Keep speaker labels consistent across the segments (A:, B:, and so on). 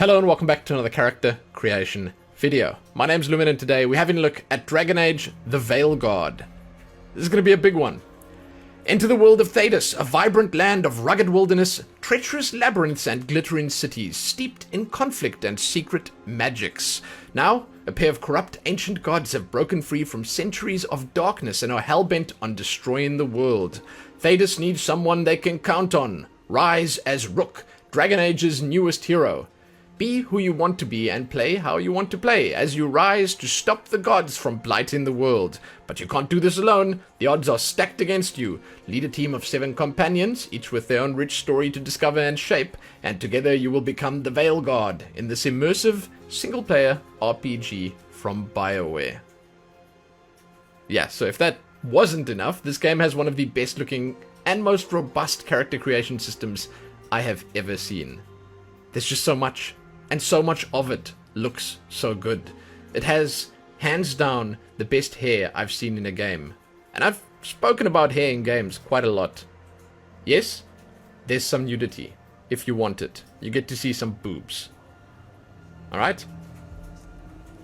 A: Hello and welcome back to another character creation video. My name's Lumin and today we're having a look at Dragon Age the Veilguard. This is going to be a big one. Enter the world of Thedas, a vibrant land of rugged wilderness, treacherous labyrinths and glittering cities, steeped in conflict and secret magics. Now, a pair of corrupt ancient gods have broken free from centuries of darkness and are hellbent on destroying the world. Thedas needs someone they can count on. Rise as Rook, Dragon Age's newest hero. Be who you want to be and play how you want to play as you rise to stop the gods from blighting the world. But you can't do this alone. The odds are stacked against you. Lead a team of 7 companions, each with their own rich story to discover and shape, and together you will become the Veilguard in this immersive single-player RPG from BioWare. Yeah, so if that wasn't enough, this game has one of the best looking and most robust character creation systems I have ever seen. There's just so much. And so much of it looks so good. It has, hands down, the best hair I've seen in a game. And I've spoken about hair in games quite a lot. Yes, there's some nudity, if you want it. You get to see some boobs. Alright?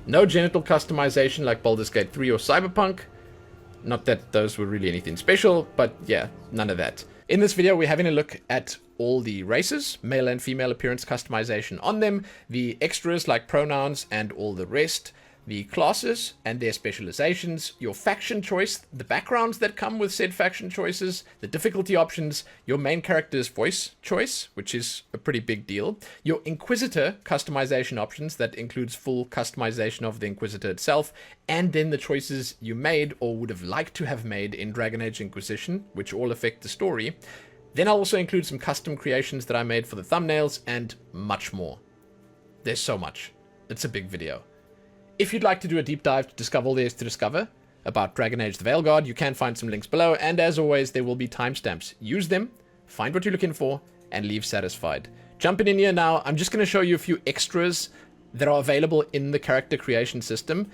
A: No genital customization like Baldur's Gate 3 or Cyberpunk. Not that those were really anything special, but yeah, none of that. In this video, we're having a look at all the races, male and female appearance customization on them, the extras like pronouns and all the rest, the classes and their specializations, your faction choice, the backgrounds that come with said faction choices, the difficulty options, your main character's voice choice, which is a pretty big deal, your Inquisitor customization options, that includes full customization of the Inquisitor itself, and then the choices you made or would have liked to have made in Dragon Age Inquisition, which all affect the story. Then I'll also include some custom creations that I made for the thumbnails and much more. There's so much. It's a big video. If you'd like to do a deep dive to discover all there is to discover about Dragon Age the Veilguard, you can find some links below, and as always, there will be timestamps. Use them, find what you're looking for, and leave satisfied. Jumping in here now, I'm just going to show you a few extras that are available in the character creation system.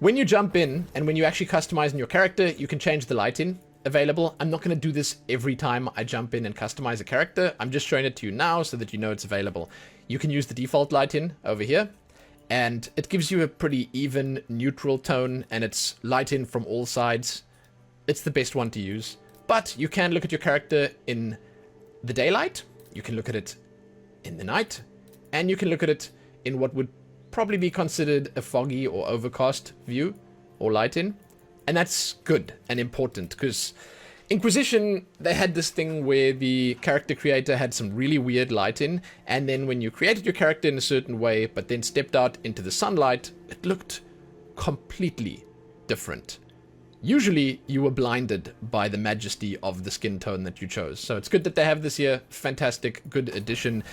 A: When you jump in, and when you actually customize your character, you can change the lighting available. I'm not going to do this every time I jump in and customize a character. I'm just showing it to you now so that you know it's available. You can use the default lighting over here, and it gives you a pretty even, neutral tone, and it's lighting from all sides. It's the best one to use. But you can look at your character in the daylight, you can look at it in the night, and you can look at it in what would probably be considered a foggy or overcast view or lighting. And that's good and important, because Inquisition, they had this thing where the character creator had some really weird lighting, and then when you created your character in a certain way, but then stepped out into the sunlight, it looked completely different. Usually, you were blinded by the majesty of the skin tone that you chose. So it's good that they have this here. Fantastic, good addition.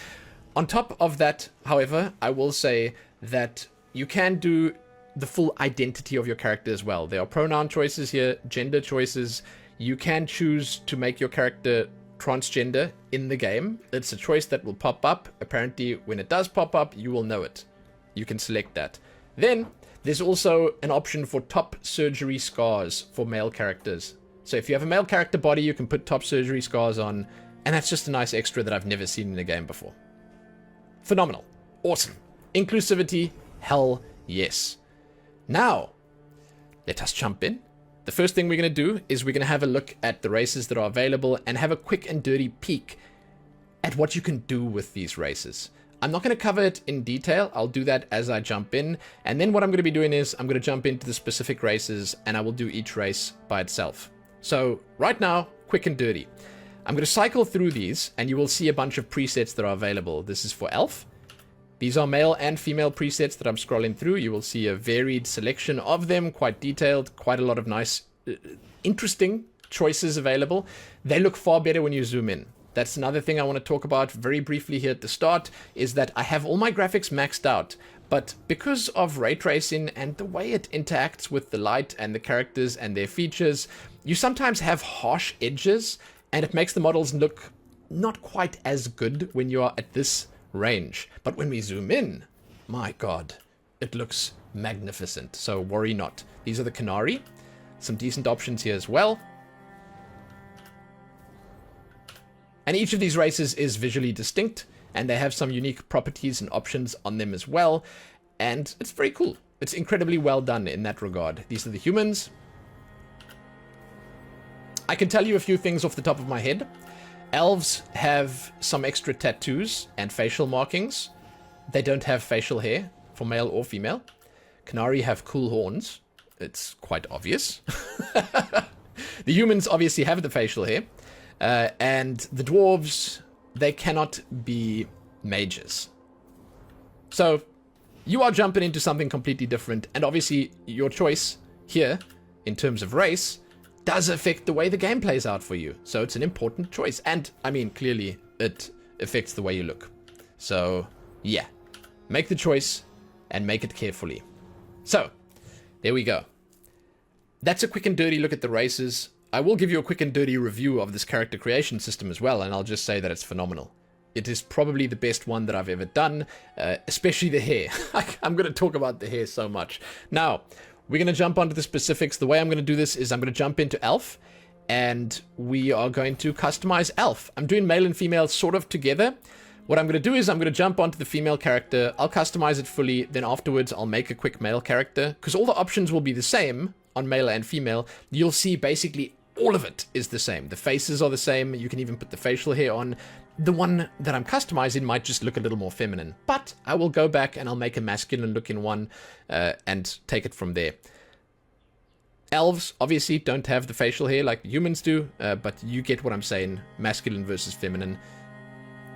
A: On top of that, however, I will say that you can do the full identity of your character as well. There are pronoun choices here, gender choices. You can choose to make your character transgender in the game. It's a choice that will pop up. Apparently, when it does pop up, you will know it. You can select that. Then, there's also an option for top surgery scars for male characters. So if you have a male character body, you can put top surgery scars on, and that's just a nice extra that I've never seen in a game before. Phenomenal. Awesome. Inclusivity, hell yes. Now, let us jump in. The first thing we're going to do is we're going to have a look at the races that are available and have a quick and dirty peek at what you can do with these races. I'm not going to cover it in detail. I'll do that as I jump in. And then what I'm going to be doing is I'm going to jump into the specific races and I will do each race by itself. So right now, quick and dirty. I'm going to cycle through these and you will see a bunch of presets that are available. This is for Elf. These are male and female presets that I'm scrolling through. You will see a varied selection of them, quite detailed, quite a lot of nice, interesting choices available. They look far better when you zoom in. That's another thing I want to talk about very briefly here at the start, is that I have all my graphics maxed out, but because of ray tracing and the way it interacts with the light and the characters and their features, you sometimes have harsh edges, and it makes the models look not quite as good when you are at this range. But when we zoom in, my god, it looks magnificent. So worry not. These are the Qunari. Some decent options here as well. And each of these races is visually distinct and they have some unique properties and options on them as well, and it's very cool. It's incredibly well done in that regard. These are the humans. I can tell you a few things off the top of my head. Elves have some extra tattoos and facial markings. They don't have facial hair for male or female. Qunari have cool horns. It's quite obvious. The humans obviously have the facial hair. And the dwarves, they cannot be mages. So you are jumping into something completely different. And obviously your choice here in terms of race does affect the way the game plays out for you. So it's an important choice. And I mean, clearly it affects the way you look. So yeah, make the choice and make it carefully. So there we go. That's a quick and dirty look at the races. I will give you a quick and dirty review of this character creation system as well, and I'll just say that it's phenomenal. It is probably the best one that I've ever done, especially the hair. I'm going to talk about the hair so much. Now, we're going to jump onto the specifics. The way I'm going to do this is I'm going to jump into Elf, and we are going to customize Elf. I'm doing male and female sort of together. What I'm going to do is I'm going to jump onto the female character, I'll customize it fully, then afterwards I'll make a quick male character, because all the options will be the same on male and female. You'll see basically all of it is the same. The faces are the same, you can even put the facial hair on. The one that I'm customizing might just look a little more feminine, but I will go back and I'll make a masculine looking one and take it from there. Elves obviously don't have the facial hair like humans do, but you get what I'm saying, masculine versus feminine.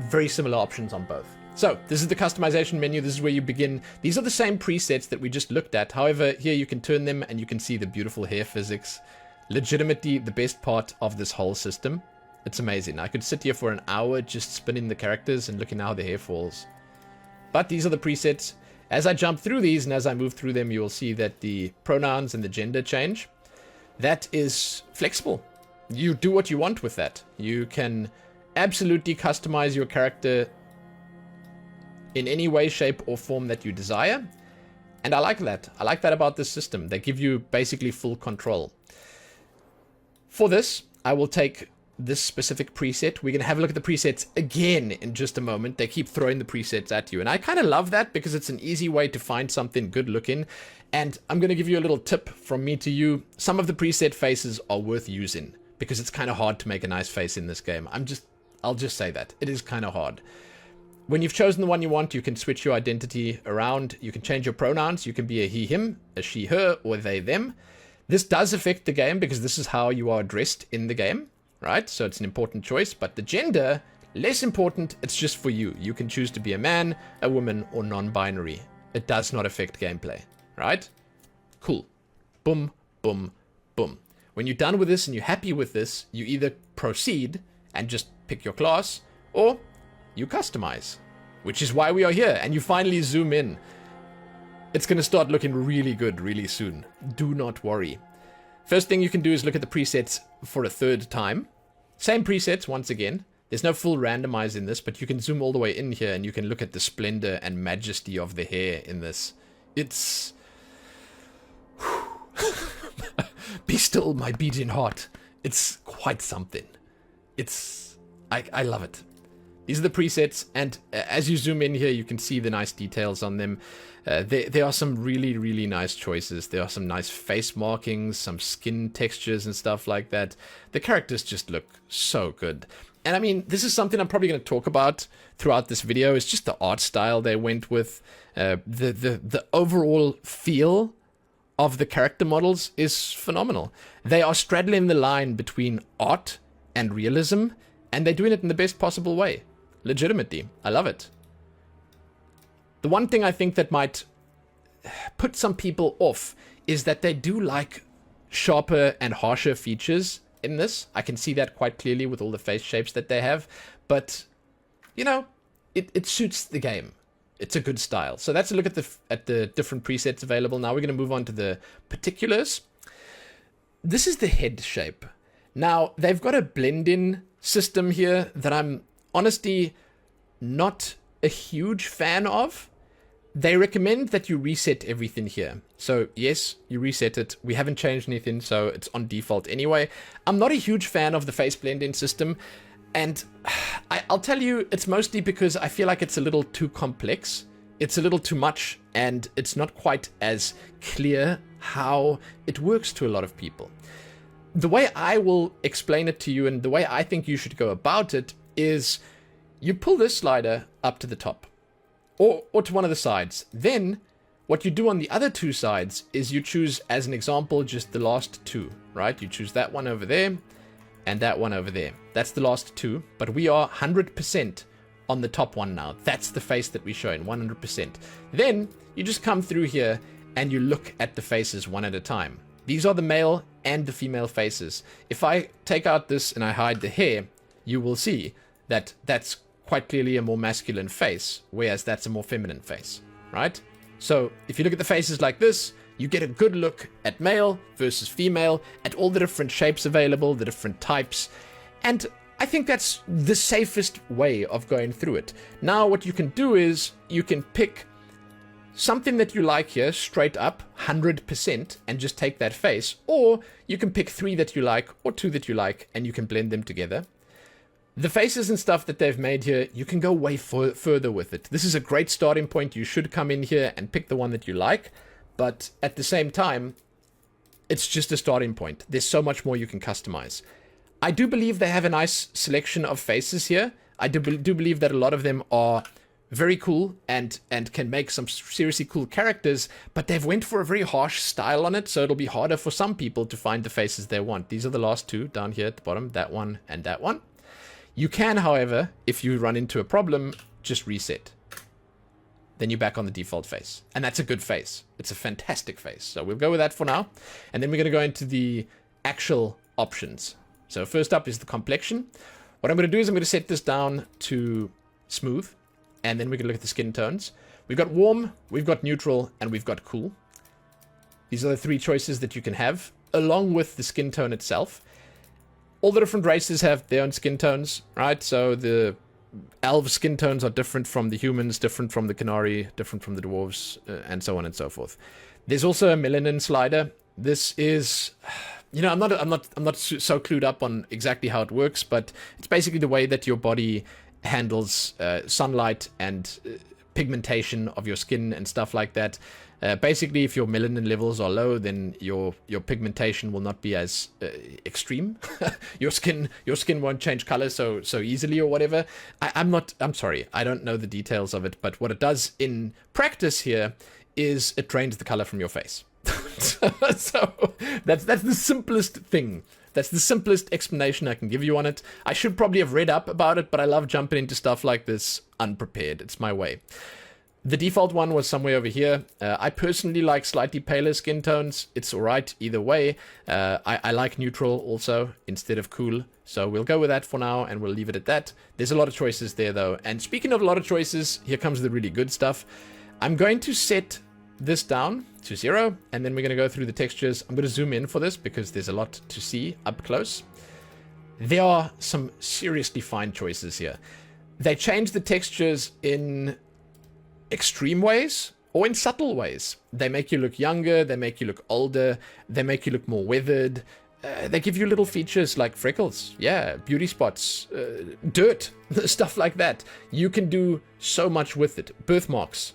A: Very similar options on both. So this is the customization menu. This is where you begin. These are the same presets that we just looked at. However, here you can turn them and you can see the beautiful hair physics. Legitimately the best part of this whole system. It's amazing. I could sit here for an hour just spinning the characters and looking how the hair falls. But these are the presets. As I jump through these and as I move through them, you will see that the pronouns and the gender change. That is flexible. You do what you want with that. You can absolutely customize your character in any way, shape, or form that you desire. And I like that. I like that about this system. They give you basically full control. For this, I will take this specific preset. We're going to have a look at the presets again in just a moment. They keep throwing the presets at you. And I kind of love that because it's an easy way to find something good looking. And I'm going to give you a little tip from me to you. Some of the preset faces are worth using because it's kind of hard to make a nice face in this game. I'll just say that. It is kind of hard. When you've chosen the one you want, you can switch your identity around. You can change your pronouns. You can be a he, him, a she, her, or they, them. This does affect the game because this is how you are addressed in the game, right? So it's an important choice. But the gender, less important. It's just for you. You can choose to be a man, a woman, or non-binary. It does not affect gameplay, right? Cool. Boom, boom, boom. When you're done with this and you're happy with this, you either proceed and just pick your class, or you customize, which is why we are here. And you finally zoom in. It's going to start looking really good really soon. Do not worry. First thing you can do is look at the presets for a third time. Same presets once again. There's no full randomize in this, but you can zoom all the way in here and you can look at the splendor and majesty of the hair in this. It's... Be still, my beating heart. It's quite something. I love it. These are the presets, and as you zoom in here, you can see the nice details on them. There are some really, really nice choices. There are some nice face markings, some skin textures and stuff like that. The characters just look so good. And I mean, this is something I'm probably going to talk about throughout this video. It's just the art style they went with. The overall feel of the character models is phenomenal. They are straddling the line between art and realism, and they're doing it in the best possible way. Legitimately. I love it. The one thing I think that might put some people off is that they do like sharper and harsher features in this. I can see that quite clearly with all the face shapes that they have. But, you know, it suits the game. It's a good style. So that's a look at the different presets available. Now we're going to move on to the particulars. This is the head shape. Now, they've got a blend-in system here that I'm honestly not a huge fan of. They recommend that you reset everything here. So yes, you reset it. We haven't changed anything, so it's on default anyway. I'm not a huge fan of the face blend-in system. And I'll tell you, it's mostly because I feel like it's a little too complex. It's a little too much, and it's not quite as clear how it works to a lot of people. The way I will explain it to you, and the way I think you should go about it, is you pull this slider up to the top, or to one of the sides. Then what you do on the other two sides is you choose, as an example, just the last two, right? You choose that one over there and that one over there. That's the last two, but we are 100% on the top one now. That's the face that we show in 100%. Then you just come through here and you look at the faces one at a time. These are the male and the female faces. If I take out this and I hide the hair, you will see that that's quite clearly a more masculine face, whereas that's a more feminine face, right? So if you look at the faces like this, you get a good look at male versus female, at all the different shapes available, the different types, and I think that's the safest way of going through it. Now what you can do is you can pick something that you like here straight up 100% and just take that face, or you can pick 3 that you like or 2 that you like and you can blend them together. The faces and stuff that they've made here, you can go way further with it. This is a great starting point. You should come in here and pick the one that you like, but at the same time, it's just a starting point. There's so much more you can customize. I do believe they have a nice selection of faces here. I do believe that a lot of them are very cool and can make some seriously cool characters, but they've went for a very harsh style on it, so it'll be harder for some people to find the faces they want. These are the last two down here at the bottom, that one and that one. You can, however, if you run into a problem, just reset. Then you're back on the default face. And that's a good face. It's a fantastic face. So we'll go with that for now. And then we're going to go into the actual options. So first up is the complexion. What I'm going to do is I'm going to set this down to smooth. And then we're going to look at the skin tones. We've got warm, we've got neutral, and we've got cool. These are the 3 choices that you can have, along with the skin tone itself. All the different races have their own skin tones, right? So the elf skin tones are different from the humans, different from the Qunari, different from the dwarves, and so on and so forth. There's also a melanin slider. This is, you know, I'm not so clued up on exactly how it works, but it's basically the way that your body handles sunlight and pigmentation of your skin and stuff like that. Basically, if your melanin levels are low, then your pigmentation will not be as extreme. your skin won't change color so easily or whatever. I'm sorry, I don't know the details of it, but what it does in practice here is it drains the color from your face. So that's the simplest thing. That's the simplest explanation I can give you on it. I should probably have read up about it, but I love jumping into stuff like this unprepared. It's my way. The default one was somewhere over here. I personally like slightly paler skin tones. It's alright either way. I like neutral also instead of cool. So we'll go with that for now and we'll leave it at that. There's a lot of choices there though. And speaking of a lot of choices, here comes the really good stuff. I'm going to set this down to 0 and then we're going to go through the textures. I'm going to zoom in for this because there's a lot to see up close. There are some seriously fine choices here. They change the textures in extreme ways or in subtle ways. They make you look younger, they make you look older, they make you look more weathered. They give you little features like freckles, yeah, beauty spots, dirt, stuff like that. You can do so much with it. Birthmarks.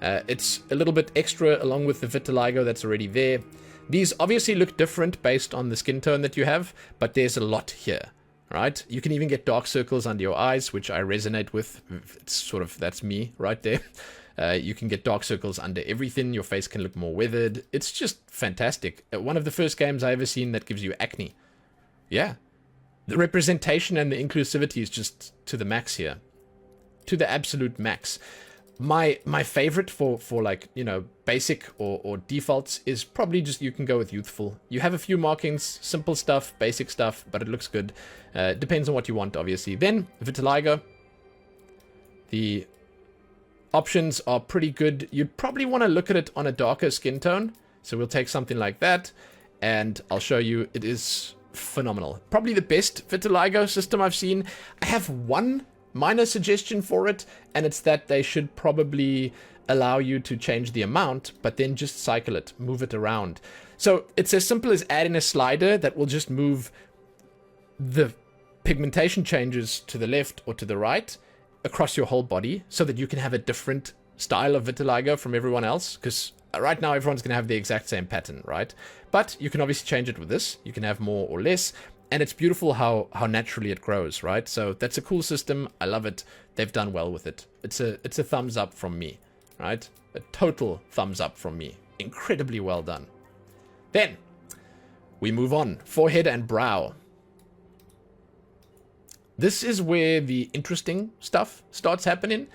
A: It's a little bit extra along with the vitiligo that's already there. These obviously look different based on the skin tone that you have, but there's a lot here, right? You can even get dark circles under your eyes, which I resonate with. It's sort of, that's me right there. You can get dark circles under everything. Your face can look more weathered. It's just fantastic. One of the first games I ever seen that gives you acne. Yeah. The representation and the inclusivity is just to the max here. To the absolute max. My favorite for like, you know, basic or defaults is probably just you can go with youthful. You have a few markings, simple stuff, basic stuff, but it looks good. Depends on what you want, obviously. Then, vitiligo. The options are pretty good. You'd probably want to look at it on a darker skin tone. So we'll take something like that, and I'll show you. It is phenomenal. Probably the best vitiligo system I've seen. I have one minor suggestion for it, and it's that they should probably allow you to change the amount, but then just cycle it, move it around. So it's as simple as adding a slider that will just move the pigmentation changes to the left or to the right across your whole body so that you can have a different style of vitiligo from everyone else, because right now everyone's going to have the exact same pattern, right? But you can obviously change it with this. You can have more or less, and it's beautiful how naturally it grows, right? So that's a cool system. I love it. They've done well with it. It's a thumbs up from me, right? A total thumbs up from me. Incredibly well done. Then we move on. Forehead and brow. This is where the interesting stuff starts happening.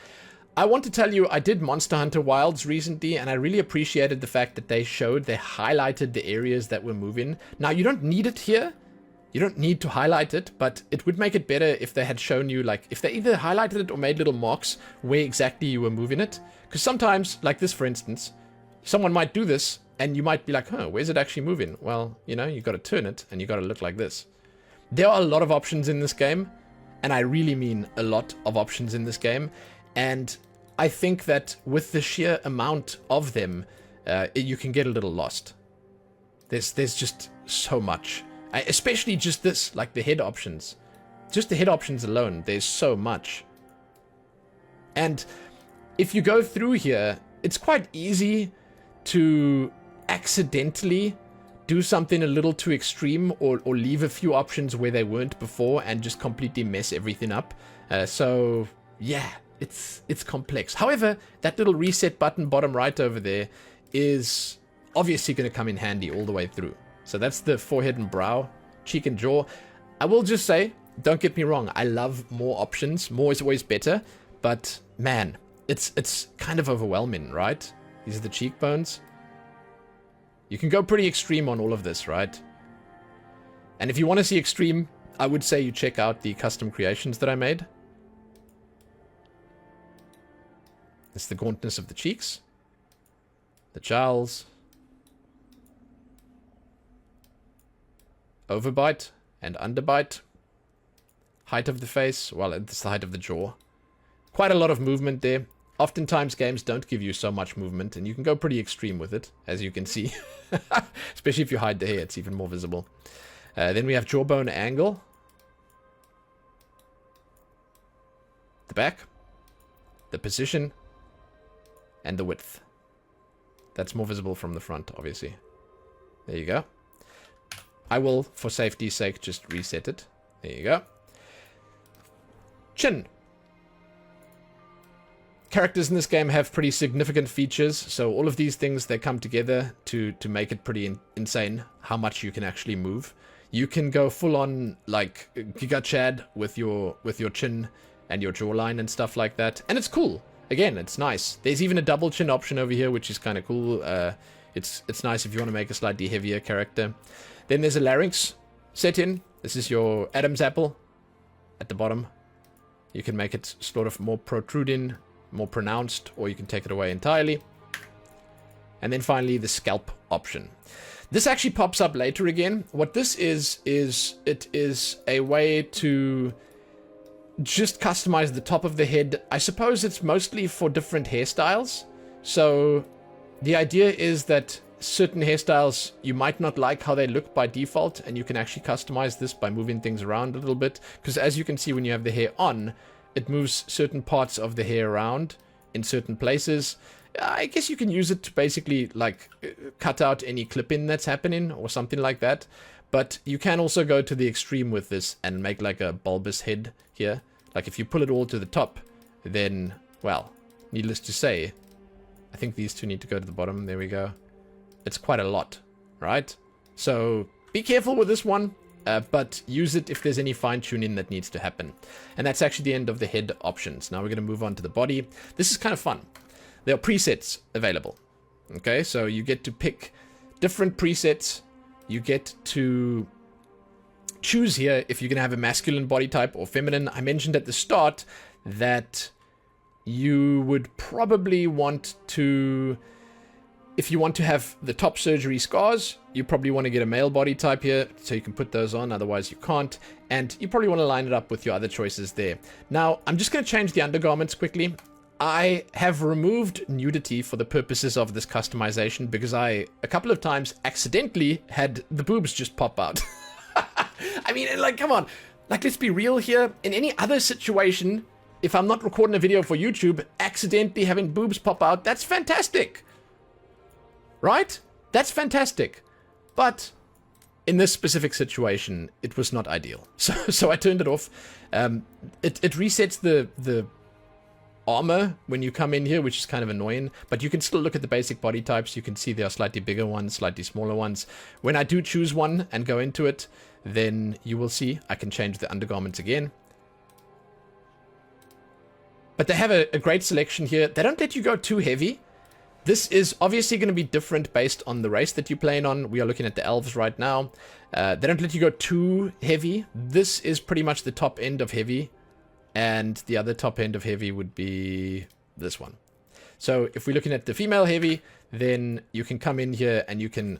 A: I want to tell you, I did Monster Hunter Wilds recently, and I really appreciated the fact that they highlighted the areas that we're moving. Now, you don't need it here. You don't need to highlight it, but it would make it better if they had shown you, like, if they either highlighted it or made little marks where exactly you were moving it. Because sometimes, like this for instance, someone might do this, and you might be like, huh, where's it actually moving? Well, you know, you got to turn it, and you got to look like this. There are a lot of options in this game, and I really mean a lot of options in this game. And I think that with the sheer amount of them, you can get a little lost. There's just so much. Especially just this, like the head options. Just the head options alone, there's so much. And if you go through here, it's quite easy to accidentally do something a little too extreme, or leave a few options where they weren't before and just completely mess everything up. So, yeah. It's complex. However, that little reset button bottom right over there is obviously going to come in handy all the way through. So that's the forehead and brow, cheek and jaw. I will just say, don't get me wrong, I love more options. More is always better. But man, it's kind of overwhelming, right? These are the cheekbones. You can go pretty extreme on all of this, right? And if you want to see extreme, I would say you check out the custom creations that I made. It's the gauntness of the cheeks, the jowls, overbite and underbite, height of the face, well, it's the height of the jaw. Quite a lot of movement there. Oftentimes games don't give you so much movement, and you can go pretty extreme with it, as you can see. Especially if you hide the hair, it's even more visible. Then we have jawbone angle, the back, the position, and the width. That's more visible from the front, obviously. There you go. I will, for safety's sake, just reset it. There you go. Chin. Characters in this game have pretty significant features, so all of these things, they come together to make it pretty insane how much you can actually move. You can go full on, like, Giga Chad with your chin and your jawline and stuff like that, and it's cool. Again, it's nice. There's even a double chin option over here, which is kind of cool. It's nice if you want to make a slightly heavier character. Then there's a larynx set in. This is your Adam's apple at the bottom. You can make it sort of more protruding, more pronounced, or you can take it away entirely. And then finally, the scalp option. This actually pops up later again. What this is it is a way to just customize the top of the head. I suppose it's mostly for different hairstyles. So the idea is that certain hairstyles, you might not like how they look by default, and you can actually customize this by moving things around a little bit. Because as you can see, when you have the hair on, it moves certain parts of the hair around in certain places. I guess you can use it to basically like cut out any clip-in that's happening or something like that. But you can also go to the extreme with this and make like a bulbous head here. Like if you pull it all to the top, then, well, needless to say, I think these two need to go to the bottom. There we go. It's quite a lot, right? So be careful with this one, but use it if there's any fine-tuning that needs to happen. And that's actually the end of the head options. Now we're going to move on to the body. This is kind of fun. There are presets available. Okay, so you get to pick different presets. You get to choose here if you're going to have a masculine body type or feminine. I mentioned at the start that you would probably want to, if you want to have the top surgery scars, you probably want to get a male body type here so you can put those on, otherwise you can't. And you probably want to line it up with your other choices there. Now, I'm just going to change the undergarments quickly. I have removed nudity for the purposes of this customization because I, a couple of times, accidentally had the boobs just pop out. I mean, like, come on. Like, let's be real here. In any other situation, if I'm not recording a video for YouTube, accidentally having boobs pop out, that's fantastic. Right? That's fantastic. But in this specific situation, it was not ideal. So I turned it off. It resets the armor when you come in here, which is kind of annoying, but you can still look at the basic body types. You can see there are slightly bigger ones, slightly smaller ones. When I do choose one and go into it, then you will see I can change the undergarments again. But they have a great selection here. They don't let you go too heavy. This is obviously going to be different based on the race that you're playing on. We are looking at the elves right now. They don't let you go too heavy. This is pretty much the top end of heavy. And the other top end of heavy would be this one. So if we're looking at the female heavy, then you can come in here and you can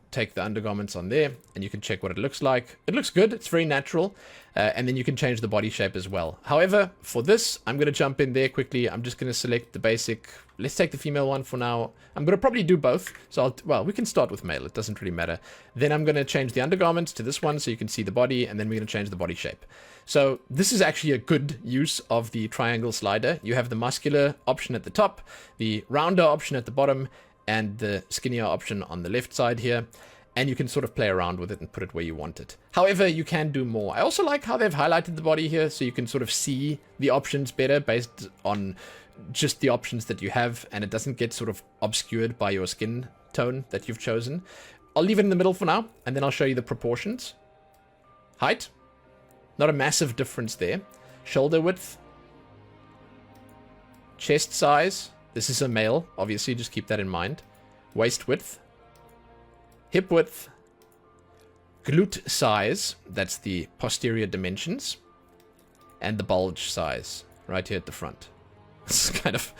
A: take the undergarments on there and you can check what it looks like. It looks good. It's very natural. And then you can change the body shape as well. However, for this, I'm going to jump in there quickly. I'm just going to select the basic. Let's take the female one for now. I'm going to probably do both. So, well, we can start with male. It doesn't really matter. Then I'm going to change the undergarments to this one so you can see the body. And then we're going to change the body shape. So this is actually a good use of the triangle slider. You have the muscular option at the top, the rounder option at the bottom, and the skinnier option on the left side here. And you can sort of play around with it and put it where you want it. However, you can do more. I also like how they've highlighted the body here so you can sort of see the options better based on just the options that you have, and it doesn't get sort of obscured by your skin tone that you've chosen. I'll leave it in the middle for now, and then I'll show you the proportions. Height. Not a massive difference there. Shoulder width. Chest size. This is a male, obviously, just keep that in mind. Waist width. Hip width. Glute size. That's the posterior dimensions. And the bulge size. Right here at the front. It's kind of...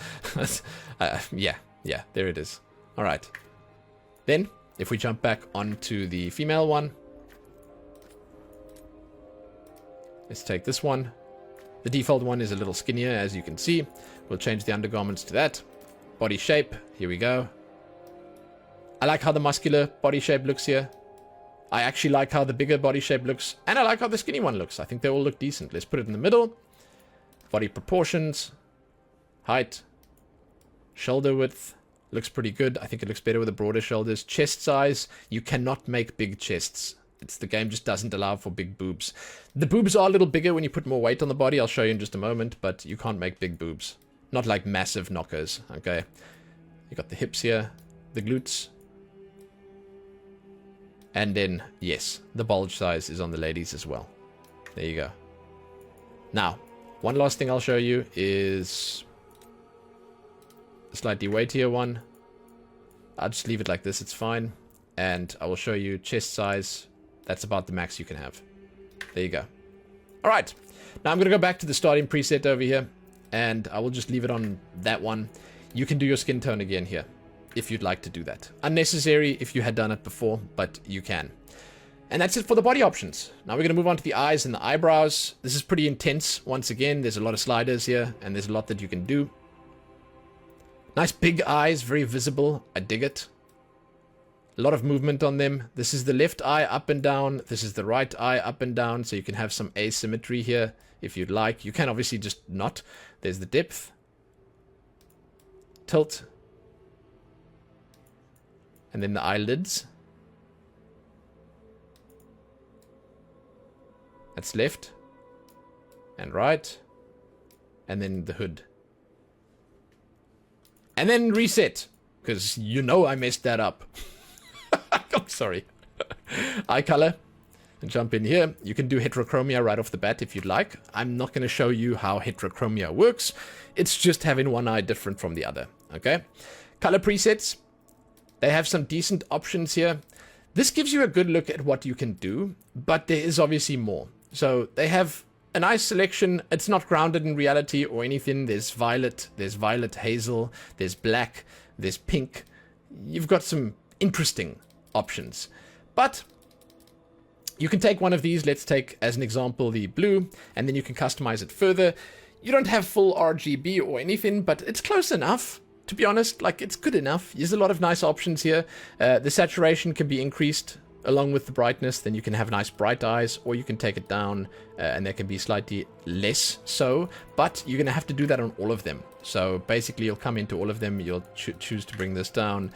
A: yeah, there it is. Alright. Then, if we jump back onto the female one. Let's take this one. The default one is a little skinnier, as you can see. We'll change the undergarments to that. Body shape. Here we go. I like how the muscular body shape looks here. I actually like how the bigger body shape looks. And I like how the skinny one looks. I think they all look decent. Let's put it in the middle. Body proportions. Height. Shoulder width. Looks pretty good. I think it looks better with the broader shoulders. Chest size. You cannot make big chests. The game just doesn't allow for big boobs. The boobs are a little bigger when you put more weight on the body. I'll show you in just a moment. But you can't make big boobs. Not like massive knockers. Okay. You got the hips here. The glutes. And then, yes, the bulge size is on the ladies as well. There you go. Now, one last thing I'll show you is a slightly weightier one. I'll just leave it like this, it's fine. And I will show you chest size. That's about the max you can have. There you go. Alright, now I'm going to go back to the starting preset over here. And I will just leave it on that one. You can do your skin tone again here, if you'd like to do that. Unnecessary if you had done it before, but you can. And that's it for the body options. Now we're going to move on to the eyes and the eyebrows. This is pretty intense. Once again, there's a lot of sliders here, and there's a lot that you can do. Nice big eyes, very visible. I dig it. A lot of movement on them. This is the left eye up and down. This is the right eye up and down, so you can have some asymmetry here if you'd like. You can obviously just not. There's the depth. Tilt. And then the eyelids. That's left. And right. And then the hood. And then reset. Because you know I messed that up. I'm sorry. Eye color. And jump in here. You can do heterochromia right off the bat if you'd like. I'm not going to show you how heterochromia works. It's just having one eye different from the other. Okay? Color presets. They have some decent options here. This gives you a good look at what you can do, but there is obviously more. So they have a nice selection. It's not grounded in reality or anything. There's violet hazel, there's black, there's pink. You've got some interesting options. But you can take one of these. Let's take, as an example, the blue, and then you can customize it further. You don't have full RGB or anything, but it's close enough. To be honest, like, it's good enough. There's a lot of nice options here. The saturation can be increased along with the brightness, then you can have nice bright eyes, or you can take it down and they can be slightly less so, but you're going to have to do that on all of them. So basically you'll come into all of them, you'll choose to bring this down,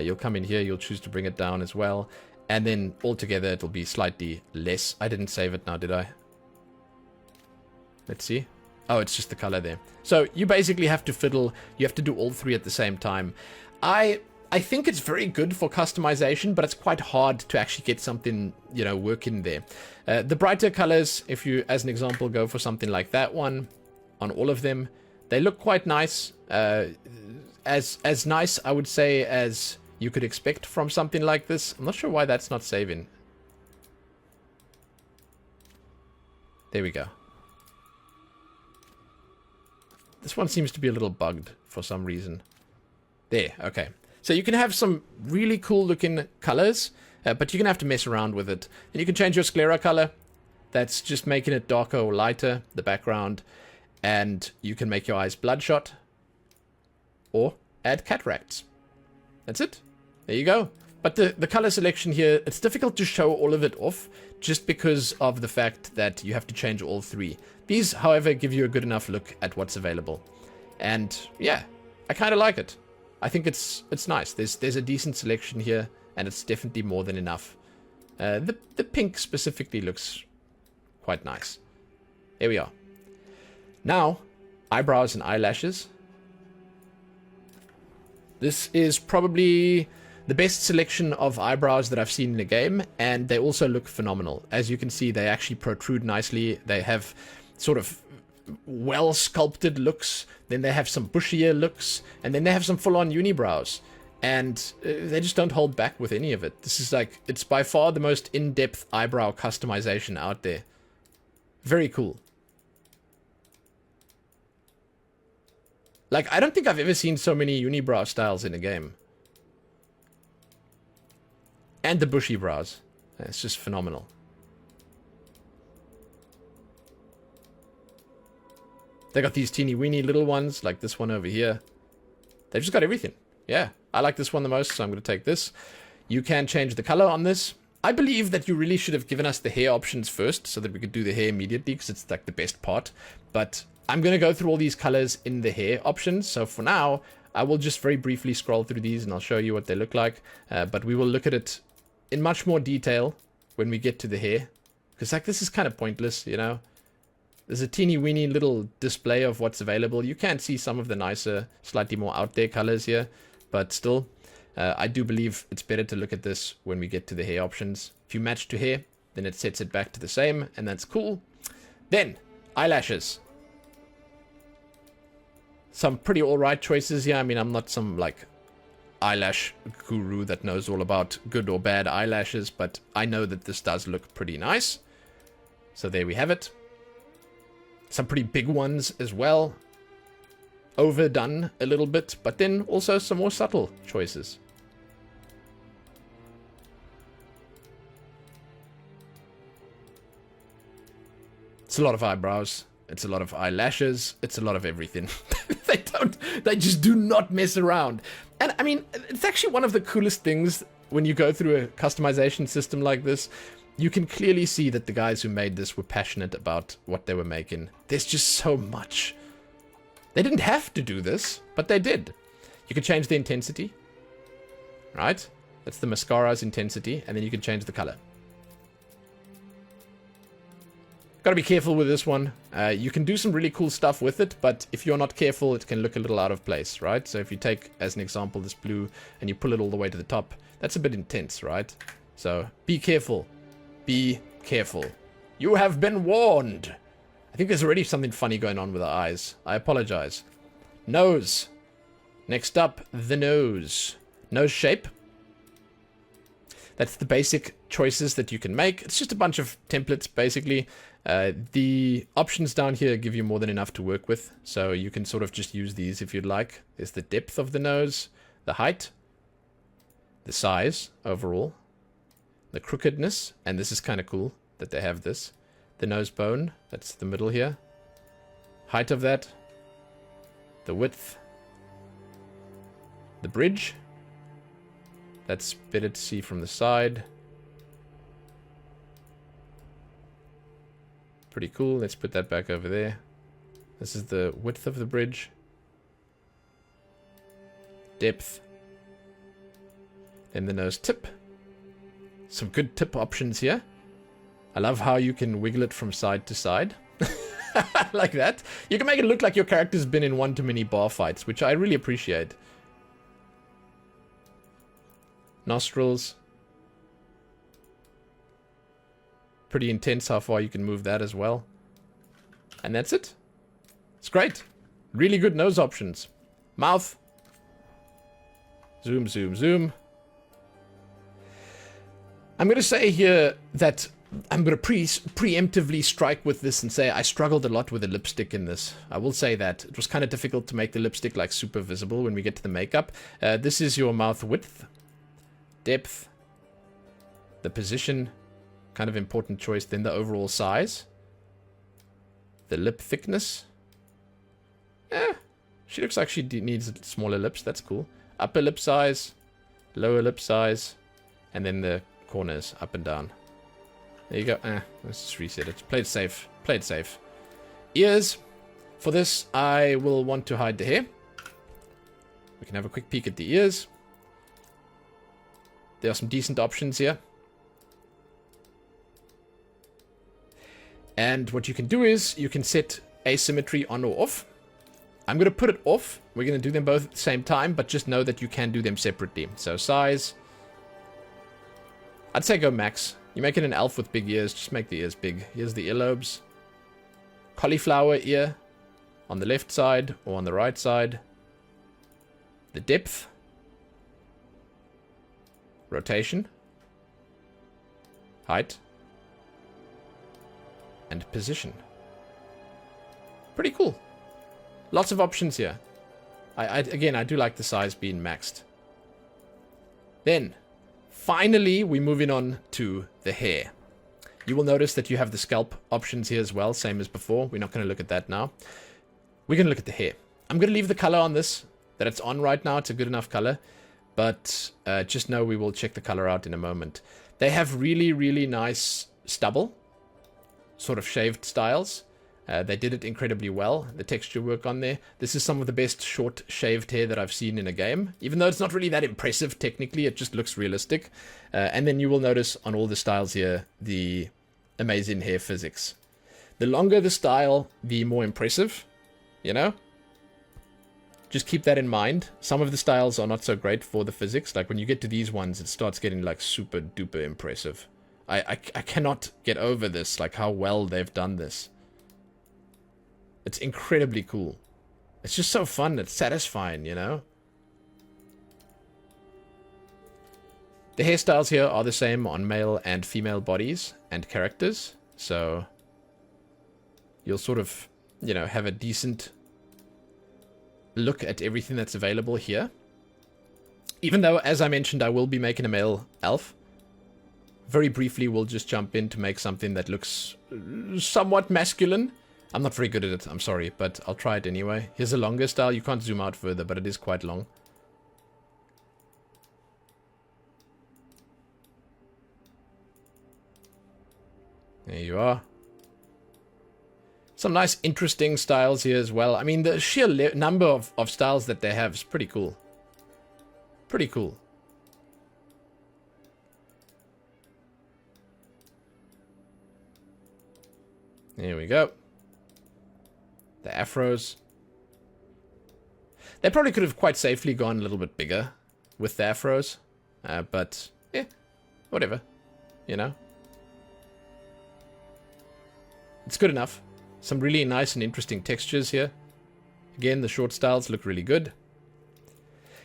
A: you'll come in here, you'll choose to bring it down as well, and then altogether it'll be slightly less. I didn't save it now, did I? Let's see. Oh, it's just the color there. So you basically have to fiddle, you have to do all three at the same time. I think it's very good for customization, but it's quite hard to actually get something, you know, working there. The brighter colors, if you, as an example, go for something like that one on all of them, they look quite nice. As nice, I would say, as you could expect from something like this. I'm not sure why that's not saving. There we go. This one seems to be a little bugged for some reason. There, okay. So you can have some really cool looking colors, but you're going to have to mess around with it. And you can change your sclera color. That's just making it darker or lighter, the background. And you can make your eyes bloodshot. Or add cataracts. That's it. There you go. But the color selection here, it's difficult to show all of it off just because of the fact that you have to change all three. These, however, give you a good enough look at what's available. And yeah, I kind of like it. I think it's nice. There's a decent selection here, and it's definitely more than enough. The pink specifically looks quite nice. Here we are. Now, eyebrows and eyelashes. This is probably the best selection of eyebrows that I've seen in a game, and they also look phenomenal. As you can see, they actually protrude nicely. They have sort of well sculpted looks, then they have some bushier looks, and then they have some full-on unibrows, and they just don't hold back with any of it. This is like, it's by far the most in-depth eyebrow customization out there. Very cool. Like, I don't think I've ever seen so many unibrow styles in a game. And the bushy brows. It's just phenomenal. They got these teeny weeny little ones, like this one over here. They've just got everything. Yeah, I like this one the most, so I'm going to take this. You can change the color on this. I believe that you really should have given us the hair options first, so that we could do the hair immediately, because it's like the best part. But I'm going to go through all these colors in the hair options, so for now, I will just very briefly scroll through these, and I'll show you what they look like. But we will look at it in much more detail when we get to the hair. Because like, this is kind of pointless, you know? There's a teeny weeny little display of what's available. You can see some of the nicer, slightly more out there colors here, but still, I do believe it's better to look at this when we get to the hair options. If you match to hair, then it sets it back to the same, and that's cool. Then, eyelashes. Some pretty alright choices here. I mean, I'm not some, like, eyelash guru that knows all about good or bad eyelashes, but I know that this does look pretty nice. So there we have it. Some pretty big ones as well. Overdone a little bit, but then also some more subtle choices. It's a lot of eyebrows. It's a lot of eyelashes. It's a lot of everything. They just do not mess around. And I mean, it's actually one of the coolest things when you go through a customization system like this. You can clearly see that the guys who made this were passionate about what they were making. There's just so much. They didn't have to do this, but they did. You can change the intensity, right? That's the mascara's intensity, and then you can change the color. Gotta be careful with this one. You can do some really cool stuff with it, but if you're not careful, it can look a little out of place, right? So if you take, as an example, this blue, and you pull it all the way to the top, that's a bit intense, right? So be careful. Be careful. You have been warned. I think there's already something funny going on with our eyes. I apologize. Nose. Next up, the nose. Nose shape. That's the basic choices that you can make. It's just a bunch of templates, basically. The options down here give you more than enough to work with, so you can sort of just use these if you'd like. There's the depth of the nose, the height, the size overall, the crookedness, and this is kind of cool that they have this. The nose bone, that's the middle here. Height of that. The width. The bridge. That's better to see from the side. Pretty cool. Let's put that back over there. This is the width of the bridge. Depth. Then the nose tip. Some good tip options here. I love how you can wiggle it from side to side. Like that. You can make it look like your character's been in one too many bar fights, which I really appreciate. Nostrils. Pretty intense how far you can move that as well. And that's it. It's great. Really good nose options. Mouth. Zoom, zoom, zoom. I'm going to say here that I'm going to preemptively strike with this and say I struggled a lot with the lipstick in this. I will say that. It was kind of difficult to make the lipstick like super visible when we get to the makeup. This is your mouth width, depth, the position, kind of important choice, then the overall size, the lip thickness. She looks like she needs smaller lips. That's cool. Upper lip size, lower lip size, and then the corners up and down. There you go. Let's just reset it. Play it safe. Play it safe. Ears. For this, I will want to hide the hair. We can have a quick peek at the ears. There are some decent options here. And what you can do is you can set asymmetry on or off. I'm going to put it off. We're going to do them both at the same time, but just know that you can do them separately. So size. I'd say go max. You make it an elf with big ears, just make the ears big. Here's the earlobes. Cauliflower ear on the left side or on the right side. The depth. Rotation. Height. And position. Pretty cool. Lots of options here. Again, I do like the size being maxed. Then, finally, we're moving on to the hair. You will notice that you have the scalp options here as well, same as before. We're not going to look at that now. We're going to look at the hair. I'm going to leave the color on this, that it's on right now. It's a good enough color. But just know we will check the color out in a moment. They have really, really nice stubble, sort of shaved styles. They did it incredibly well, the texture work on there. This is some of the best short shaved hair that I've seen in a game. Even though it's not really that impressive technically, it just looks realistic. And then you will notice on all the styles here, the amazing hair physics. The longer the style, the more impressive, you know? Just keep that in mind. Some of the styles are not so great for the physics. Like when you get to these ones, it starts getting like super duper impressive. I cannot get over this, like how well they've done this. It's incredibly cool. It's just so fun. It's satisfying, you know? The hairstyles here are the same on male and female bodies and characters. So you'll sort of, you know, have a decent look at everything that's available here. Even though, as I mentioned, I will be making a male elf. Very briefly, we'll just jump in to make something that looks somewhat masculine. I'm not very good at it, I'm sorry, but I'll try it anyway. Here's a longer style. You can't zoom out further, but it is quite long. There you are. Some nice, interesting styles here as well. I mean, the sheer number of styles that they have is pretty cool. Pretty cool. There we go. The afros. They probably could have quite safely gone a little bit bigger with the afros. But, yeah, whatever. You know? It's good enough. Some really nice and interesting textures here. Again, the short styles look really good.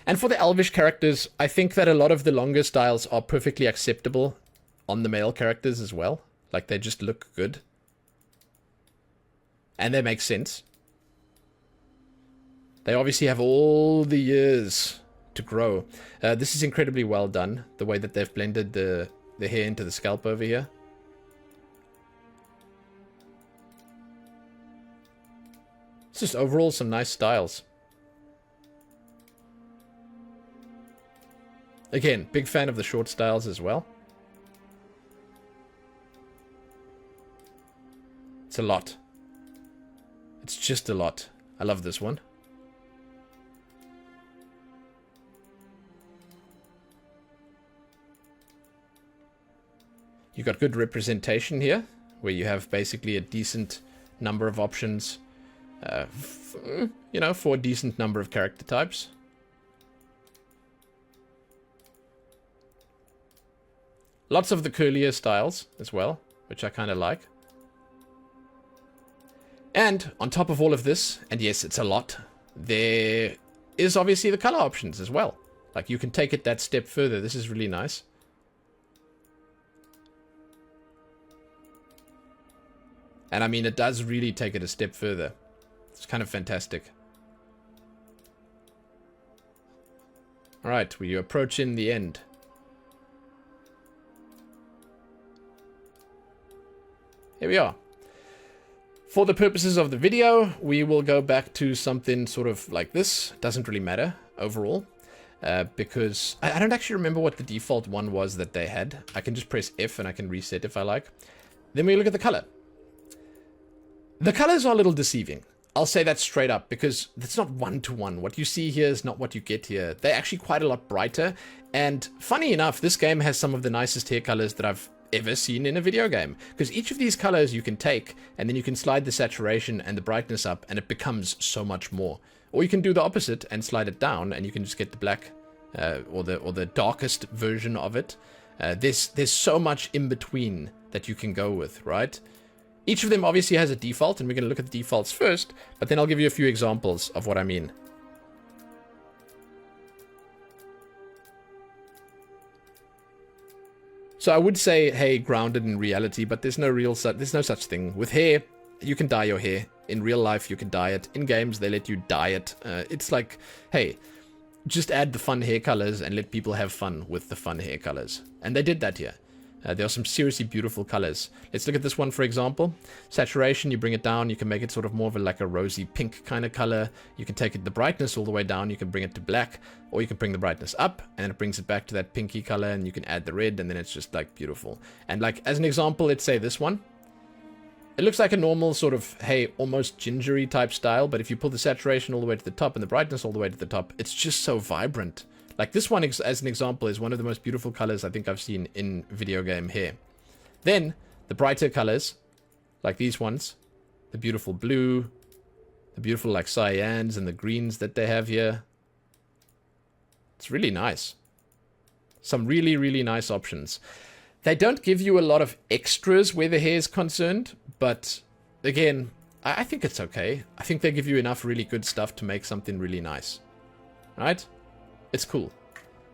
A: And for the elvish characters, I think that a lot of the longer styles are perfectly acceptable on the male characters as well. Like, they just look good. And they make sense. They obviously have all the years to grow. This is incredibly well done, the way that they've blended the hair into the scalp over here. It's just overall some nice styles. Again, big fan of the short styles as well. It's a lot. It's just a lot. I love this one. You got good representation here, where you have basically a decent number of options, you know, for a decent number of character types. Lots of the curlier styles as well, which I kind of like. And on top of all of this, and yes, it's a lot, there is obviously the color options as well. Like, you can take it that step further. This is really nice. And I mean, it does really take it a step further. It's kind of fantastic. Alright, we're approaching the end. Here we are. For the purposes of the video, we will go back to something sort of like this. Doesn't really matter overall. Because I don't actually remember what the default one was that they had. I can just press F and I can reset if I like. Then we look at the color. The colors are a little deceiving. I'll say that straight up, because it's not one-to-one. What you see here is not what you get here. They're actually quite a lot brighter. And funny enough, this game has some of the nicest hair colors that I've ever seen in a video game. Because each of these colors you can take, and then you can slide the saturation and the brightness up, and it becomes so much more. Or you can do the opposite and slide it down, and you can just get the black, or the darkest version of it. There's so much in between that you can go with, right? Each of them obviously has a default, and we're going to look at the defaults first, but then I'll give you a few examples of what I mean. So I would say, hey, grounded in reality, but there's no such thing. With hair, you can dye your hair. In real life, you can dye it. In games, they let you dye it. It's like, hey, just add the fun hair colors and let people have fun with the fun hair colors. And they did that here. There are some seriously beautiful colors. Let's look at this one, for example. Saturation, you bring it down. You can make it sort of more of like a rosy pink kind of color. You can take it the brightness all the way down. You can bring it to black, or you can bring the brightness up, and then it brings it back to that pinky color, and you can add the red, and then it's just like beautiful. And like, as an example, let's say this one. It looks like a normal sort of, hey, almost gingery type style, but if you pull the saturation all the way to the top and the brightness all the way to the top, it's just so vibrant. Like this one, as an example, is one of the most beautiful colors I think I've seen in video game hair. Then, the brighter colors, like these ones, the beautiful blue, the beautiful like cyans and the greens that they have here. It's really nice. Some really, really nice options. They don't give you a lot of extras where the hair is concerned, but again, I think it's okay. I think they give you enough really good stuff to make something really nice. Right? It's cool.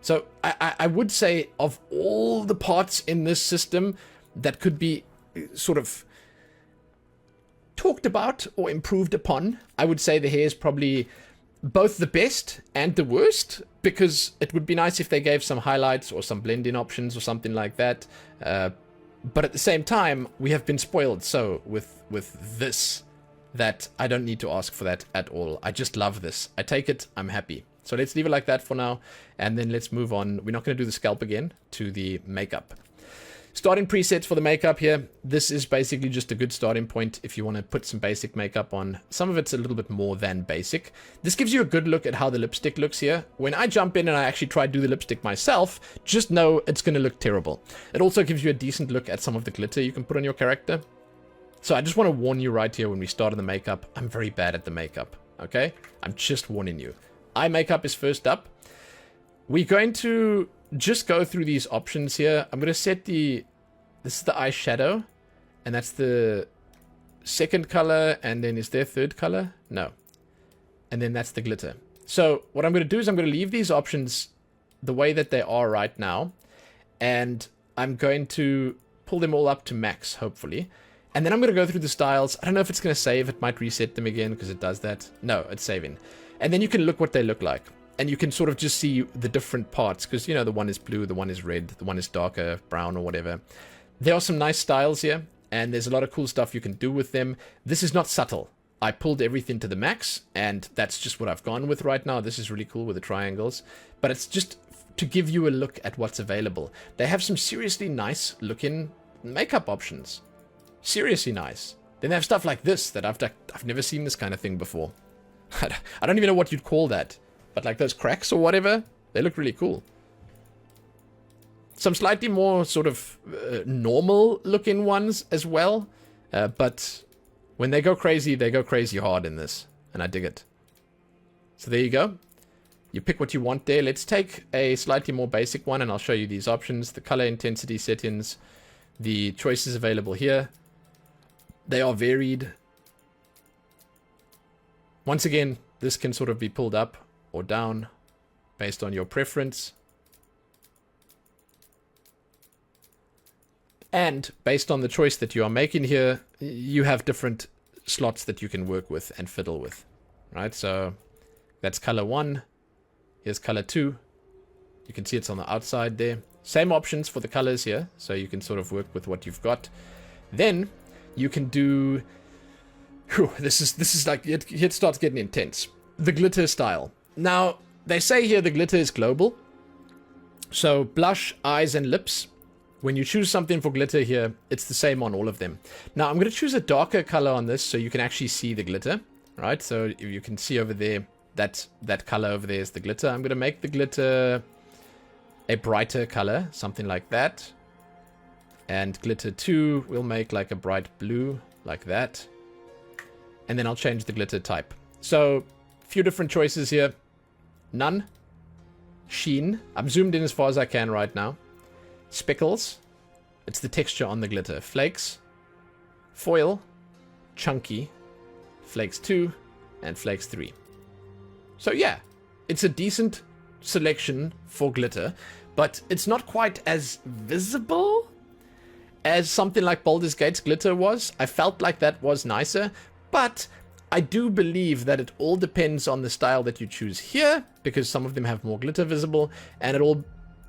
A: So I would say of all the parts in this system that could be sort of talked about or improved upon, I would say the hair is probably both the best and the worst, because it would be nice if they gave some highlights or some blend-in options or something like that. But at the same time, we have been spoiled so with this that I don't need to ask for that at all. I just love this. I take it, I'm happy. So let's leave it like that for now, and then let's move on. We're not going to do the scalp again, to the makeup. Starting presets for the makeup here. This is basically just a good starting point if you want to put some basic makeup on. Some of it's a little bit more than basic. This gives you a good look at how the lipstick looks here. When I jump in and I actually try to do the lipstick myself, just know it's going to look terrible. It also gives you a decent look at some of the glitter you can put on your character. So I just want to warn you right here when we start on the makeup, I'm very bad at the makeup, okay? I'm just warning you. Eye makeup is first up. We're going to just go through these options here. I'm going to set this is the eyeshadow, and that's the second color, and then is there a third color? No. And then that's the glitter. So what I'm going to do is I'm going to leave these options the way that they are right now, and I'm going to pull them all up to max, hopefully. And then I'm going to go through the styles. I don't know if it's going to save. It might reset them again because it does that. No, it's saving. And then you can look what they look like. And you can sort of just see the different parts. Because, you know, the one is blue, the one is red, the one is darker, brown or whatever. There are some nice styles here. And there's a lot of cool stuff you can do with them. This is not subtle. I pulled everything to the max. And that's just what I've gone with right now. This is really cool with the triangles. But it's just to give you a look at what's available. They have some seriously nice looking makeup options. Seriously nice. Then they have stuff like this that I've never seen this kind of thing before. I don't even know what you'd call that. But like those cracks or whatever, they look really cool. Some slightly more sort of normal looking ones as well. But when they go crazy hard in this. And I dig it. So there you go. You pick what you want there. Let's take a slightly more basic one and I'll show you these options. The color intensity settings. The choices available here. They are varied. Once again, this can sort of be pulled up or down based on your preference. And based on the choice that you are making here, you have different slots that you can work with and fiddle with. Right, so that's color 1. Here's color 2. You can see it's on the outside there. Same options for the colors here, so you can sort of work with what you've got. Then you can do... Whew, this is like, it starts getting intense. The glitter style. Now, they say here the glitter is global. So, blush, eyes, and lips. When you choose something for glitter here, it's the same on all of them. Now, I'm going to choose a darker color on this so you can actually see the glitter. Right? So, you can see over there, that color over there is the glitter. I'm going to make the glitter a brighter color, something like that. And glitter 2, we'll make like a bright blue, like that. And then I'll change the glitter type. So, a few different choices here. None. Sheen. I'm zoomed in as far as I can right now. Speckles. It's the texture on the glitter. Flakes. Foil. Chunky. Flakes 2. And Flakes 3. So yeah, it's a decent selection for glitter. But it's not quite as visible as something like Baldur's Gate's glitter was. I felt like that was nicer. But I do believe that it all depends on the style that you choose here, because some of them have more glitter visible, and it all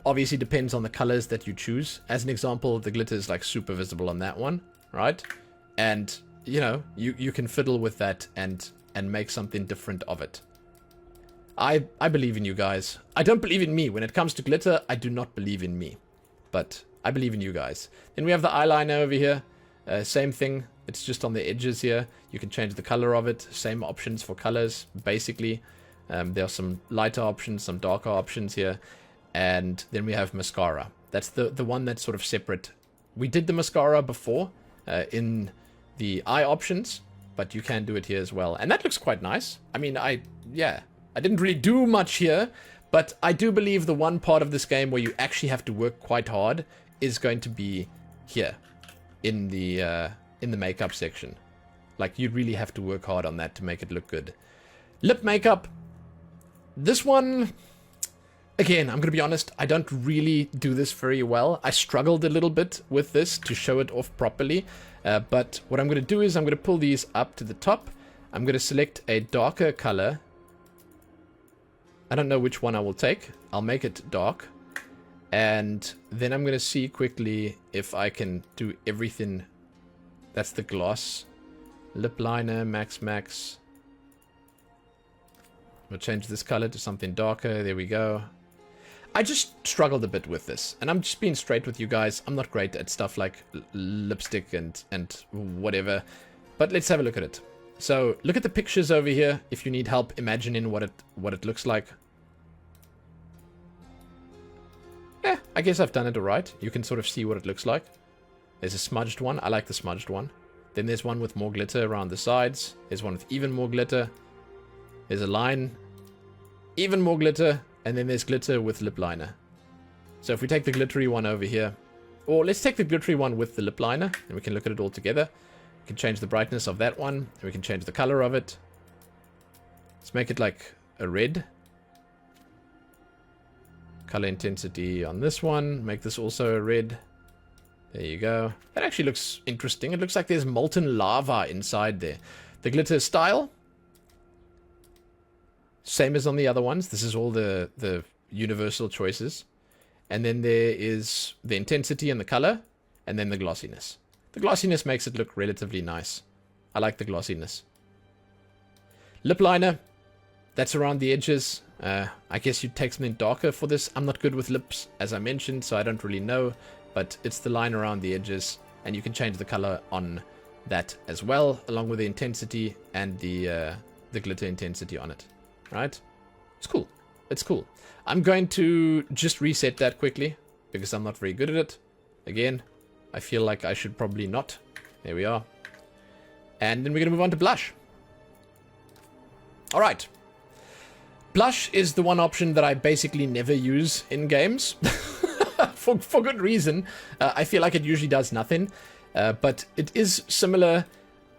A: obviously depends on the colors that you choose. As an example, the glitter is like super visible on that one, right? And, you know, you can fiddle with that and make something different of it. I believe in you guys. I don't believe in me. When it comes to glitter, I do not believe in me. But I believe in you guys. Then we have the eyeliner over here. Same thing. It's just on the edges here. You can change the color of it. Same options for colors, basically. There are some lighter options, some darker options here. And then we have mascara. That's the one that's sort of separate. We did the mascara before in the eye options, but you can do it here as well. And that looks quite nice. I mean, I didn't really do much here, but I do believe the one part of this game where you actually have to work quite hard is going to be here in the makeup section. Like, you really have to work hard on that to make it look good. Lip makeup. This one, again, I'm going to be honest, I don't really do this very well. I struggled a little bit with this to show it off properly. But what I'm going to do is I'm going to pull these up to the top. I'm going to select a darker color. I don't know which one I will take. I'll make it dark. And then I'm going to see quickly if I can do everything. That's the gloss. Lip liner, max. We'll change this color to something darker. There we go. I just struggled a bit with this. And I'm just being straight with you guys. I'm not great at stuff like lipstick and whatever. But let's have a look at it. So look at the pictures over here if you need help imagining what it looks like. Yeah, I guess I've done it alright. You can sort of see what it looks like. There's a smudged one. I like the smudged one. Then there's one with more glitter around the sides. There's one with even more glitter. There's a line. Even more glitter. And then there's glitter with lip liner. So if we take the glittery one over here. Or let's take the glittery one with the lip liner. And we can look at it all together. We can change the brightness of that one. And we can change the color of it. Let's make it like a red. Color intensity on this one. Make this also a red. There you go. That actually looks interesting. It looks like there's molten lava inside there. The glitter style. Same as on the other ones. This is all the universal choices. And then there is the intensity and the color. And then the glossiness. The glossiness makes it look relatively nice. I like the glossiness. Lip liner. That's around the edges. I guess you'd take something darker for this. I'm not good with lips, as I mentioned, so I don't really know. But it's the line around the edges. And you can change the color on that as well, along with the intensity and the glitter intensity on it. Right? It's cool. It's cool. I'm going to just reset that quickly because I'm not very good at it. Again, I feel like I should probably not. There we are. And then we're going to move on to blush. All right. Blush is the one option that I basically never use in games. for good reason. I feel like it usually does nothing. But it is similar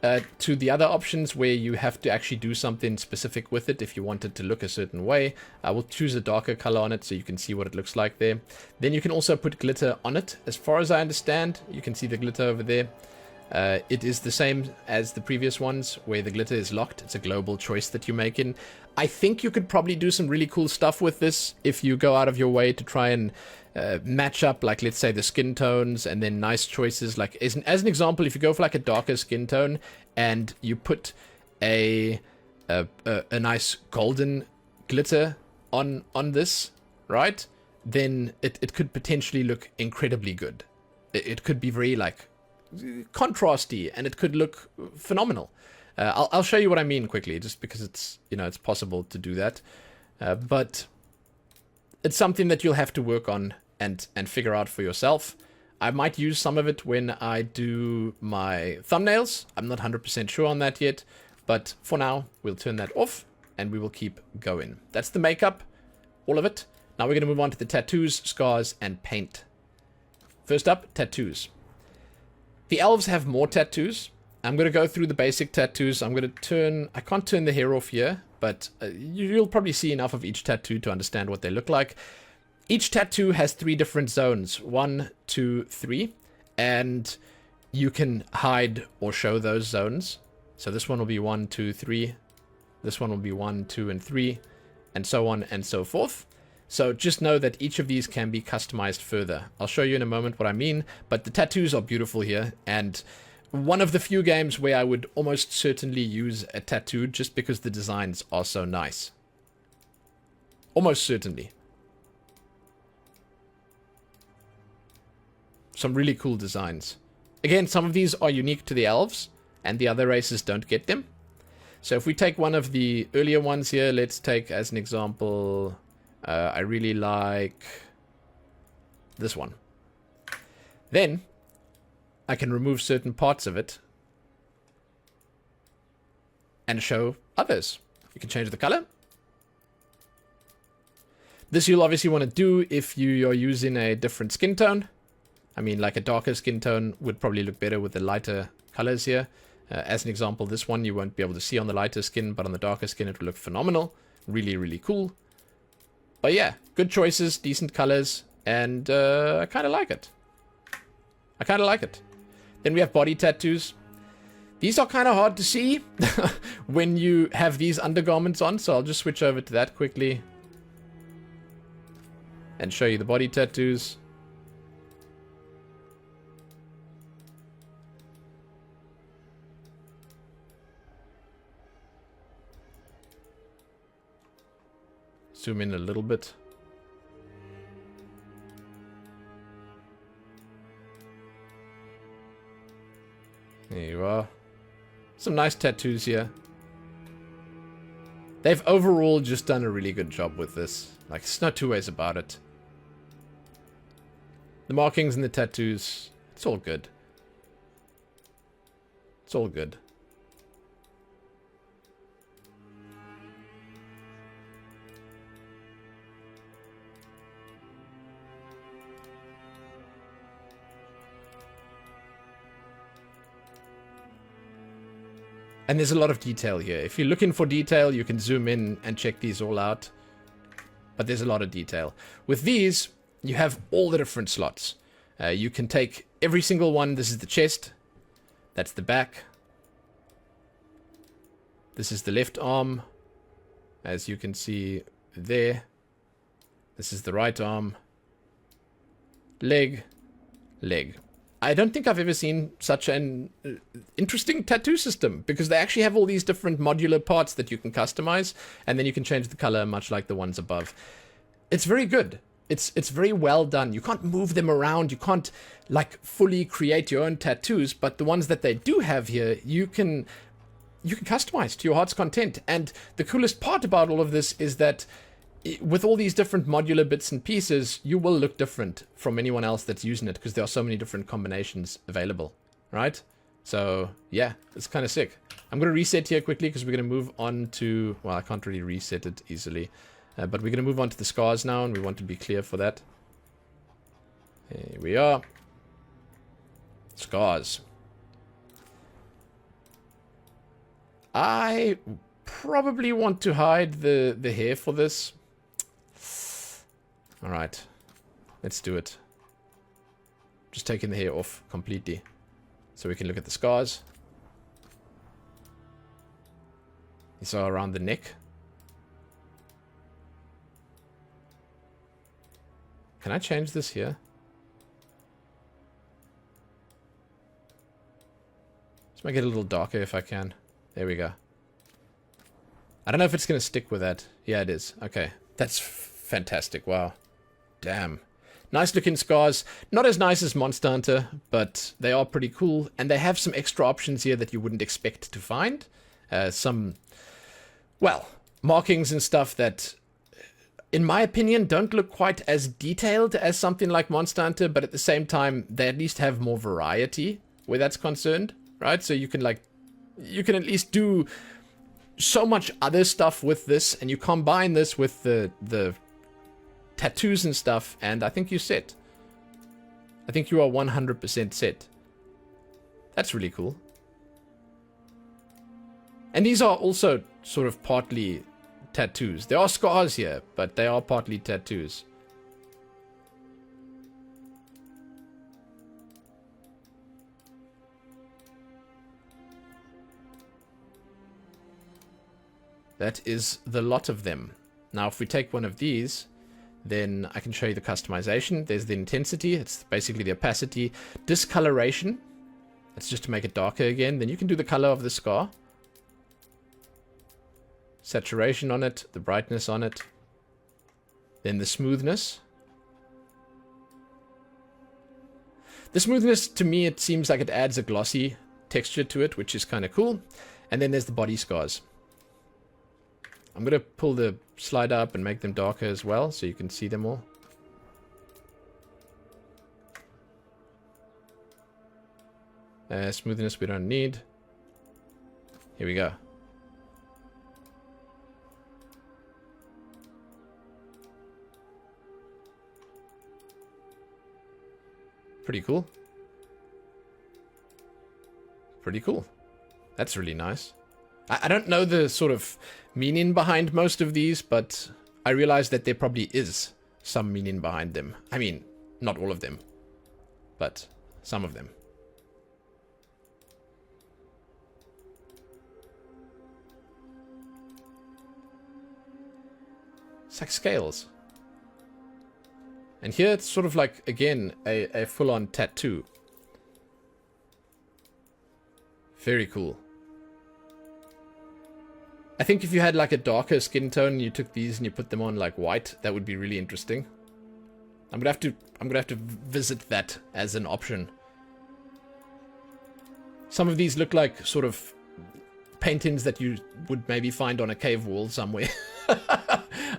A: to the other options where you have to actually do something specific with it if you want it to look a certain way. I will choose a darker color on it so you can see what it looks like there. Then you can also put glitter on it. As far as I understand, you can see the glitter over there. It is the same as the previous ones where the glitter is locked. It's a global choice that you're making. I think you could probably do some really cool stuff with this if you go out of your way to try and match up, like, let's say, the skin tones and then nice choices. Like, as an example, if you go for like a darker skin tone and you put a nice golden glitter on this, right? Then it could potentially look incredibly good. It could be very, like, contrasty, and it could look phenomenal. I'll show you what I mean quickly, just because it's, you know, it's possible to do that. But it's something that you'll have to work on and figure out for yourself. I might use some of it when I do my thumbnails. I'm not 100% sure on that yet, but for now, we'll turn that off and we will keep going. That's the makeup, all of it. Now we're going to move on to the tattoos, scars, and paint. First up, tattoos. The elves have more tattoos. I'm going to go through the basic tattoos. I'm going to turn... I can't turn the hair off here, but you'll probably see enough of each tattoo to understand what they look like. Each tattoo has 3 different zones. 1, 2, 3. And you can hide or show those zones. So this one will be 1, 2, 3. This one will be 1, 2, and 3. And so on and so forth. So just know that each of these can be customized further. I'll show you in a moment what I mean, but the tattoos are beautiful here, and one of the few games where I would almost certainly use a tattoo just because the designs are so nice. Almost certainly. Some really cool designs. Again, some of these are unique to the elves, and the other races don't get them. So if we take one of the earlier ones here, let's take as an example... I really like this one. Then I can remove certain parts of it and show others. You can change the color. This you'll obviously want to do if you are using a different skin tone. I mean, like a darker skin tone would probably look better with the lighter colors here. As an example, this one you won't be able to see on the lighter skin, but on the darker skin it will look phenomenal. Really, really cool. But yeah, good choices, decent colors, and I kind of like it. I kind of like it. Then we have body tattoos. These are kind of hard to see when you have these undergarments on, so I'll just switch over to that quickly and show you the body tattoos. Zoom in a little bit. There you are. Some nice tattoos here. They've overall just done a really good job with this. Like, there's no two ways about it. The markings and the tattoos, it's all good. It's all good. And there's a lot of detail here. If you're looking for detail, you can zoom in and check these all out. But there's a lot of detail. With these, you have all the different slots. You can take every single one. This is the chest. That's the back. This is the left arm. As you can see there. This is the right arm. Leg. Leg. I don't think I've ever seen such an interesting tattoo system, because they actually have all these different modular parts that you can customize, and then you can change the color much like the ones above. It's very good. it's very well done. You can't move them around. You can't like fully create your own tattoos, but the ones that they do have here, you can customize to your heart's content. And the coolest part about all of this is that with all these different modular bits and pieces, you will look different from anyone else that's using it because there are so many different combinations available, right? So yeah, it's kind of sick. I'm going to reset here quickly because we're going to move on to, well, I can't really reset it easily. But we're going to move on to the scars now, and we want to be clear for that. Here we are. Scars. I probably want to hide the hair for this. Alright. Let's do it. Just taking the hair off completely. So we can look at the scars. These are around the neck. Can I change this here? Let's make it a little darker if I can. There we go. I don't know if it's going to stick with that. Yeah, it is. Okay. That's fantastic. Wow. Damn. Nice looking scars. Not as nice as Monster Hunter, but they are pretty cool. And they have some extra options here that you wouldn't expect to find. Some, well, markings and stuff that, in my opinion, don't look quite as detailed as something like Monster Hunter, but at the same time, they at least have more variety where that's concerned, right? So you can at least do so much other stuff with this, and you combine this with the tattoos and stuff, and I think you're set. I think you are 100% set. That's really cool. And these are also sort of partly tattoos. There are scars here, but they are partly tattoos. That is the lot of them. Now, if we take one of these, then I can show you the customization. There's the intensity. It's basically the opacity. Discoloration. That's just to make it darker again. Then you can do the color of the scar. Saturation on it. The brightness on it. Then the smoothness. The smoothness, to me, it seems like it adds a glossy texture to it, which is kind of cool. And then there's the body scars. I'm going to pull the slider up and make them darker as well, so you can see them all. Smoothness we don't need. Here we go. Pretty cool. Pretty cool. That's really nice. I don't know the sort of meaning behind most of these, but I realize that there probably is some meaning behind them. I mean, not all of them, but some of them. It's like scales. And here it's sort of like, again, a full-on tattoo. Very cool. I think if you had like a darker skin tone and you took these and you put them on like white, that would be really interesting. I'm gonna have to visit that as an option. Some of these look like sort of paintings that you would maybe find on a cave wall somewhere.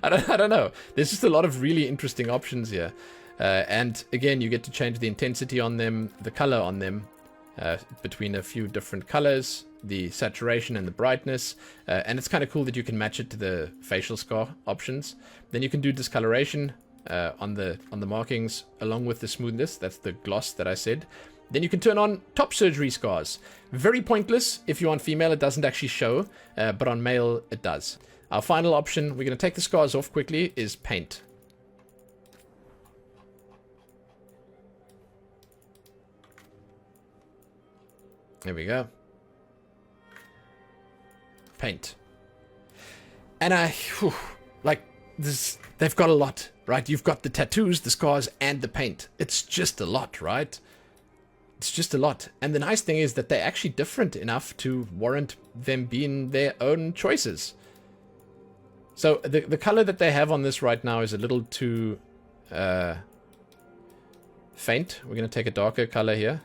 A: I don't know. There's just a lot of really interesting options here. And again, you get to change the intensity on them, the color on them, between a few different colors, the saturation and the brightness. And it's kind of cool that you can match it to the facial scar options. Then you can do discoloration on the markings along with the smoothness. That's the gloss that I said. Then you can turn on top surgery scars. Very pointless. If you're on female, it doesn't actually show, but on male, it does. Our final option, we're going to take the scars off quickly, is paint. There we go. Paint. And like this, they've got a lot, right? You've got the tattoos, the scars, and the paint. It's just a lot, right? It's just a lot. And the nice thing is that they're actually different enough to warrant them being their own choices. So the color that they have on this right now is a little too faint. We're going to take a darker color here.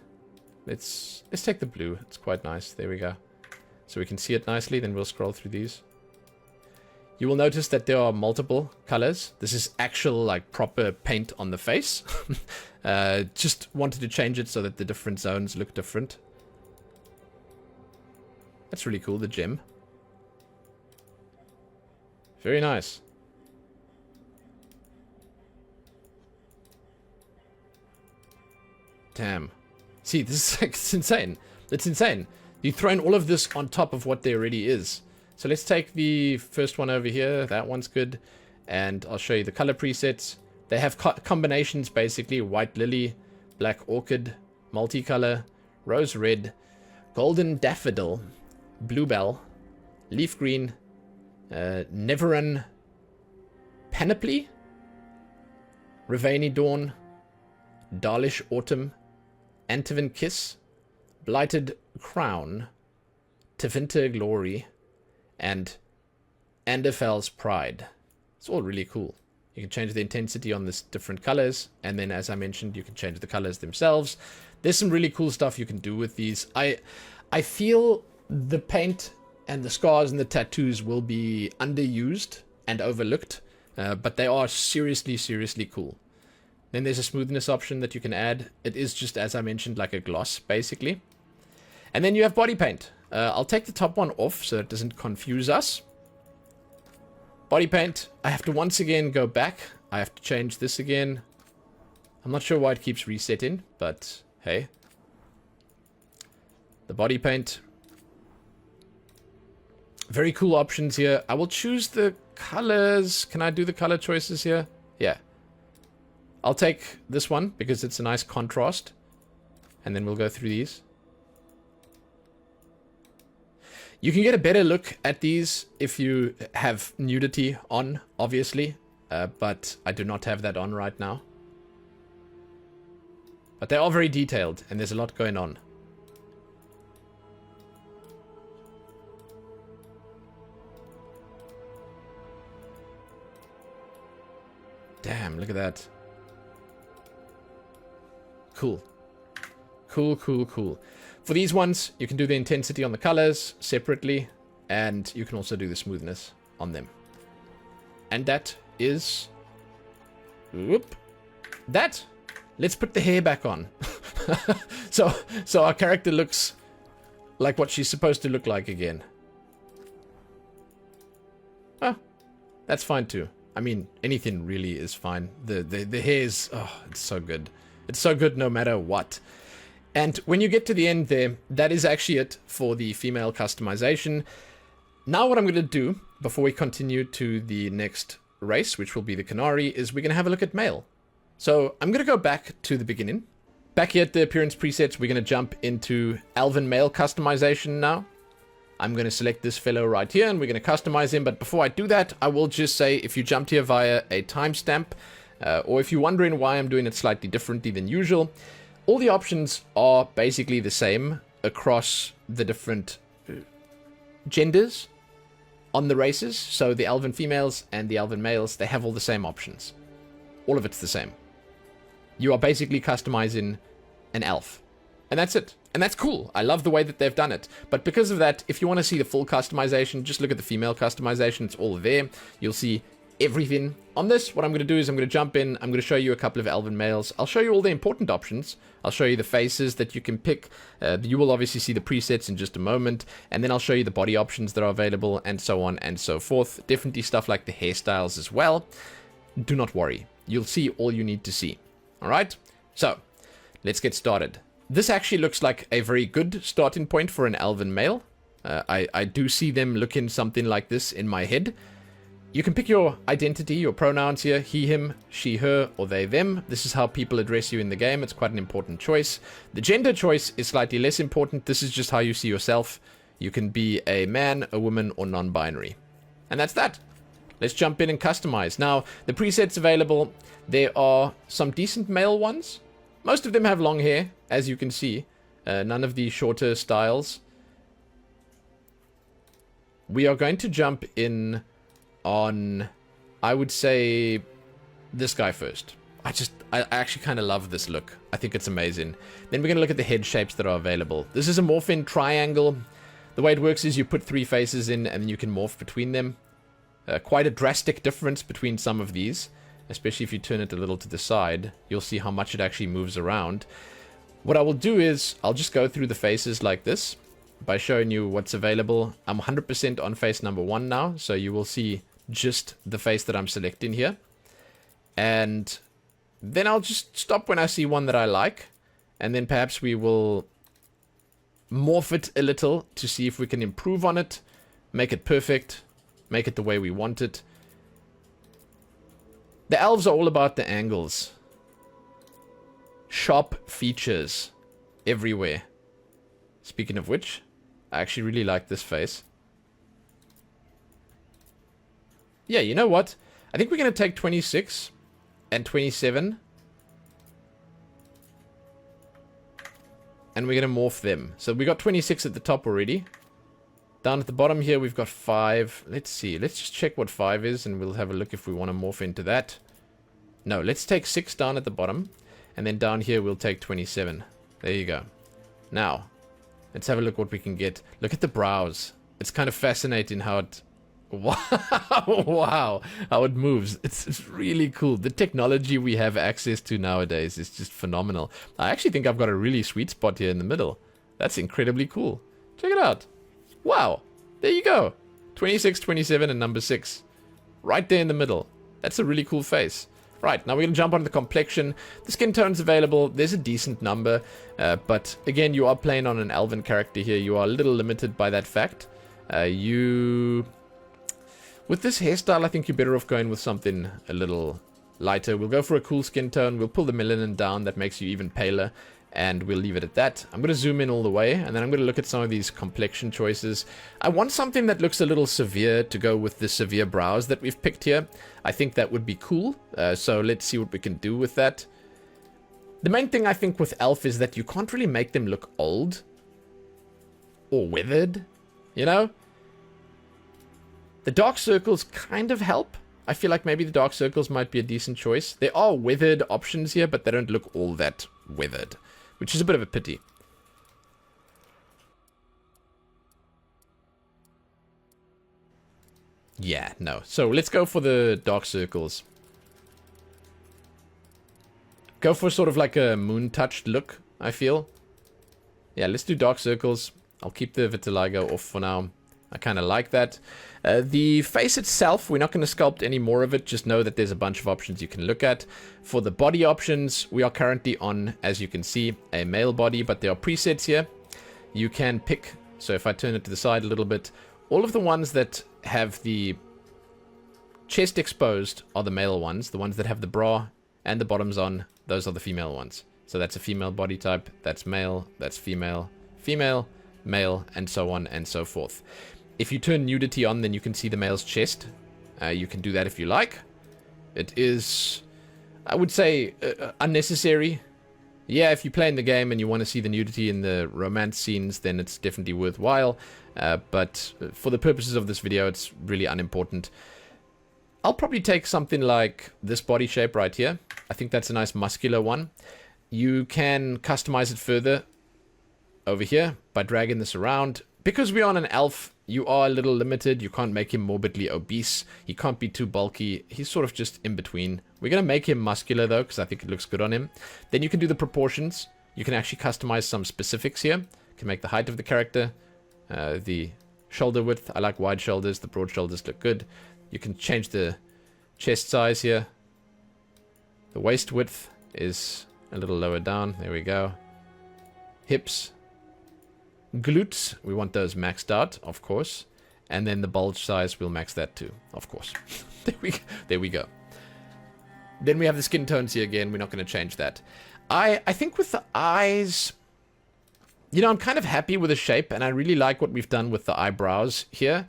A: Let's take the blue. It's quite nice. There we go. So we can see it nicely. Then we'll scroll through these. You will notice that there are multiple colors. This is actual, like, proper paint on the face. Just wanted to change it so that the different zones look different. That's really cool, the gem. Very nice. Damn. See, this is like, it's insane. It's insane. You throw in all of this on top of what there already is. So let's take the first one over here. That one's good. And I'll show you the color presets. They have combinations, basically. White lily, black orchid, multicolor, rose red, golden daffodil, bluebell, leaf green, Neveran panoply, Ravani dawn, Dalish autumn, Antivin kiss, blighted crown, Tevinter glory, and Anderfell's pride. It's all really cool. You can change the intensity on this different colors, and then, as I mentioned, you can change the colors themselves. There's some really cool stuff you can do with these. I feel the paint and the scars and the tattoos will be underused and overlooked, but they are seriously, seriously cool. Then there's a smoothness option that you can add. It is just, as I mentioned, like a gloss, basically. And then you have body paint. I'll take the top one off so it doesn't confuse us. Body paint, I have to once again go back. I have to change this again. I'm not sure why it keeps resetting, but hey. The body paint. Very cool options here. I will choose the colors. Can I do the color choices here? Yeah. I'll take this one because it's a nice contrast. And then we'll go through these. You can get a better look at these if you have nudity on, obviously. But I do not have that on right now. But they are very detailed and there's a lot going on. Damn, look at that. Cool. Cool, cool, cool. For these ones, you can do the intensity on the colors separately, and you can also do the smoothness on them. And that is... Whoop. That! Let's put the hair back on. So our character looks like what she's supposed to look like again. Oh, that's fine too. I mean, anything really is fine. The hair is... Oh, it's so good. It's so good no matter what. And when you get to the end there, that is actually it for the female customization. Now what I'm going to do, before we continue to the next race, which will be the Qunari, is we're going to have a look at male. So I'm going to go back to the beginning. Back here at the appearance presets, we're going to jump into Elven male customization now. I'm going to select this fellow right here, and we're going to customize him. But before I do that, I will just say, if you jumped here via a timestamp, or if you're wondering why I'm doing it slightly differently than usual, all the options are basically the same across the different genders on the races. So the Elven females and the Elven males, they have all the same options. All of it's the same. You are basically customizing an elf. And that's it. And that's cool. I love the way that they've done it. But because of that, if you want to see the full customization, just look at the female customization. It's all there. You'll see everything. On this, what I'm going to do is I'm going to jump in. I'm going to show you a couple of Elven males. I'll show you all the important options. I'll show you the faces that you can pick. You will obviously see the presets in just a moment. And then I'll show you the body options that are available, and so on and so forth. Definitely stuff like the hairstyles as well. Do not worry. You'll see all you need to see. All right? So, let's get started. This actually looks like a very good starting point for an Elven male. I do see them looking something like this in my head. You can pick your identity, your pronouns here, he, him, she, her, or they, them. This is how people address you in the game. It's quite an important choice. The gender choice is slightly less important. This is just how you see yourself. You can be a man, a woman, or non-binary. And that's that. Let's jump in and customize. Now, the presets available, there are some decent male ones. Most of them have long hair, as you can see. None of the shorter styles. We are going to jump in on, I would say, this guy first. I actually kind of love this look. I think it's amazing. Then we're going to look at the head shapes that are available. This is a morph-in triangle. The way it works is you put 3 faces in and you can morph between them. Quite a drastic difference between some of these, especially if you turn it a little to the side. You'll see how much it actually moves around. What I will do is I'll just go through the faces like this by showing you what's available. I'm 100% on face number 1 now, so you will see just the face that I'm selecting here. And then I'll just stop when I see one that I like, and then perhaps we will morph it a little to see if we can improve on it, make it perfect, make it the way we want it. The elves are all about the angles. Sharp features everywhere. Speaking of which, I actually really like this face. Yeah, you know what? I think we're going to take 26 and 27. And we're going to morph them. So we got 26 at the top already. Down at the bottom here, we've got 5. Let's see. Let's just check what 5 is, and we'll have a look if we want to morph into that. No, let's take 6 down at the bottom. And then down here, we'll take 27. There you go. Now, let's have a look what we can get. Look at the brows. It's kind of fascinating how it... Wow, how it moves. It's really cool. The technology we have access to nowadays is just phenomenal. I actually think I've got a really sweet spot here in the middle. That's incredibly cool. Check it out. Wow, there you go. 26, 27, and number 6. Right there in the middle. That's a really cool face. Right, now we're going to jump onto the complexion. The skin tone's available. There's a decent number. But again, you are playing on an elven character here. You are a little limited by that fact. With this hairstyle, I think you're better off going with something a little lighter. We'll go for a cool skin tone. We'll pull the melanin down. That makes you even paler. And we'll leave it at that. I'm going to zoom in all the way. And then I'm going to look at some of these complexion choices. I want something that looks a little severe to go with the severe brows that we've picked here. I think that would be cool. So let's see what we can do with that. The main thing I think with elf is that you can't really make them look old. Or withered. You know? The dark circles kind of help. I feel like maybe the dark circles might be a decent choice. There are withered options here, but they don't look all that withered, which is a bit of a pity. Yeah, no. So let's go for the dark circles. Go for sort of like a moon-touched look, I feel. Yeah, let's do dark circles. I'll keep the vitiligo off for now. I kind of like that. The face itself, we're not going to sculpt any more of it. Just know that there's a bunch of options you can look at. For the body options, we are currently on, as you can see, a male body, but there are presets here. You can pick, so if I turn it to the side a little bit, all of the ones that have the chest exposed are the male ones. The ones that have the bra and the bottoms on, those are the female ones. So that's a female body type, that's male, that's female, female, male, and so on and so forth. If you turn nudity on, then you can see the male's chest. You can do that if you like. It is, I would say, unnecessary. Yeah, if you play in the game and you want to see the nudity in the romance scenes, then it's definitely worthwhile. But for the purposes of this video, it's really unimportant. I'll probably take something like this body shape right here. I think that's a nice muscular one. You can customize it further over here by dragging this around. Because we're on an elf, you are a little limited. You can't make him morbidly obese. He can't be too bulky. He's sort of just in between. We're going to make him muscular, though, because I think it looks good on him. Then you can do the proportions. You can actually customize some specifics here. You can make the height of the character, the shoulder width. I like wide shoulders. The broad shoulders look good. You can change the chest size here. The waist width is a little lower down. There we go. Hips. Glutes, we want those maxed out, of course. And then the bulge size, we'll max that too, of course. There we go. Then we have the skin tones here again. We're not going to change that. I think with the eyes, you know, I'm kind of happy with the shape, and I really like what we've done with the eyebrows here.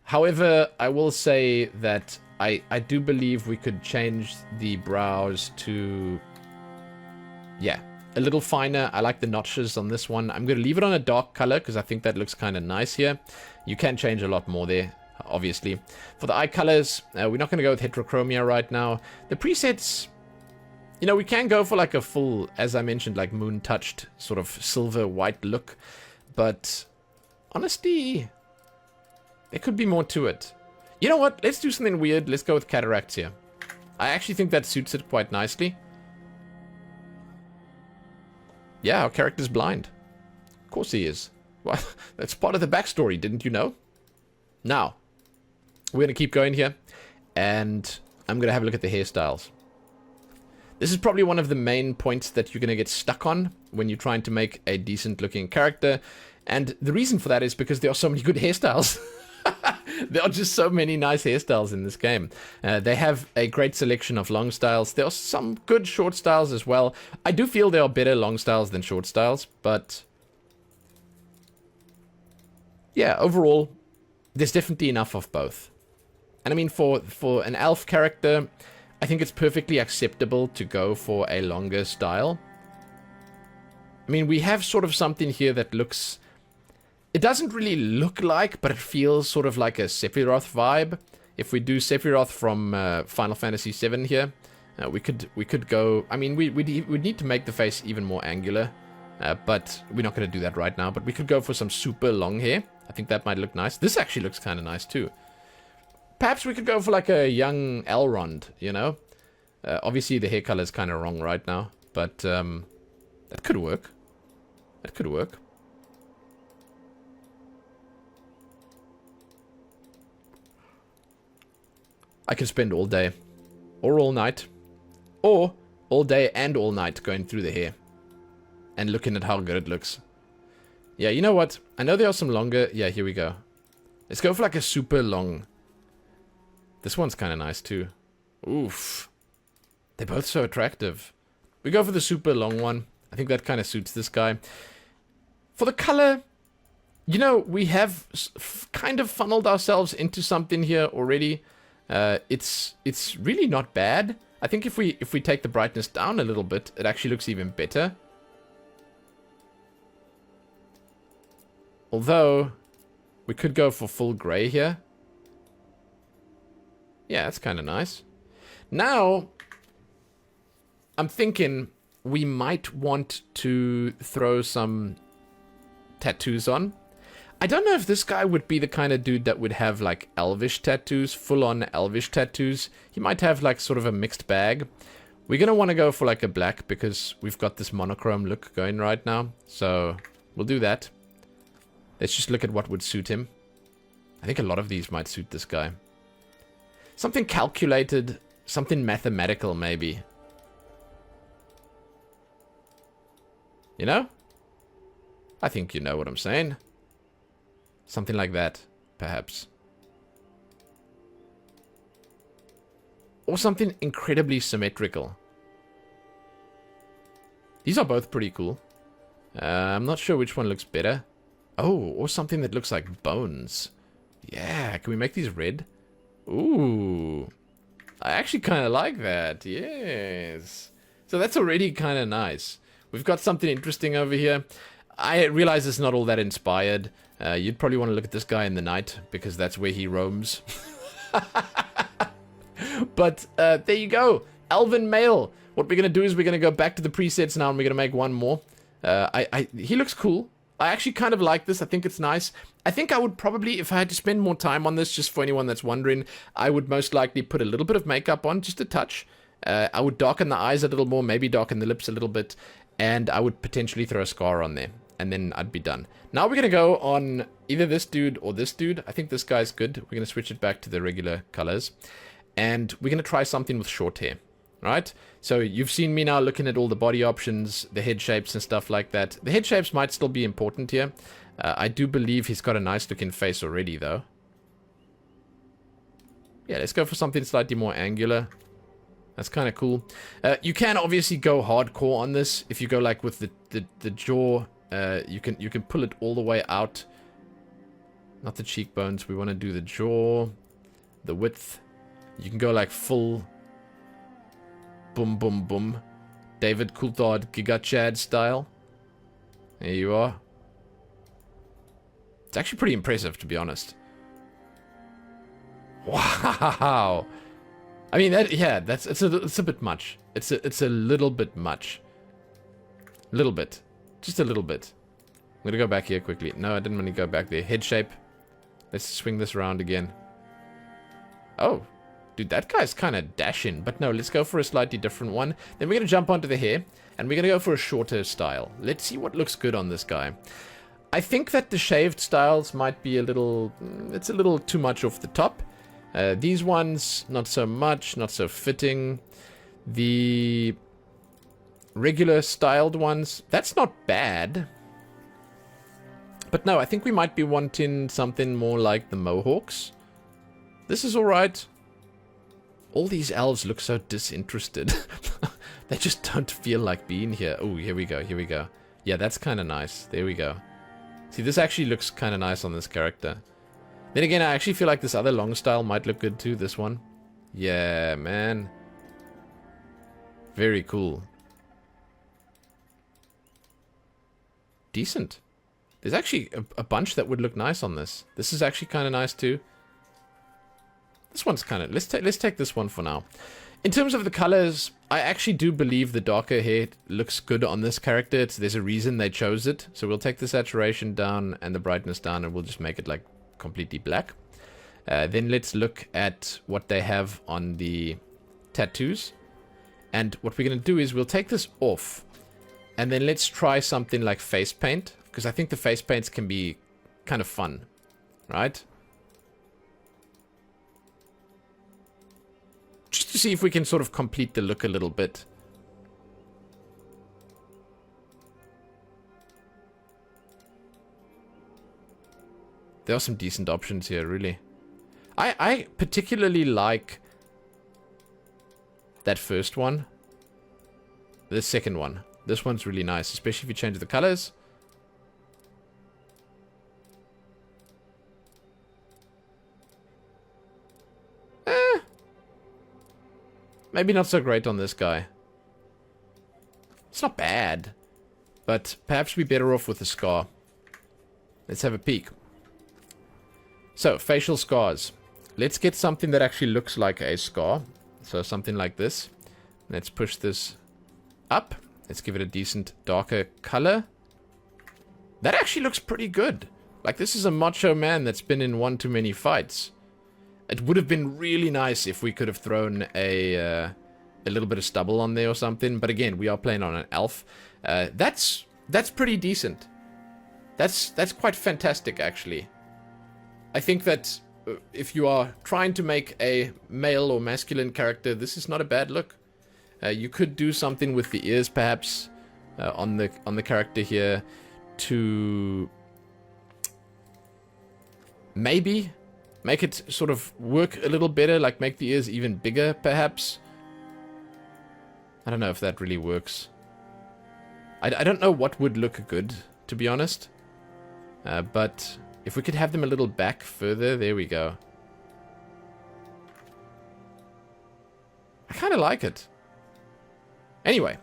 A: However, I will say that I do believe we could change the brows to, yeah, a little finer. I like the notches on this one. I'm going to leave it on a dark color because I think that looks kind of nice here. You can change a lot more there, obviously. For the eye colors, we're not going to go with heterochromia right now. The presets, You know, we can go for like a full, as I mentioned, like moon-touched sort of silver-white look. But honestly, there could be more to it. You know what? Let's do something weird. Let's go with cataracts here. I actually think that suits it quite nicely. Yeah, our character's blind. Of course he is. Well, that's part of the backstory, didn't you know? Now, we're going to keep going here. And I'm going to have a look at the hairstyles. This is probably one of the main points that you're going to get stuck on when you're trying to make a decent looking character. And the reason for that is because there are so many good hairstyles. There are just so many nice hairstyles in this game. They have a great selection of long styles. There are some good short styles as well. I do feel there are better long styles than short styles, but yeah, overall, there's definitely enough of both. And I mean, for an elf character, I think it's perfectly acceptable to go for a longer style. I mean, we have sort of something here that looks... It doesn't really look like, but it feels sort of like a Sephiroth vibe. If we do Sephiroth from Final Fantasy VII here, we could go... I mean, we'd need to make the face even more angular, but we're not going to do that right now. But we could go for some super long hair. I think that might look nice. This actually looks kind of nice too. Perhaps we could go for like a young Elrond, you know? Obviously the hair color is kind of wrong right now, but that could work. That could work. I can spend all day, or all night, or all day and all night going through the hair and looking at how good it looks. Yeah, you know what? I know there are some longer... Yeah, here we go. Let's go for like a super long... This one's kind of nice too. Oof. They're both so attractive. We go for the super long one. I think that kind of suits this guy. For the color, you know, we have kind of funneled ourselves into something here already. It's really not bad. I think if we take the brightness down a little bit, it actually looks even better. Although, we could go for full gray here. Yeah, that's kind of nice. Now, I'm thinking we might want to throw some tattoos on. I don't know if this guy would be the kind of dude that would have like elvish tattoos, full-on elvish tattoos. He might have like sort of a mixed bag. We're going to want to go for like a black because we've got this monochrome look going right now. So we'll do that. Let's just look at what would suit him. I think a lot of these might suit this guy. Something calculated, something mathematical maybe. You know? I think you know what I'm saying. Something like that, perhaps. Or something incredibly symmetrical. These are both pretty cool. I'm not sure which one looks better. Oh, or something that looks like bones. Yeah, can we make these red? Ooh. I actually kind of like that, yes. So that's already kind of nice. We've got something interesting over here. I realize it's not all that inspired. You'd probably want to look at this guy in the night, because that's where he roams. But there you go. Elven male. What we're going to do is we're going to go back to the presets now, and we're going to make one more. He looks cool. I actually kind of like this. I think it's nice. I think I would probably, if I had to spend more time on this, just for anyone that's wondering, I would most likely put a little bit of makeup on, just a touch. I would darken the eyes a little more, maybe darken the lips a little bit, and I would potentially throw a scar on there, and then I'd be done. Now we're going to go on either this dude or this dude. I think this guy's good. We're going to switch it back to the regular colors, and we're going to try something with short hair. Right? So you've seen me now looking at all the body options, the head shapes and stuff like that. The head shapes might still be important here. I do believe he's got a nice looking face already though. Yeah, let's go for something slightly more angular. That's kind of cool. You can obviously go hardcore on this. If you go like with the jaw, you can pull it all the way out. Not the cheekbones. We want to do the jaw, the width. You can go like full... Boom, boom, boom. David Coulthard Giga Chad style. There you are. It's actually pretty impressive, to be honest. Wow. I mean, that, yeah, it's a bit much. It's a little bit much. Little bit. Just a little bit. I'm gonna go back here quickly. No, I didn't want to go back there. Head shape. Let's swing this around again. Oh. Dude, that guy's kind of dashing. But no, let's go for a slightly different one. Then we're going to jump onto the hair. And we're going to go for a shorter style. Let's see what looks good on this guy. I think that the shaved styles might be a little... It's a little too much off the top. These ones, not so much. Not so fitting. The regular styled ones, that's not bad. But no, I think we might be wanting something more like the Mohawks. This is alright. All these elves look so disinterested. They just don't feel like being here. Oh, here we go, here we go. Yeah, that's kind of nice. There we go. See, this actually looks kind of nice on this character. Then again, I actually feel like this other long style might look good too, this one. Yeah, man. Very cool. Decent. There's actually a bunch that would look nice on this. This is actually kind of nice too. This one's kind of... Let's take this one for now. In terms of the colors, I actually do believe the darker hair looks good on this character. There's a reason they chose it. So we'll take the saturation down and the brightness down, and we'll just make it like completely black. Then let's look at what they have on the tattoos. And what we're going to do is we'll take this off. And then let's try something like face paint. Because I think the face paints can be kind of fun. Right? Just to see if we can sort of complete the look a little bit. There are some decent options here, really. I particularly like that first one. The second one. This one's really nice, especially if you change the colors. Maybe not so great on this guy. It's not bad. But perhaps we're better off with a scar. Let's have a peek. So, facial scars. Let's get something that actually looks like a scar. So, something like this. Let's push this up. Let's give it a decent darker color. That actually looks pretty good. Like, this is a macho man that's been in one too many fights. It would have been really nice if we could have thrown a little bit of stubble on there or something. But again, we are playing on an elf. That's pretty decent. That's quite fantastic, actually. I think that if you are trying to make a male or masculine character, this is not a bad look. You could do something with the ears, perhaps, on the character here to maybe make it sort of work a little better, like make the ears even bigger, perhaps. I don't know if that really works. I don't know what would look good, to be honest. But if we could have them a little back further, there we go. I kind of like it. Anyway,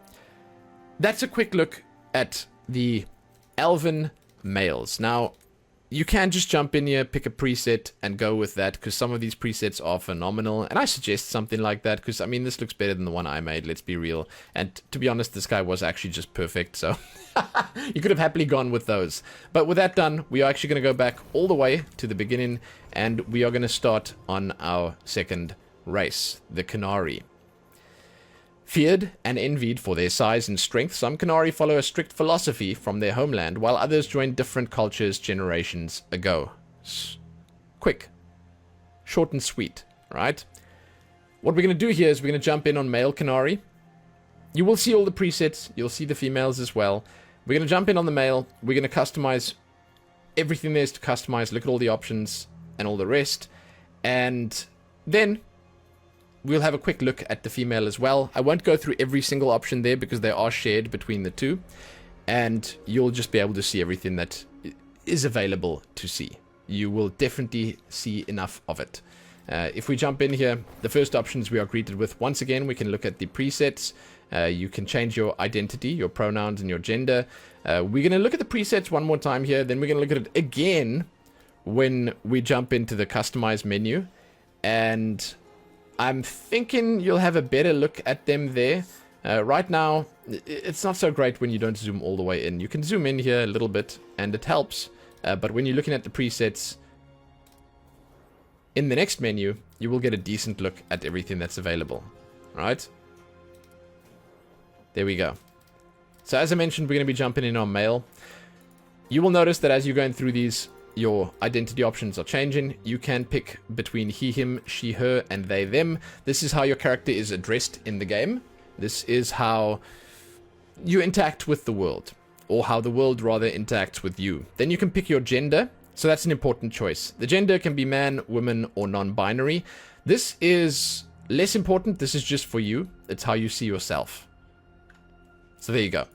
A: that's a quick look at the elven males. Now, you can just jump in here, pick a preset, and go with that, because some of these presets are phenomenal, and I suggest something like that, because, I mean, this looks better than the one I made, let's be real, and to be honest, this guy was actually just perfect, so you could have happily gone with those. But with that done, we are actually going to go back all the way to the beginning, and we are going to start on our second race, the Qunari. Feared and envied for their size and strength, some Qunari follow a strict philosophy from their homeland, while others joined different cultures generations ago. Quick. Short and sweet, right? What we're going to do here is we're going to jump in on male Qunari. You will see all the presets. You'll see the females as well. We're going to jump in on the male. We're going to customize everything there is to customize. Look at all the options and all the rest. And then we'll have a quick look at the female as well. I won't go through every single option there because they are shared between the two. And you'll just be able to see everything that is available to see. You will definitely see enough of it. If we jump in here, the first options we are greeted with, once again, we can look at the presets. You can change your identity, your pronouns, and your gender. We're going to look at the presets one more time here. Then we're going to look at it again when we jump into the customize menu. And I'm thinking you'll have a better look at them there. Right now, it's not so great when you don't zoom all the way in. You can zoom in here a little bit, and it helps. But when you're looking at the presets, in the next menu, you will get a decent look at everything that's available. Right? There we go. So as I mentioned, we're going to be jumping in on male. You will notice that as you're going through these, your identity options are changing. You can pick between he, him, she, her, and they, them. This is how your character is addressed in the game. This is how you interact with the world, or how the world rather interacts with you. Then you can pick your gender. So that's an important choice. The gender can be man, woman, or non-binary. This is less important. This is just for you. It's how you see yourself. So there you go.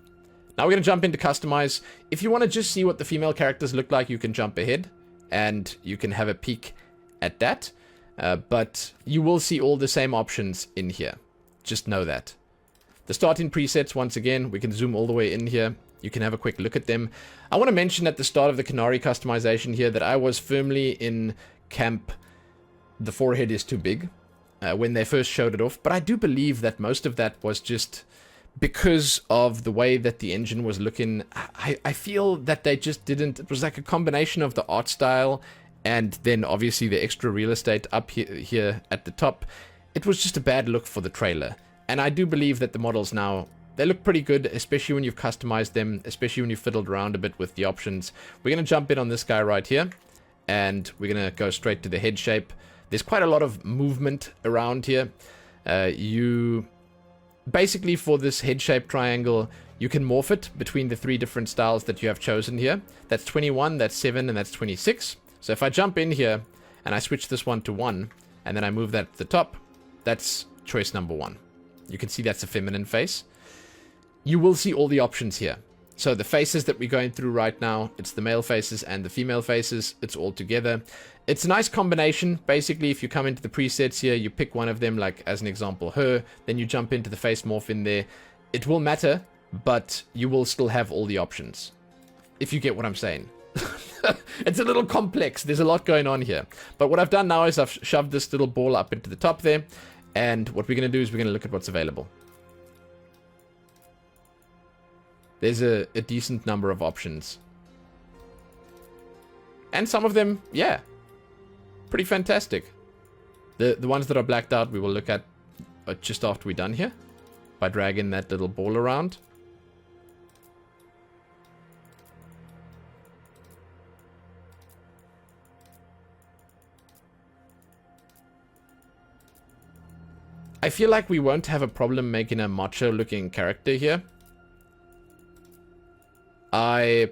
A: Now we're going to jump into customize. If you want to just see what the female characters look like, you can jump ahead and you can have a peek at that. But you will see all the same options in here. Just know that. The starting presets, once again, we can zoom all the way in here. You can have a quick look at them. I want to mention at the start of the Qunari customization here that I was firmly in camp the forehead is too big when they first showed it off. But I do believe that most of that was just because of the way that the engine was looking. I feel that they just didn't. It was like a combination of the art style and then obviously the extra real estate up here at the top. It was just a bad look for the trailer. And I do believe that the models now, they look pretty good, especially when you've customized them, especially when you've fiddled around a bit with the options. We're going to jump in on this guy right here, and we're going to go straight to the head shape. There's quite a lot of movement around here. You basically, for this head shape triangle, you can morph it between the 3 different styles that you have chosen here. That's 21, that's 7, and that's 26. So if I jump in here and I switch this one to 1, and then I move that to the top, that's choice number 1. You can see that's a feminine face. You will see all the options here. So the faces that we're going through right now, it's the male faces and the female faces. It's all together. It's a nice combination. Basically, if you come into the presets here, you pick one of them, like as an example, her, then you jump into the face morph in there. It will matter, but you will still have all the options. If you get what I'm saying. It's a little complex. There's a lot going on here. But what I've done now is I've shoved this little ball up into the top there. And what we're going to do is we're going to look at what's available. There's a decent number of options. And some of them, yeah, pretty fantastic. The ones that are blacked out, we will look at just after we're done here. By dragging that little ball around. I feel like we won't have a problem making a macho looking character here. I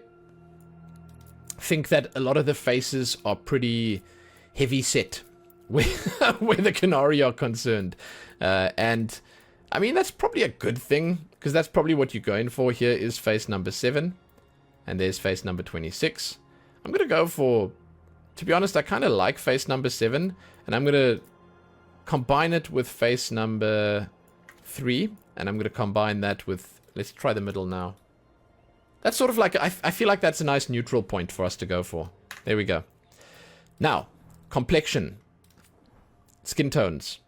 A: think that a lot of the faces are pretty heavy set where the Qunari are concerned. And I mean, that's probably a good thing, because that's probably what you're going for. Here is face number 7. And there's face number 26. I'm going to go for, to be honest, I kind of like face number 7. And I'm going to combine it with face number 3. And I'm going to combine that with, let's try the middle now. That's sort of like, I feel like that's a nice neutral point for us to go for. There we go. Now, complexion. Skin tones.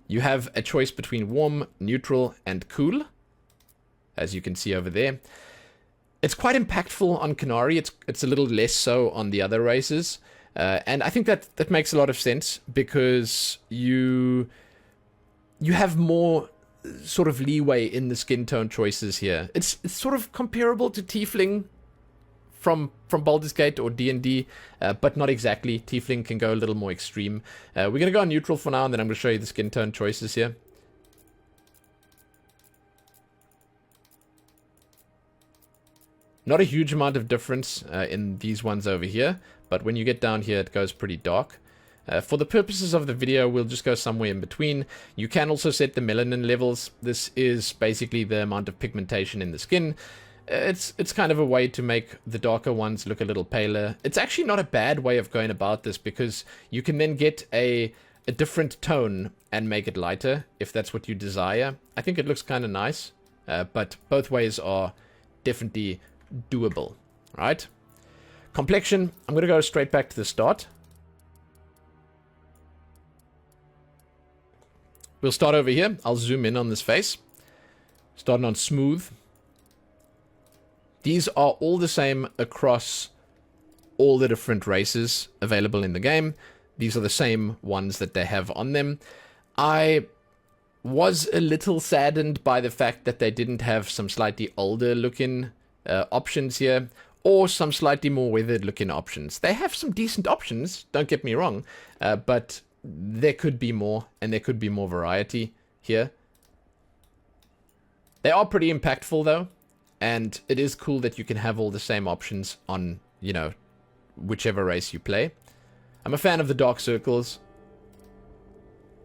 A: You have a choice between warm, neutral, and cool. As you can see over there. It's quite impactful on Qunari. It's a little less so on the other races. And I think that makes a lot of sense, because you have more sort of leeway in the skin tone choices here. It's sort of comparable to Tiefling from Baldur's Gate or D&D, but not exactly. Tiefling can go a little more extreme. We're going to go on neutral for now, and then I'm going to show you the skin tone choices here. Not a huge amount of difference in these ones over here, but when you get down here, it goes pretty dark. For the purposes of the video, we'll just go somewhere in between. You can also set the melanin levels. This is basically the amount of pigmentation in the skin. It's kind of a way to make the darker ones look a little paler. It's actually not a bad way of going about this, because you can then get a different tone and make it lighter, if that's what you desire. I think it looks kind of nice, but both ways are definitely doable, right? Complexion, I'm going to go straight back to the start. We'll start over here. I'll zoom in on this face. Starting on smooth. These are all the same across all the different races available in the game. These are the same ones that they have on them. I was a little saddened by the fact that they didn't have some slightly older looking options here, or some slightly more weathered looking options. They have some decent options, don't get me wrong, but there could be more, and there could be more variety here. They are pretty impactful though, and it is cool that you can have all the same options on, you know, whichever race you play. I'm a fan of the dark circles,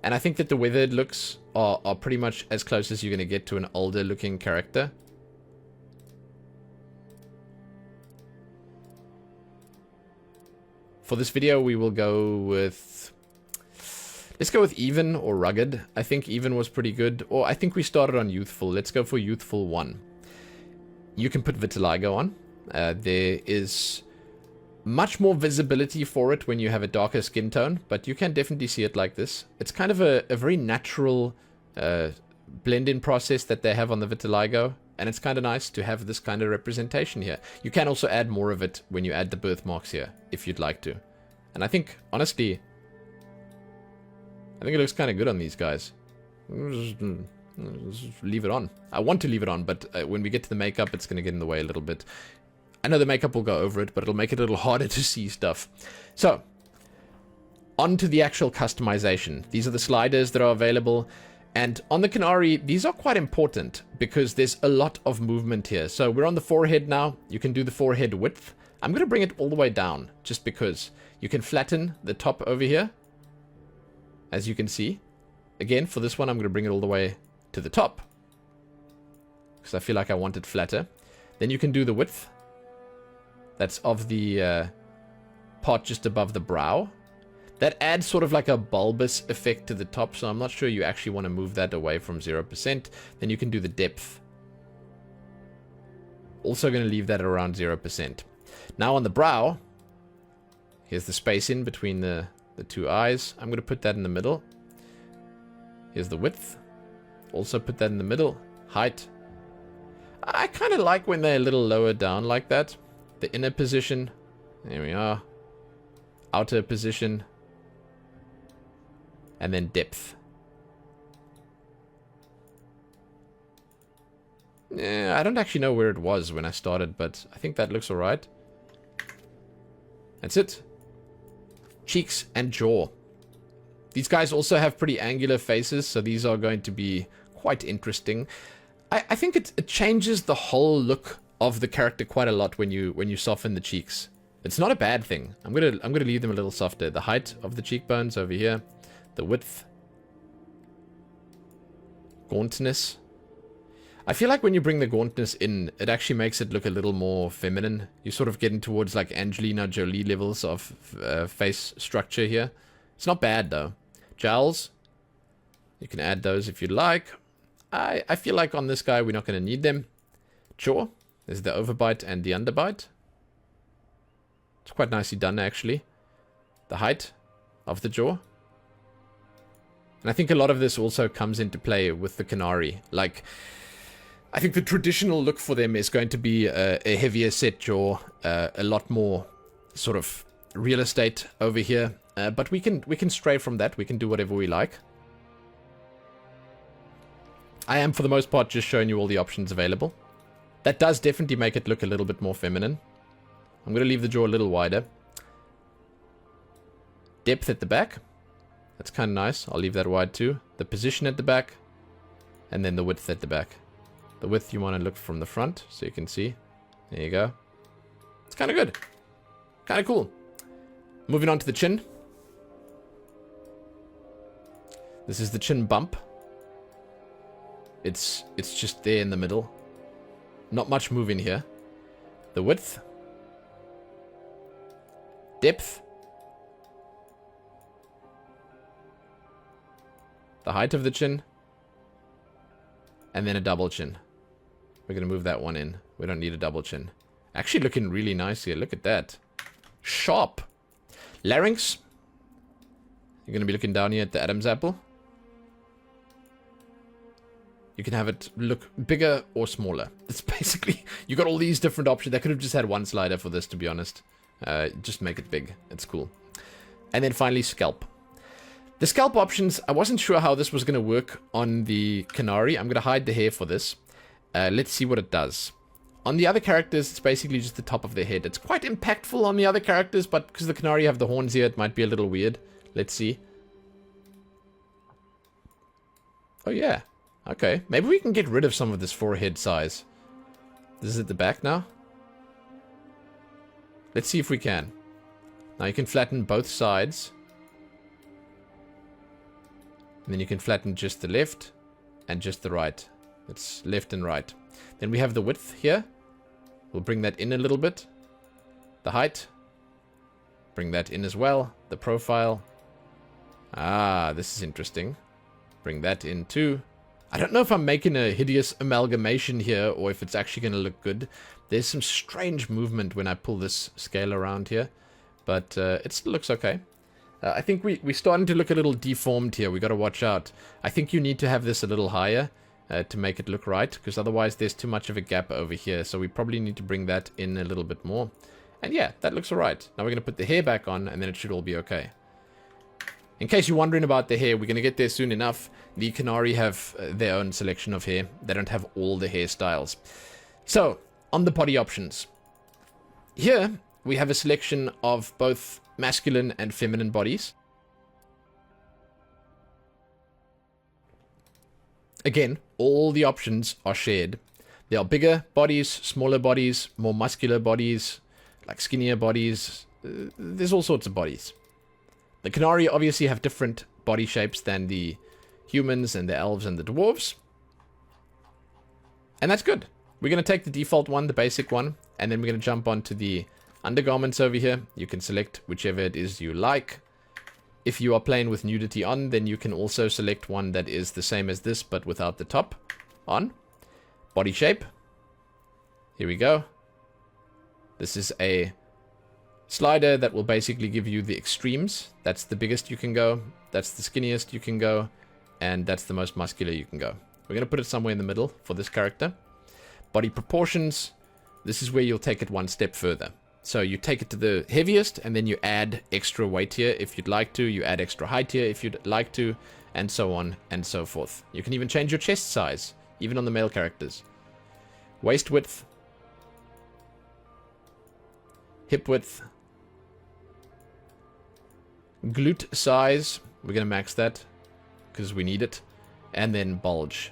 A: and I think that the weathered looks are pretty much as close as you're going to get to an older looking character. For this video, we will go with... let's go with even or rugged. I think even was pretty good. Or I think we started on youthful. Let's go for youthful 1. You can put vitiligo on. There is much more visibility for it when you have a darker skin tone, but you can definitely see it like this. It's kind of a very natural blend-in process that they have on the vitiligo, and it's kind of nice to have this kind of representation here. You can also add more of it when you add the birthmarks here, if you'd like to. And I think, honestly, I think it looks kind of good on these guys. Just leave it on. I want to leave it on, but when we get to the makeup, it's going to get in the way a little bit. I know the makeup will go over it, but it'll make it a little harder to see stuff. So, on to the actual customization. These are the sliders that are available. And on the Qunari, these are quite important because there's a lot of movement here. So we're on the forehead now. You can do the forehead width. I'm going to bring it all the way down just because you can flatten the top over here, as you can see. Again, for this one, I'm going to bring it all the way to the top because I feel like I want it flatter. Then you can do the width. That's of the part just above the brow. That adds sort of like a bulbous effect to the top, so I'm not sure you actually want to move that away from 0%. Then you can do the depth. Also going to leave that around 0%. Now on the brow, here's the space in between the two eyes. I'm going to put that in the middle. Here's the width. Also put that in the middle. Height. I kind of like when they're a little lower down like that. The inner position. There we are. Outer position. And then depth. Yeah, I don't actually know where it was when I started, but I think that looks alright. That's it. Cheeks and jaw. These guys also have pretty angular faces, so these are going to be quite interesting. I think it changes the whole look of the character quite a lot when you soften the cheeks. It's not a bad thing. I'm gonna leave them a little softer. The height of the cheekbones over here, the width, gauntness. I feel like when you bring the gauntness in, it actually makes it look a little more feminine. You sort of getting towards like Angelina Jolie levels of face structure here. It's not bad though. Jowls, you can add those if you'd like. I feel like on this guy we're not going to need them. Jaw, there's the overbite and the underbite. It's quite nicely done actually. The height of the jaw. And I think a lot of this also comes into play with the Qunari. Like, I think the traditional look for them is going to be a heavier set jaw, a lot more sort of real estate over here. But we can stray from that. We can do whatever we like. I am, for the most part, just showing you all the options available. That does definitely make it look a little bit more feminine. I'm going to leave the jaw a little wider. Depth at the back. That's kind of nice. I'll leave that wide too. The position at the back. And then the width at the back. The width you want to look from the front so you can see. There you go. It's kind of good. Kind of cool. Moving on to the chin. This is the chin bump. It's just there in the middle. Not much moving here. The width. Depth. The height of the chin. And then a double chin. We're going to move that one in. We don't need a double chin. Actually looking really nice here. Look at that. Sharp. Larynx. You're going to be looking down here at the Adam's apple. You can have it look bigger or smaller. It's basically, you got all these different options. They could have just had one slider for this, to be honest. Just make it big. It's cool. And then finally, scalp. The scalp options, I wasn't sure how this was going to work on the Qunari. I'm going to hide the hair for this. Let's see what it does. On the other characters, it's basically just the top of their head. It's quite impactful on the other characters, but because the Qunari have the horns here, it might be a little weird. Let's see. Oh, yeah. Okay. Maybe we can get rid of some of this forehead size. This is at the back now. Let's see if we can. Now you can flatten both sides. And then you can flatten just the left and just the right. It's left and right. Then we have the width here. We'll bring that in a little bit. The height. Bring that in as well. The profile. Ah, this is interesting. Bring that in too. I don't know if I'm making a hideous amalgamation here or if it's actually going to look good. There's some strange movement when I pull this scale around here. But it still looks okay. I think we're starting to look a little deformed here. We got to watch out. I think you need to have this a little higher to make it look right. Because otherwise there's too much of a gap over here. So we probably need to bring that in a little bit more. And yeah, that looks alright. Now we're going to put the hair back on and then it should all be okay. In case you're wondering about the hair, we're going to get there soon enough. The Qunari have their own selection of hair. They don't have all the hairstyles. So, on the body options. Here, we have a selection of both masculine and feminine bodies. Again, all the options are shared. There are bigger bodies, smaller bodies, more muscular bodies, like skinnier bodies. There's all sorts of bodies. The Qunari obviously have different body shapes than the humans and the elves and the dwarves. And that's good. We're going to take the default one, the basic one, and then we're going to jump onto the undergarments over here. You can select whichever it is you like. If you are playing with nudity on, then you can also select one that is the same as this, but without the top on. Body shape. Here we go. This is a slider that will basically give you the extremes. That's the biggest you can go. That's the skinniest you can go. And that's the most muscular you can go. We're going to put it somewhere in the middle for this character. Body proportions. This is where you'll take it one step further. So you take it to the heaviest and then you add extra weight here if you'd like to. You add extra height here if you'd like to. And so on and so forth. You can even change your chest size, even on the male characters. Waist width. Hip width. Glute size. We're going to max that because we need it. And then bulge.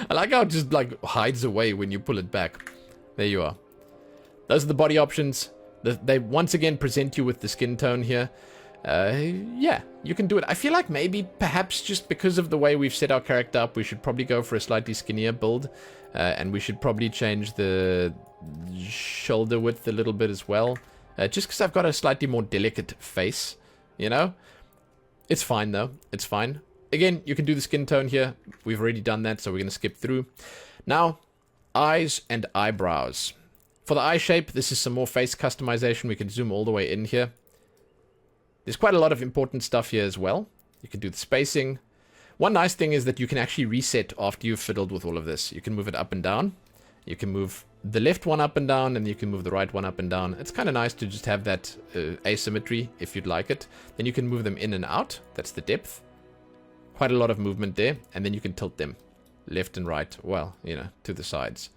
A: I like how it just like hides away when you pull it back. There you are. Those are the body options. They once again present you with the skin tone here. Yeah, you can do it. I feel like maybe perhaps just because of the way we've set our character up, we should probably go for a slightly skinnier build. And we should probably change the shoulder width a little bit as well. Just because I've got a slightly more delicate face, you know? It's fine though. It's fine. Again, you can do the skin tone here. We've already done that, so we're going to skip through. Now, eyes and eyebrows. For the eye shape, this is some more face customization. We can zoom all the way in here. There's quite a lot of important stuff here as well. You can do the spacing. One nice thing is that you can actually reset after you've fiddled with all of this. You can move it up and down. You can move the left one up and down, and you can move the right one up and down. It's kind of nice to just have that asymmetry if you'd like it. Then you can move them in and out. That's the depth. Quite a lot of movement there. And then you can tilt them left and right. Well, you know, to the sides.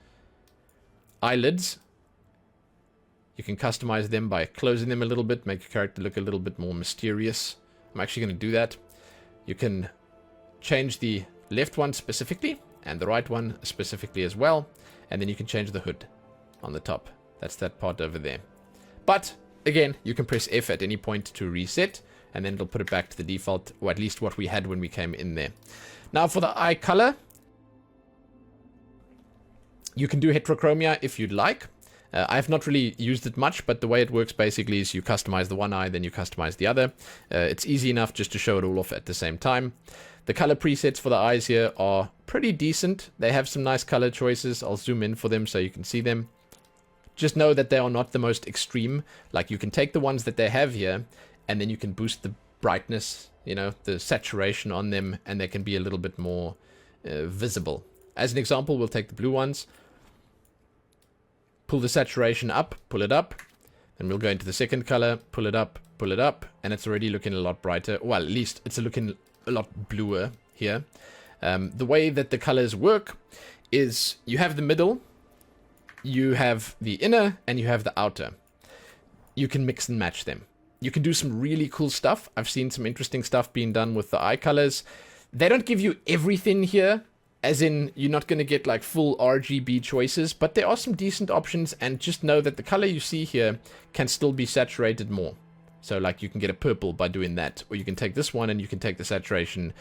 A: Eyelids. You can customize them by closing them a little bit. Make your character look a little bit more mysterious. I'm actually going to do that. You can change the left one specifically. And the right one specifically as well. And then you can change the hood on the top. That's that part over there. But, again, you can press F at any point to reset. And then it'll put it back to the default, or at least what we had when we came in there. Now for the eye color, you can do heterochromia if you'd like. I've not really used it much, but the way it works basically is you customize the one eye, then you customize the other. It's easy enough just to show it all off at the same time. The color presets for the eyes here are pretty decent. They have some nice color choices. I'll zoom in for them so you can see them. Just know that they are not the most extreme. Like, you can take the ones that they have here, and then you can boost the brightness, you know, the saturation on them, and they can be a little bit more visible. As an example, we'll take the blue ones, pull the saturation up, pull it up, and we'll go into the second color, pull it up, and it's already looking a lot brighter. Well, at least it's looking a lot bluer here. The way that the colors work is you have the middle, you have the inner, and you have the outer. You can mix and match them. You can do some really cool stuff. I've seen some interesting stuff being done with the eye colors. They don't give you everything here, as in you're not going to get like full RGB choices, but there are some decent options, and just know that the color you see here can still be saturated more. So like you can get a purple by doing that, or you can take this one and you can take the saturation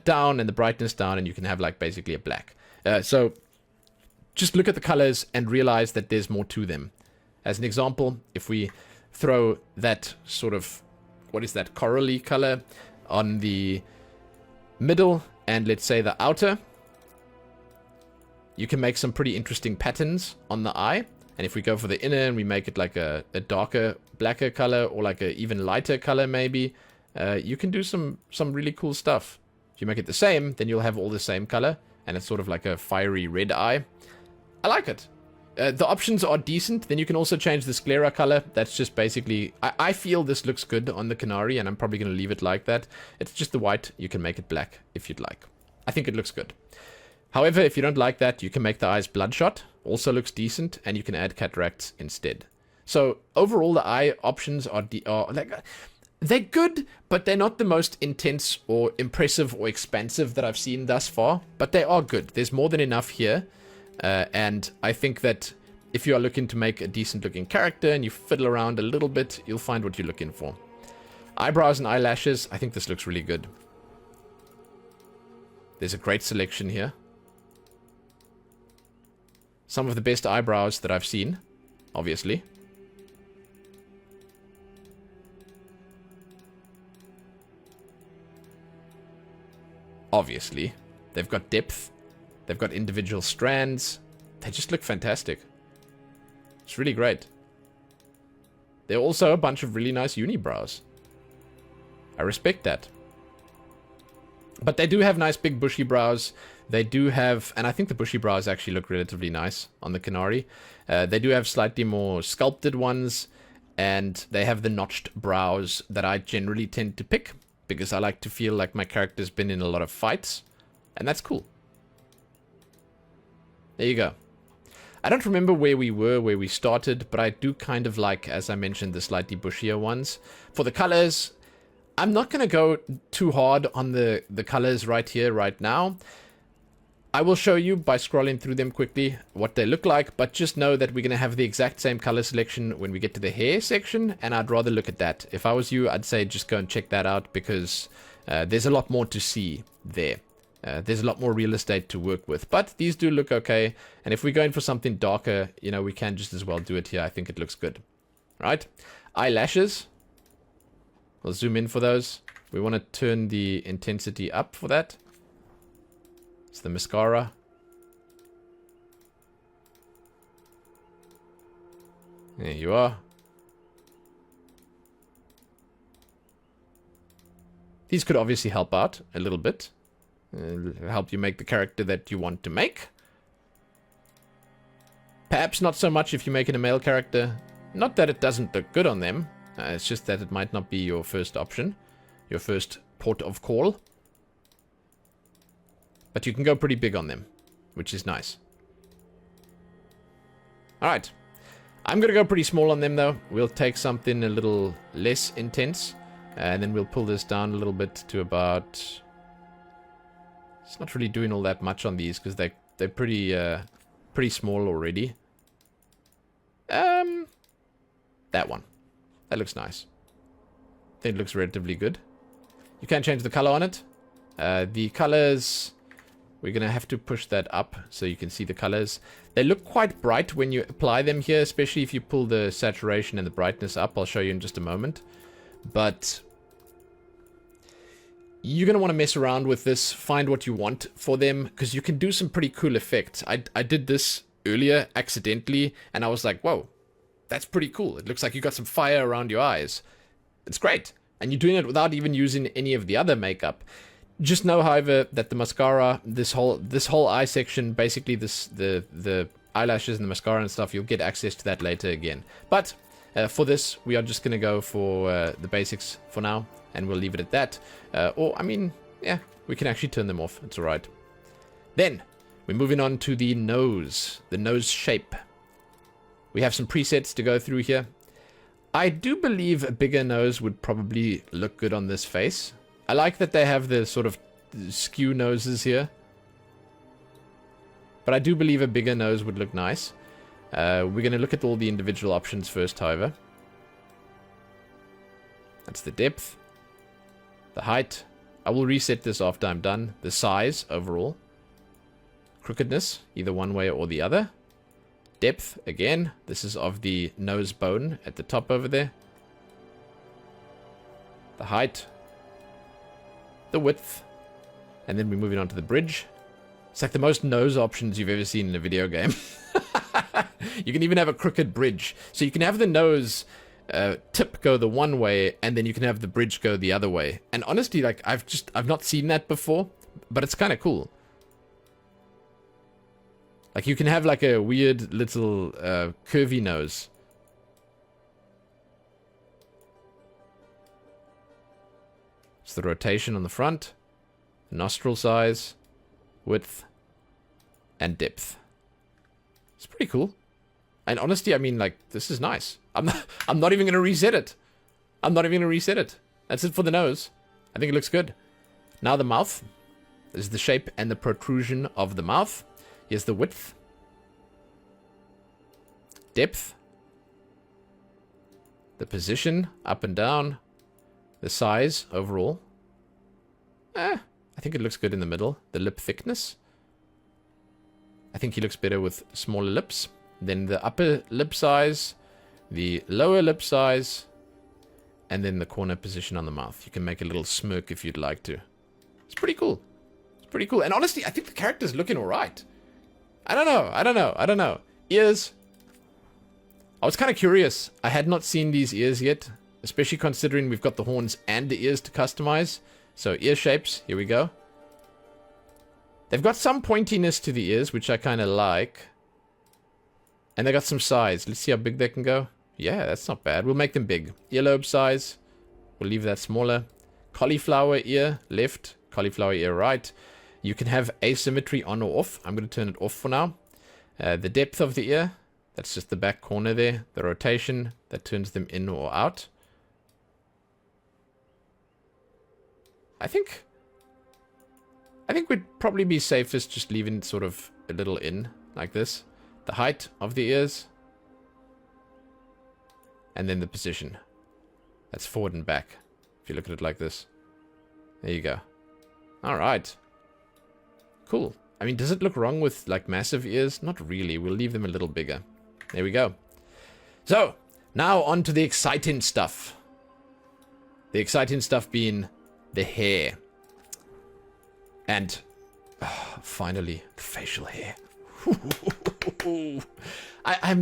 A: down and the brightness down, and you can have like basically a black. So just look at the colors and realize that there's more to them. As an example, if we throw that sort of, what is that, corally color on the middle and let's say the outer, you can make some pretty interesting patterns on the eye. And if we go for the inner and we make it like a darker, blacker color, or like a even lighter color maybe, you can do some really cool stuff. If you make it the same, then you'll have all the same color, and it's sort of like a fiery red eye. I like it. The options are decent. Then you can also change the sclera color. That's just basically, I feel this looks good on the Qunari, and I'm probably going to leave it like that. It's just the white. You can make it black if you'd like. I think it looks good. However, if you don't like that, you can make the eyes bloodshot. Also looks decent, and you can add cataracts instead. So overall, the eye options are like, they're good, but they're not the most intense or impressive or expansive that I've seen thus far. But they are good. There's more than enough here. And I think that if you are looking to make a decent looking character and you fiddle around a little bit, you'll find what you're looking for. Eyebrows and eyelashes, I think this looks really good. There's a great selection here. Some of the best eyebrows that I've seen, obviously. Obviously. They've got depth. They've got individual strands. They just look fantastic. It's really great. There are also a bunch of really nice unibrows. I respect that. But they do have nice big bushy brows. They do have, and I think the bushy brows actually look relatively nice on the Qunari. They do have slightly more sculpted ones, and they have the notched brows that I generally tend to pick, because I like to feel like my character's been in a lot of fights, and that's cool. There you go. I don't remember where we started, but I do kind of like, as I mentioned, the slightly bushier ones. For the colors, I'm not going to go too hard on the colors right here, right now. I will show you by scrolling through them quickly what they look like, but just know that we're going to have the exact same color selection when we get to the hair section, and I'd rather look at that. If I was you, I'd say just go and check that out, because there's a lot more to see there. There's a lot more real estate to work with, but these do look okay. And if we're going for something darker, you know, we can just as well do it here. I think it looks good. Right? Eyelashes. We'll zoom in for those. We want to turn the intensity up for that. It's the mascara. There you are. These could obviously help out a little bit. Help you make the character that you want to make. Perhaps not so much if you're making a male character. Not that it doesn't look good on them. It's just that it might not be your first option. Your first port of call. But you can go pretty big on them, which is nice. Alright. I'm going to go pretty small on them though. We'll take something a little less intense. And then we'll pull this down a little bit to about... It's not really doing all that much on these because they're pretty small already. That one. That looks nice. I think it looks relatively good. You can change the color on it. The colors, we're going to have to push that up so you can see the colors. They look quite bright when you apply them here, especially if you pull the saturation and the brightness up. I'll show you in just a moment. But you're going to want to mess around with this, find what you want for them, because you can do some pretty cool effects. I did this earlier accidentally, and I was like, whoa, that's pretty cool. It looks like you got some fire around your eyes. It's great. And you're doing it without even using any of the other makeup. Just know, however, that the mascara, this whole eye section, basically the eyelashes and the mascara and stuff, you'll get access to that later again. But for this, we are just going to go for the basics for now, and we'll leave it at that. Or, I mean, yeah, we can actually turn them off. It's alright. Then, we're moving on to the nose shape. We have some presets to go through here. I do believe a bigger nose would probably look good on this face. I like that they have the sort of skew noses here. But I do believe a bigger nose would look nice. We're going to look at all the individual options first, however. That's the depth. The height. I will reset this after I'm done. The size overall. Crookedness, either one way or the other. Depth, again, this is of the nose bone at the top over there. The height. The width. And then we're moving on to the bridge. It's like the most nose options you've ever seen in a video game. You can even have a crooked bridge. So you can have the nose tip go the one way, and then you can have the bridge go the other way. And honestly, like, I've not seen that before, but it's kind of cool. Like, you can have, like, a weird little curvy nose. It's the rotation on the front, the nostril size, width, and depth. It's pretty cool. And honestly, I mean, like, this is nice. I'm not even going to reset it. I'm not even going to reset it. That's it for the nose. I think it looks good. Now the mouth. This is the shape and the protrusion of the mouth. Here's the width, depth, the position, up and down, the size overall. I think it looks good in the middle. The lip thickness. I think he looks better with smaller lips. Then the upper lip size, the lower lip size, and then the corner position on the mouth. You can make a little smirk if you'd like to. It's pretty cool. It's pretty cool. And honestly, I think the character's looking alright. I don't know. Ears. I was kind of curious. I had not seen these ears yet, especially considering we've got the horns and the ears to customize. So ear shapes, here we go. They've got some pointiness to the ears, which I kind of like. And they got some size. Let's see how big they can go. Yeah, that's not bad. We'll make them big. Earlobe size. We'll leave that smaller. Cauliflower ear left. Cauliflower ear right. You can have asymmetry on or off. I'm going to turn it off for now. The depth of the ear. That's just the back corner there. The rotation. That turns them in or out. I think we'd probably be safest just leaving it sort of a little in. Like this. The height of the ears. And then the position. That's forward and back. If you look at it like this. There you go. Alright. Cool. I mean, does it look wrong with, like, massive ears? Not really. We'll leave them a little bigger. There we go. So, now on to the exciting stuff. The exciting stuff being the hair. And, finally, the facial hair. I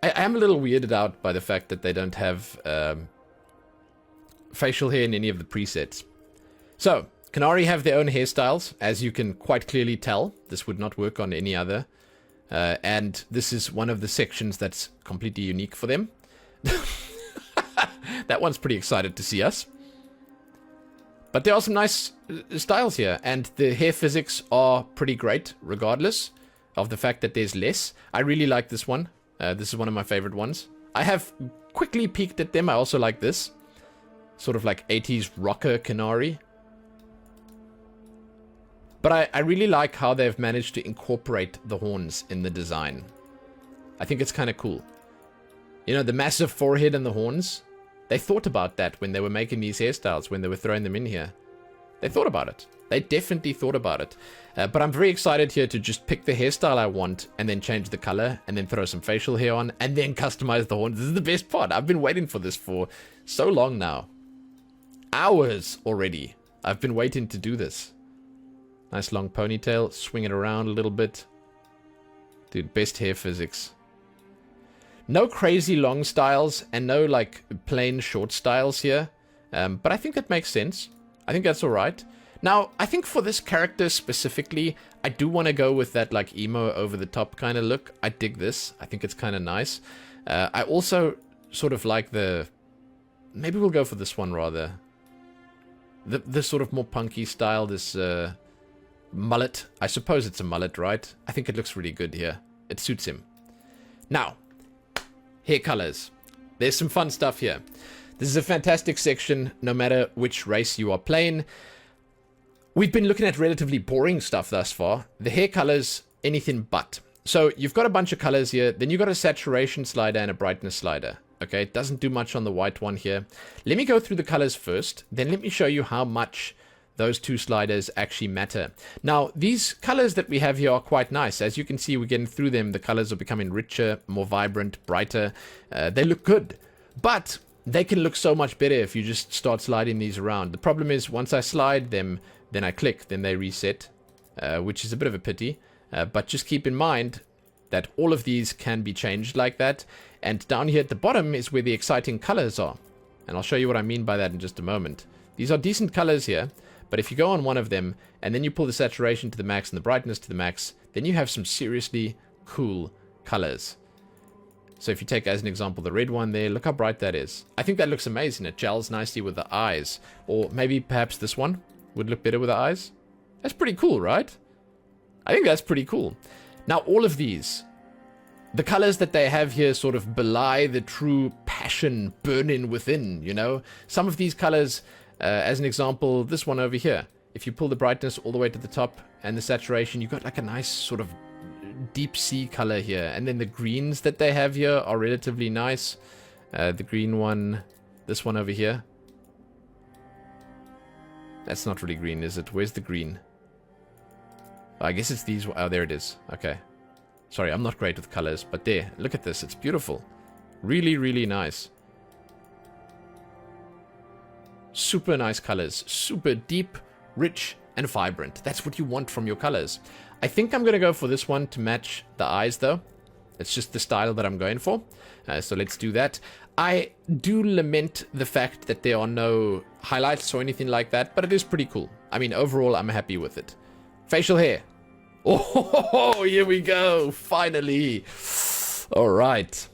A: am a little weirded out by the fact that they don't have facial hair in any of the presets. So, Qunari have their own hairstyles, as you can quite clearly tell. This would not work on any other. And this is one of the sections that's completely unique for them. That one's pretty excited to see us. But there are some nice styles here, and the hair physics are pretty great, regardless of the fact that there's less. I really like this one. This is one of my favorite ones. I have quickly peeked at them. I also like this. Sort of like 80s rocker Qunari. But I really like how they've managed to incorporate the horns in the design. I think it's kind of cool. You know, the massive forehead and the horns. They thought about that when they were making these hairstyles, when they were throwing them in here. They thought about it. They definitely thought about it. But I'm very excited here to just pick the hairstyle I want and then change the color and then throw some facial hair on and then customize the horns. This is the best part. I've been waiting for this for so long now. Hours already. I've been waiting to do this. Nice long ponytail. Swing it around a little bit. Dude, best hair physics. No crazy long styles and no like plain short styles here. But I think that makes sense. I think that's alright. Now, I think for this character specifically, I do want to go with that like emo over the top kind of look. I dig this. I think it's kind of nice. I also sort of like the... Maybe we'll go for this one rather. The sort of more punky style, this mullet. I suppose it's a mullet, right? I think it looks really good here. It suits him. Now, hair colors. There's some fun stuff here. This is a fantastic section, no matter which race you are playing. We've been looking at relatively boring stuff thus far. The hair colors, anything but. So you've got a bunch of colors here. Then you've got a saturation slider and a brightness slider. Okay, it doesn't do much on the white one here. Let me go through the colors first. Then let me show you how much those two sliders actually matter. Now, these colors that we have here are quite nice. As you can see, we're getting through them. The colors are becoming richer, more vibrant, brighter. They look good. But they can look so much better if you just start sliding these around. The problem is, once I slide them, then I click, then they reset, which is a bit of a pity. But just keep in mind that all of these can be changed like that. And down here at the bottom is where the exciting colors are. And I'll show you what I mean by that in just a moment. These are decent colors here, but if you go on one of them, and then you pull the saturation to the max and the brightness to the max, then you have some seriously cool colors. So if you take as an example the red one there, look how bright that is. I think that looks amazing. It gels nicely with the eyes. Or maybe perhaps this one would look better with the eyes. That's pretty cool, right? I think that's pretty cool. Now, all of these, the colors that they have here sort of belie the true passion burning within, you know? Some of these colors, as an example, this one over here. If you pull the brightness all the way to the top and the saturation, you've got like a nice sort of deep sea color here. And then the greens that they have here are relatively nice. The green one, this one over here. That's not really green, is it? Where's the green? I guess it's these. Oh, there it is. Okay. Sorry, I'm not great with colors, but there. Look at this. It's beautiful. Really, really nice. Super nice colors. Super deep, rich, and vibrant. That's what you want from your colors. I think I'm going to go for this one to match the eyes, though. It's just the style that I'm going for. So let's do that. I do lament the fact that there are no highlights or anything like that, but it is pretty cool. I mean, overall, I'm happy with it. Facial hair. Oh, here we go. Finally. All right.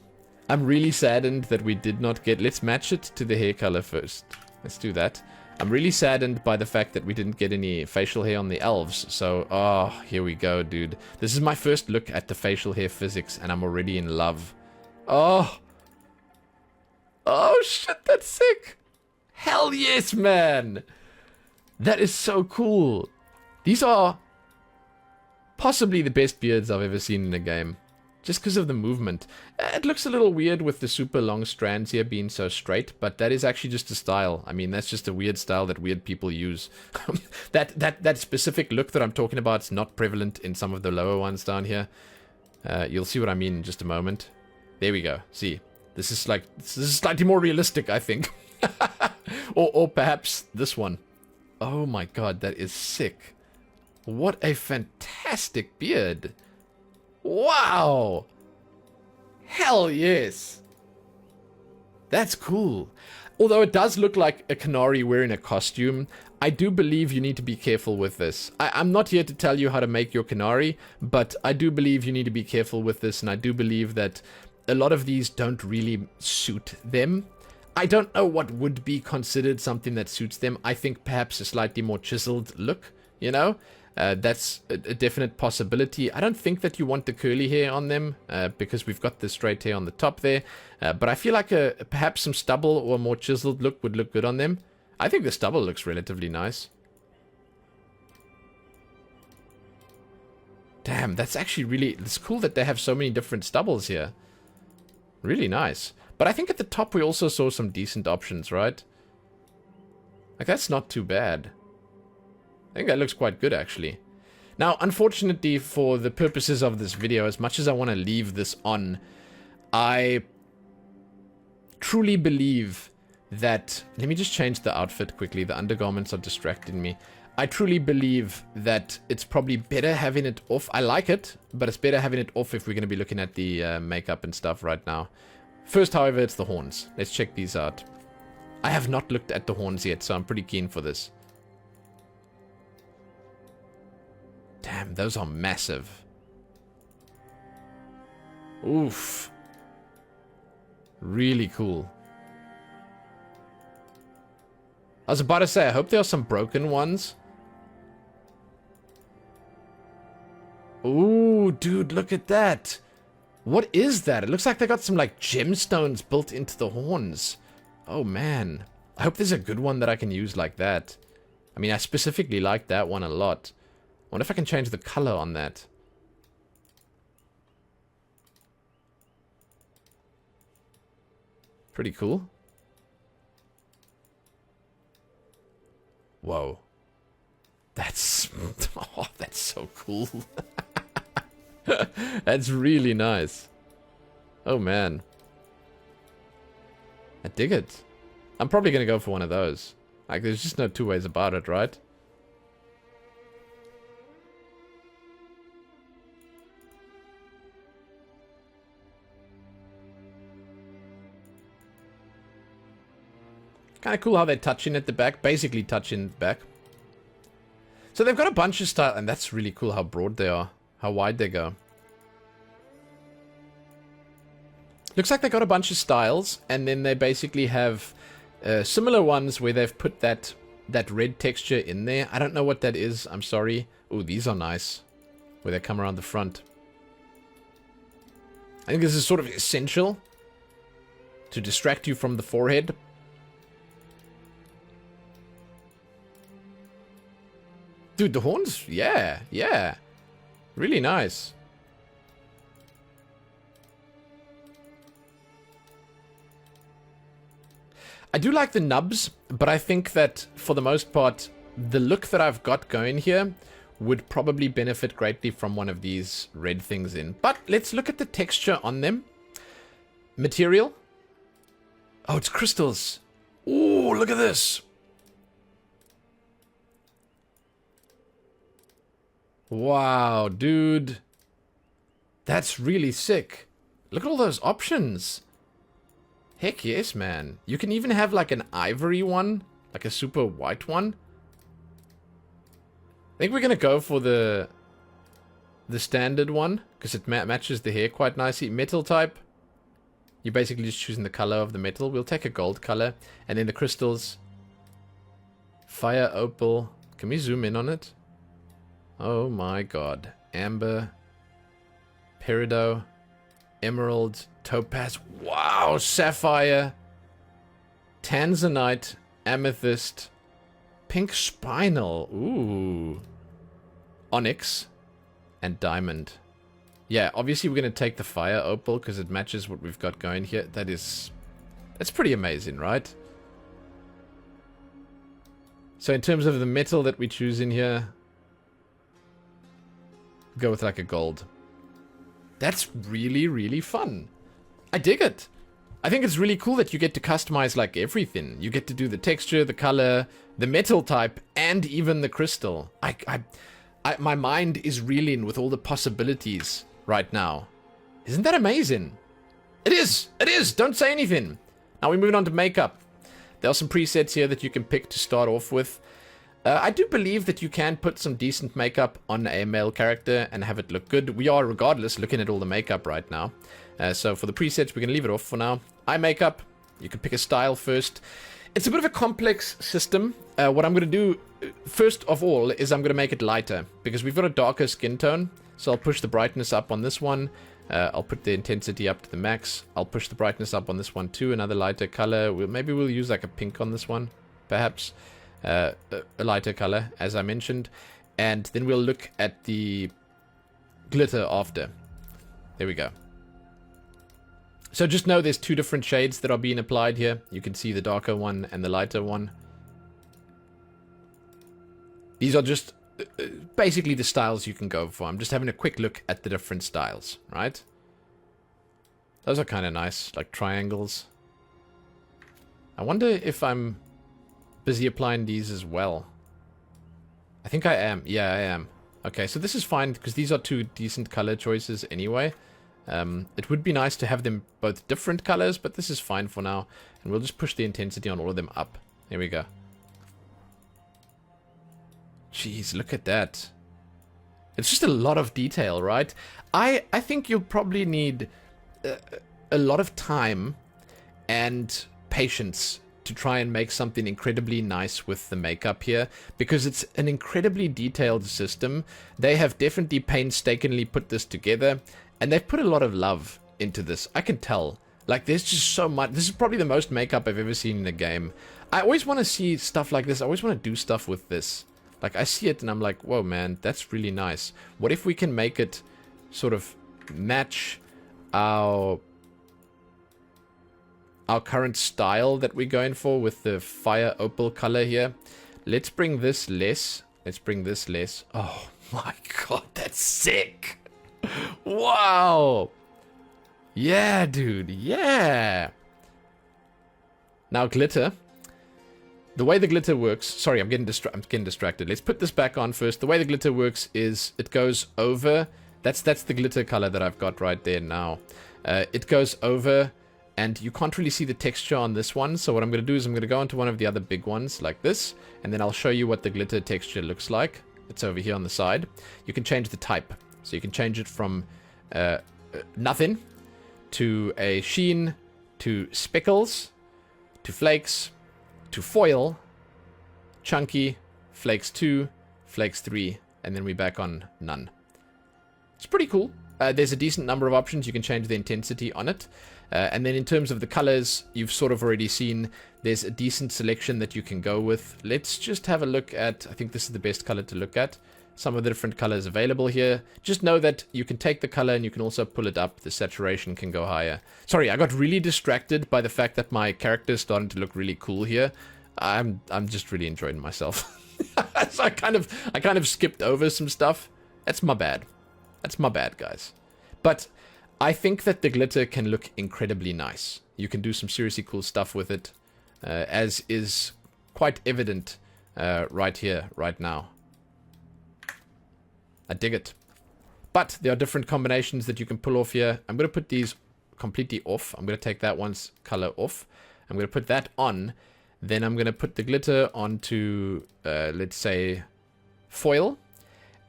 A: I'm really saddened that we did not get... Let's match it to the hair color first. Let's do that. I'm really saddened by the fact that we didn't get any facial hair on the elves. So, oh, here we go, dude. This is my first look at the facial hair physics, and I'm already in love. Oh. Oh, shit, that's sick. Hell yes, man. That is so cool. These are possibly the best beards I've ever seen in a game. Just because of the movement. It looks a little weird with the super long strands here being so straight, but that is actually just a style. I mean, that's just a weird style that weird people use. that specific look that I'm talking about is not prevalent in some of the lower ones down here. You'll see what I mean in just a moment. There we go. See, this is slightly more realistic, I think. or perhaps this one. Oh my god, that is sick. What a fantastic beard. Wow! Hell yes! That's cool. Although it does look like a Qunari wearing a costume, I do believe you need to be careful with this. I'm not here to tell you how to make your Qunari, but I do believe you need to be careful with this, and I do believe that a lot of these don't really suit them. I don't know what would be considered something that suits them. I think perhaps a slightly more chiseled look, you know? That's a definite possibility. I don't think that you want the curly hair on them because we've got the straight hair on the top there. But I feel like perhaps some stubble or a more chiseled look would look good on them. I think the stubble looks relatively nice. Damn, that's actually really... It's cool that they have so many different stubbles here. Really nice. But I think at the top we also saw some decent options, right? Like, that's not too bad. I think that looks quite good, actually. Now, unfortunately, for the purposes of this video, as much as I want to leave this on, I truly believe that... Let me just change the outfit quickly. The undergarments are distracting me. I truly believe that it's probably better having it off. I like it, but it's better having it off if we're going to be looking at the makeup and stuff right now. First, however, it's the horns. Let's check these out. I have not looked at the horns yet, so I'm pretty keen for this. Damn, those are massive. Oof. Really cool. I was about to say, I hope there are some broken ones. Ooh, dude, look at that. What is that? It looks like they got some, like, gemstones built into the horns. Oh, man. I hope there's a good one that I can use like that. I mean, I specifically like that one a lot. I wonder if I can change the color on that. Pretty cool. Whoa. That's... oh, that's so cool. That's really nice. Oh, man. I dig it. I'm probably going to go for one of those. Like, there's just no two ways about it, right? Kind of cool how they touch in at the back. Basically touch in the back. So they've got a bunch of style, and that's really cool how broad they are. How wide they go. Looks like they got a bunch of styles, and then they basically have similar ones where they've put that red texture in there. I don't know what that is. I'm sorry. Oh, these are nice. Where they come around the front. I think this is sort of essential to distract you from the forehead. Dude, the horns, yeah. Really nice. I do like the nubs, but I think that for the most part, the look that I've got going here would probably benefit greatly from one of these red things in. But let's look at the texture on them. Material. Oh, it's crystals. Ooh, look at this. Wow, dude. That's really sick. Look at all those options. Heck yes, man. You can even have like an ivory one. Like a super white one. I think we're going to go for the standard one. Because it matches the hair quite nicely. Metal type. You're basically just choosing the color of the metal. We'll take a gold color. And then the crystals. Fire opal. Can we zoom in on it? Oh my god. Amber. Peridot. Emerald. Topaz. Wow. Sapphire. Tanzanite. Amethyst. Pink spinel. Ooh. Onyx. And diamond. Yeah, obviously we're going to take the fire opal because it matches what we've got going here. That's pretty amazing, right? So in terms of the metal that we choose in here, go with like a gold. That's really, really fun. I dig it. I think it's really cool that you get to customize like everything. You get to do the texture, the color, the metal type, and even the crystal. My mind is reeling with all the possibilities right now. Isn't that amazing? It is! It is! Don't say anything! Now we're moving on to makeup. There are some presets here that you can pick to start off with. I do believe that you can put some decent makeup on a male character and have it look good. We are, regardless, looking at all the makeup right now. So for the presets, we're going to leave it off for now. Eye makeup, you can pick a style first. It's a bit of a complex system. What I'm going to do, first of all, is I'm going to make it lighter. Because we've got a darker skin tone. So I'll push the brightness up on this one. I'll put the intensity up to the max. I'll push the brightness up on this one too. Another lighter color. Maybe we'll use like a pink on this one, perhaps. A lighter color, as I mentioned. And then we'll look at the glitter after. There we go. So just know there's two different shades that are being applied here. You can see the darker one and the lighter one. These are just basically the styles you can go for. I'm just having a quick look at the different styles, right? Those are kind of nice, like triangles. I wonder if I'm busy applying these as well. I think I am. Yeah, I am. Okay, so this is fine because these are two decent color choices anyway. It would be nice to have them both different colors, but this is fine for now. And we'll just push the intensity on all of them up. There we go. Jeez, look at that. It's just a lot of detail, right? I think you'll probably need a lot of time and patience to try and make something incredibly nice with the makeup here, because it's an incredibly detailed system. They have definitely painstakingly put this together, and they've put a lot of love into this. I can tell. Like, there's just so much. This is probably the most makeup I've ever seen in a game. I always want to see stuff like this. I always want to do stuff with this. Like, I see it and I'm like, whoa, man, that's really nice. What if we can make it sort of match our current style that we're going for with the fire opal color here? Let's bring this less. Let's bring this less. Oh my god, that's sick. Wow. Yeah, dude. Yeah. Now glitter. The way the glitter works... Sorry, I'm getting distracted. Let's put this back on first. The way the glitter works is it goes over... That's the glitter color that I've got right there now. It goes over, and you can't really see the texture on this one. So what I'm going to do is I'm going to go into one of the other big ones, like this. And then I'll show you what the glitter texture looks like. It's over here on the side. You can change the type. So you can change it from nothing to a sheen to speckles to flakes to foil, chunky, flakes 2, flakes 3, and then we're back on none. It's pretty cool. There's a decent number of options. You can change the intensity on it. And then in terms of the colors, you've sort of already seen there's a decent selection that you can go with. Let's just have a look at, I think this is the best color to look at. Some of the different colors available here. Just know that you can take the color and you can also pull it up. The saturation can go higher. Sorry, I got really distracted by the fact that my character is starting to look really cool here. I'm just really enjoying myself. So I kind of skipped over some stuff. That's my bad. That's my bad, guys. But I think that the glitter can look incredibly nice. You can do some seriously cool stuff with it, as is quite evident right here, right now. I dig it. But there are different combinations that you can pull off here. I'm going to put these completely off. I'm going to take that one's color off. I'm going to put that on. Then I'm going to put the glitter onto, let's say, foil.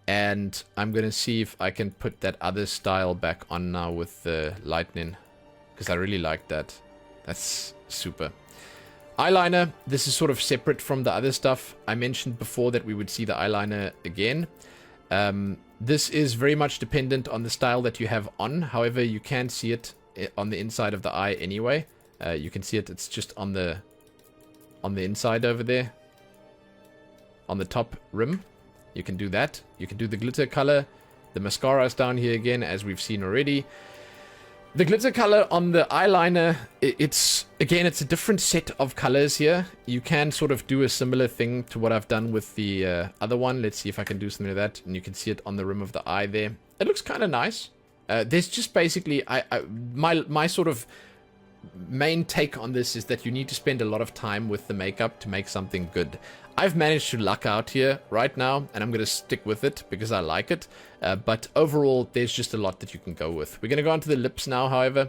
A: And I'm going to see if I can put that other style back on now with the lightning. Because I really like that. That's super. Eyeliner. This is sort of separate from the other stuff. I mentioned before that we would see the eyeliner again. This is very much dependent on the style that you have on. However, you can see it on the inside of the eye anyway. You can see it. It's just on the inside over there. On the top rim. You can do that. You can do the glitter color. The mascara is down here again, as we've seen already. The glitter color on the eyeliner, it's a different set of colors here. You can sort of do a similar thing to what I've done with the other one. Let's see if I can do something like that. And you can see it on the rim of the eye there. It looks kind of nice. There's just basically, my sort of main take on this is that you need to spend a lot of time with the makeup to make something good. I've managed to luck out here right now, and I'm going to stick with it because I like it. But overall, there's just a lot that you can go with. We're going to go on to the lips now, however.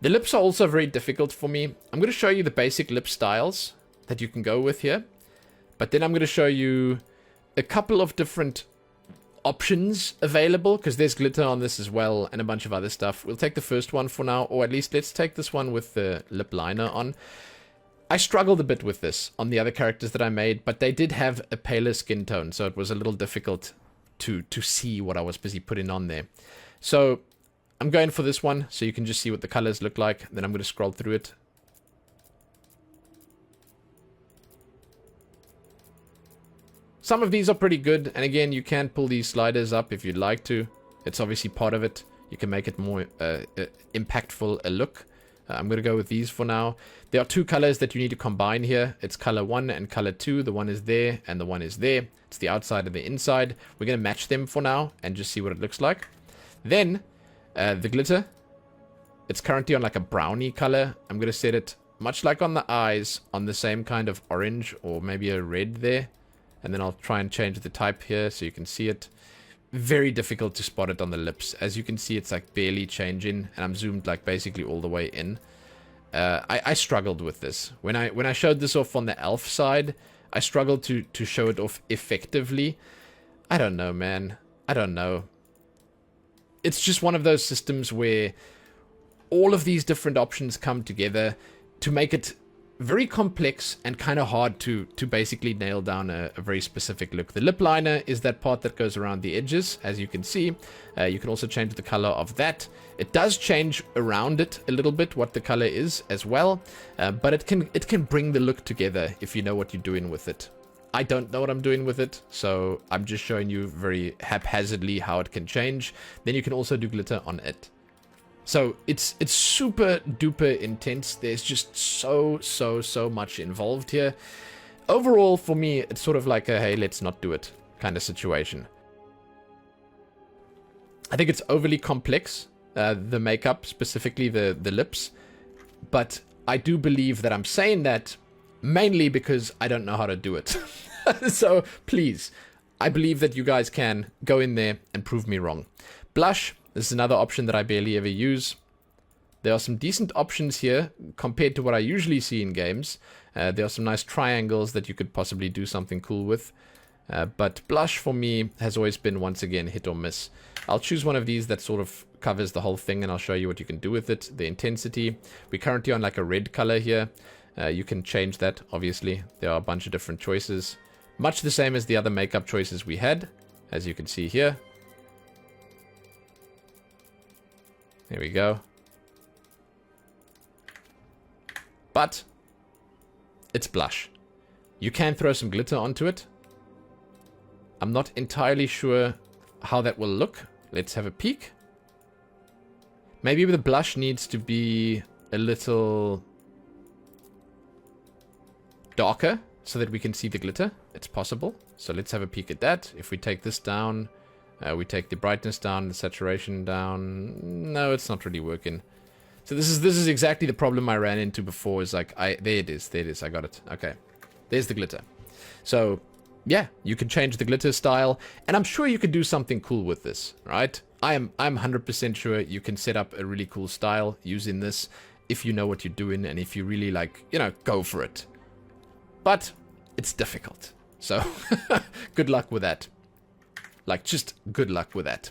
A: The lips are also very difficult for me. I'm going to show you the basic lip styles that you can go with here. But then I'm going to show you a couple of different options available, because there's glitter on this as well, and a bunch of other stuff. We'll take the first one for now, or at least let's take this one with the lip liner on. I struggled a bit with this on the other characters that I made, but they did have a paler skin tone, so it was a little difficult to see what I was busy putting on there. So I'm going for this one, so you can just see what the colors look like. Then I'm going to scroll through it. Some of these are pretty good, and again, you can pull these sliders up if you'd like to. It's obviously part of it. You can make it more impactful a look. I'm going to go with these for now. There are two colors that you need to combine here. It's color 1 and color 2. The one is there and the one is there. It's the outside and the inside. We're going to match them for now and just see what it looks like. Then, the glitter. It's currently on like a brownie color. I'm going to set it, much like on the eyes, on the same kind of orange or maybe a red there. And then I'll try and change the type here so you can see it. very difficult to spot it on the lips. As you can see, it's like barely changing, and I'm zoomed like basically all the way in. I struggled with this. When I showed this off on the elf side, I struggled to show it off effectively. I don't know, man. I don't know. It's just one of those systems where all of these different options come together to make it very complex and kind of hard to basically nail down a very specific look. The lip liner is that part that goes around the edges, as you can see. You can also change the color of that. It does change around it a little bit what the color is as well, but it can bring the look together if you know what you're doing with it. I don't know what I'm doing with it, so I'm just showing you very haphazardly how it can change. Then you can also do glitter on it. So it's super duper intense. There's just so much involved here. Overall, for me, it's sort of like a, hey, let's not do it kind of situation. I think it's overly complex, the makeup, specifically the lips. But I do believe that I'm saying that mainly because I don't know how to do it. So please, I believe that you guys can go in there and prove me wrong. Blush. This is another option that I barely ever use. There are some decent options here compared to what I usually see in games. There are some nice triangles that you could possibly do something cool with. But blush for me has always been, once again, hit or miss. I'll choose one of these that sort of covers the whole thing, and I'll show you what you can do with it. The intensity. We're currently on like a red color here. You can change that, obviously. There are a bunch of different choices. Much the same as the other makeup choices we had, as you can see here. There we go. But it's blush. You can throw some glitter onto it. I'm not entirely sure how that will look. Let's have a peek. Maybe the blush needs to be a little darker so that we can see the glitter. It's possible. So let's have a peek at that. If we take this down, we take the brightness down, the saturation down. No, it's not really working. So this is exactly the problem I ran into before. Is like there it is, I got it. Okay, there's the glitter. So yeah, you can change the glitter style, and I'm sure you could do something cool with this, right? I'm 100% sure you can set up a really cool style using this if you know what you're doing and if you really like, you know, go for it. But it's difficult. So good luck with that. Like, just good luck with that.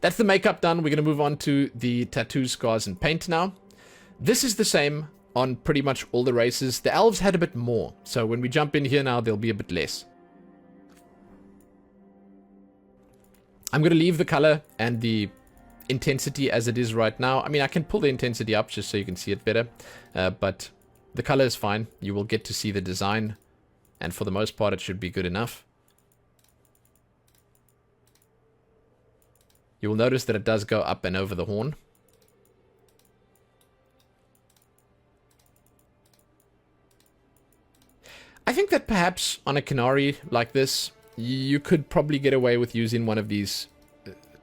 A: That's the makeup done. We're going to move on to the tattoos, scars, and paint now. This is the same on pretty much all the races. The elves had a bit more. So when we jump in here now, there'll be a bit less. I'm going to leave the color and the intensity as it is right now. I mean, I can pull the intensity up just so you can see it better. But the color is fine. You will get to see the design. And for the most part, it should be good enough. You will notice that it does go up and over the horn. I think that perhaps on a Qunari like this, you could probably get away with using one of these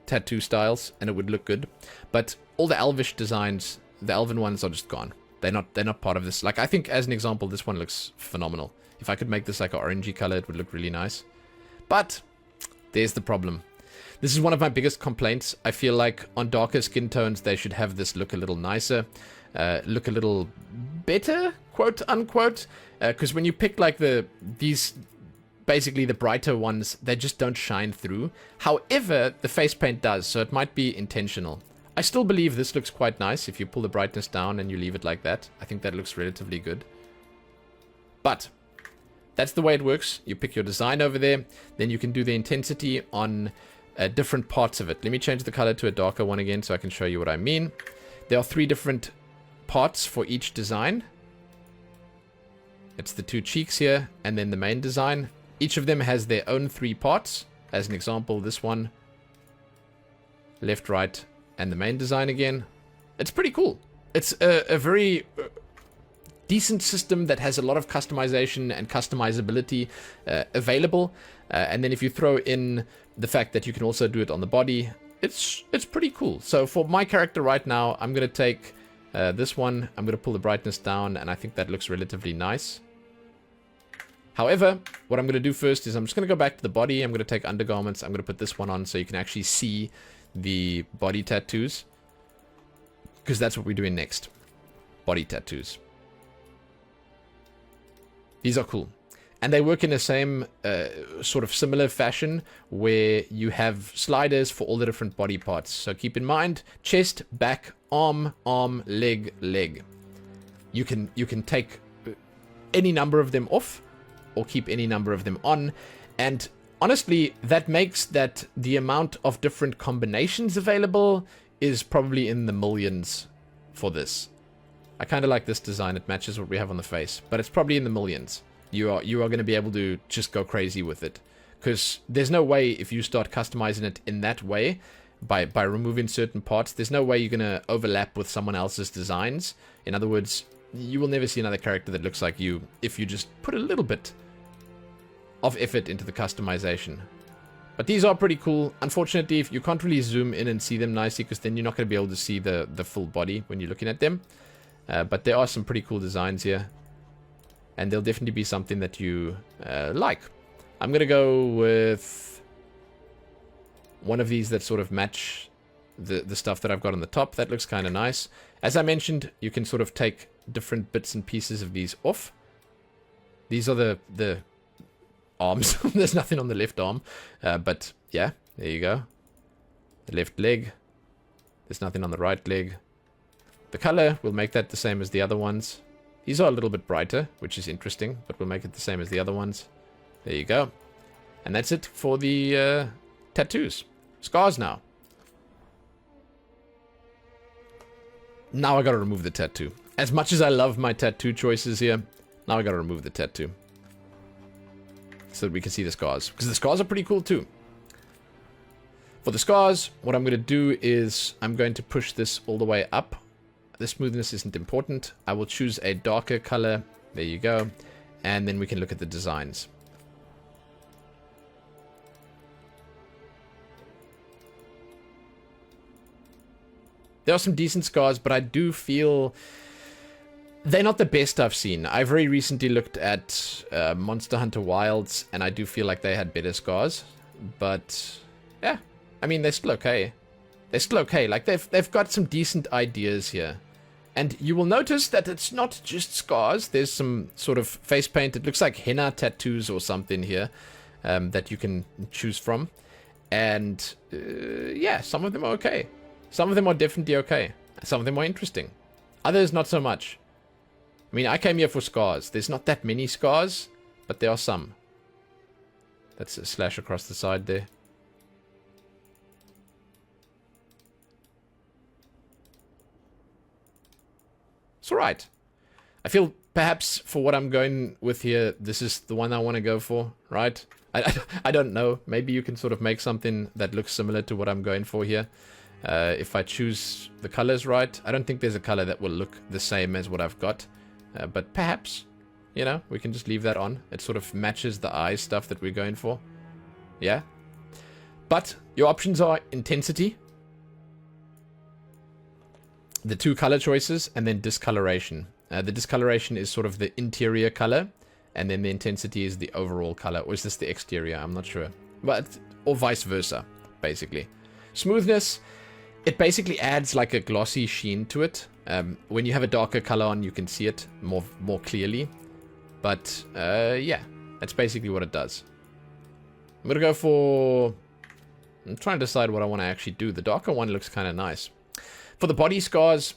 A: tattoo styles and it would look good. But all the elvish designs, the elven ones are just gone. They're not part of this. Like, I think as an example, this one looks phenomenal. If I could make this like an orangey color, it would look really nice. But there's the problem. This is one of my biggest complaints. I feel like on darker skin tones, they should have this look a little nicer, look a little better, quote unquote. Because when you pick like these, basically the brighter ones, they just don't shine through. However, the face paint does, so it might be intentional. I still believe this looks quite nice if you pull the brightness down and you leave it like that. I think that looks relatively good. But that's the way it works. You pick your design over there, then you can do the intensity on different parts of it. Let me change the color to a darker one again so I can show you what I mean. There are 3 different parts for each design. It's the 2 cheeks here and then the main design. Each of them has their own 3 parts. As an example, this one, left, right, and the main design again. It's pretty cool. It's a very decent system that has a lot of customization and customizability available. And then if you throw in the fact that you can also do it on the body, it's pretty cool. So for my character right now, I'm going to take this one. I'm going to pull the brightness down, and I think that looks relatively nice. However, what I'm going to do first is I'm just going to go back to the body. I'm going to take undergarments. I'm going to put this one on so you can actually see the body tattoos. Because that's what we're doing next. Body tattoos. These are cool. And they work in the same sort of similar fashion where you have sliders for all the different body parts. So keep in mind, chest, back, arm, leg, leg. You can take any number of them off or keep any number of them on. And honestly, that makes that the amount of different combinations available is probably in the millions for this. I kind of like this design. It matches what we have on the face, but it's probably in the millions. You are going to be able to just go crazy with it, because there's no way if you start customizing it in that way by removing certain parts, there's no way you're going to overlap with someone else's designs. In other words, you will never see another character that looks like you if you just put a little bit of effort into the customization. But these are pretty cool. Unfortunately, if you can't really zoom in and see them nicely, because then you're not going to be able to see the full body when you're looking at them. But there are some pretty cool designs here. And they'll definitely be something that you like. I'm going to go with one of these that sort of match the stuff that I've got on the top. That looks kind of nice. As I mentioned, you can sort of take different bits and pieces of these off. These are the arms. There's nothing on the left arm. But yeah, there you go. The left leg. There's nothing on the right leg. The color, we'll make that the same as the other ones. These are a little bit brighter, which is interesting, but we'll make it the same as the other ones. There you go. And that's it for the tattoos. Scars now. Now I gotta remove the tattoo. As much as I love my tattoo choices here, now I gotta remove the tattoo. So that we can see the scars. Because the scars are pretty cool too. For the scars, what I'm gonna do is I'm going to push this all the way up. The smoothness isn't important. I will choose a darker color. There you go. And then we can look at the designs. There are some decent scars, but I do feel they're not the best I've seen. I very recently looked at Monster Hunter Wilds, and I do feel like they had better scars. But yeah, I mean, they're still okay. They're still okay. Like they've got some decent ideas here. And you will notice that it's not just scars. There's some sort of face paint. It looks like henna tattoos or something here that you can choose from. And yeah, some of them are okay. Some of them are definitely okay. Some of them are interesting. Others, not so much. I mean, I came here for scars. There's not that many scars, but there are some. That's a slash across the side there. It's alright. I feel perhaps for what I'm going with here, this is the one I want to go for, right? I don't know. Maybe you can sort of make something that looks similar to what I'm going for here. If I choose the colors right. I don't think there's a color that will look the same as what I've got. But perhaps, you know, we can just leave that on. It sort of matches the eye stuff that we're going for. Yeah? But your options are intensity, the two color choices, and then discoloration. The discoloration is sort of the interior color, and then the intensity is the overall color. Or is this the exterior? I'm not sure. But, or vice versa, basically. Smoothness, it basically adds like a glossy sheen to it. When you have a darker color on, you can see it more clearly. But, yeah, that's basically what it does. I'm gonna go for... I'm trying to decide what I want to actually do. The darker one looks kind of nice. For the body scars,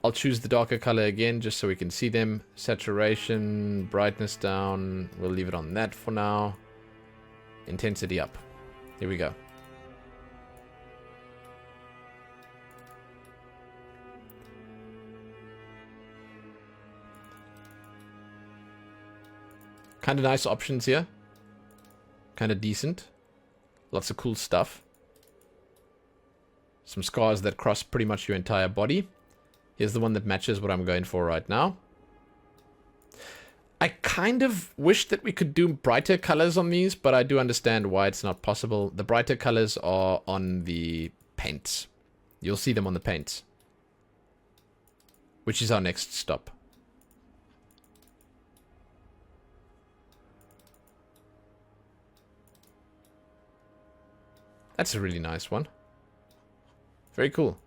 A: I'll choose the darker color again, just so we can see them. Saturation, brightness down. We'll leave it on that for now. Intensity up. Here we go. Kind of nice options here. Kind of decent. Lots of cool stuff. Some scars that cross pretty much your entire body. Here's the one that matches what I'm going for right now. I kind of wish that we could do brighter colors on these, but I do understand why it's not possible. The brighter colors are on the paints. You'll see them on the paints. Which is our next stop. That's a really nice one. Very cool.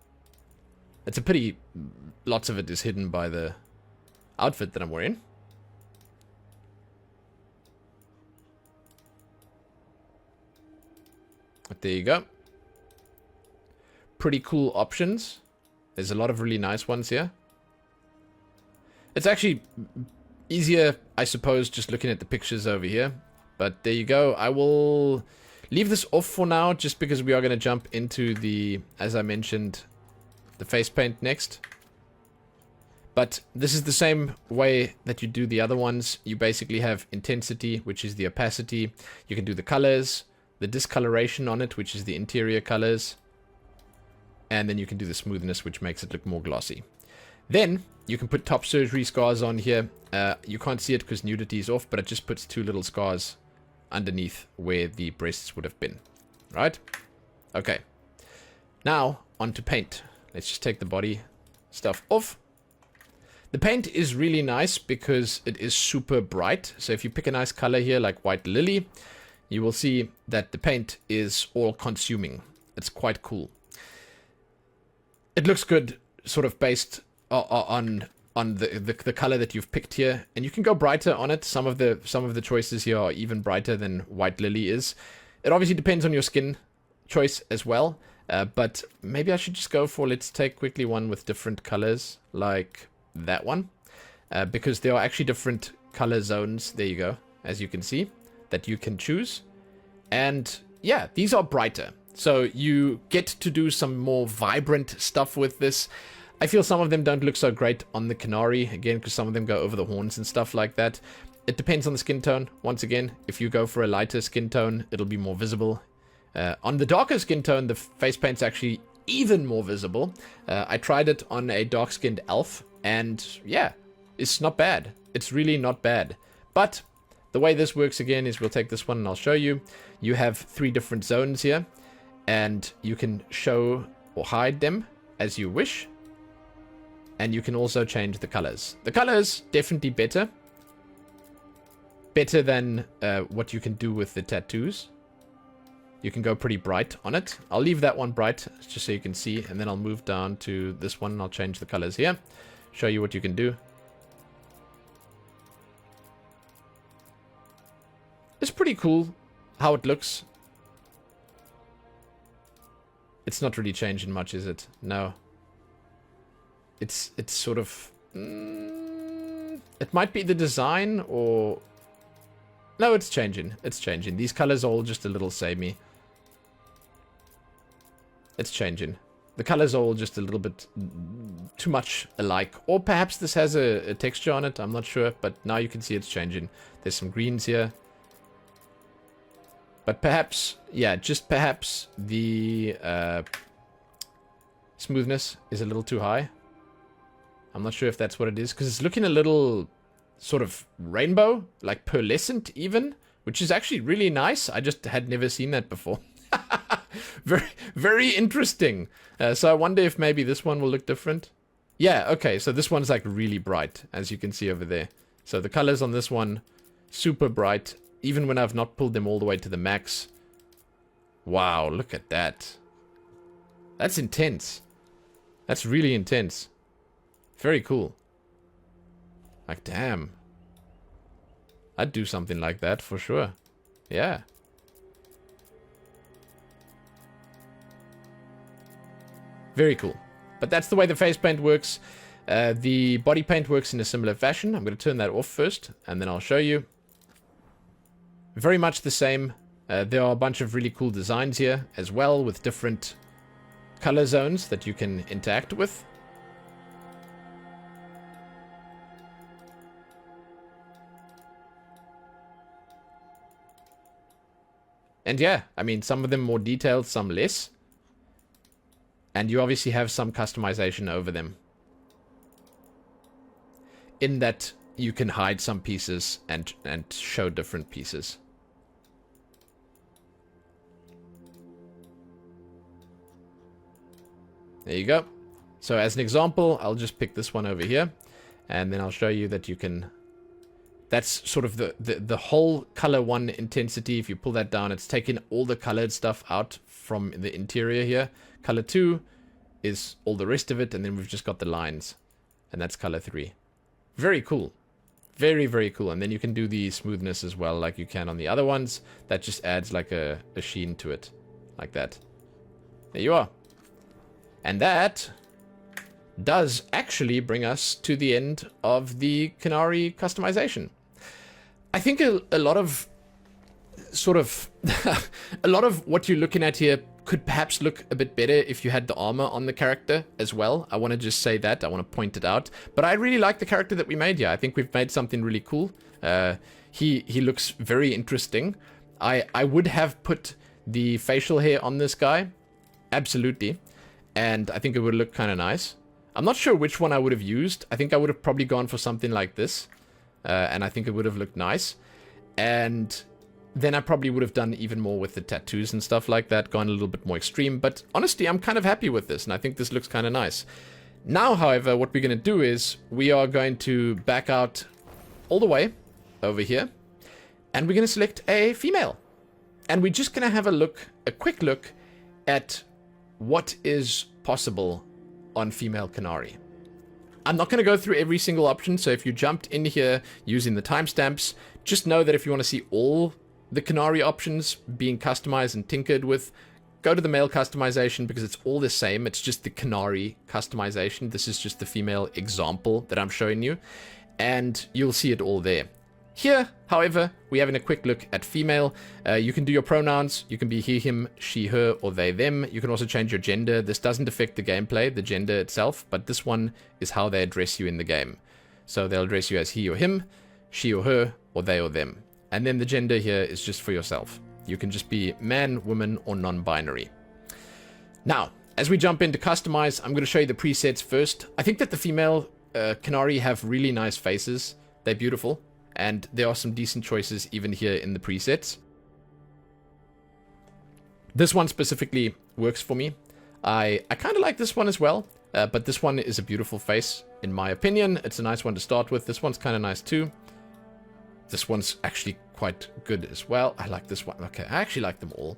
A: It's a pity lots of it is hidden by the outfit that I'm wearing. But there you go. Pretty cool options. There's a lot of really nice ones here. It's actually easier, I suppose, just looking at the pictures over here. But there you go. I will leave this off for now, just because we are going to jump into the, as I mentioned, the face paint next. But this is the same way that you do the other ones. You basically have intensity, which is the opacity. You can do the colors, the discoloration on it, which is the interior colors. And then you can do the smoothness, which makes it look more glossy. Then you can put top surgery scars on here. You can't see it because nudity is off, but it just puts 2 little scars underneath where the breasts would have been. Right? Okay. Now, on to paint. Let's just take the body stuff off. The paint is really nice because it is super bright. So if you pick a nice color here, like White Lily, you will see that the paint is all consuming. It's quite cool. It looks good, sort of based on the color that you've picked here, and you can go brighter on it. Some of the choices here are even brighter than White Lily is. It obviously depends on your skin choice as well, but maybe I should just go for, let's take quickly one with different colors, like that one, because there are actually different color zones. There you go, as you can see, that you can choose, and yeah, these are brighter. So you get to do some more vibrant stuff with this. I feel some of them don't look so great on the Qunari, again, because some of them go over the horns and stuff like that. It depends on the skin tone. Once again, if you go for a lighter skin tone, it'll be more visible. On the darker skin tone, the face paint's actually even more visible. I tried it on a dark-skinned elf, and yeah, it's not bad. It's really not bad. But the way this works, again, is we'll take this one and I'll show you. You have 3 different zones here, and you can show or hide them as you wish. And you can also change the colors. The colors, definitely better. Better than what you can do with the tattoos. You can go pretty bright on it. I'll leave that one bright, just so you can see. And then I'll move down to this one and I'll change the colors here. Show you what you can do. It's pretty cool how it looks. It's not really changing much, is it? No. It's sort of... it might be the design, or... No, it's changing. It's changing. These colors are all just a little samey. It's changing. The colors are all just a little bit too much alike. Or perhaps this has a texture on it. I'm not sure. But now you can see it's changing. There's some greens here. But perhaps, yeah, just perhaps the smoothness is a little too high. I'm not sure if that's what it is, because it's looking a little sort of rainbow, like pearlescent even, which is actually really nice. I just had never seen that before. Very, very interesting. So I wonder if maybe this one will look different. Yeah, okay, so this one's like really bright, as you can see over there. So the colors on this one, super bright. Even when I've not pulled them all the way to the max. Wow, look at that. That's intense. That's really intense. Very cool. Like, damn. I'd do something like that for sure. Yeah. Very cool. But that's the way the face paint works. The body paint works in a similar fashion. I'm going to turn that off first, and then I'll show you. Very much the same. There are a bunch of really cool designs here as well, with different color zones that you can interact with. And yeah, I mean, some of them more detailed, some less. And you obviously have some customization over them. In that you can hide some pieces and show different pieces. There you go. So as an example, I'll just pick this one over here, and then I'll show you that you can That's sort of the whole color 1 intensity. If you pull that down, it's taking all the colored stuff out from the interior here. Color 2 is all the rest of it, and then we've just got the lines. And that's color 3. Very cool. Very, very cool. And then you can do the smoothness as well, like you can on the other ones. That just adds like a sheen to it. Like that. There you are. And that does actually bring us to the end of the Qunari customization. I think a lot of sort of a lot of what you're looking at here could perhaps look a bit better if you had the armor on the character as well. I want to just say that. I want to point it out. But I really like the character that we made here. I think we've made something really cool. He looks very interesting. I would have put the facial hair on this guy. Absolutely. And I think it would look kind of nice. I'm not sure which one I would have used. I think I would have probably gone for something like this. And I think it would have looked nice. And then I probably would have done even more with the tattoos and stuff like that, gone a little bit more extreme. But honestly, I'm kind of happy with this, and I think this looks kind of nice. Now, however, what we're going to do is we are going to back out all the way over here, and we're going to select a female. And we're just going to have a quick look at what is possible on female Qunari. I'm not going to go through every single option, so if you jumped in here using the timestamps, just know that if you want to see all the Qunari options being customized and tinkered with, go to the male customization because it's all the same. It's just the Qunari customization. This is just the female example that I'm showing you, and you'll see it all there. Here, however, we're having a quick look at female. You can do your pronouns. You can be he, him, she, her, or they, them. You can also change your gender. This doesn't affect the gameplay, the gender itself, but this one is how they address you in the game. So they'll address you as he or him, she or her, or they or them. And then the gender here is just for yourself. You can just be man, woman, or non-binary. Now, as we jump into customize, I'm going to show you the presets first. I think that the female Qunari have really nice faces. They're beautiful. And there are some decent choices even here in the presets. This one specifically works for me. I kind of like this one as well. But this one is a beautiful face, in my opinion. It's a nice one to start with. This one's kind of nice too. This one's actually quite good as well. I like this one. Okay, I actually like them all.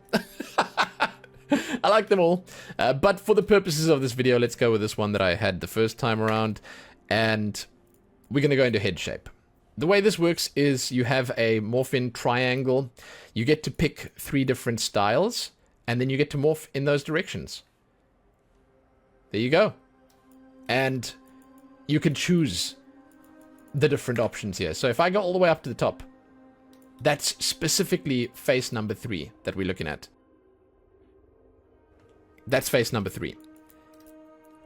A: I like them all. But for the purposes of this video, let's go with this one that I had the first time around. And we're going to go into head shape. The way this works is you have a morph-in triangle. You get to pick 3 different styles, and then you get to morph in those directions. There you go. And you can choose the different options here. So if I go all the way up to the top, that's specifically face number 3 that we're looking at. That's face number 3.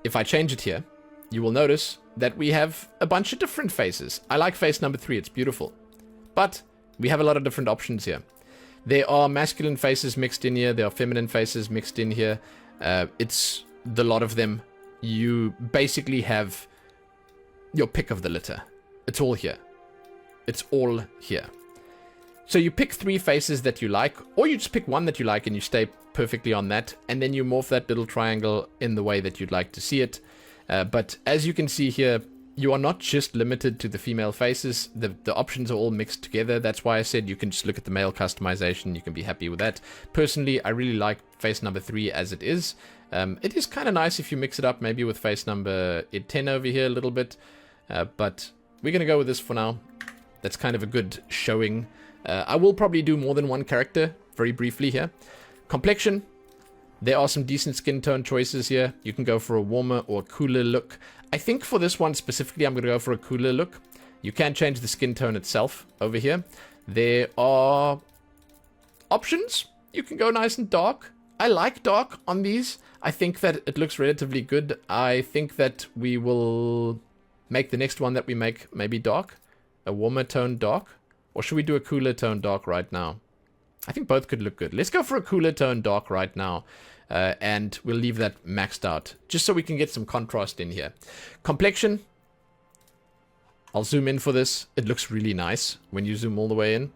A: If I change it here, you will notice that we have a bunch of different faces. I like face number 3, it's beautiful. But we have a lot of different options here. There are masculine faces mixed in here, there are feminine faces mixed in here. It's the lot of them. You basically have your pick of the litter. It's all here. It's all here. So you pick 3 faces that you like, or you just pick one that you like and you stay perfectly on that, and then you morph that little triangle in the way that you'd like to see it. But as you can see here, you are not just limited to the female faces. The options are all mixed together. That's why I said you can just look at the male customization. You can be happy with that. Personally, I really like face number 3 as it is. It is kind of nice if you mix it up maybe with face number 10 over here a little bit. But we're going to go with this for now. That's kind of a good showing. I will probably do more than one character very briefly here. Complexion. There are some decent skin tone choices here. You can go for a warmer or a cooler look. I think for this one specifically, I'm going to go for a cooler look. You can change the skin tone itself over here. There are options. You can go nice and dark. I like dark on these. I think that it looks relatively good. I think that we will make the next one that we make maybe dark. A warmer tone dark. Or should we do a cooler tone dark right now? I think both could look good. Let's go for a cooler tone dark right now. And we'll leave that maxed out. Just so we can get some contrast in here. Complexion. I'll zoom in for this. It looks really nice when you zoom all the way in.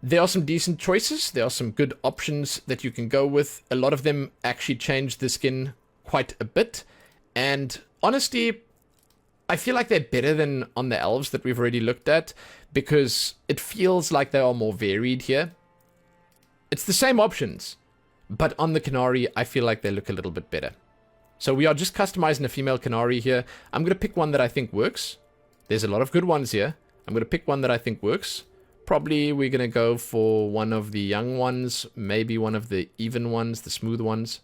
A: There are some decent choices. There are some good options that you can go with. A lot of them actually change the skin quite a bit. And honestly, I feel like they're better than on the elves that we've already looked at, because it feels like they are more varied here. It's the same options, but on the Qunari, I feel like they look a little bit better. So we are just customizing a female Qunari here. I'm going to pick one that I think works. There's a lot of good ones here. I'm going to pick one that I think works. Probably we're going to go for one of the young ones, maybe one of the even ones, the smooth ones.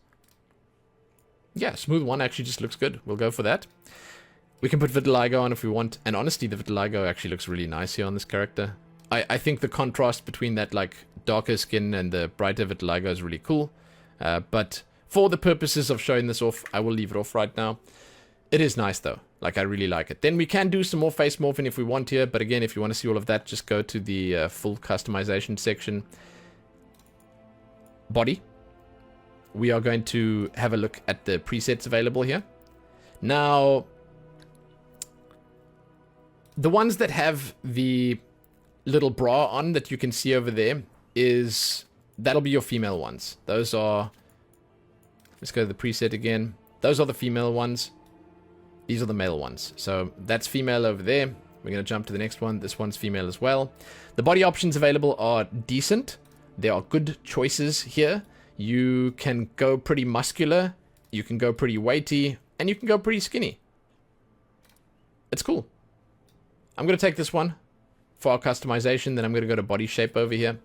A: Yeah, smooth one actually just looks good. We'll go for that. We can put vitiligo on if we want, and honestly, the vitiligo actually looks really nice here on this character. I think the contrast between that like darker skin and the brighter vitiligo is really cool. But for the purposes of showing this off, I will leave it off right now. It is nice though. Like, I really like it. Then we can do some more face morphing if we want here. But again, if you want to see all of that, just go to the full customization section. Body. We are going to have a look at the presets available here. Now, the ones that have the little bra on that you can see over there that'll be your female ones. Those are, let's go to the preset again. Those are the female ones. These are the male ones. So that's female over there. We're going to jump to the next one. This one's female as well. The body options available are decent. There are good choices here. You can go pretty muscular, you can go pretty weighty, and you can go pretty skinny. It's cool. I'm going to take this one for our customization, then I'm going to go to body shape over here.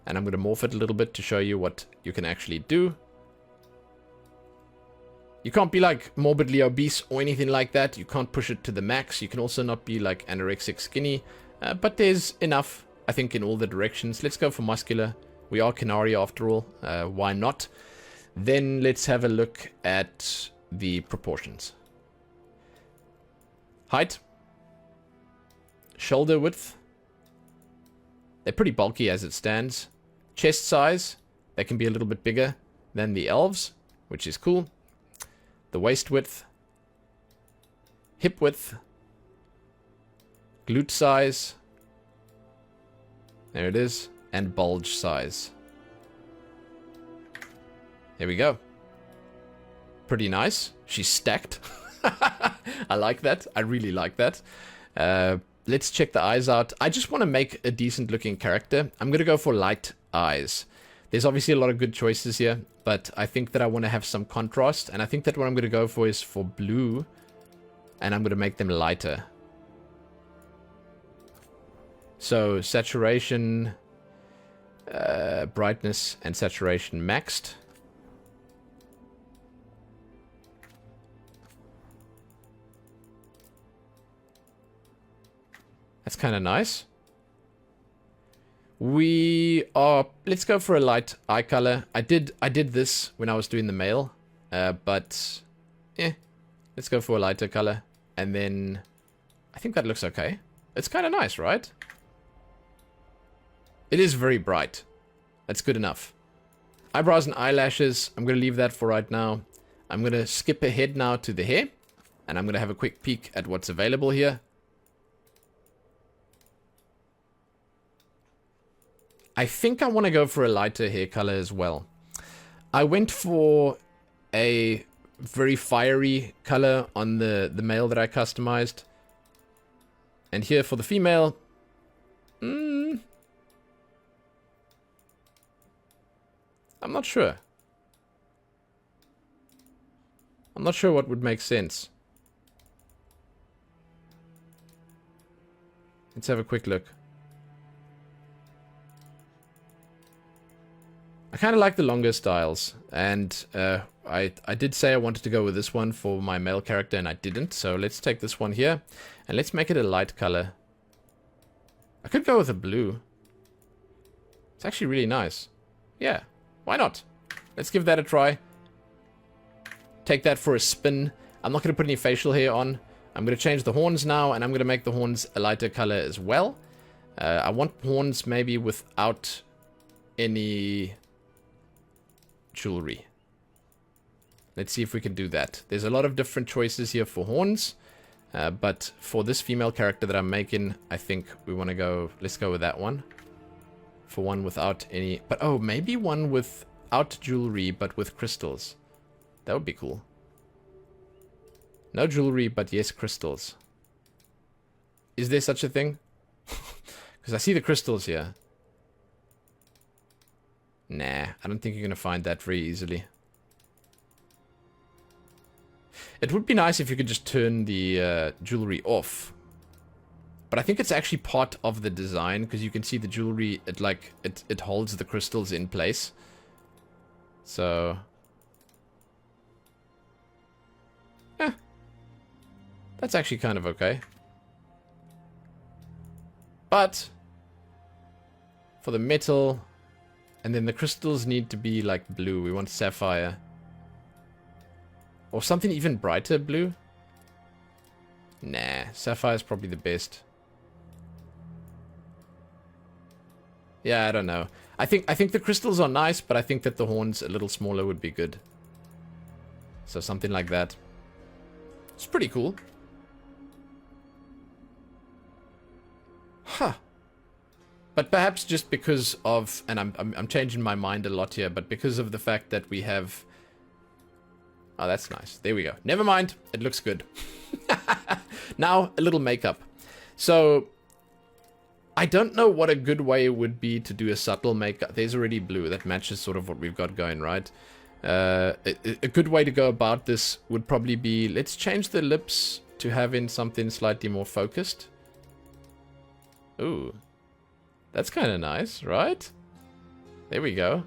A: And I'm going to morph it a little bit to show you what you can actually do. You can't be like morbidly obese or anything like that. You can't push it to the max. You can also not be like anorexic skinny. But there's enough, I think, in all the directions. Let's go for muscular. We are Qunari after all. Why not? Then let's have a look at the proportions. Height. Shoulder width. They're pretty bulky as it stands. Chest size. They can be a little bit bigger than the elves, which is cool. The waist width. Hip width. Glute size. There it is. And bulge size. There we go. Pretty nice. She's stacked. I like that. I really like that. Let's check the eyes out. I just want to make a decent looking character. I'm going to go for light eyes. There's obviously a lot of good choices here, but I think that I want to have some contrast, and I think that what I'm going to go for is for blue, and I'm going to make them lighter. So saturation, brightness, and saturation maxed. That's kind of nice. Let's go for a light eye color. I did this when I was doing the male, but let's go for a lighter color. And then I think that looks okay. It's kind of nice, right? It is very bright. That's good enough. Eyebrows and eyelashes, I'm going to leave that for right now. I'm going to skip ahead now to the hair, and I'm going to have a quick peek at what's available here. I think I want to go for a lighter hair color as well. I went for a very fiery color on the male that I customized. And here for the female, I'm not sure. I'm not sure what would make sense. Let's have a quick look. I kind of like the longer styles, and I did say I wanted to go with this one for my male character, and I didn't, so let's take this one here, and let's make it a light color. I could go with a blue. It's actually really nice. Yeah, why not? Let's give that a try. Take that for a spin. I'm not going to put any facial hair on. I'm going to change the horns now, and I'm going to make the horns a lighter color as well. I want horns maybe without any jewelry. Let's see if we can do that. There's a lot of different choices here for horns, but for this female character that I'm making, I think we want to go, let's go with that one. For one without any, but oh, maybe one without jewelry, but with crystals. That would be cool. No jewelry, but yes, crystals. Is there such a thing? Because I see the crystals here. Nah, I don't think you're going to find that very easily. It would be nice if you could just turn the jewelry off. But I think it's actually part of the design, because you can see the jewelry, it holds the crystals in place. So... eh. That's actually kind of okay. But... for the metal... and then the crystals need to be like blue. We want sapphire. Or something even brighter blue. Nah, sapphire is probably the best. Yeah, I don't know. I think the crystals are nice, but I think that the horns a little smaller would be good. So something like that. It's pretty cool. Huh. But perhaps just because of, and I'm changing my mind a lot here, but because of the fact that we have... oh, that's nice. There we go. Never mind. It looks good. Now, a little makeup. So, I don't know what a good way would be to do a subtle makeup. There's already blue. That matches sort of what we've got going, right? A good way to go about this would probably be, let's change the lips to having something slightly more focused. Ooh. That's kind of nice, right? There we go.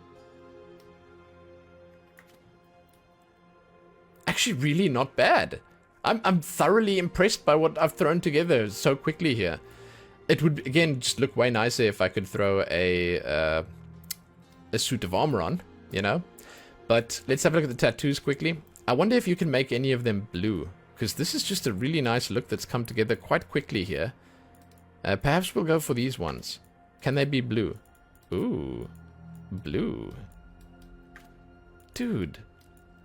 A: Actually, really not bad. I'm thoroughly impressed by what I've thrown together so quickly here. It would, again, just look way nicer if I could throw a suit of armor on, you know? But let's have a look at the tattoos quickly. I wonder if you can make any of them blue, because this is just a really nice look that's come together quite quickly here. Perhaps we'll go for these ones. Can they be blue? Ooh, blue. Dude,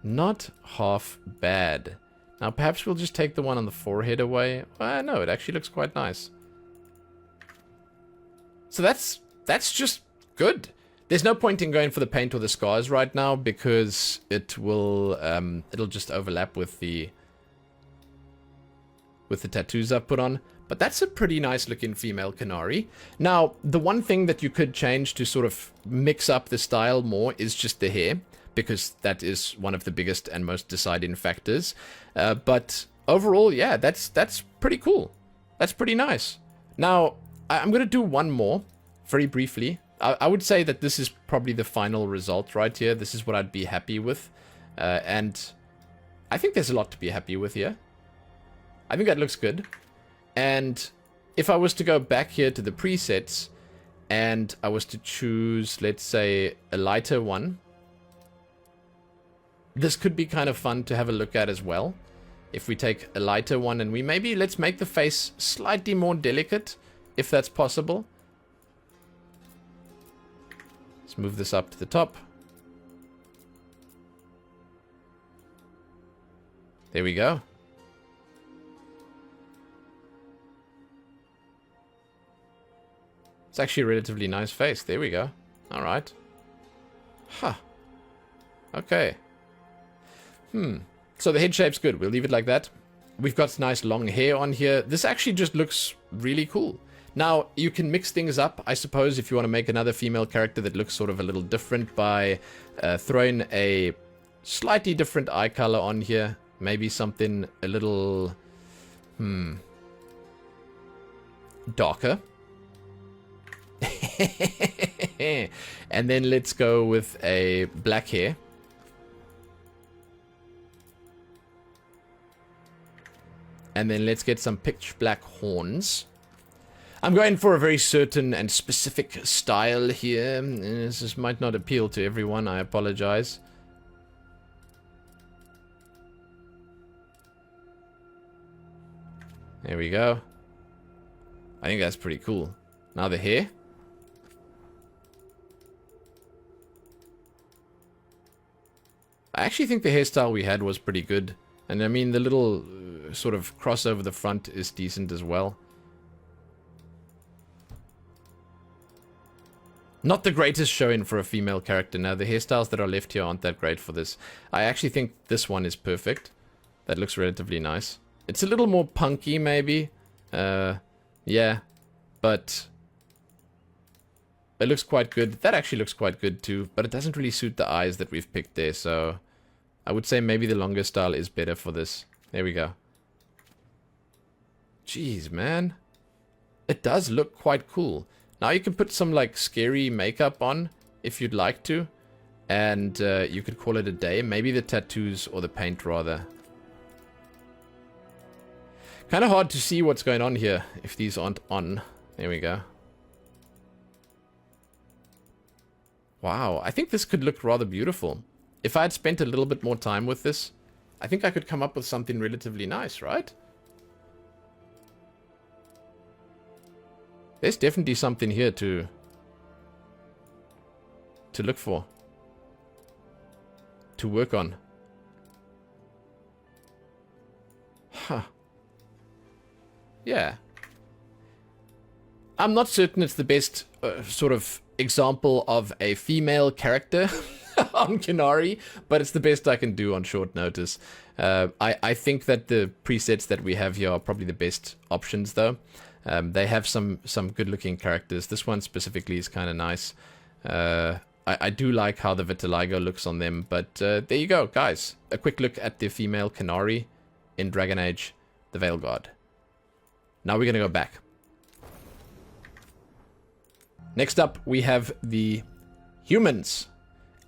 A: not half bad. Now, perhaps we'll just take the one on the forehead away. No, it actually looks quite nice. So that's just good. There's no point in going for the paint or the scars right now, because it will it'll just overlap with the tattoos I've put on. But that's a pretty nice looking female Qunari. Now, the one thing that you could change to sort of mix up the style more is just the hair, because that is one of the biggest and most deciding factors. But overall, yeah, that's pretty cool. That's pretty nice. Now, I'm going to do one more, very briefly. I would say that this is probably the final result right here. This is what I'd be happy with. And I think there's a lot to be happy with here. I think that looks good. And if I was to go back here to the presets, and I was to choose, let's say, a lighter one, this could be kind of fun to have a look at as well. If we take a lighter one and let's make the face slightly more delicate, if that's possible. Let's move this up to the top. There we go. It's actually a relatively nice face. There we go. Alright. Huh. Okay. So the head shape's good. We'll leave it like that. We've got nice long hair on here. This actually just looks really cool. Now, you can mix things up, I suppose, if you want to make another female character that looks sort of a little different by throwing a slightly different eye color on here. Maybe something a little... darker. And then let's go with a black hair. And then let's get some pitch black horns. I'm going for a very certain and specific style here. This might not appeal to everyone, I apologize. There we go. I think that's pretty cool. Now the hair. I actually think the hairstyle we had was pretty good. And I mean, the little sort of cross over the front is decent as well. Not the greatest showing for a female character. Now, the hairstyles that are left here aren't that great for this. I actually think this one is perfect. That looks relatively nice. It's a little more punky, maybe. Yeah, but it looks quite good. That actually looks quite good too, but it doesn't really suit the eyes that we've picked there, so I would say maybe the longer style is better for this. There we go. Jeez, man. It does look quite cool. Now you can put some, like, scary makeup on, if you'd like to, and you could call it a day. Maybe the tattoos, or the paint, rather. Kind of hard to see what's going on here, if these aren't on. There we go. Wow, I think this could look rather beautiful. If I had spent a little bit more time with this, I think I could come up with something relatively nice, right? There's definitely something here to look for. To work on. Huh. Yeah. I'm not certain it's the best sort of example of a female character on Qunari, but it's the best I can do on short notice. I think that the presets that we have here are probably the best options, though. They have some good-looking characters. This one specifically is kind of nice. I do like how the vitiligo looks on them, but there you go, guys. A quick look at the female Qunari in Dragon Age, the Veilguard. Now we're going to go back. Next up, we have the humans.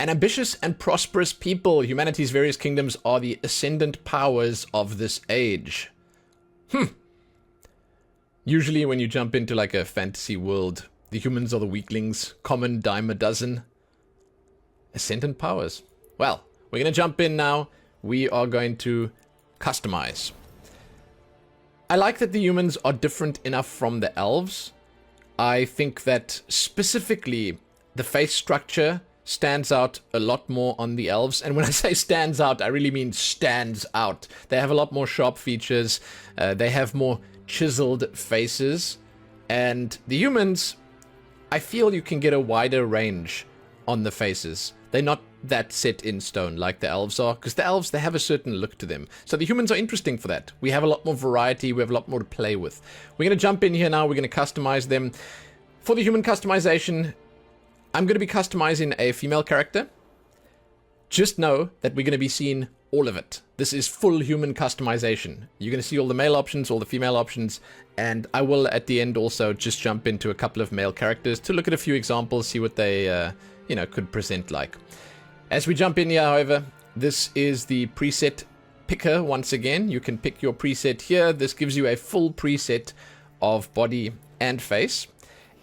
A: An ambitious and prosperous people. Humanity's various kingdoms are the ascendant powers of this age. Usually when you jump into like a fantasy world, the humans are the weaklings, common dime a dozen. Ascendant powers. Well, we're going to jump in now. We are going to customize. I like that the humans are different enough from the elves. I think that specifically the face structure stands out a lot more on the elves. And when I say stands out, I really mean stands out. They have a lot more sharp features. They have more chiseled faces. And the humans, I feel you can get a wider range on the faces. They're not that set in stone like the elves are, because the elves, they have a certain look to them. So the humans are interesting for that. We have a lot more variety, we have a lot more to play with. We're going to jump in here now, we're going to customize them. For the human customization, I'm going to be customizing a female character. Just know that we're going to be seeing all of it. This is full human customization. You're going to see all the male options, all the female options, and I will at the end also just jump into a couple of male characters to look at a few examples, see what they could present like. As we jump in here, however, this is the preset picker once again. You can pick your preset here. This gives you a full preset of body and face.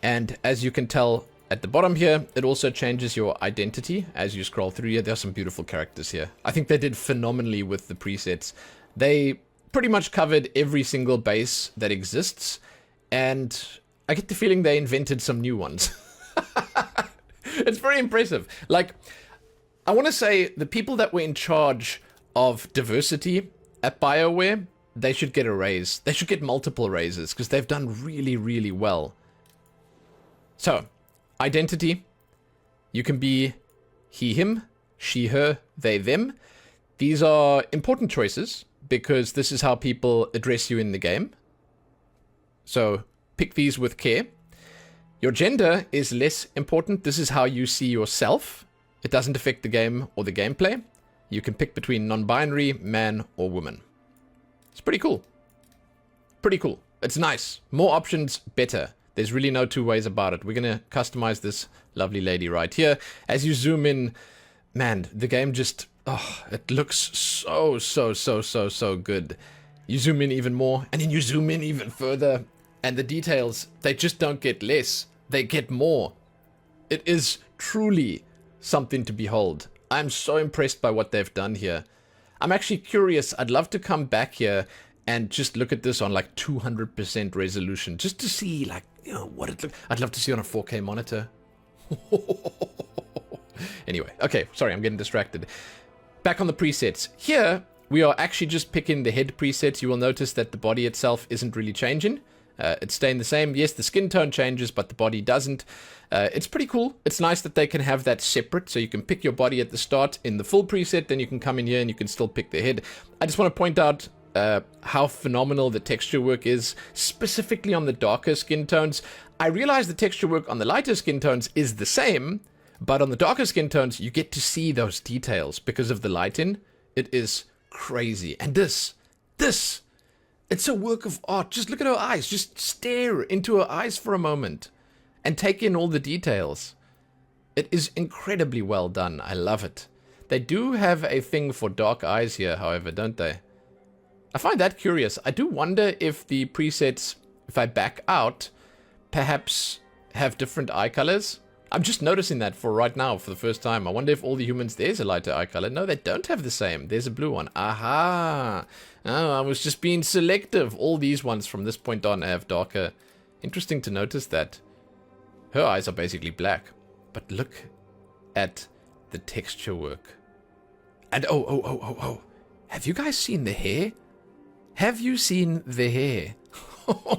A: And as you can tell at the bottom here, it also changes your identity as you scroll through here. There are some beautiful characters here. I think they did phenomenally with the presets. They pretty much covered every single base that exists. And I get the feeling they invented some new ones. It's very impressive. Like, I want to say the people that were in charge of diversity at BioWare, they should get a raise. They should get multiple raises because they've done really, really well. So, identity. You can be he, him, she, her, they, them. These are important choices because this is how people address you in the game. So, pick these with care. Your gender is less important. This is how you see yourself. It doesn't affect the game or the gameplay. You can pick between non-binary, man, or woman. It's pretty cool. Pretty cool. It's nice. More options, better. There's really no two ways about it. We're going to customize this lovely lady right here. As you zoom in, man, the game just, it looks so good. You zoom in even more, and then you zoom in even further, and the details, they just don't get less. They get more. It is truly something to behold. I'm so impressed by what they've done here. I'm actually curious. I'd love to come back here and just look at this on like 200% resolution, just to see like, what it looks. I'd love to see on a 4K monitor. Anyway, okay, sorry, I'm getting distracted. Back on the presets. Here, we are actually just picking the head presets. You will notice that the body itself isn't really changing. It's staying the same. Yes, the skin tone changes, but the body doesn't. It's pretty cool. It's nice that they can have that separate, so you can pick your body at the start in the full preset, then you can come in here and you can still pick the head. I just want to point out how phenomenal the texture work is, specifically on the darker skin tones. I realize the texture work on the lighter skin tones is the same, but on the darker skin tones, you get to see those details because of the lighting. It is crazy. And this, it's a work of art. Just look at her eyes. Just stare into her eyes for a moment and take in all the details. It is incredibly well done. I love it. They do have a thing for dark eyes here, however, don't they? I find that curious. I do wonder if the presets, if I back out, perhaps have different eye colors. I'm just noticing that for right now, for the first time. I wonder if all the humans, there's a lighter eye color. No, they don't have the same. There's a blue one. Aha! Oh, I was just being selective. All these ones from this point on have darker. Interesting to notice that. Her eyes are basically black. But look at the texture work. And oh. Have you guys seen the hair? Have you seen the hair?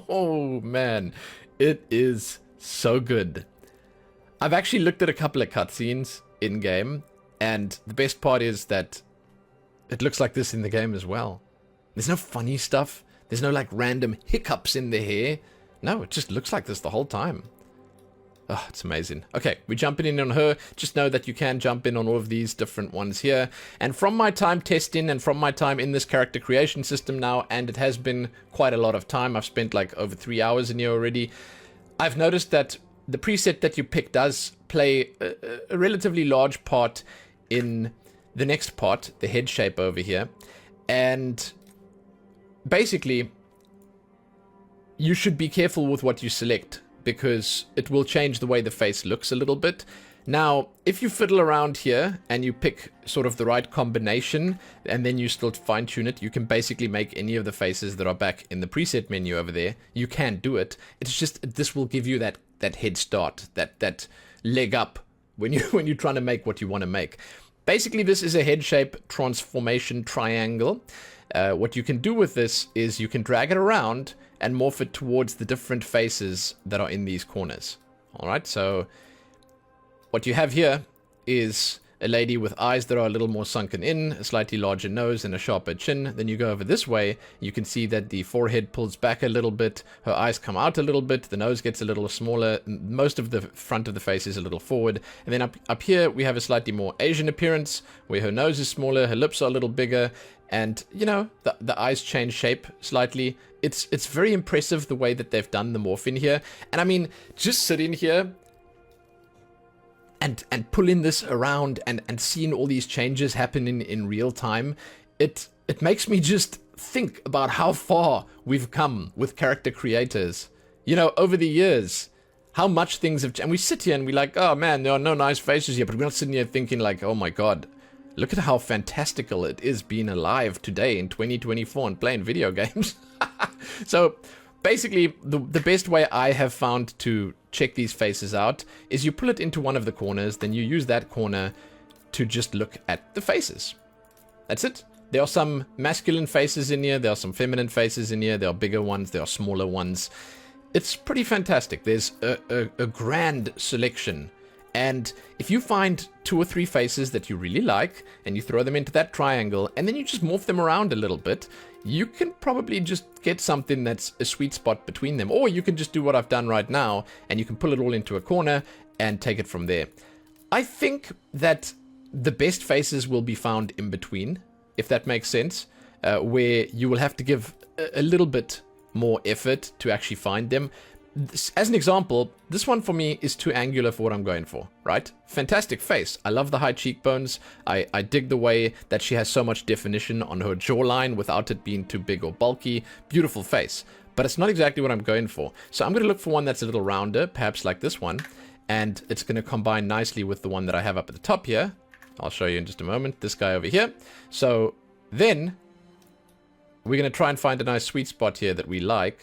A: Oh, man. It is so good. I've actually looked at a couple of cutscenes in-game, and the best part is that it looks like this in the game as well. There's no funny stuff. There's no, like, random hiccups in the hair. No, it just looks like this the whole time. Oh, it's amazing. Okay, we're jumping in on her. Just know that you can jump in on all of these different ones here. And from my time testing and from my time in this character creation system now, and it has been quite a lot of time. I've spent, like, over 3 hours in here already. I've noticed that the preset that you pick does play a relatively large part in the next part, the head shape over here. And basically, you should be careful with what you select, because it will change the way the face looks a little bit. Now, if you fiddle around here and you pick sort of the right combination and then you still fine-tune it, you can basically make any of the faces that are back in the preset menu over there. You can do it. It's just, this will give you that head start, that leg up when you're trying to make what you want to make. Basically, this is a head shape transformation triangle. What you can do with this is you can drag it around and morph it towards the different faces that are in these corners. All right, so what you have here is a lady with eyes that are a little more sunken in, a slightly larger nose and a sharper chin. Then you go over this way, you can see that the forehead pulls back a little bit, her eyes come out a little bit, the nose gets a little smaller, most of the front of the face is a little forward. And then up here we have a slightly more Asian appearance, where her nose is smaller, her lips are a little bigger, and, you know, the eyes change shape slightly. It's very impressive the way that they've done the morph in here. And I mean, just sitting here and pulling this around and seeing all these changes happening in real time, it makes me just think about how far we've come with character creators. You know, over the years, how much things have changed. And we sit here and we're like, oh man, there are no nice faces here, but we're not sitting here thinking like, oh my god, look at how fantastical it is being alive today in 2024 and playing video games. So basically, the best way I have found to check these faces out is you pull it into one of the corners, then you use that corner to just look at the faces. That's it. There are some masculine faces in here, there are some feminine faces in here, there are bigger ones, there are smaller ones. It's pretty fantastic. There's a grand selection. And if you find 2 or 3 faces that you really like, and you throw them into that triangle, and then you just morph them around a little bit, you can probably just get something that's a sweet spot between them. Or you can just do what I've done right now, and you can pull it all into a corner and take it from there. I think that the best faces will be found in between, if that makes sense, where you will have to give a little bit more effort to actually find them. As an example, this one for me is too angular for what I'm going for, right? Fantastic face. I love the high cheekbones. I dig the way that she has so much definition on her jawline without it being too big or bulky. Beautiful face. But it's not exactly what I'm going for. So I'm going to look for one that's a little rounder, perhaps like this one. And it's going to combine nicely with the one that I have up at the top here. I'll show you in just a moment. This guy over here. So then we're going to try and find a nice sweet spot here that we like.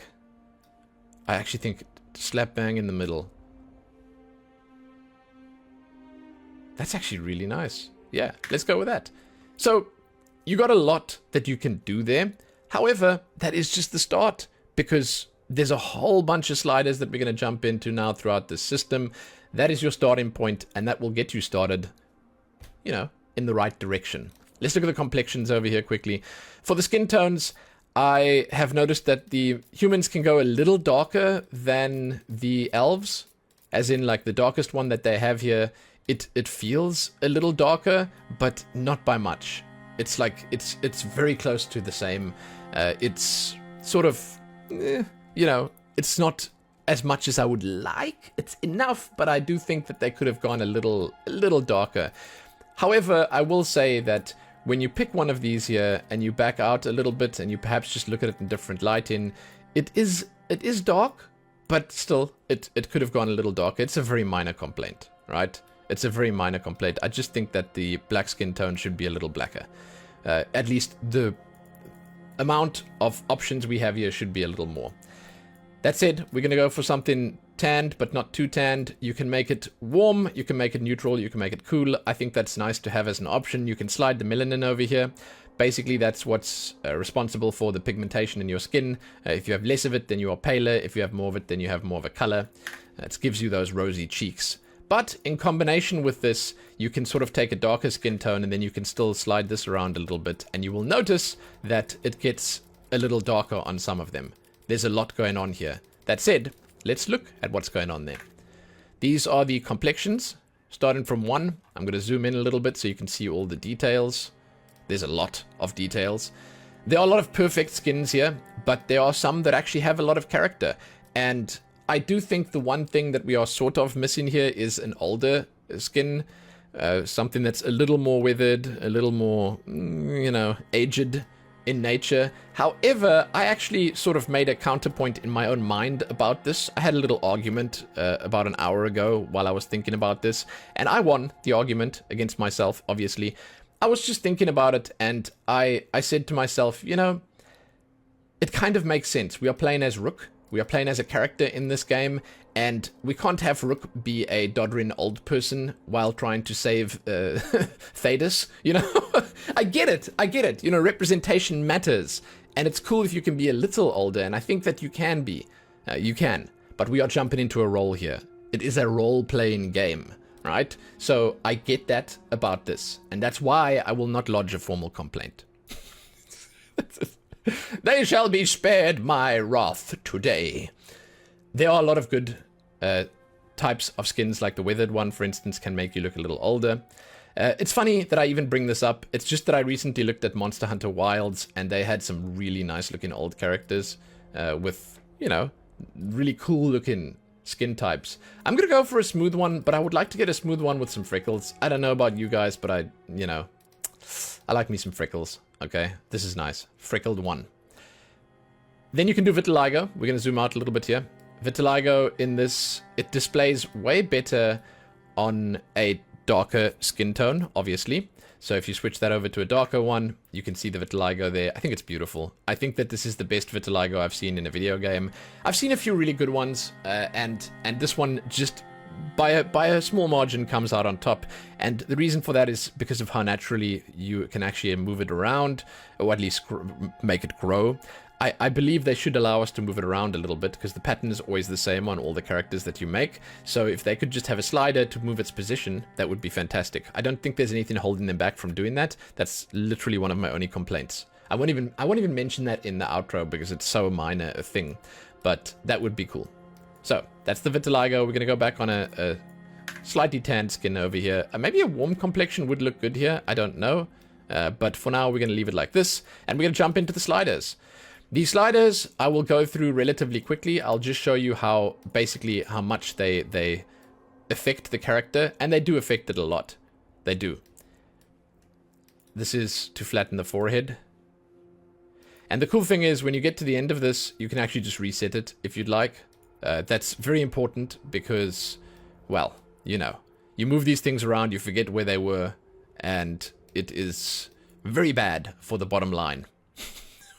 A: I actually think slap bang in the middle. That's actually really nice. Yeah, let's go with that. So, you got a lot that you can do there. However, that is just the start, because There's a whole bunch of sliders that we're going to jump into now throughout the system. That is your starting point, and that will get you started, you know, in the right direction. Let's look at the complexions over here quickly. For the skin tones, I have noticed that the humans can go a little darker than the elves, as in like the darkest one that they have here. It feels a little darker, but not by much. It's like it's very close to the same. It's sort of, you know, it's not as much as I would like. It's enough, but I do think that they could have gone a little darker. However, I will say that when you pick one of these here and you back out a little bit and you perhaps just look at it in different lighting, it is dark, but still it could have gone a little darker. It's a very minor complaint, right? It's a very minor complaint. I just think that the black skin tone should be a little blacker. At least the amount of options we have here should be a little more. That said, we're going to go for something tanned, but not too tanned. You can make it warm, you can make it neutral, you can make it cool. I think that's nice to have as an option. You can slide the melanin over here. Basically, that's what's responsible for the pigmentation in your skin. If you have less of it, then you are paler. If you have more of it, then you have more of a color. It gives you those rosy cheeks. But in combination with this, you can sort of take a darker skin tone and then you can still slide this around a little bit. And you will notice that it gets a little darker on some of them. There's a lot going on here. That said, let's look at what's going on there. These are the complexions, starting from 1. I'm going to zoom in a little bit so you can see all the details. There's a lot of details. There are a lot of perfect skins here, but there are some that actually have a lot of character. And I do think the one thing that we are sort of missing here is an older skin. Something that's a little more withered, a little more, you know, aged in nature. However, I actually sort of made a counterpoint in my own mind about this. I had a little argument about an hour ago while I was thinking about this, and I won the argument against myself, obviously. I was just thinking about it, and I said to myself, you know, it kind of makes sense. We are playing as Rook. We are playing as a character in this game, and we can't have Rook be a doddering old person while trying to save Thedas, you know? I get it. You know, representation matters, and it's cool if you can be a little older, and I think that you can be. You can, but we are jumping into a role here. It is a role-playing game, right? So I get that about this, and that's why I will not lodge a formal complaint. They shall be spared my wrath today. There are a lot of good types of skins, like the weathered one, for instance, can make you look a little older. It's funny that I even bring this up. It's just that I recently looked at Monster Hunter Wilds, and they had some really nice-looking old characters with, you know, really cool-looking skin types. I'm going to go for a smooth one, but I would like to get a smooth one with some freckles. I don't know about you guys, but I like me some freckles. Okay, this is nice. Freckled one. Then you can do vitiligo. We're going to zoom out a little bit here. Vitiligo in this, it displays way better on a darker skin tone, obviously. So if you switch that over to a darker one, you can see the vitiligo there. I think it's beautiful. I think that this is the best vitiligo I've seen in a video game. I've seen a few really good ones, and this one just by a small margin comes out on top, and the reason for that is because of how naturally you can actually move it around, or at least make it grow. I believe they should allow us to move it around a little bit, because the pattern is always the same on all the characters that you make. So if they could just have a slider to move its position, that would be fantastic. I don't think there's anything holding them back from doing that. That's literally one of my only complaints. I won't even mention that in the outro because it's so minor a thing, but that would be cool. So that's the vitiligo. We're going to go back on a slightly tanned skin over here. Maybe a warm complexion would look good here. I don't know. But for now, we're going to leave it like this. And we're going to jump into the sliders. These sliders, I will go through relatively quickly. I'll just show you how much they affect the character. And they do affect it a lot. They do. This is to flatten the forehead. And the cool thing is, when you get to the end of this, you can actually just reset it if you'd like. That's very important because, well, you know, you move these things around, you forget where they were, and it is very bad for the bottom line.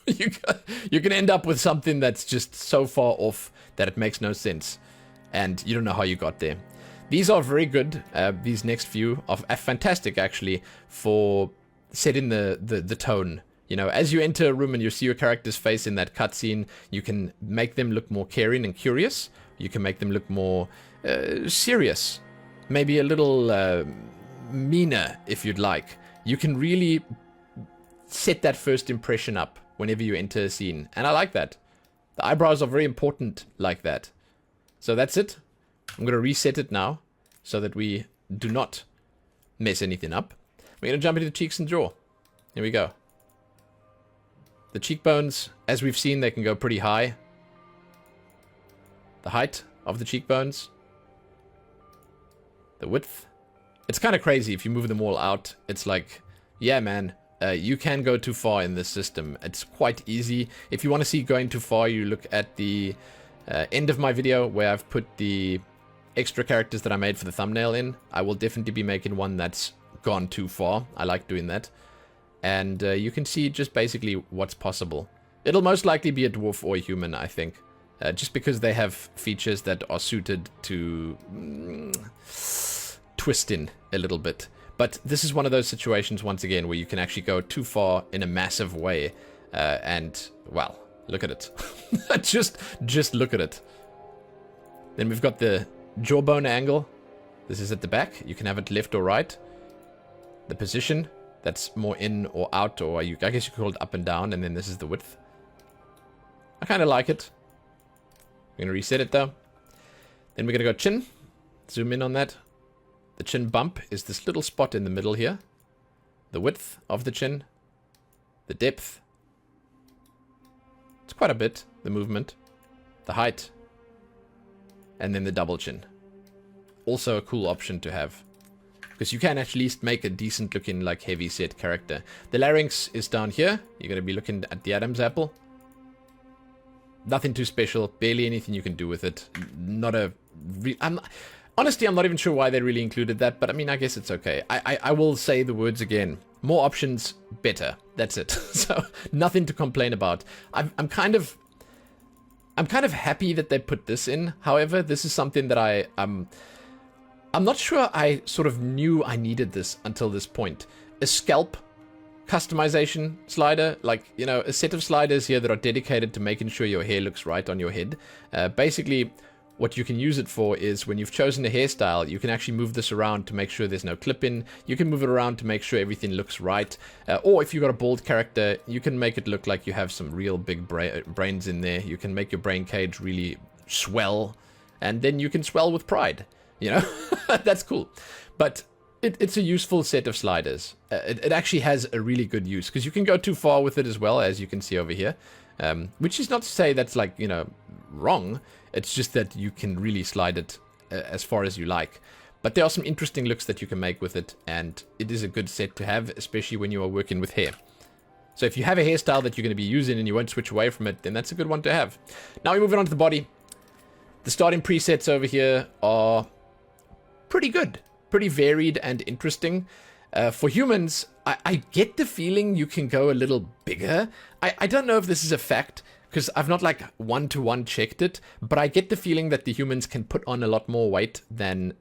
A: You can end up with something that's just so far off that it makes no sense, and you don't know how you got there. These are very good. These next few are fantastic, actually, for setting the tone You know, as you enter a room and you see your character's face in that cutscene, you can make them look more caring and curious. You can make them look more serious. Maybe a little meaner, if you'd like. You can really set that first impression up whenever you enter a scene. And I like that. The eyebrows are very important like that. So that's it. I'm going to reset it now so that we do not mess anything up. We're going to jump into the cheeks and jaw. Here we go. The cheekbones, as we've seen, they can go pretty high. The height of the cheekbones. The width. It's kind of crazy if you move them all out. It's like, yeah, man, you can go too far in this system. It's quite easy. If you want to see going too far, you look at the end of my video where I've put the extra characters that I made for the thumbnail in. I will definitely be making one that's gone too far. I like doing that. And you can see just basically what's possible. It'll most likely be a dwarf or a human, I think. Just because they have features that are suited to twisting a little bit. But this is one of those situations, once again, where you can actually go too far in a massive way. And, well, look at it. just look at it. Then we've got the jawbone angle. This is at the back. You can have it left or right. The position. That's more in or out, or I guess you could hold up and down, and then this is the width. I kind of like it. We're going to reset it, though. Then we're going to go chin. Zoom in on that. The chin bump is this little spot in the middle here. The width of the chin. The depth. It's quite a bit, the movement. The height. And then the double chin. Also a cool option to have. Because you can at least make a decent looking, like, heavy set character. The larynx is down here. You're going to be looking at the Adam's apple. Nothing too special. Barely anything you can do with it. Not a... Honestly, I'm not even sure why they really included that. But, I mean, I guess it's okay. I will say the words again. More options, better. That's it. So, nothing to complain about. I'm kind of happy that they put this in. However, this is something that I'm not sure I sort of knew I needed this until this point. A scalp customization slider, like, you know, a set of sliders here that are dedicated to making sure your hair looks right on your head. Basically, what you can use it for is when you've chosen a hairstyle, you can actually move this around to make sure there's no clip-in. You can move it around to make sure everything looks right. Or if you've got a bald character, you can make it look like you have some real big brains in there. You can make your brain cage really swell, and then you can swell with pride. You know, that's cool. But it's a useful set of sliders. It actually has a really good use because you can go too far with it as well, as you can see over here. Which is not to say that's, like, you know, wrong. It's just that you can really slide it as far as you like. But there are some interesting looks that you can make with it, and it is a good set to have, especially when you are working with hair. So if you have a hairstyle that you're going to be using and you won't switch away from it, then that's a good one to have. Now we're moving on to the body. The starting presets over here are pretty good, pretty varied and interesting. For humans, I get the feeling you can go a little bigger. I don't know if this is a fact, because I've not, like, one-to-one checked it, but I get the feeling that the humans can put on a lot more weight than,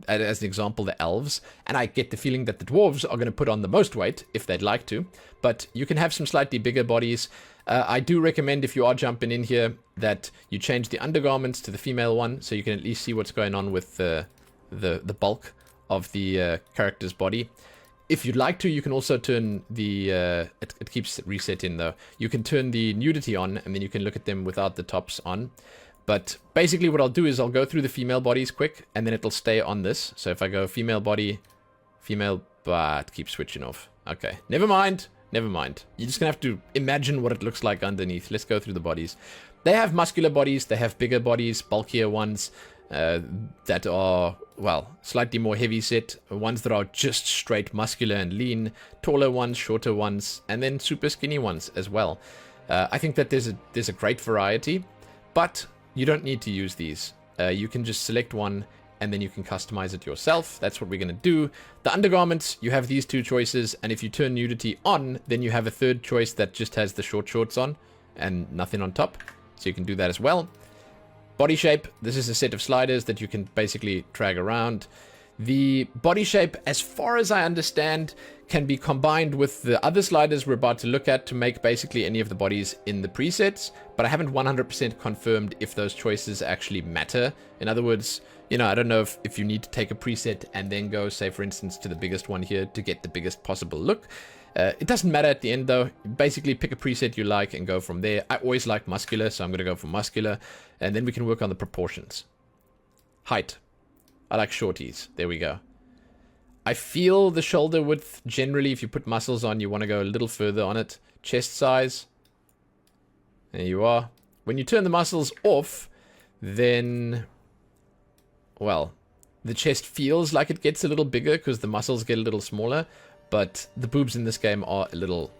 A: as an example, the elves. And I get the feeling that the dwarves are going to put on the most weight, if they'd like to. But you can have some slightly bigger bodies. I do recommend, if you are jumping in here, that you change the undergarments to the female one, so you can at least see what's going on with the bulk of the character's body. If you'd like to, you can also turn the... it keeps resetting, though. You can turn the nudity on, and then you can look at them without the tops on. But basically what I'll do is I'll go through the female bodies quick, and then it'll stay on this. So if I go female body, female... But it keeps switching off. Okay, never mind. Never mind. You're just going to have to imagine what it looks like underneath. Let's go through the bodies. They have muscular bodies. They have bigger bodies, bulkier ones. That are, well, slightly more heavy set, ones that are just straight muscular and lean, taller ones, shorter ones, and then super skinny ones as well. I think that there's a great variety, but you don't need to use these. You can just select one and then you can customize it yourself. That's what we're going to do. The undergarments, you have these two choices, and if you turn nudity on, then you have a third choice that just has the short shorts on and nothing on top, so you can do that as well. Body shape, this is a set of sliders that you can basically drag around. The body shape, as far as I understand, can be combined with the other sliders we're about to look at to make basically any of the bodies in the presets, but I haven't 100% confirmed if those choices actually matter. In other words, you know, I don't know if you need to take a preset and then go, say, for instance, to the biggest one here to get the biggest possible look. It doesn't matter at the end, though. Basically, pick a preset you like and go from there. I always like muscular, so I'm going to go for muscular, and then we can work on the proportions. Height. I like shorties. There we go. I feel the shoulder width, generally, if you put muscles on, you want to go a little further on it. Chest size. There you are. When you turn the muscles off, then, well, the chest feels like it gets a little bigger because the muscles get a little smaller, but the boobs in this game are a little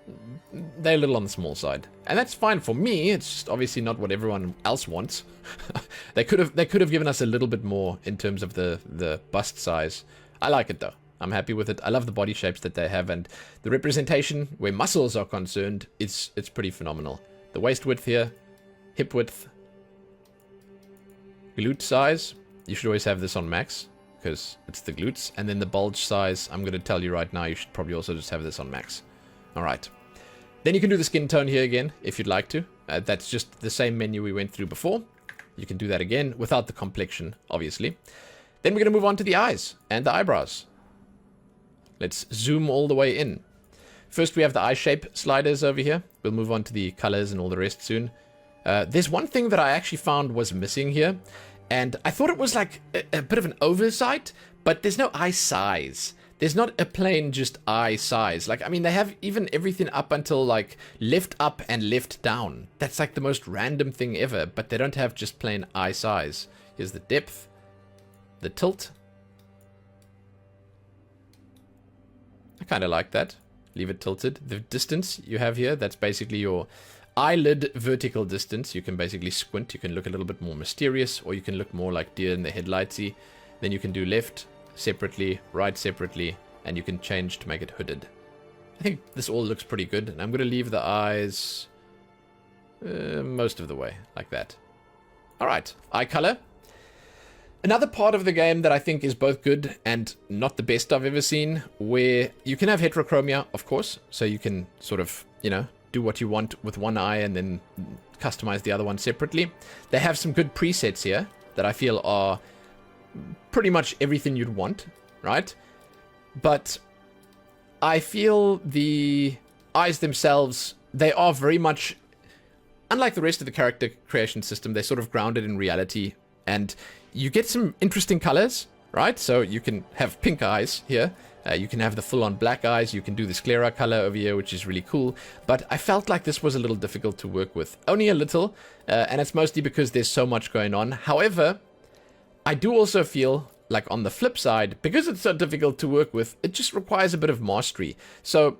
A: on the small side. And that's fine for me. It's just obviously not what everyone else wants. They could have given us a little bit more in terms of the bust size. I like it though. I'm happy with it. I love the body shapes that they have, and the representation where muscles are concerned, it's pretty phenomenal. The waist width here, hip width, glute size. You should always have this on max because it's the glutes. And then the bulge size, I'm going to tell you right now, you should probably also just have this on max. All right. Then you can do the skin tone here again if you'd like to. That's just the same menu we went through before. You can do that again without the complexion, obviously. Then we're going to move on to the eyes and the eyebrows. Let's zoom all the way in. First, we have the eye shape sliders over here. We'll move on to the colors and all the rest soon. There's one thing that I actually found was missing here, and I thought it was like a bit of an oversight, but there's no eye size. There's not a plain just eye size. Like, I mean, they have even everything up until like left up and left down. That's like the most random thing ever, but they don't have just plain eye size. Here's the depth, the tilt. I kind of like that. Leave it tilted. The distance you have here, that's basically your eyelid vertical distance. You can basically squint. You can look a little bit more mysterious, or you can look more like deer in the headlightsy. Then you can do left separately, right separately, and you can change to make it hooded. I think this all looks pretty good, and I'm going to leave the eyes most of the way, like that. Alright, eye color. Another part of the game that I think is both good and not the best I've ever seen, where you can have heterochromia, of course, so you can sort of, you know, do what you want with one eye and then customize the other one separately. They have some good presets here that I feel are pretty much everything you'd want, right? But I feel the eyes themselves, they are very much, unlike the rest of the character creation system, they're sort of grounded in reality, and you get some interesting colors, right? So you can have pink eyes here, you can have the full-on black eyes, you can do the sclera color over here, which is really cool, but I felt like this was a little difficult to work with. Only a little, and it's mostly because there's so much going on. However, I do also feel like on the flip side, because it's so difficult to work with, it just requires a bit of mastery. So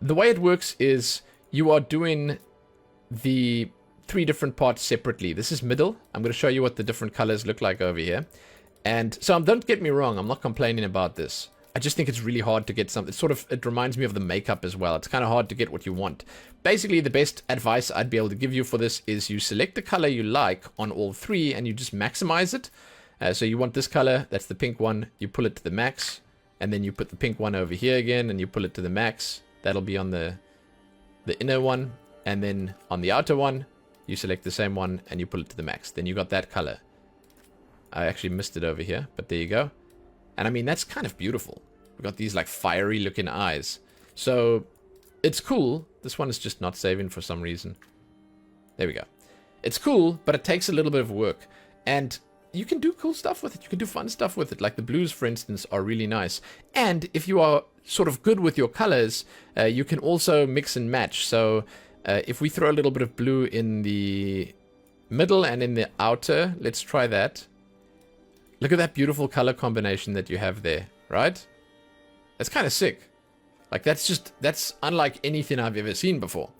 A: the way it works is you are doing the 3 different parts separately. This is middle. I'm going to show you what the different colors look like over here. And so don't get me wrong, I'm not complaining about this. I just think it's really hard to get something. It reminds me of the makeup as well. It's kind of hard to get what you want. Basically, the best advice I'd be able to give you for this is you select the color you like on all 3 and you just maximize it. So you want this color, that's the pink one, you pull it to the max, and then you put the pink one over here again and you pull it to the max. That'll be on the inner one, and then on the outer one, you select the same one and you pull it to the max. Then you got that color. I actually missed it over here, but there you go. And I mean, that's kind of beautiful. We've got these like fiery looking eyes. So it's cool. This one is just not saving for some reason. There we go. It's cool, but it takes a little bit of work. And you can do cool stuff with it. You can do fun stuff with it. Like the blues, for instance, are really nice. And if you are sort of good with your colors, you can also mix and match. So if we throw a little bit of blue in the middle and in the outer, let's try that. Look at that beautiful color combination that you have there, right? That's kind of sick. Like, that's unlike anything I've ever seen before.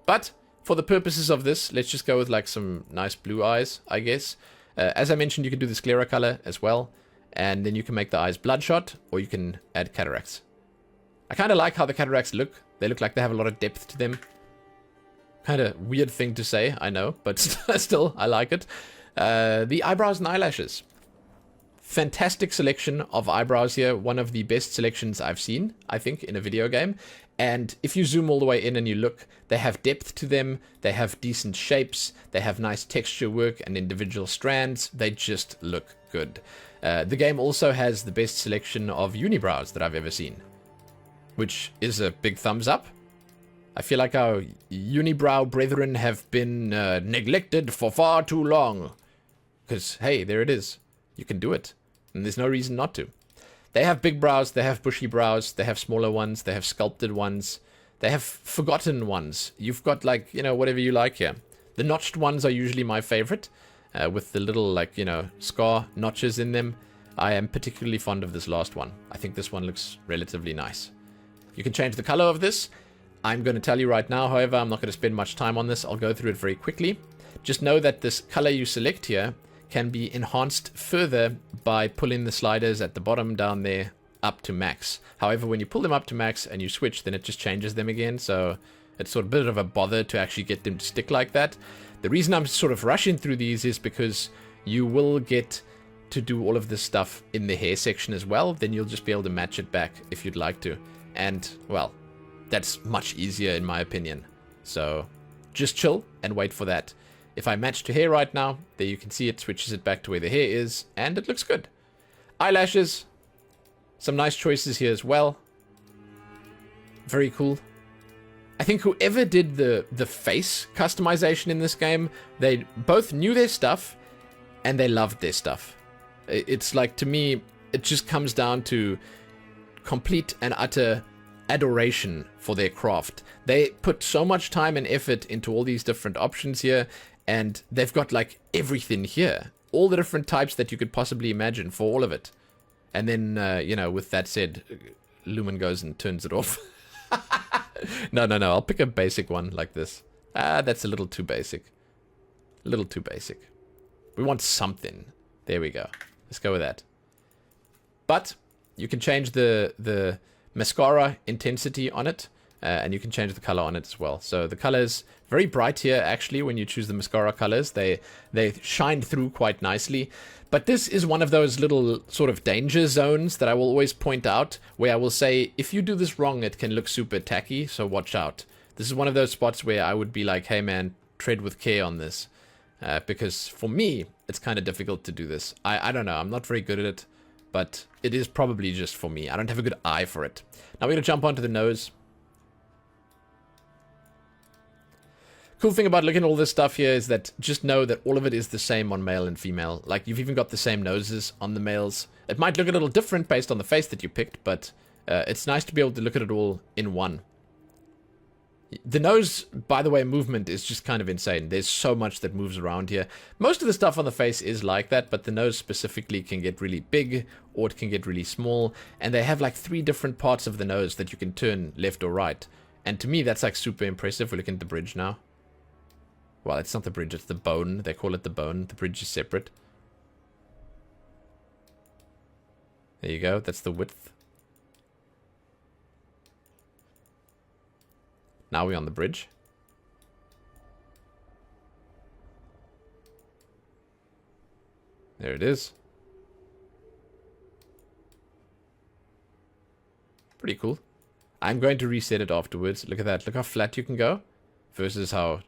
A: But for the purposes of this, let's just go with like some nice blue eyes, I guess. As I mentioned, you can do the sclera color as well. And then you can make the eyes bloodshot, or you can add cataracts. I kind of like how the cataracts look. They look like they have a lot of depth to them. Kind of weird thing to say, I know, but still, I like it. The eyebrows and eyelashes. Fantastic selection of eyebrows here. One of the best selections I've seen, I think, in a video game. And if you zoom all the way in and you look, they have depth to them. They have decent shapes. They have nice texture work and individual strands. They just look good. The game also has the best selection of unibrows that I've ever seen, which is a big thumbs up. I feel like our unibrow brethren have been neglected for far too long. Because, hey, there it is. You can do it. And there's no reason not to. They have big brows, they have bushy brows, they have smaller ones, they have sculpted ones, they have forgotten ones. You've got, like, you know, whatever you like here. The notched ones are usually my favorite, with the little, like, you know, scar notches in them. I am particularly fond of this last one. I think this one looks relatively nice. You can change the color of this. I'm going to tell you right now, however, I'm not going to spend much time on this. I'll go through it very quickly. Just know that this color you select here can be enhanced further by pulling the sliders at the bottom down there up to max. However, when you pull them up to max and you switch, then it just changes them again. So it's sort of a bit of a bother to actually get them to stick like that. The reason I'm sort of rushing through these is because you will get to do all of this stuff in the hair section as well. Then you'll just be able to match it back if you'd like to. And, well, that's much easier in my opinion. So just chill and wait for that. If I match to hair right now, there you can see it switches it back to where the hair is, and it looks good. Eyelashes, some nice choices here as well. Very cool. I think whoever did the face customization in this game, they both knew their stuff, and they loved their stuff. It's like, to me, it just comes down to complete and utter adoration for their craft. They put so much time and effort into all these different options here, and they've got like everything here. All the different types that you could possibly imagine for all of it. And then, you know, with that said, Lumen goes and turns it off. No, I'll pick a basic one like this. That's a little too basic. A little too basic. We want something. There we go. Let's go with that. But you can change the mascara intensity on it. And you can change the color on it as well. So the colors very bright here, actually, when you choose the mascara colors. They shine through quite nicely. But this is one of those little sort of danger zones that I will always point out, where I will say, if you do this wrong, it can look super tacky, so watch out. This is one of those spots where I would be like, hey man, tread with care on this. Because for me, it's kind of difficult to do this. I don't know, I'm not very good at it, but it is probably just for me. I don't have a good eye for it. Now we're going to jump onto the nose. Cool thing about looking at all this stuff here is that just know that all of it is the same on male and female. Like, you've even got the same noses on the males. It might look a little different based on the face that you picked, but it's nice to be able to look at it all in one. The nose, by the way, movement is just kind of insane. There's so much that moves around here. Most of the stuff on the face is like that, but the nose specifically can get really big, or it can get really small. And they have like 3 different parts of the nose that you can turn left or right. And to me, that's like super impressive. We're looking at the bridge now. Well, it's not the bridge, it's the bone. They call it the bone. The bridge is separate. There you go. That's the width. Now we're on the bridge. There it is. Pretty cool. I'm going to reset it afterwards. Look at that. Look how flat you can go versus how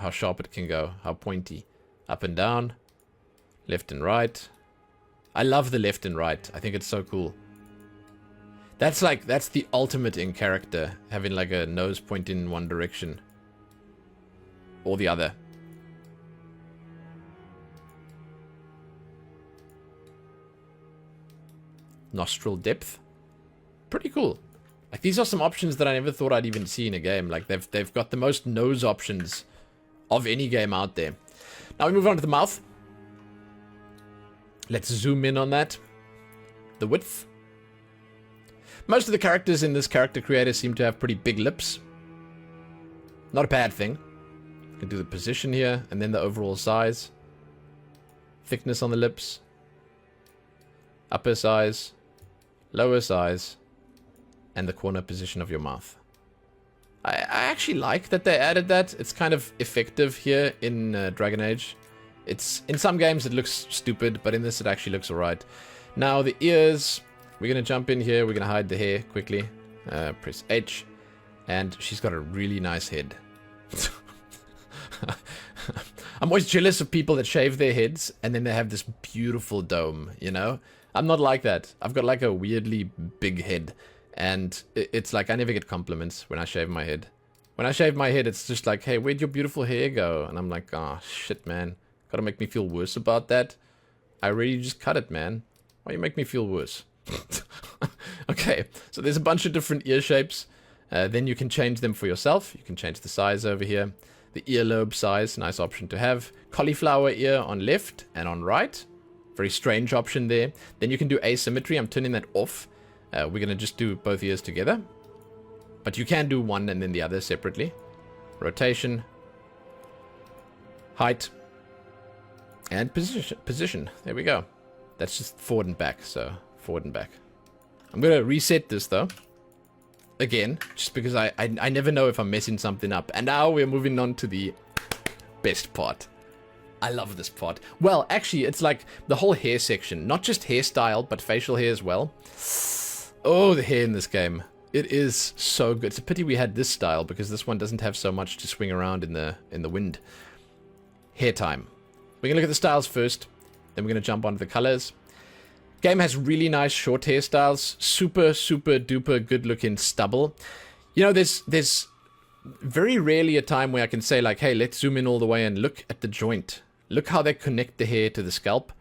A: sharp it can go, how pointy. Up and down, left and right. I love the left and right. I think it's so cool. That's the ultimate in character, having like a nose pointing in one direction or the other. Nostril depth. Pretty cool. Like, these are some options that I never thought I'd even see in a game. Like, they've got the most nose options of any game out there. Now we move on to the mouth. Let's zoom in on that. The width. Most of the characters in this character creator seem to have pretty big lips. Not a bad thing. You can do the position here, and then the overall size. Thickness on the lips. Upper size. Lower size. And the corner position of your mouth. I actually like that they added that. It's kind of effective here in Dragon Age. It's in some games it looks stupid, but in this it actually looks alright. Now the ears, we're going to jump in here. We're going to hide the hair quickly. Press H. And she's got a really nice head. I'm always jealous of people that shave their heads and then they have this beautiful dome, you know? I'm not like that. I've got like a weirdly big head. And it's like I never get compliments when I shave my head. When I shave my head, it's just like, hey, where'd your beautiful hair go? And I'm like, oh, shit, man. Gotta make me feel worse about that. I really just cut it, man. Why you make me feel worse? Okay, so there's a bunch of different ear shapes. Then you can change them for yourself. You can change the size over here. The earlobe size, nice option to have. Cauliflower ear on left and on right. Very strange option there. Then you can do asymmetry. I'm turning that off. We're going to just do both ears together. But you can do one and then the other separately. Rotation. Height. And position. There we go. That's just forward and back. So, forward and back. I'm going to reset this though. Again, just because I never know if I'm messing something up. And now we're moving on to the best part. I love this part. Well, actually, it's like the whole hair section. Not just hairstyle, but facial hair as well. Oh, the hair in this game. It is so good. It's a pity we had this style, because this one doesn't have so much to swing around in the wind. Hair time. We're going to look at the styles first. Then we're going to jump onto the colors. Game has really nice short hairstyles. Super, super duper good looking stubble. You know, there's very rarely a time where I can say like, hey, let's zoom in all the way and look at the joint. Look how they connect the hair to the scalp.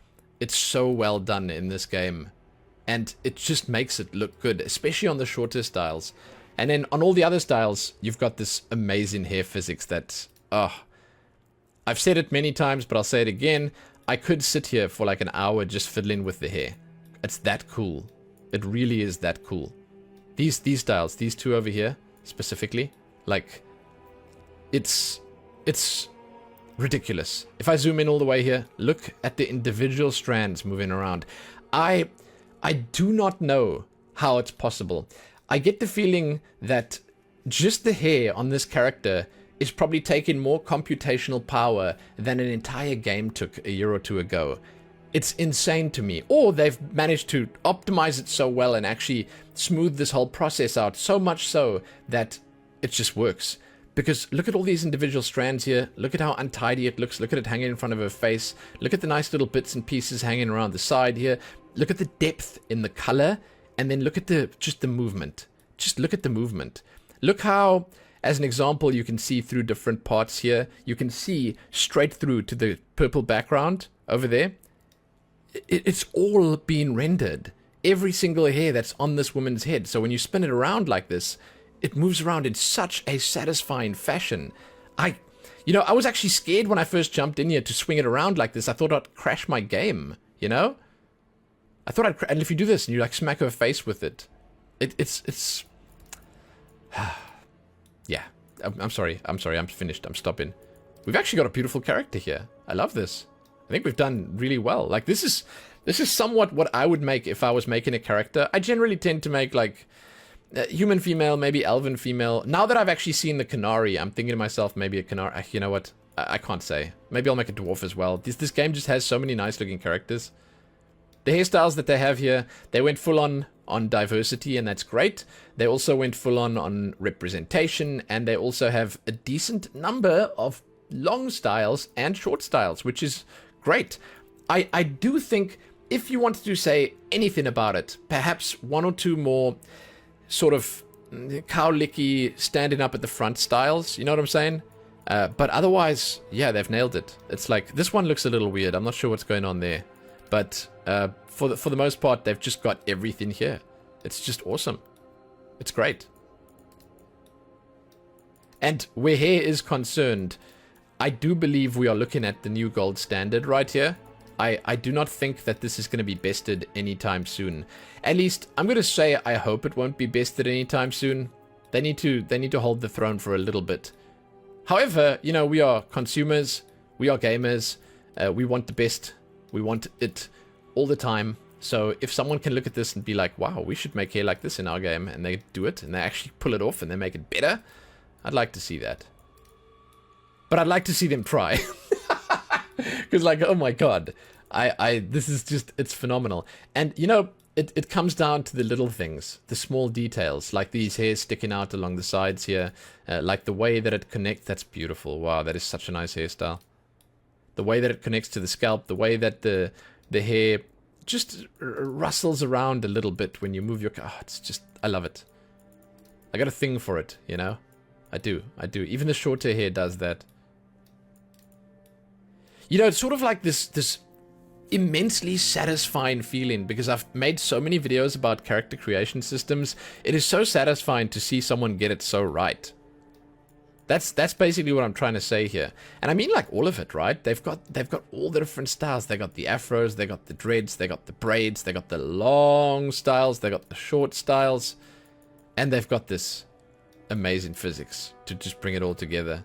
A: It's so well done in this game. And it just makes it look good, especially on the shorter styles. And then on all the other styles, you've got this amazing hair physics that, I've said it many times, but I'll say it again. I could sit here for like an hour just fiddling with the hair. It's that cool. It really is that cool. These styles, these two over here, specifically, like, it's ridiculous. If I zoom in all the way here, look at the individual strands moving around. I do not know how it's possible. I get the feeling that just the hair on this character is probably taking more computational power than an entire game took a year or two ago. It's insane to me. Or they've managed to optimize it so well and actually smooth this whole process out so much so that it just works. Because look at all these individual strands here. Look at how untidy it looks. Look at it hanging in front of her face. Look at the nice little bits and pieces hanging around the side here. Look at the depth in the color. And then look at just the movement. Just look at the movement. Look how, as an example, you can see through different parts here. You can see straight through to the purple background over there. It's all being rendered. Every single hair that's on this woman's head. So when you spin it around like this, it moves around in such a satisfying fashion. I was actually scared when I first jumped in here to swing it around like this. I thought I'd crash my game, you know? I thought and if you do this and you like smack her face with it, it's yeah. I'm sorry, I'm finished, I'm stopping. We've actually got a beautiful character here. I love this. I think we've done really well. Like, this is somewhat what I would make if I was making a character. I generally tend to make, like, human female, maybe elven female. Now that I've actually seen the Qunari, I'm thinking to myself, maybe a Qunari. You know what? I can't say. Maybe I'll make a dwarf as well. This game just has so many nice-looking characters. The hairstyles that they have here, they went full-on diversity, and that's great. They also went full-on representation, and they also have a decent number of long styles and short styles, which is great. I do think if you wanted to say anything about it, perhaps one or two more sort of cow-licky, standing up at the front styles, you know what I'm saying? But otherwise, yeah, they've nailed it. It's like, this one looks a little weird. I'm not sure what's going on there. But for the most part, they've just got everything here. It's just awesome. It's great. And where hair is concerned, I do believe we are looking at the new gold standard right here. I do not think that this is going to be bested anytime soon. At least, I'm going to say I hope it won't be bested anytime soon. They need to hold the throne for a little bit. However, you know, we are consumers, we are gamers, we want the best, we want it all the time. So if someone can look at this and be like, wow, we should make hair like this in our game, and they do it, and they actually pull it off, and they make it better, I'd like to see that. But I'd like to see them try. Because, like, oh my god, This is just, it's phenomenal. And, you know, it comes down to the little things, the small details, like these hairs sticking out along the sides here, like the way that it connects, that's beautiful. Wow, that is such a nice hairstyle. The way that it connects to the scalp, the way that the hair just rustles around a little bit when you move your... Oh, it's just... I love it. I got a thing for it, you know? I do. Even the shorter hair does that. You know, it's sort of like this immensely satisfying feeling, because I've made so many videos about character creation systems. It is so satisfying to see someone get it so right. That's basically what I'm trying to say here. And I mean, like, all of it, right? They've got all the different styles. They got the afros, they got the dreads, they got the braids, they got the long styles, they got the short styles, and they've got this amazing physics to just bring it all together.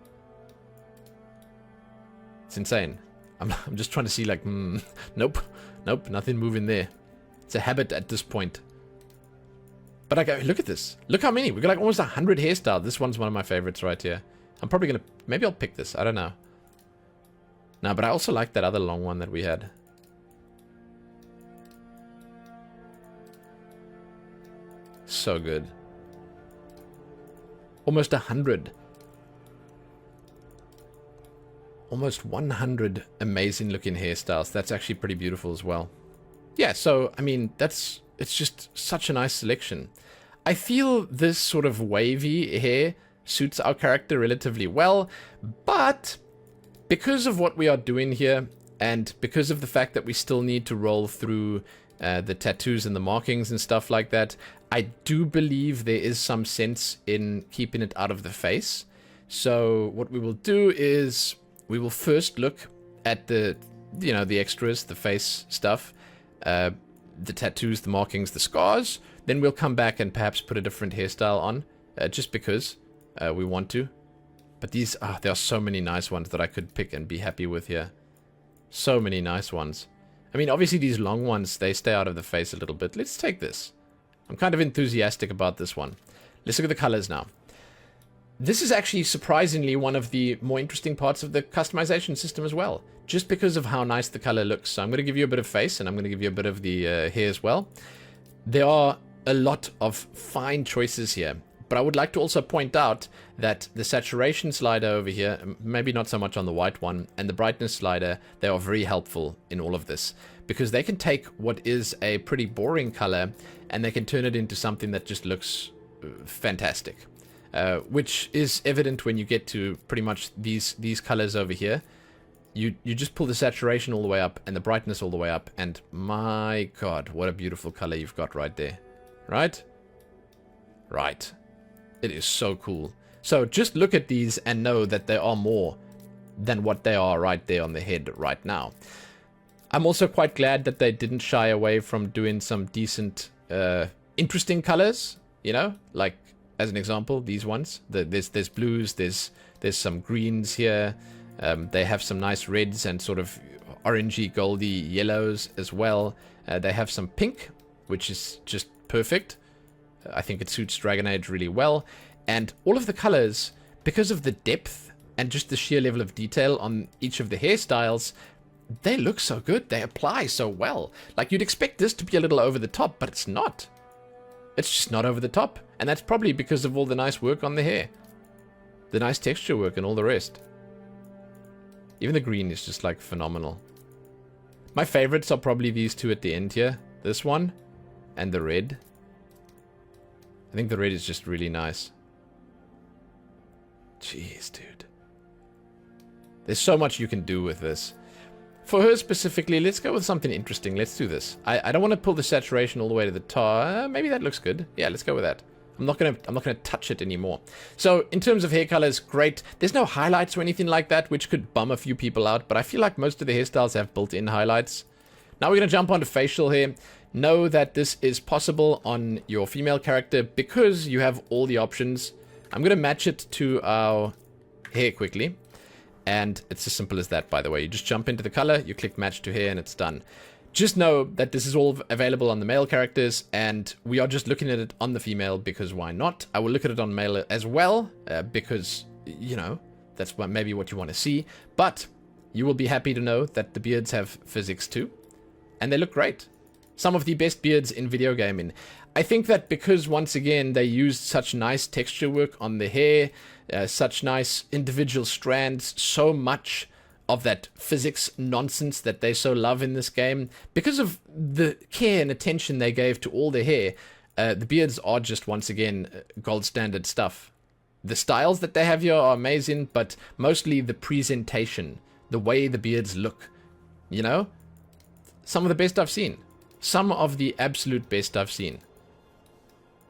A: It's insane. I'm just trying to see, like, nope, nothing moving there. It's a habit at this point. But I go, look at this. Look how many. We've got like almost 100 hairstyles. This one's one of my favorites right here. I'm probably going to... Maybe I'll pick this. I don't know. No, but I also like that other long one that we had. So good. Almost 100. Almost 100 amazing looking hairstyles. That's actually pretty beautiful as well. Yeah, so, I mean, it's just such a nice selection. I feel this sort of wavy hair suits our character relatively well, but because of what we are doing here, and because of the fact that we still need to roll through the tattoos and the markings and stuff like that, I do believe there is some sense in keeping it out of the face. So what we will do is we will first look at the, you know, the extras, the face stuff, the tattoos, the markings, the scars. Then we'll come back and perhaps put a different hairstyle on, just because we want to. But these, there are so many nice ones that I could pick and be happy with here. So many nice ones. I mean, obviously these long ones, they stay out of the face a little bit. Let's take this. I'm kind of enthusiastic about this one. Let's look at the colors now. This is actually surprisingly one of the more interesting parts of the customization system as well, just because of how nice the color looks. So I'm going to give you a bit of face, and I'm going to give you a bit of the hair as well. There are a lot of fine choices here, but I would like to also point out that the saturation slider over here, maybe not so much on the white one, and the brightness slider, they are very helpful in all of this, because they can take what is a pretty boring color and they can turn it into something that just looks fantastic. Which is evident when you get to pretty much these colors over here. You just pull the saturation all the way up and the brightness all the way up, and my god, what a beautiful color you've got right there. Right? Right. It is so cool. So just look at these and know that they are more than what they are right there on the head right now. I'm also quite glad that they didn't shy away from doing some decent, interesting colors, you know, like, as an example, these ones. There's blues, there's some greens here. They have some nice reds and sort of orangey, goldy yellows as well. They have some pink, which is just perfect. I think it suits Dragon Age really well. And all of the colors, because of the depth and just the sheer level of detail on each of the hairstyles, they look so good. They apply so well. Like, you'd expect this to be a little over the top, but it's not. It's just not over the top. And that's probably because of all the nice work on the hair. The nice texture work and all the rest. Even the green is just, like, phenomenal. My favorites are probably these two at the end here. This one and the red. I think the red is just really nice. Jeez, dude. There's so much you can do with this. For her specifically, let's go with something interesting. Let's do this. I don't want to pull the saturation all the way to the top. Maybe that looks good. Yeah, let's go with that. I'm not gonna touch it anymore. So in terms of hair colors, great. There's no highlights or anything like that, which could bum a few people out, but I feel like most of the hairstyles have built-in highlights. Now we're gonna jump onto facial hair. Know that this is possible on your female character because you have all the options. I'm gonna match it to our hair quickly. And it's as simple as that, by the way. You just jump into the color, you click match to hair, and it's done. Just know that this is all available on the male characters, and we are just looking at it on the female because why not? I will look at it on male as well, because, you know, that's maybe what you want to see. But you will be happy to know that the beards have physics too, and they look great. Some of the best beards in video gaming. I think that because, once again, they used such nice texture work on the hair, such nice individual strands, so much of that physics nonsense that they so love in this game, because of the care and attention they gave to all the hair, the beards are just, once again, gold standard stuff. The styles that they have here are amazing, but mostly the presentation, the way the beards look, you know? Some of the best I've seen. Some of the absolute best I've seen.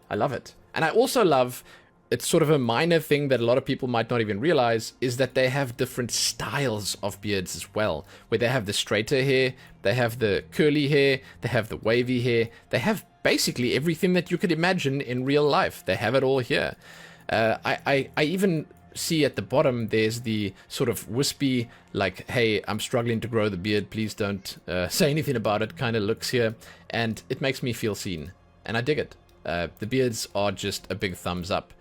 A: I love it. And I also love, it's sort of a minor thing that a lot of people might not even realize, is that they have different styles of beards as well. Where they have the straighter hair, they have the curly hair, they have the wavy hair. They have basically everything that you could imagine in real life. They have it all here. I even see at the bottom, there's the sort of wispy, like, hey, I'm struggling to grow the beard, please don't say anything about it kind of looks here. And it makes me feel seen. And I dig it. The beards are just a big thumbs up.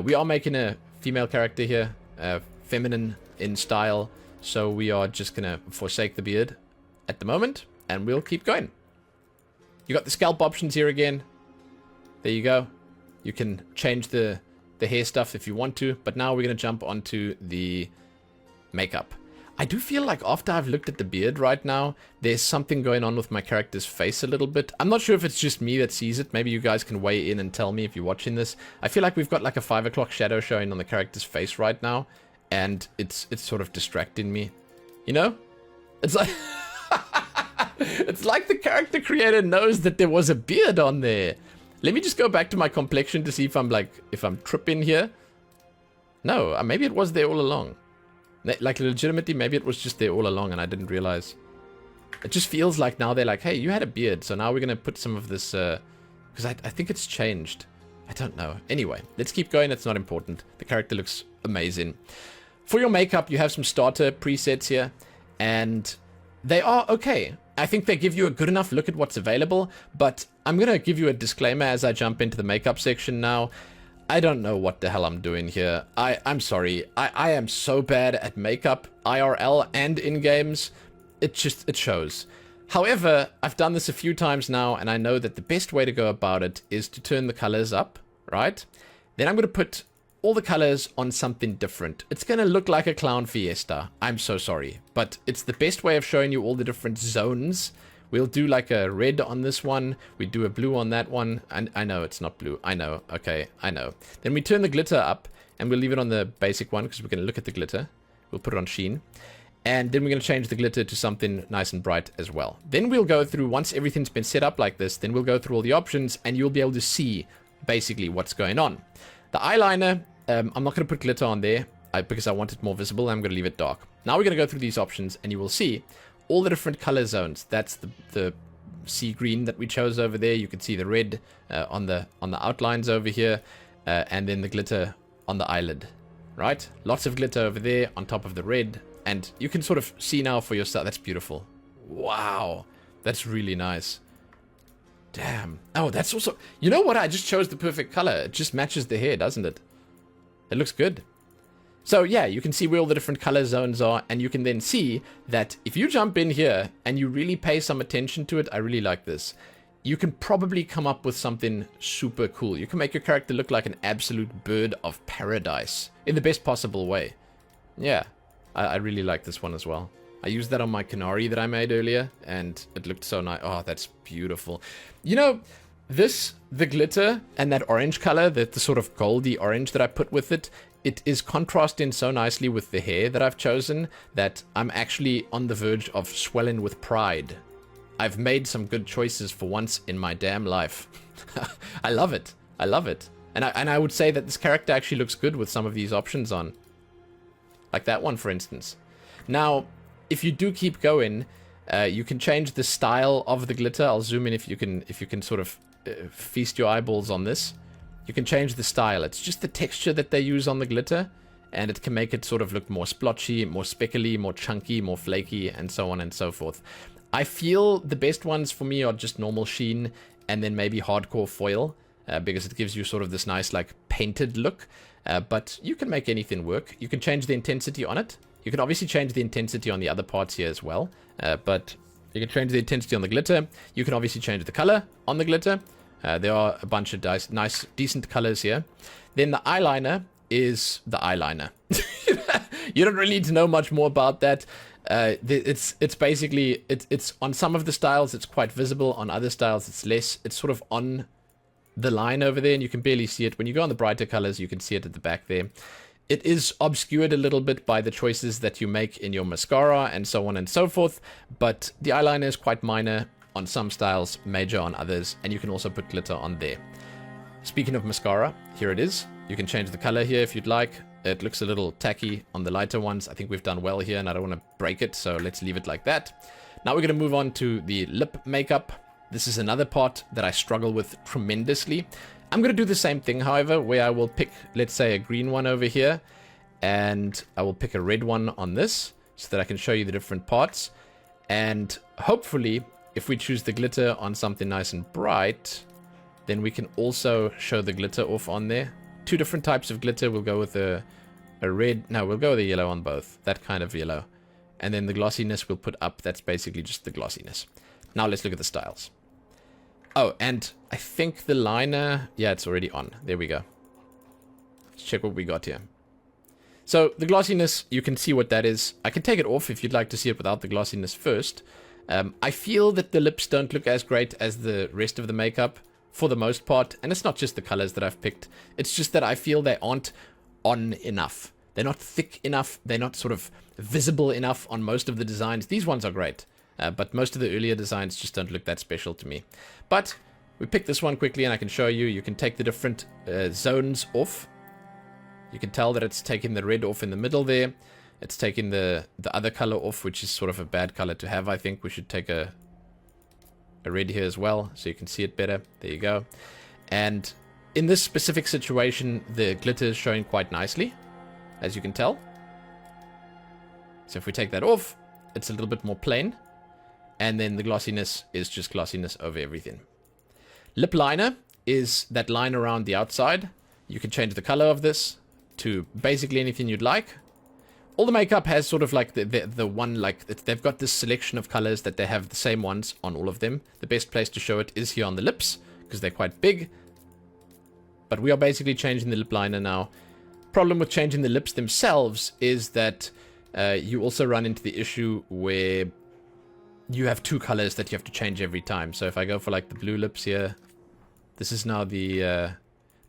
A: We are making a female character here, feminine in style, so we are just going to forsake the beard at the moment, and we'll keep going. You got the scalp options here again. There you go. You can change the hair stuff if you want to, but now we're going to jump onto the makeup. I do feel like after I've looked at the beard right now, there's something going on with my character's face a little bit. I'm not sure if it's just me that sees it. Maybe you guys can weigh in and tell me if you're watching this. I feel like we've got like a 5 o'clock shadow showing on the character's face right now, and it's sort of distracting me. You know? It's like... it's like the character creator knows that there was a beard on there. Let me just go back to my complexion to see if I'm tripping here. No, maybe it was there all along. Like, legitimately, maybe it was just there all along and I didn't realize. It just feels like now they're like, hey, you had a beard, so now we're going to put some of this, because I think it's changed. I don't know. Anyway, let's keep going. It's not important. The character looks amazing. For your makeup, you have some starter presets here, and they are okay. I think they give you a good enough look at what's available, but I'm going to give you a disclaimer as I jump into the makeup section now. I don't know what the hell I'm doing here. I'm sorry. I am so bad at makeup, IRL and in games. It shows. However, I've done this a few times now, and I know that the best way to go about it is to turn the colors up, right? Then I'm going to put all the colors on something different. It's going to look like a clown fiesta. I'm so sorry. But it's the best way of showing you all the different zones. We'll do like a red on this one. We do a blue on that one. And I know it's not blue. I know. Okay, I know. Then we turn the glitter up, and we'll leave it on the basic one because we're going to look at the glitter. We'll put it on sheen. And then we're going to change the glitter to something nice and bright as well. Then we'll go through, once everything's been set up like this, then we'll go through all the options, and you'll be able to see basically what's going on. The eyeliner, I'm not going to put glitter on there because I want it more visible. I'm going to leave it dark. Now we're going to go through these options, and you will see all the different color zones. That's the sea green that we chose over there. You can see the red on the outlines over here, and then the glitter on the eyelid, right? Lots of glitter over there on top of the red, and you can sort of see now for yourself. That's beautiful. Wow, that's really nice. Damn. Oh, that's also... You know what? I just chose the perfect color. It just matches the hair, doesn't it? It looks good. So yeah, you can see where all the different color zones are, and you can then see that if you jump in here and you really pay some attention to it, I really like this, you can probably come up with something super cool. You can make your character look like an absolute bird of paradise in the best possible way. Yeah, I really like this one as well. I used that on my Qunari that I made earlier, and it looked so nice. Oh, that's beautiful. You know, the glitter and that orange color, the sort of goldy orange that I put with it, it is contrasting so nicely with the hair that I've chosen that I'm actually on the verge of swelling with pride. I've made some good choices for once in my damn life. I love it. I love it. And I would say that this character actually looks good with some of these options on. Like that one, for instance. Now, if you do keep going, you can change the style of the glitter. I'll zoom in if you can sort of feast your eyeballs on this. You can change the style. It's just the texture that they use on the glitter, and it can make it sort of look more splotchy, more speckly, more chunky, more flaky, and so on and so forth. I feel the best ones for me are just normal sheen and then maybe hardcore foil, because it gives you sort of this nice like painted look, but you can make anything work. You can change the intensity on it. You can obviously change the intensity on the other parts here as well, but you can change the intensity on the glitter. You can obviously change the color on the glitter. There are a bunch of nice, decent colors here. Then the eyeliner is the eyeliner. You don't really need to know much more about that. It's basically, it's on some of the styles, it's quite visible. On other styles, it's less. It's sort of on the line over there, and you can barely see it. When you go on the brighter colors, you can see it at the back there. It is obscured a little bit by the choices that you make in your mascara and so on and so forth, but the eyeliner is quite minor on some styles, major on others, and you can also put glitter on there. Speaking of mascara, here it is. You can change the color here if you'd like. It looks a little tacky on the lighter ones. I think we've done well here, and I don't want to break it, so let's leave it like that. Now we're going to move on to the lip makeup. This is another part that I struggle with tremendously. I'm going to do the same thing, however, where I will pick, let's say, a green one over here, and I will pick a red one on this, so that I can show you the different parts. And hopefully, if we choose the glitter on something nice and bright, then we can also show the glitter off on there. Two different types of glitter. We'll go with a red. No, we'll go with a yellow on both. That kind of yellow. And then the glossiness we'll put up. That's basically just the glossiness. Now let's look at the styles. Oh, and I think the liner... Yeah, it's already on. There we go. Let's check what we got here. So the glossiness, you can see what that is. I can take it off if you'd like to see it without the glossiness first. I feel that the lips don't look as great as the rest of the makeup for the most part. And it's not just the colors that I've picked. It's just that I feel they aren't on enough. They're not thick enough. They're not sort of visible enough on most of the designs. These ones are great. But most of the earlier designs just don't look that special to me. But we picked this one quickly and I can show you. You can take the different zones off. You can tell that it's taking the red off in the middle there. It's taking the other color off, which is sort of a bad color to have, I think. We should take a red here as well, so you can see it better. There you go. And in this specific situation, the glitter is showing quite nicely, as you can tell. So if we take that off, it's a little bit more plain. And then the glossiness is just glossiness over everything. Lip liner is that line around the outside. You can change the color of this to basically anything you'd like. All the makeup has sort of like the one, like, they've got this selection of colors that they have the same ones on all of them. The best place to show it is here on the lips, because they're quite big. But we are basically changing the lip liner now. Problem with changing the lips themselves is that you also run into the issue where you have two colors that you have to change every time. So if I go for like the blue lips here, this is now the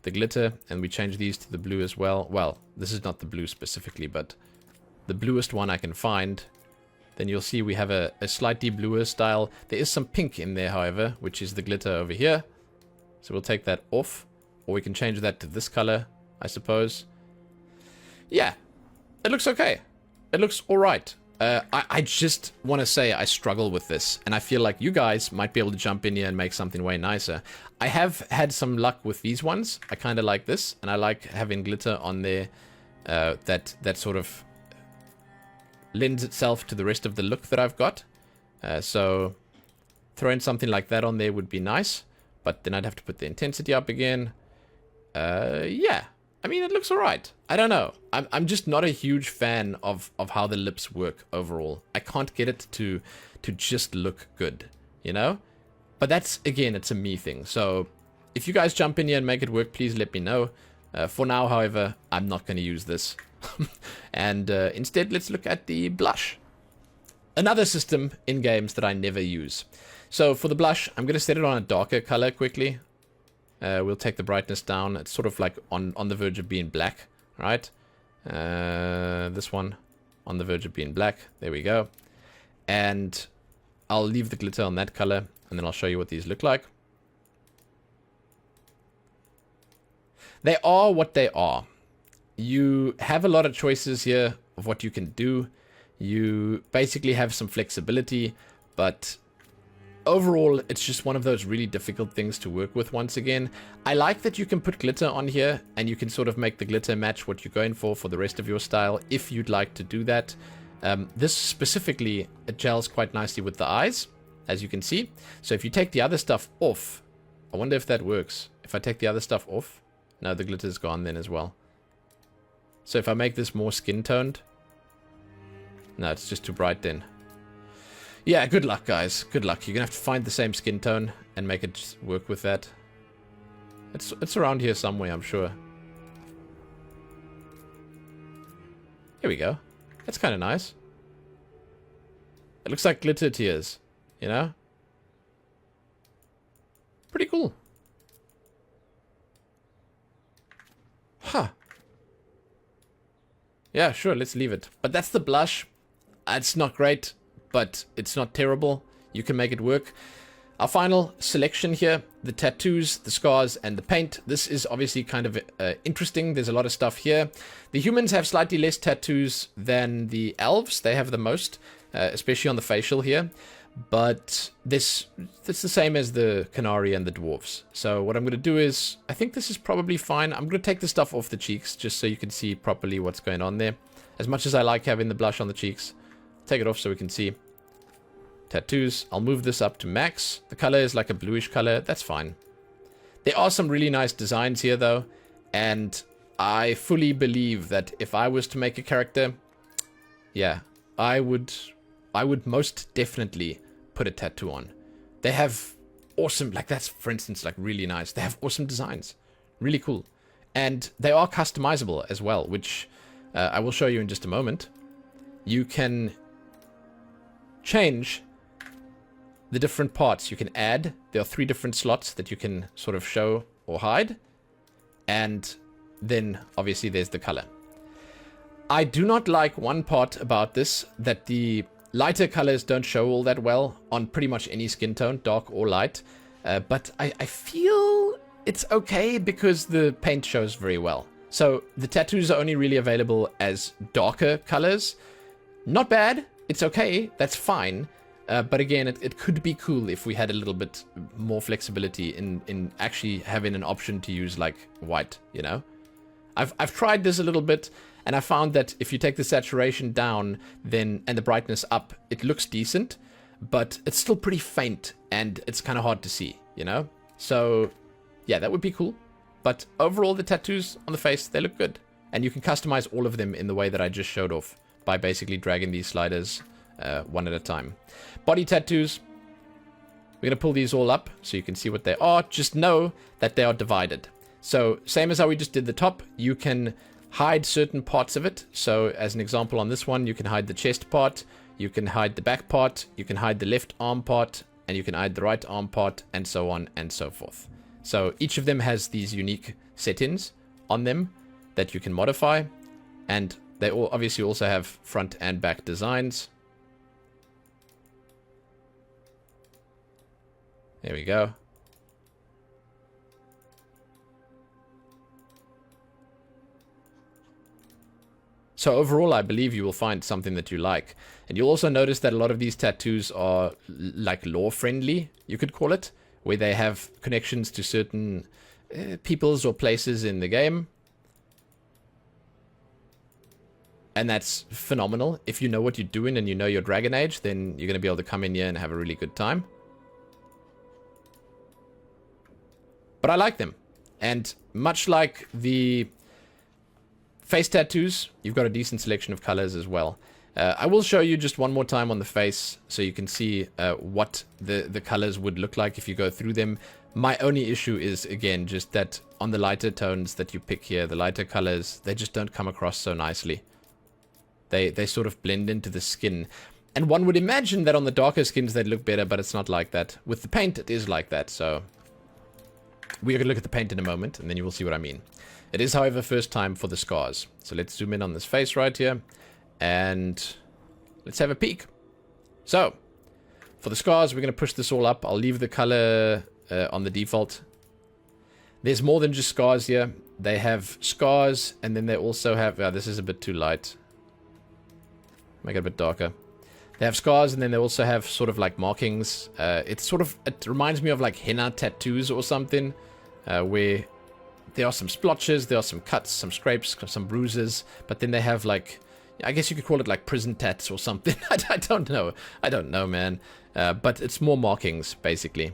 A: glitter, and we change these to the blue as well. Well, this is not the blue specifically, but the bluest one I can find. Then you'll see we have a slightly bluer style. There is some pink in there, however, which is the glitter over here. So we'll take that off, or we can change that to this color, I suppose. Yeah, it looks okay. It looks all right. I just want to say I struggle with this, and I feel like you guys might be able to jump in here and make something way nicer. I have had some luck with these ones. I kind of like this, and I like having glitter on there that sort of lends itself to the rest of the look that I've got. So throwing something like that on there would be nice, but then I'd have to put the intensity up again. Yeah. I mean, it looks alright. I don't know. I'm just not a huge fan of how the lips work overall. I can't get it to just look good, you know? But that's, again, it's a me thing. So if you guys jump in here and make it work, please let me know. For now, however, I'm not going to use this. And instead, let's look at the blush. Another system in games that I never use. So for the blush, I'm going to set it on a darker color quickly. We'll take the brightness down. It's sort of like on the verge of being black, right? This one on the verge of being black. There we go. And I'll leave the glitter on that color, and then I'll show you what these look like. They are what they are. You have a lot of choices here of what you can do. You basically have some flexibility, but overall, it's just one of those really difficult things to work with once again. I like that you can put glitter on here, and you can sort of make the glitter match what you're going for the rest of your style, if you'd like to do that. This specifically, it gels quite nicely with the eyes, as you can see. So if you take the other stuff off, I wonder if that works. If I take the other stuff off, no, the glitter's gone then as well. So if I make this more skin toned, No, it's just too bright then. Yeah, good luck, guys. Good luck. You're gonna have to find the same skin tone and make it work with that. It's around here somewhere, I'm sure. Here we go. That's kind of nice. It looks like glitter tears, you know? Pretty cool. Huh. Yeah, sure, let's leave it. But that's the blush. It's not great, but it's not terrible. You can make it work. Our final selection here, the tattoos, the scars, and the paint. This is obviously kind of interesting. There's a lot of stuff here. The humans have slightly less tattoos than the elves. They have the most, especially on the facial here. But it's the same as the Qunari and the Dwarfs. So what I'm going to do is, I think this is probably fine. I'm going to take the stuff off the cheeks just so you can see properly what's going on there. As much as I like having the blush on the cheeks, take it off so we can see. Tattoos. I'll move this up to max. The color is like a bluish color. That's fine. There are some really nice designs here though. And I fully believe that if I was to make a character, yeah, I would most definitely put a tattoo on. They have awesome, like that's for instance like really nice. They have awesome designs. Really cool. And they are customizable as well, which I will show you in just a moment. You can change the different parts you can add. There are 3 different slots that you can sort of show or hide. And then obviously there's the color. I do not like one part about this, that the lighter colors don't show all that well on pretty much any skin tone, dark or light. But I feel it's okay because the paint shows very well. So the tattoos are only really available as darker colors. Not bad. It's okay. That's fine. But again, it could be cool if we had a little bit more flexibility in actually having an option to use like white, you know? I've tried this a little bit, and I found that if you take the saturation down and the brightness up, it looks decent, but it's still pretty faint, and it's kind of hard to see, you know? So, yeah, that would be cool. But overall, the tattoos on the face, they look good. And you can customize all of them in the way that I just showed off by basically dragging these sliders one at a time. Body tattoos. We're going to pull these all up so you can see what they are. Just know that they are divided. So same as how we just did the top, you can hide certain parts of it. So as an example on this one, you can hide the chest part, you can hide the back part, you can hide the left arm part, and you can hide the right arm part, and so on and so forth. So each of them has these unique settings on them that you can modify. And they all obviously also have front and back designs. There we go. So overall, I believe you will find something that you like. And you'll also notice that a lot of these tattoos are like lore-friendly, you could call it, where they have connections to certain peoples or places in the game. And that's phenomenal. If you know what you're doing and you know your Dragon Age, then you're going to be able to come in here and have a really good time. But I like them. And much like the face tattoos, you've got a decent selection of colors as well. I will show you just one more time on the face so you can see what the colors would look like if you go through them. My only issue is, again, just that on the lighter tones that you pick here, the lighter colors, they just don't come across so nicely. They sort of blend into the skin. And one would imagine that on the darker skins they'd look better, but it's not like that. With the paint, it is like that, so we're going to look at the paint in a moment, and then you will see what I mean. It is, however, first time for the scars. So let's zoom in on this face right here, and let's have a peek. So, for the scars, we're going to push this all up. I'll leave the color on the default. There's more than just scars here. They have scars, and then they also have... this is a bit too light. Make it a bit darker. They have scars, and then they also have sort of like markings. It reminds me of like henna tattoos or something, where there are some splotches, there are some cuts, some scrapes, some bruises, but then they have like, I guess you could call it like prison tats or something. I don't know. I don't know, man. But it's more markings, basically.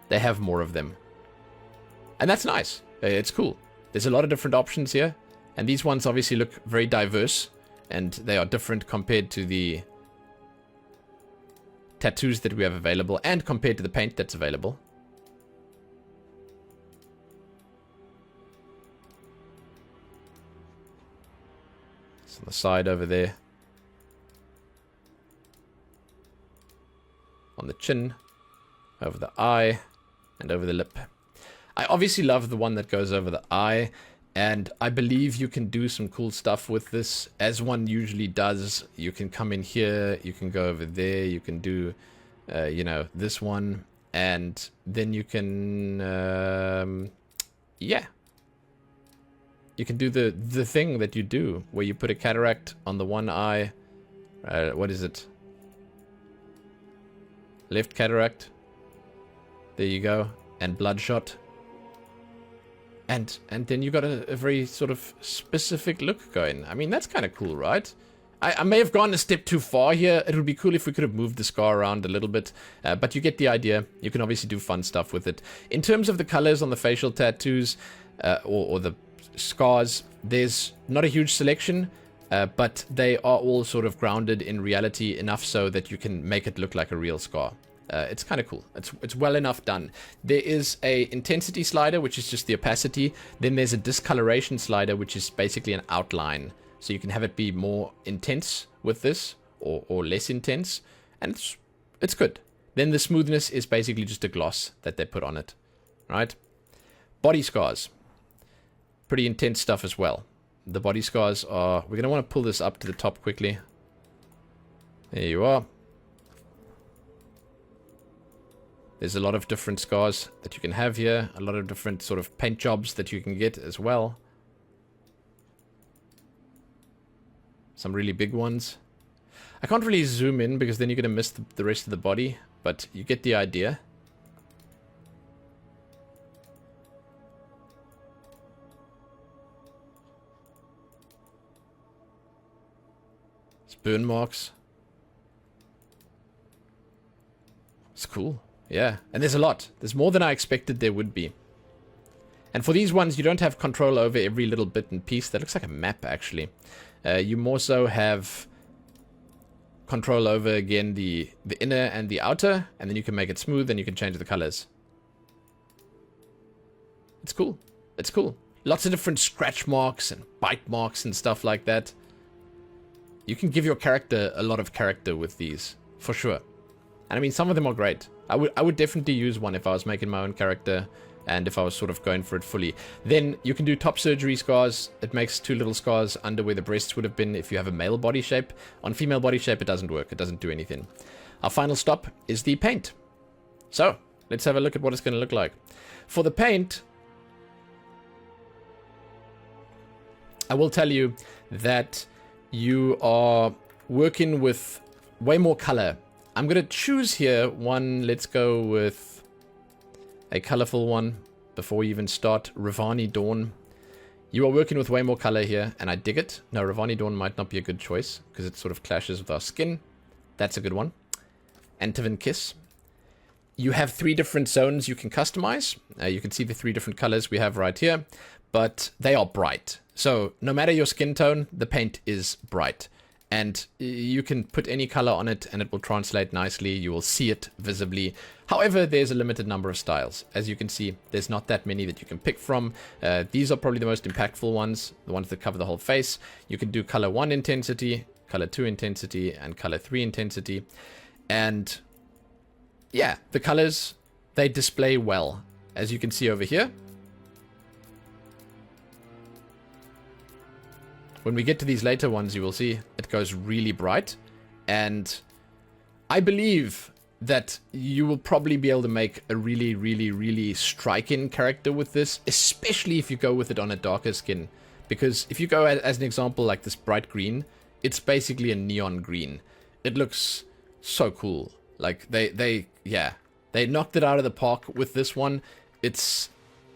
A: They have more of them. And that's nice. It's cool. There's a lot of different options here. And these ones obviously look very diverse. and they are different compared to the tattoos that we have available and compared to the paint that's available. It's on the side over there. On the chin, over the eye, and over the lip. I obviously love the one that goes over the eye, and I believe you can do some cool stuff with this, as one usually does. You can come in here, you can go over there, you can do, you know, this one, and then you can, yeah. You can do the thing that you do, where you put a cataract on the one eye. What is it? Left cataract. There you go. And bloodshot. And then you got a very sort of specific look going. I mean, that's kind of cool, right? I may have gone a step too far here. It would be cool if we could have moved the scar around a little bit. But you get the idea. You can obviously do fun stuff with it. In terms of the colors on the facial tattoos, or the scars, there's not a huge selection. But they are all sort of grounded in reality enough so that you can make it look like a real scar. It's kind of cool. It's well enough done. There is a intensity slider, which is just the opacity. Then there's a discoloration slider, which is basically an outline. So you can have it be more intense with this, or less intense. And it's good. Then the smoothness is basically just a gloss that they put on it. Right? Body scars. Pretty intense stuff as well. The body scars are... We're going to want to pull this up to the top quickly. There you are. There's a lot of different scars that you can have here. A lot of different sort of paint jobs that you can get as well. Some really big ones. I can't really zoom in because then you're going to miss the rest of the body. But you get the idea. It's burn marks. It's cool. Yeah, and there's a lot. There's more than I expected there would be. And for these ones, you don't have control over every little bit and piece. That looks like a map, actually. You more so have control over, again, the inner and the outer. And then you can make it smooth and you can change the colors. It's cool. It's cool. Lots of different scratch marks and bite marks and stuff like that. You can give your character a lot of character with these, for sure. And I mean, some of them are great. I would definitely use one if I was making my own character and if I was sort of going for it fully. Then you can do top surgery scars. It makes two little scars under where the breasts would have been if you have a male body shape. On female body shape, it doesn't work. It doesn't do anything. Our final stop is the paint. So, let's have a look at what it's going to look like. For the paint, I will tell you that you are working with way more color. I'm going to choose here one. Let's go with a colorful one before we even start. Ravani Dawn. You are working with way more color here, and I dig it. No, Ravani Dawn might not be a good choice because it sort of clashes with our skin. That's a good one. Antivin Kiss. You have 3 different zones you can customize. You can see the 3 different colors we have right here, but they are bright. So no matter your skin tone, the paint is bright. And you can put any color on it and it will translate nicely. You will see it visibly. However, there's a limited number of styles. As you can see, there's not that many that you can pick from. These are probably the most impactful ones, the ones that cover the whole face. You can do color 1 intensity, color 2 intensity, and color 3 intensity. And yeah, the colors, they display well. As you can see over here. When we get to these later ones, you will see it goes really bright. And I believe that you will probably be able to make a really, really, really striking character with this, especially if you go with it on a darker skin. Because if you go as an example like this bright green, it's basically a neon green. It looks so cool. Like they knocked it out of the park with this one. It's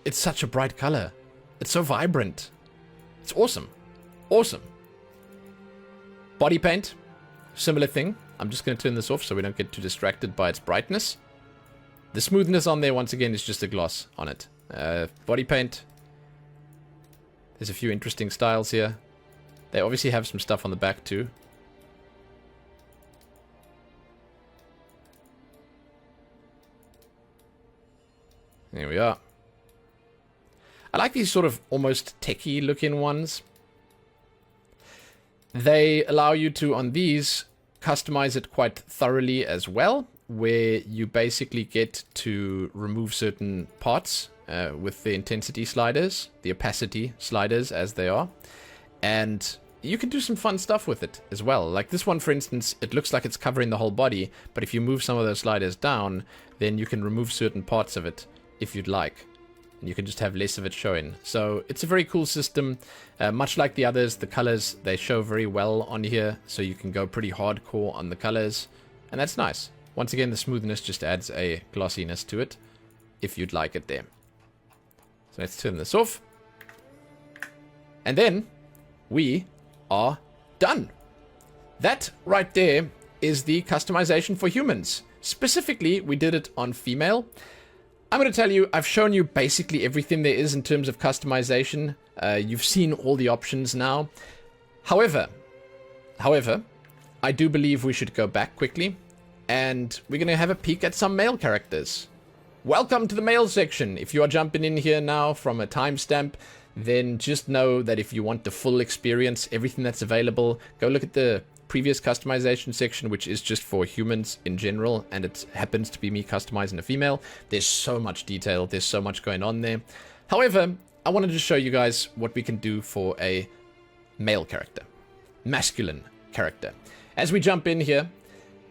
A: such a bright color. It's so vibrant. It's awesome. Awesome. Body paint, similar thing. I'm just going to turn this off so we don't get too distracted by its brightness. The smoothness on there, once again, is just a gloss on it. Body paint. There's a few interesting styles here. They obviously have some stuff on the back too. There we are. I like these sort of almost techie looking ones. They allow you to, on these, customize it quite thoroughly as well, where you basically get to remove certain parts with the intensity sliders, the opacity sliders as they are, and you can do some fun stuff with it as well. Like this one, for instance, it looks like it's covering the whole body, but if you move some of those sliders down, then you can remove certain parts of it if you'd like. And you can just have less of it showing. So it's a very cool system. Much like the others, the colors, they show very well on here, so you can go pretty hardcore on the colors, and that's nice. Once again, the smoothness just adds a glossiness to it, if you'd like it there. So let's turn this off. And then we are done. That right there is the customization for humans. Specifically, we did it on female. I'm going to tell you, I've shown you basically everything there is in terms of customization. You've seen all the options now. However, I do believe we should go back quickly, and we're going to have a peek at some male characters. Welcome to the male section. If you are jumping in here now from a timestamp, then just know that if you want the full experience, everything that's available, go look at the previous customization section, which is just for humans in general, and it happens to be me customizing a female. There's so much detail, there's so much going on there. However, I wanted to show you guys what we can do for a male character, masculine character. As we jump in here,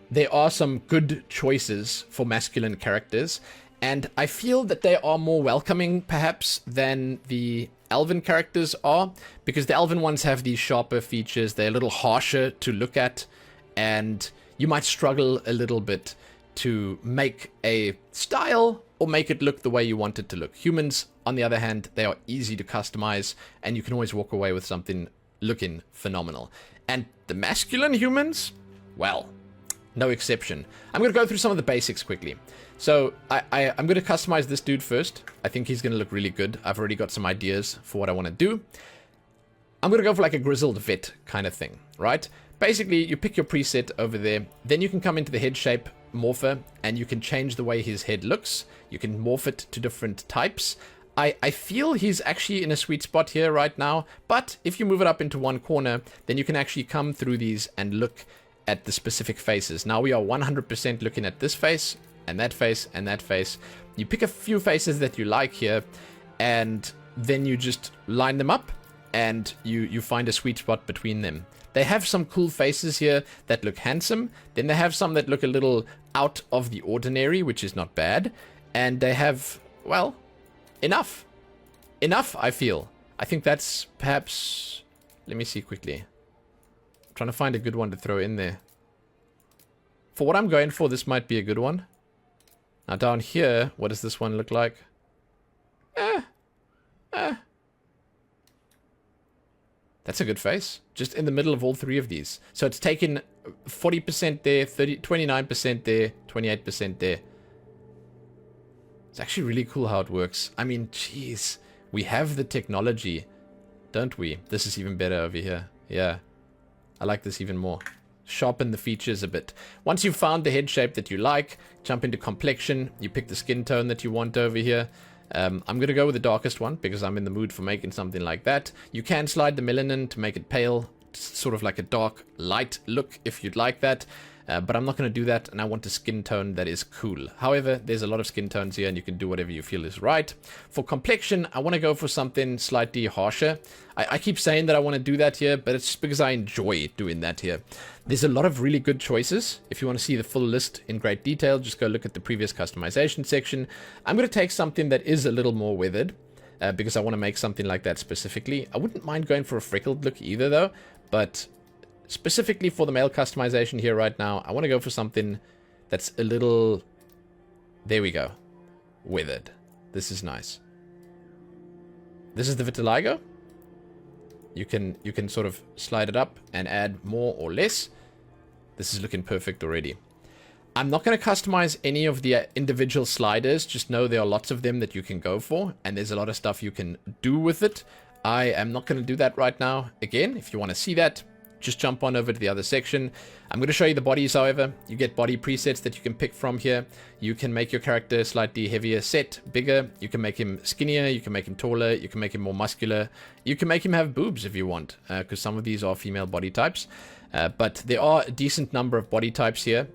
A: there are some good choices for masculine characters, and I feel that they are more welcoming perhaps than the elven characters are, because the elven ones have these sharper features. They're a little harsher to look at, and you might struggle a little bit to make a style or make it look the way you want it to look. Humans, on the other hand, they are easy to customize, and you can always walk away with something looking phenomenal. And the masculine humans, well, no exception. I'm going to go through some of the basics quickly. So I'm going to customize this dude first. I think he's going to look really good. I've already got some ideas for what I want to do. I'm going to go for like a grizzled vet kind of thing, right? Basically, you pick your preset over there. Then you can come into the head shape morpher, and you can change the way his head looks. You can morph it to different types. I feel he's actually in a sweet spot here right now, but if you move it up into one corner, then you can actually come through these and look at the specific faces. Now we are 100% looking at this face, and that face, and that face. You pick a few faces that you like here, and then you just line them up, and you find a sweet spot between them. They have some cool faces here that look handsome. Then they have some that look a little out of the ordinary, which is not bad. And they have, well, enough. Enough, I feel. I think that's perhaps... Let me see quickly. I'm trying to find a good one to throw in there. For what I'm going for, this might be a good one. Now down here, what does this one look like? That's a good face. Just in the middle of all three of these. So it's taken 40% there, 29% there, 28% there. It's actually really cool how it works. I mean, jeez. We have the technology, don't we? This is even better over here. Yeah. I like this even more. Sharpen the features a bit. Once you've found the head shape that you like, jump into complexion. You pick the skin tone that you want over here. I'm going to go with the darkest one because I'm in the mood for making something like that. You can slide the melanin to make it pale, sort of like a dark light look if you'd like that. But I'm not going to do that, and I want a skin tone that is cool. However, there's a lot of skin tones here, and you can do whatever you feel is right. For complexion, I want to go for something slightly harsher. I keep saying that I want to do that here, but it's just because I enjoy doing that here. There's a lot of really good choices. If you want to see the full list in great detail, just go look at the previous customization section. I'm going to take something that is a little more weathered, because I want to make something like that specifically. I wouldn't mind going for a freckled look either, though, but... specifically for the male customization here right now, I want to go for something that's a little... There we go. Withered. This is nice. This is the vitiligo. You can sort of slide it up and add more or less. This is looking perfect already. I'm not going to customize any of the individual sliders. Just know there are lots of them that you can go for, and there's a lot of stuff you can do with it. I am not going to do that right now. Again, if you want to see that, just jump on over to the other section. I'm going to show you the bodies, however. You get body presets that you can pick from here. You can make your character slightly heavier set, bigger. You can make him skinnier. You can make him taller. You can make him more muscular. You can make him have boobs if you want, because some of these are female body types. But there are a decent number of body types here.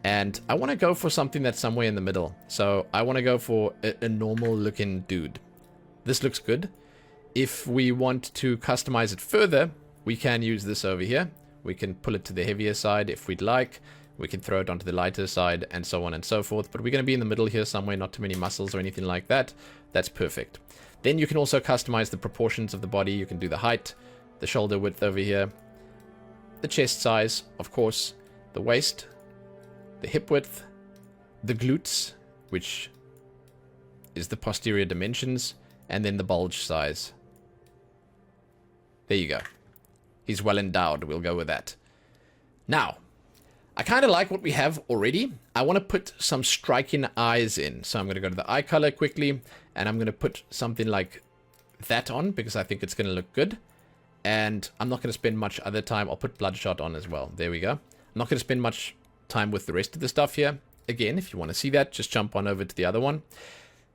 A: And I want to go for something that's somewhere in the middle. So I want to go for a normal looking dude. This looks good. If we want to customize it further, we can use this over here. We can pull it to the heavier side if we'd like. We can throw it onto the lighter side and so on and so forth. But we're going to be in the middle here somewhere, not too many muscles or anything like that. That's perfect. Then you can also customize the proportions of the body. You can do the height, the shoulder width over here, the chest size, of course, the waist, the hip width, the glutes, which is the posterior dimensions, and then the bulge size. There you go. He's well endowed. We'll go with that. Now, I kind of like what we have already. I want to put some striking eyes in. So I'm going to go to the eye color quickly, and I'm going to put something like that on because I think it's going to look good. And I'm not going to spend much other time. I'll put Bloodshot on as well. There we go. I'm not going to spend much time with the rest of the stuff here. Again, if you want to see that, just jump on over to the other one.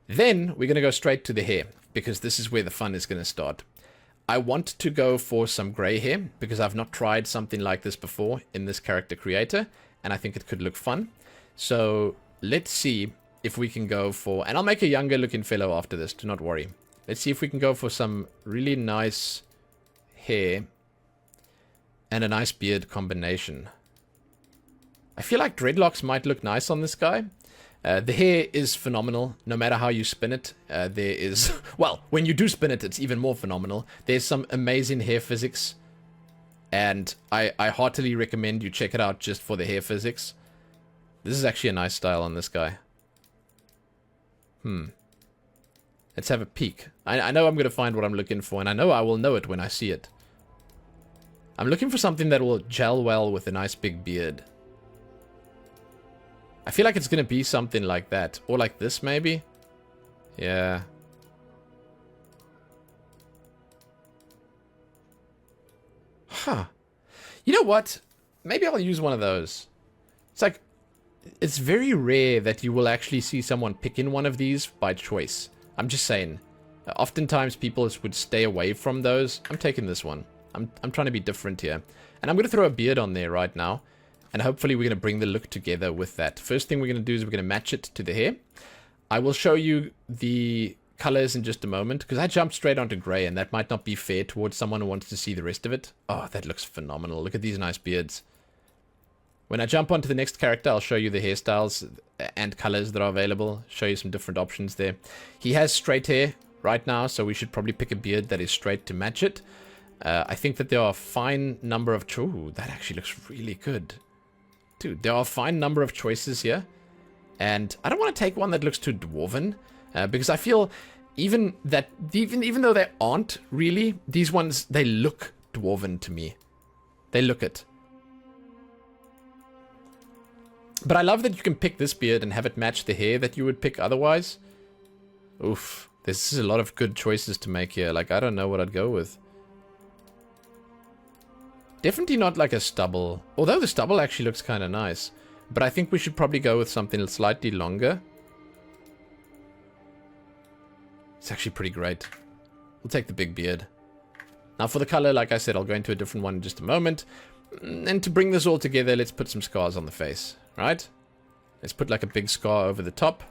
A: Then we're going to go straight to the hair because this is where the fun is going to start. I want to go for some gray hair because I've not tried something like this before in this character creator, and I think it could look fun. So let's see if we can go for, and I'll make a younger looking fellow after this, do not worry. Let's see if we can go for some really nice hair and a nice beard combination. I feel like dreadlocks might look nice on this guy. The hair is phenomenal, no matter how you spin it. There is, well, when you do spin it, it's even more phenomenal. There's some amazing hair physics, and I heartily recommend you check it out just for the hair physics. This is actually a nice style on this guy. Let's have a peek. I know I'm going to find what I'm looking for, and I know I will know it when I see it. I'm looking for something that will gel well with a nice big beard. I feel like it's going to be something like that. Or like this, maybe? Yeah. Huh. You know what? Maybe I'll use one of those. It's like, it's very rare that you will actually see someone pick in one of these by choice. I'm just saying. Oftentimes people would stay away from those. I'm taking this one. I'm trying to be different here. And I'm going to throw a beard on there right now. And hopefully we're going to bring the look together with that. First thing we're going to do is we're going to match it to the hair. I will show you the colors in just a moment, because I jumped straight onto gray, and that might not be fair towards someone who wants to see the rest of it. Oh, that looks phenomenal. Look at these nice beards. When I jump onto the next character, I'll show you the hairstyles and colors that are available. Show you some different options there. He has straight hair right now, so we should probably pick a beard that is straight to match it. I think that there are a fine number of... Ooh, that actually looks really good. Dude, there are a fine number of choices here. And I don't want to take one that looks too dwarven. Because I feel even though they aren't really, these ones, they look dwarven to me. They look it. But I love that you can pick this beard and have it match the hair that you would pick otherwise. Oof. This is a lot of good choices to make here. Like, I don't know what I'd go with. Definitely not like a stubble. Although the stubble actually looks kind of nice. But I think we should probably go with something slightly longer. It's actually pretty great. We'll take the big beard. Now for the color, like I said, I'll go into a different one in just a moment. And to bring this all together, let's put some scars on the face. Right? Let's put like a big scar over the top.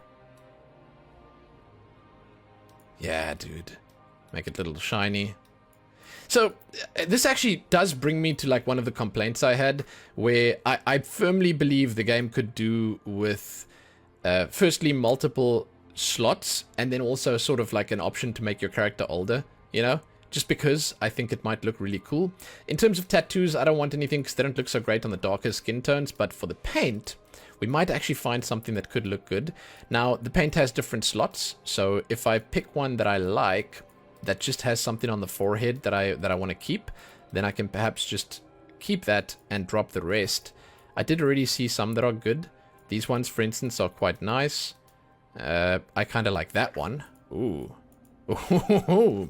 A: Yeah, dude. Make it a little shiny. So, this actually does bring me to like one of the complaints I had, where I firmly believe the game could do with, firstly, multiple slots, and then also sort of like an option to make your character older, you know? Just because I think it might look really cool. In terms of tattoos, I don't want anything because they don't look so great on the darker skin tones, but for the paint, we might actually find something that could look good. Now, the paint has different slots, so if I pick one that I like, that just has something on the forehead that I want to keep, then I can perhaps just keep that and drop the rest. I did already see some that are good. These ones, for instance, are quite nice. I kind of like that one. Ooh. Ooh.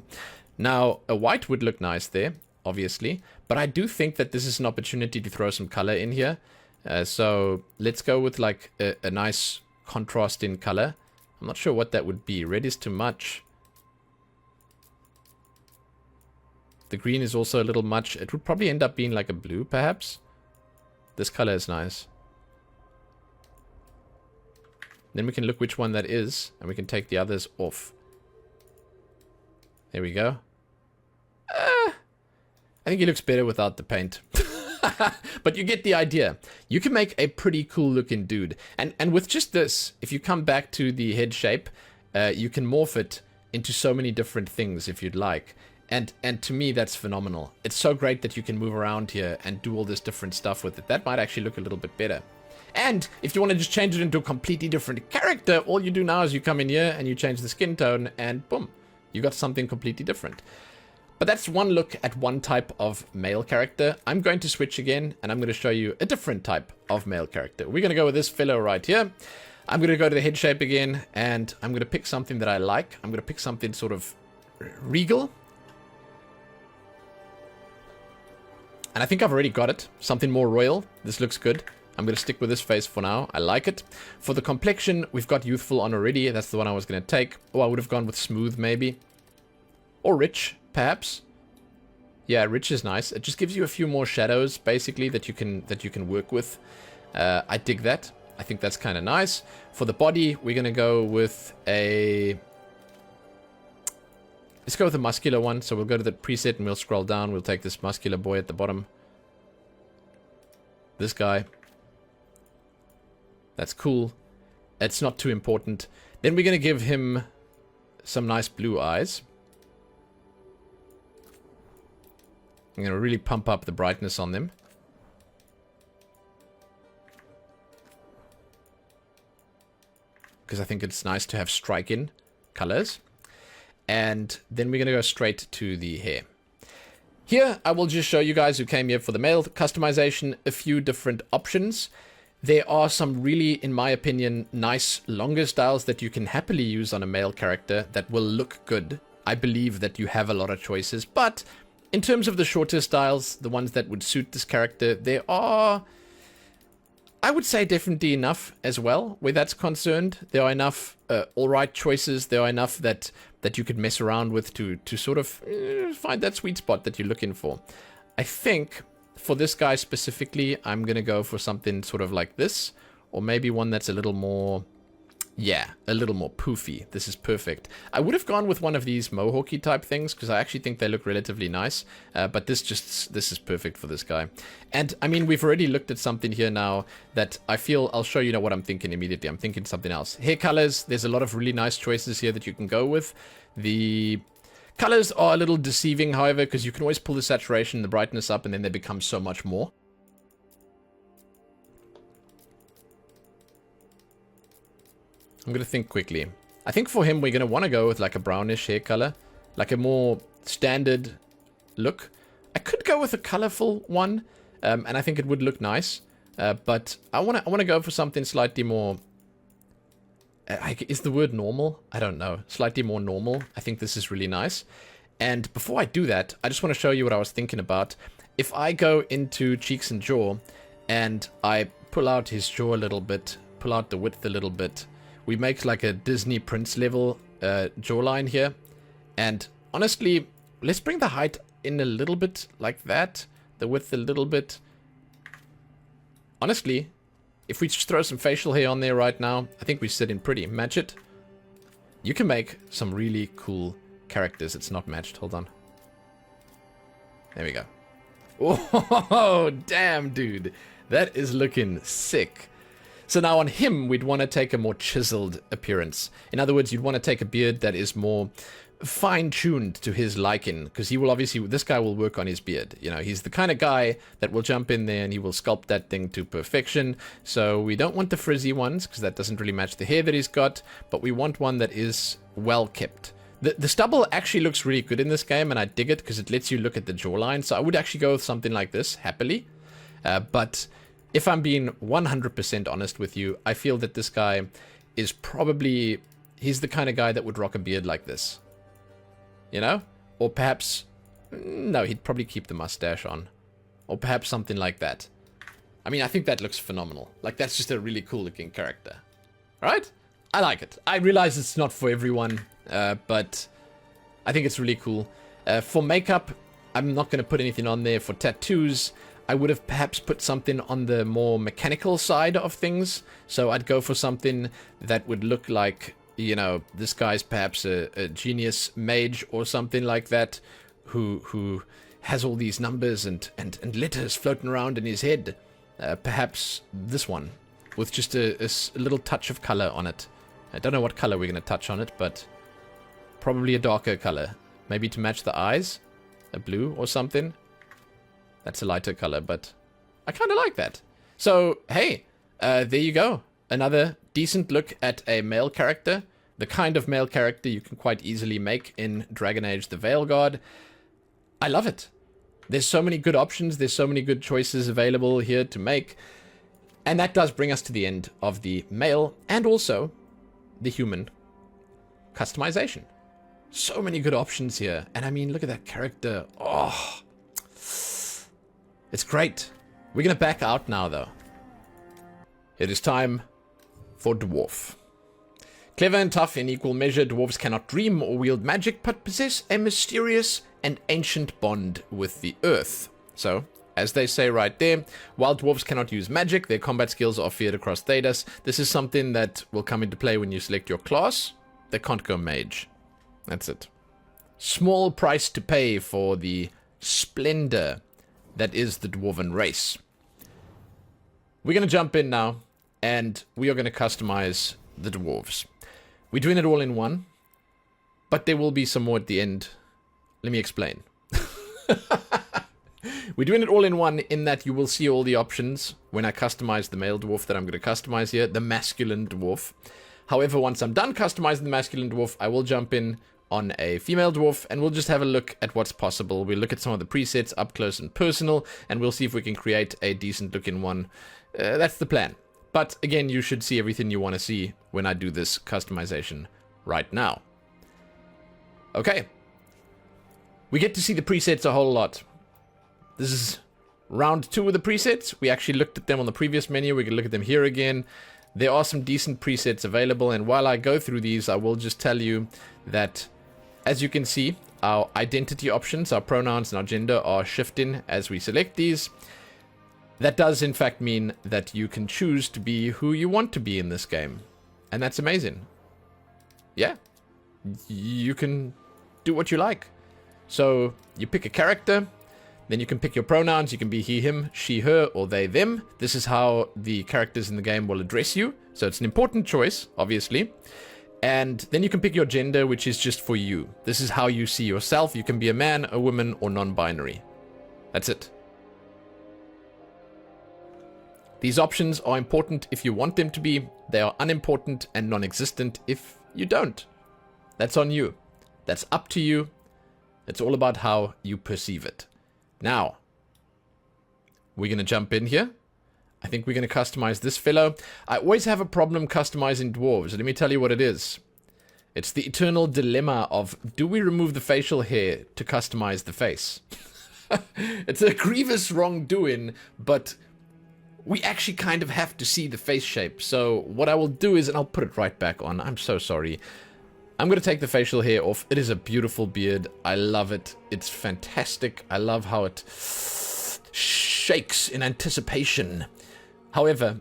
A: Now, a white would look nice there, obviously, but I do think that this is an opportunity to throw some color in here. So let's go with like a nice contrast in color. I'm not sure what that would be. Red is too much. The green is also a little much. It would probably end up being like a blue, perhaps. This color is nice. Then we can look which one that is, and we can take the others off. There we go. I think he looks better without the paint. But you get the idea. You can make a pretty cool looking dude. And with just this, if you come back to the head shape, you can morph it into so many different things if you'd like. And to me, that's phenomenal. It's so great that you can move around here and do all this different stuff with it. That might actually look a little bit better. And if you want to just change it into a completely different character, all you do now is you come in here and you change the skin tone and boom, you got something completely different. But that's one look at one type of male character. I'm going to switch again, and I'm going to show you a different type of male character. We're going to go with this fellow right here. I'm going to go to the head shape again, and I'm going to pick something that I like. I'm going to pick something sort of regal. And I think I've already got it. Something more royal. This looks good. I'm going to stick with this face for now. I like it. For the complexion, we've got youthful on already. That's the one I was going to take. Oh, I would have gone with smooth, maybe. Or rich. Perhaps. Yeah, rich is nice. It just gives you a few more shadows, basically, that you can work with. I dig that. I think that's kind of nice. For the body, we're gonna go with a. Let's go with a muscular one. So we'll go to the preset and we'll scroll down. We'll take this muscular boy at the bottom. This guy. That's cool. It's not too important. Then we're gonna give him some nice blue eyes. I'm going to really pump up the brightness on them. Because I think it's nice to have strike-in colors. And then we're going to go straight to the hair. Here, I will just show you guys who came here for the male customization a few different options. There are some really, in my opinion, nice longer styles that you can happily use on a male character that will look good. I believe that you have a lot of choices, but in terms of the shorter styles, the ones that would suit this character, there are, I would say, definitely enough as well, where that's concerned. There are enough alright choices. There are enough that you could mess around with to sort of find that sweet spot that you're looking for. I think for this guy specifically, I'm going to go for something sort of like this, or maybe one that's a little more, yeah, a little more poofy. This is perfect. I would have gone with one of these mohawky type things because I actually think they look relatively nice. But this is perfect for this guy. And I mean, we've already looked at something here now that I feel I'll show you what I'm thinking immediately. I'm thinking something else. Hair colors. There's a lot of really nice choices here that you can go with. The colors are a little deceiving, however, because you can always pull the saturation, the brightness up, and then they become so much more. I'm going to think quickly. I think for him, we're going to want to go with like a brownish hair color. Like a more standard look. I could go with a colorful one. And I think it would look nice. But I want to go for something slightly more... is the word normal? I don't know. Slightly more normal. I think this is really nice. And before I do that, I just want to show you what I was thinking about. If I go into cheeks and jaw, and I pull out his jaw a little bit, pull out the width a little bit, we make like a Disney Prince level jawline here. And honestly, let's bring the height in a little bit like that. The width a little bit. Honestly, if we just throw some facial hair on there right now, I think we sit in pretty. Match it. You can make some really cool characters. It's not matched. Hold on. There we go. Oh, damn, dude. That is looking sick. So now on him, we'd want to take a more chiseled appearance. In other words, you'd want to take a beard that is more fine-tuned to his liking, because he will obviously, this guy will work on his beard. You know, he's the kind of guy that will jump in there and he will sculpt that thing to perfection. So we don't want the frizzy ones, because that doesn't really match the hair that he's got, but we want one that is well kept. The stubble actually looks really good in this game, and I dig it because it lets you look at the jawline. So I would actually go with something like this, happily. But if I'm being 100% honest with you, I feel that this guy is probably... he's the kind of guy that would rock a beard like this. You know? Or perhaps... No, he'd probably keep the mustache on. Or perhaps something like that. I mean, I think that looks phenomenal. Like, that's just a really cool looking character. Right? I like it. I realize it's not for everyone, but I think it's really cool. For makeup, I'm not going to put anything on there. For tattoos, I would have perhaps put something on the more mechanical side of things. So I'd go for something that would look like, you know, this guy's perhaps a genius mage or something like that, who has all these numbers and letters floating around in his head. Perhaps this one, with just a little touch of color on it. I don't know what color we're going to touch on it, but probably a darker color. Maybe to match the eyes? A blue or something? That's a lighter color, but I kind of like that. So, hey, there you go. Another decent look at a male character. The kind of male character you can quite easily make in Dragon Age the Veilguard. I love it. There's so many good options. There's so many good choices available here to make. And that does bring us to the end of the male and also the human customization. So many good options here. And I mean, look at that character. Oh, it's great. We're going to back out now, though. It is time for Dwarf. Clever and tough in equal measure, dwarves cannot dream or wield magic, but possess a mysterious and ancient bond with the earth. So, as they say right there, while dwarves cannot use magic, their combat skills are feared across Thedas. This is something that will come into play when you select your class. They can't go mage. That's it. Small price to pay for the splendor that is the dwarven race. We're going to jump in now, and we are going to customize the dwarves. We're doing it all in one, but there will be some more at the end. Let me explain. We're doing it all in one in that you will see all the options when I customize the male dwarf that I'm going to customize here, the masculine dwarf. However, once I'm done customizing the masculine dwarf, I will jump in on a female dwarf, and we'll just have a look at what's possible. We'll look at some of the presets up close and personal, and we'll see if we can create a decent looking one. That's the plan. But again, you should see everything you want to see when I do this customization right now. Okay. We get to see the presets a whole lot. This is round 2 of the presets. We actually looked at them on the previous menu. We can look at them here again. There are some decent presets available, and while I go through these, I will just tell you that, as you can see, our identity options, our pronouns and our gender are shifting as we select these. That does, in fact, mean that you can choose to be who you want to be in this game. And that's amazing. Yeah. You can do what you like. So, you pick a character, then you can pick your pronouns. You can be he, him, she, her, or they, them. This is how the characters in the game will address you. So it's an important choice, obviously. And then you can pick your gender, which is just for you. This is how you see yourself. You can be a man, a woman, or non-binary. That's it. These options are important if you want them to be. They are unimportant and non-existent if you don't. That's on you. That's up to you. It's all about how you perceive it. Now, we're going to jump in here. I think we're going to customize this fellow. I always have a problem customizing dwarves. Let me tell you what it is. It's the eternal dilemma of, do we remove the facial hair to customize the face? It's a grievous wrongdoing, but we actually kind of have to see the face shape. So what I will do is, and I'll put it right back on. I'm so sorry. I'm going to take the facial hair off. It is a beautiful beard. I love it. It's fantastic. I love how it shakes in anticipation. However,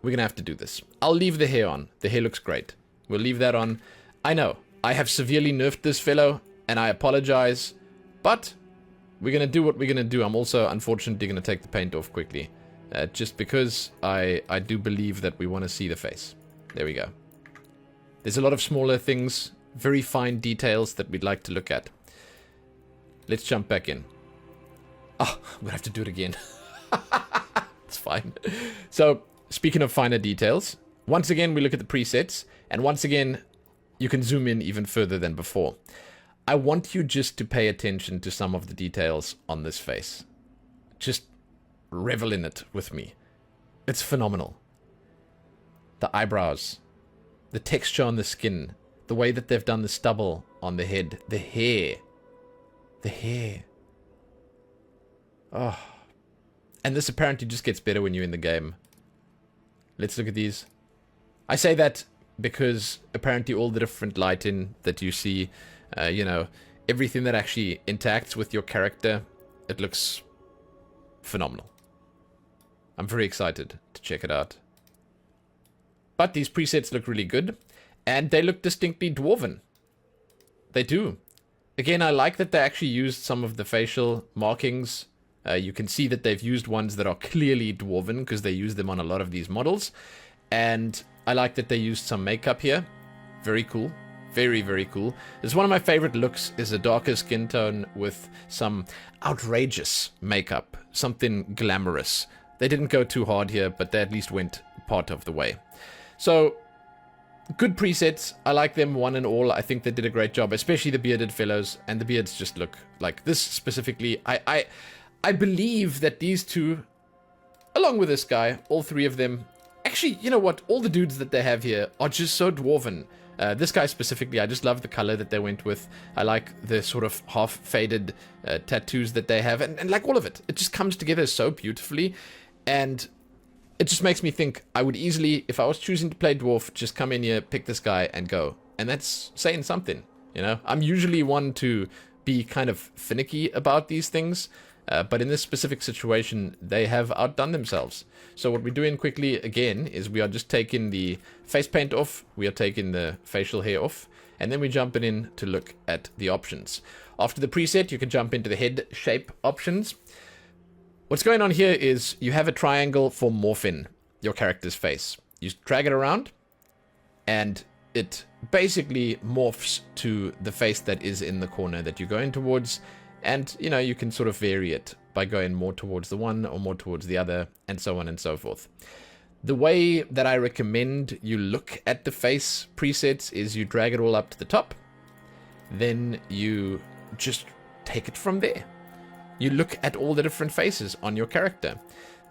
A: we're going to have to do this. I'll leave the hair on. The hair looks great. We'll leave that on. I know, I have severely nerfed this fellow, and I apologize, but we're going to do what we're going to do. I'm also, unfortunately, going to take the paint off quickly, just because I do believe that we want to see the face. There we go. There's a lot of smaller things, very fine details that we'd like to look at. Let's jump back in. Oh, I'm going to have to do it again. It's fine. So, speaking of finer details, once again, we look at the presets, and once again, you can zoom in even further than before. I want you just to pay attention to some of the details on this face. Just revel in it with me. It's phenomenal. The eyebrows, the texture on the skin, the way that they've done the stubble on the head, the hair. The hair. Oh. And this apparently just gets better when you're in the game. Let's look at these. I say that because apparently all the different lighting that you see, you know, everything that actually interacts with your character, it looks phenomenal. I'm very excited to check it out. But these presets look really good, and they look distinctly dwarven. They do. Again, I like that they actually used some of the facial markings. You can see that they've used ones that are clearly dwarven, because they use them on a lot of these models. And I like that they used some makeup here. Very cool. Very, very cool. It's one of my favorite looks, is a darker skin tone with some outrageous makeup. Something glamorous. They didn't go too hard here, but they at least went part of the way. So, good presets. I like them one and all. I think they did a great job, especially the bearded fellows. And the beards just look like this specifically. I believe that these two, along with this guy, all three of them, actually, you know what? All the dudes that they have here are just so dwarven. This guy specifically, I just love the color that they went with. I like the sort of half-faded tattoos that they have. And like all of it, it just comes together so beautifully. And it just makes me think I would easily, if I was choosing to play Dwarf, just come in here, pick this guy, and go. And that's saying something, you know? I'm usually one to be kind of finicky about these things. But in this specific situation, they have outdone themselves. So what we're doing quickly, again, is we are just taking the face paint off. We are taking the facial hair off. And then we're jumping in to look at the options. After the preset, you can jump into the head shape options. What's going on here is you have a triangle for morphing your character's face. You drag it around, and it basically morphs to the face that is in the corner that you're going towards. And, you know, you can sort of vary it by going more towards the one or more towards the other, and so on and so forth. The way that I recommend you look at the face presets is you drag it all up to the top. Then you just take it from there. You look at all the different faces on your character.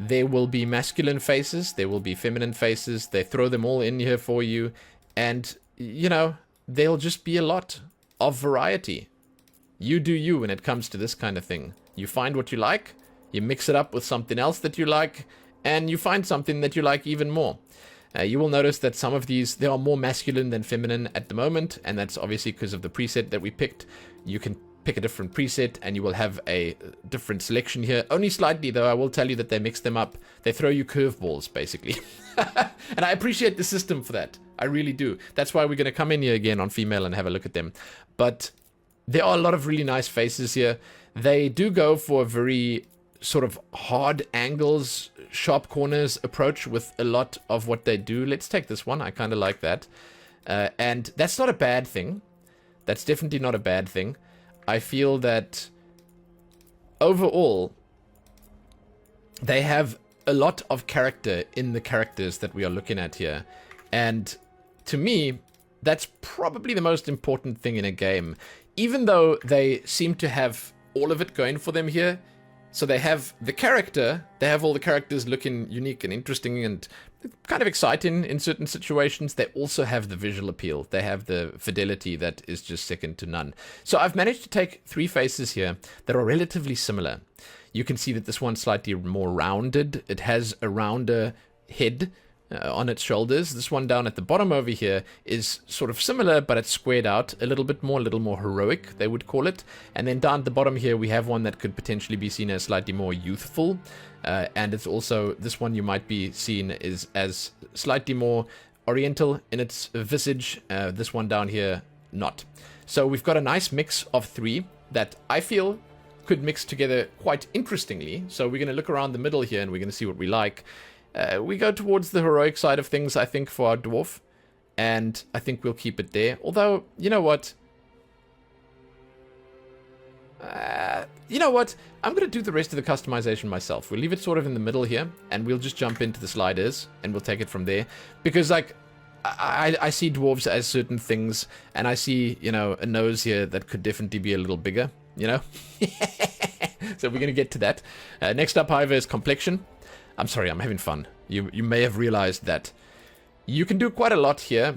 A: There will be masculine faces, there will be feminine faces. They throw them all in here for you. And, you know, there'll just be a lot of variety. You do you when it comes to this kind of thing. You find what you like, you mix it up with something else that you like, and you find something that you like even more. You will notice that some of these, they are more masculine than feminine at the moment, and that's obviously because of the preset that we picked. You can pick a different preset, and you will have a different selection here. Only slightly, though. I will tell you that they mix them up. They throw you curveballs, basically. And I appreciate the system for that. I really do. That's why we're going to come in here again on female and have a look at them. But there are a lot of really nice faces here. They do go for a very sort of hard angles, sharp corners approach with a lot of what they do. Let's take this one. I kind of like that. And that's not a bad thing. That's definitely not a bad thing. I feel that overall, they have a lot of character in the characters that we are looking at here. And to me, that's probably the most important thing in a game. Even though they seem to have all of it going for them here. So they have the character, they have all the characters looking unique and interesting and kind of exciting in certain situations. They also have the visual appeal. They have the fidelity that is just second to none. So I've managed to take three faces here that are relatively similar. You can see that this one's slightly more rounded. It has a rounder head on its shoulders. This one down at the bottom over here is sort of similar, but it's squared out a little more heroic, they would call it. And then down at the bottom here, we have one that could potentially be seen as slightly more youthful. And it's also, this one you might be seen is as slightly more oriental in its visage. This one down here, not. So we've got a nice mix of three that I feel could mix together quite interestingly. So we're going to look around the middle here and we're going to see what we like. We go towards the heroic side of things, I think, for our dwarf. And I think we'll keep it there. Although, you know what? I'm going to do the rest of the customization myself. We'll leave it sort of in the middle here. And we'll just jump into the sliders. And we'll take it from there. Because, like, I see dwarves as certain things. And I see, you know, a nose here that could definitely be a little bigger. You know? So we're going to get to that. Next up, however, is complexion. I'm sorry, I'm having fun. You may have realized that you can do quite a lot here.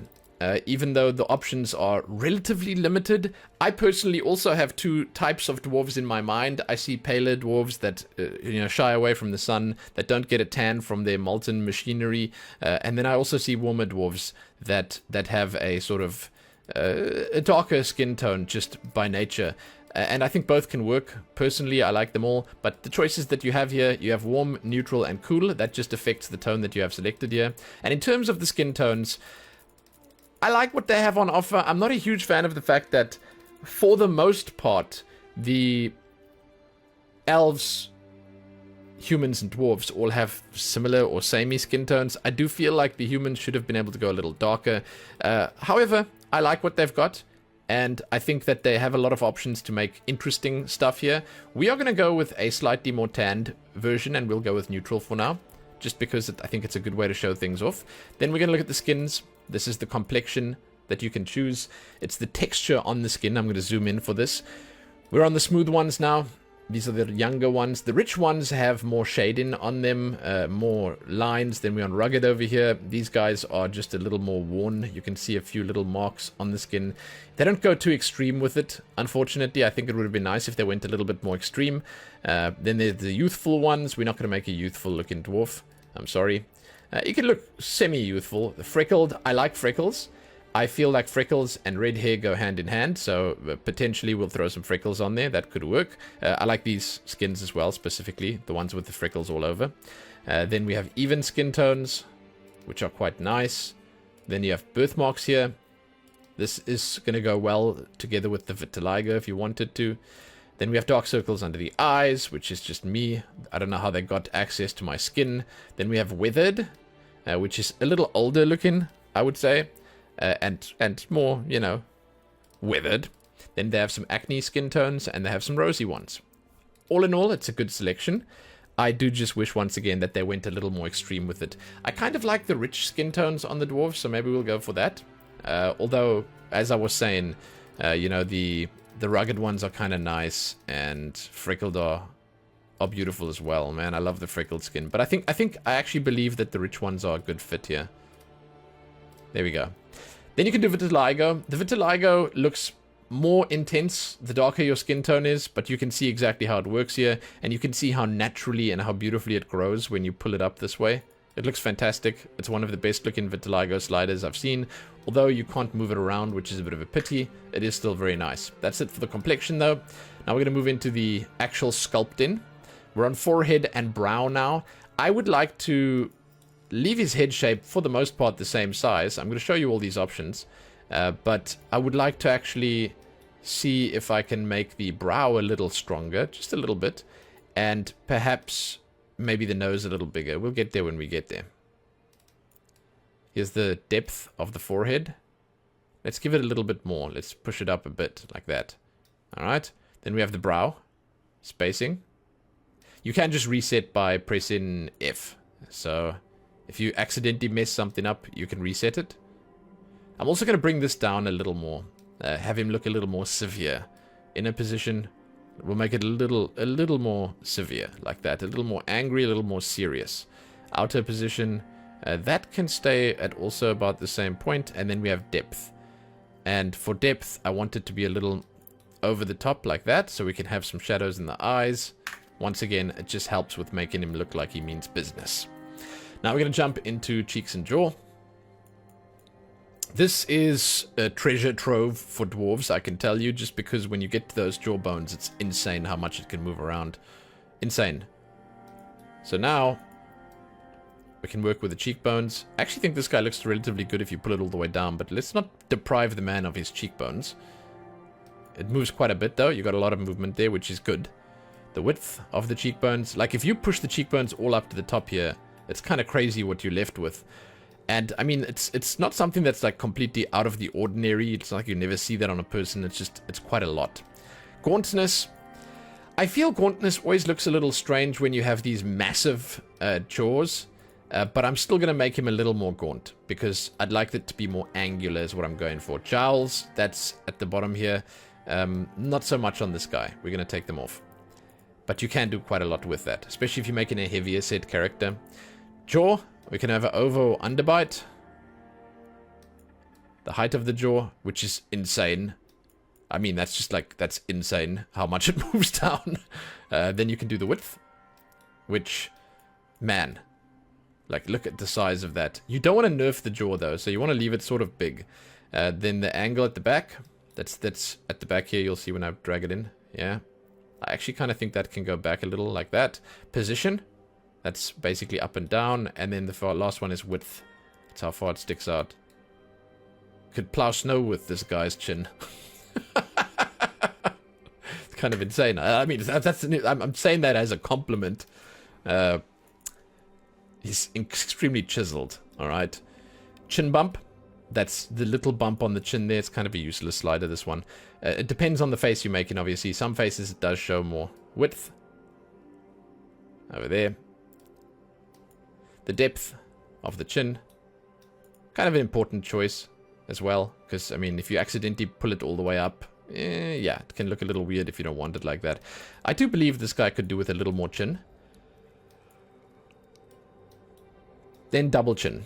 A: even though the options are relatively limited. I personally also have two types of dwarves in my mind. I see paler dwarves that shy away from the sun, that don't get a tan from their molten machinery, and then I also see warmer dwarves that have a sort of a darker skin tone just by nature. And I think both can work. Personally, I like them all, but the choices that you have here, you have warm, neutral, and cool. That just affects the tone that you have selected here. And in terms of the skin tones, I like what they have on offer. I'm not a huge fan of the fact that, for the most part, the elves, humans, and dwarves all have similar or samey skin tones. I do feel like the humans should have been able to go a little darker. However, I like what they've got, and I think that they have a lot of options to make interesting stuff here. We are going to go with a slightly more tanned version, and we'll go with neutral for now, just because I think it's a good way to show things off. Then we're going to look at the skins. This is the complexion that you can choose. It's the texture on the skin. I'm going to zoom in for this. We're on the smooth ones now. These are the younger ones. The rich ones have more shading on them, more lines. Then we're on rugged over here. These guys are just a little more worn. You can see a few little marks on the skin. They don't go too extreme with it, unfortunately. I think it would have been nice if they went a little bit more extreme. Then there's the youthful ones. We're not going to make a youthful looking dwarf. I'm sorry. You can look semi-youthful. Freckled, I like freckles. I feel like freckles and red hair go hand in hand, so potentially we'll throw some freckles on there. That could work. I like these skins as well, specifically, the ones with the freckles all over. Then we have even skin tones, which are quite nice. Then you have birthmarks here. This is going to go well together with the vitiligo if you wanted to. Then we have dark circles under the eyes, which is just me. I don't know how they got access to my skin. Then we have weathered, which is a little older looking, I would say. And more, weathered. Then they have some acne skin tones, and they have some rosy ones. All in all, it's a good selection. I do just wish, once again, that they went a little more extreme with it. I kind of like the rich skin tones on the dwarves, so maybe we'll go for that. Although, as I was saying, the rugged ones are kind of nice, and freckled are beautiful as well. Man, I love the freckled skin. But I actually believe that the rich ones are a good fit here. There we go. Then you can do vitiligo. The vitiligo looks more intense the darker your skin tone is, but you can see exactly how it works here, and you can see how naturally and how beautifully it grows when you pull it up this way. It looks fantastic. It's one of the best looking vitiligo sliders I've seen. Although you can't move it around, which is a bit of a pity, it is still very nice. That's it for the complexion though. Now we're going to move into the actual sculpting. We're on forehead and brow now. I would like to leave his head shape for the most part the same size. I'm going to show you all these options. But I would like to actually see if I can make the brow a little stronger, just a little bit. And perhaps maybe the nose a little bigger. We'll get there when we get there. Here's the depth of the forehead. Let's give it a little bit more. Let's push it up a bit, like that. Alright. Then we have the brow. Spacing. You can just reset by pressing F. So if you accidentally mess something up, you can reset it. I'm also going to bring this down a little more. Have him look a little more severe. Inner position. We'll make it a little more severe, like that. A little more angry, a little more serious. Outer position. That can stay at also about the same point. And then we have depth. And for depth, I want it to be a little over the top like that, so we can have some shadows in the eyes. Once again, it just helps with making him look like he means business. Now we're going to jump into cheeks and jaw. This is a treasure trove for dwarves, I can tell you, just because when you get to those jaw bones, it's insane how much it can move around. Insane. So now, we can work with the cheekbones. I actually think this guy looks relatively good if you pull it all the way down, but let's not deprive the man of his cheekbones. It moves quite a bit though, you got a lot of movement there, which is good. The width of the cheekbones, like if you push the cheekbones all up to the top here, it's kind of crazy what you're left with. And, I mean, it's not something that's, like, completely out of the ordinary. It's like you never see that on a person. It's quite a lot. Gauntness. I feel gauntness always looks a little strange when you have these massive jaws. But I'm still going to make him a little more gaunt, because I'd like it to be more angular is what I'm going for. Jowls, that's at the bottom here. Not so much on this guy. We're going to take them off. But you can do quite a lot with that, especially if you're making a heavier set character. Jaw. We can have an over or underbite. The height of the jaw, which is insane. I mean, that's just like, that's insane how much it moves down. Then you can do the width, which, man, like, look at the size of that. You don't want to nerf the jaw, though, so you want to leave it sort of big. Then the angle at the back, that's at the back here, you'll see when I drag it in. Yeah. I actually kind of think that can go back a little like that. Position, that's basically up and down. And then the last one is width. That's how far it sticks out. Could plow snow with this guy's chin. It's kind of insane. I mean, I'm saying that as a compliment. He's extremely chiseled, alright? Chin bump. That's the little bump on the chin there. It's kind of a useless slider, this one. It depends on the face you're making, obviously. Some faces it does show more width. Over there. The depth of the chin. Kind of an important choice as well. Because, I mean, if you accidentally pull it all the way up, yeah, it can look a little weird if you don't want it like that. I do believe this guy could do with a little more chin. Then double chin.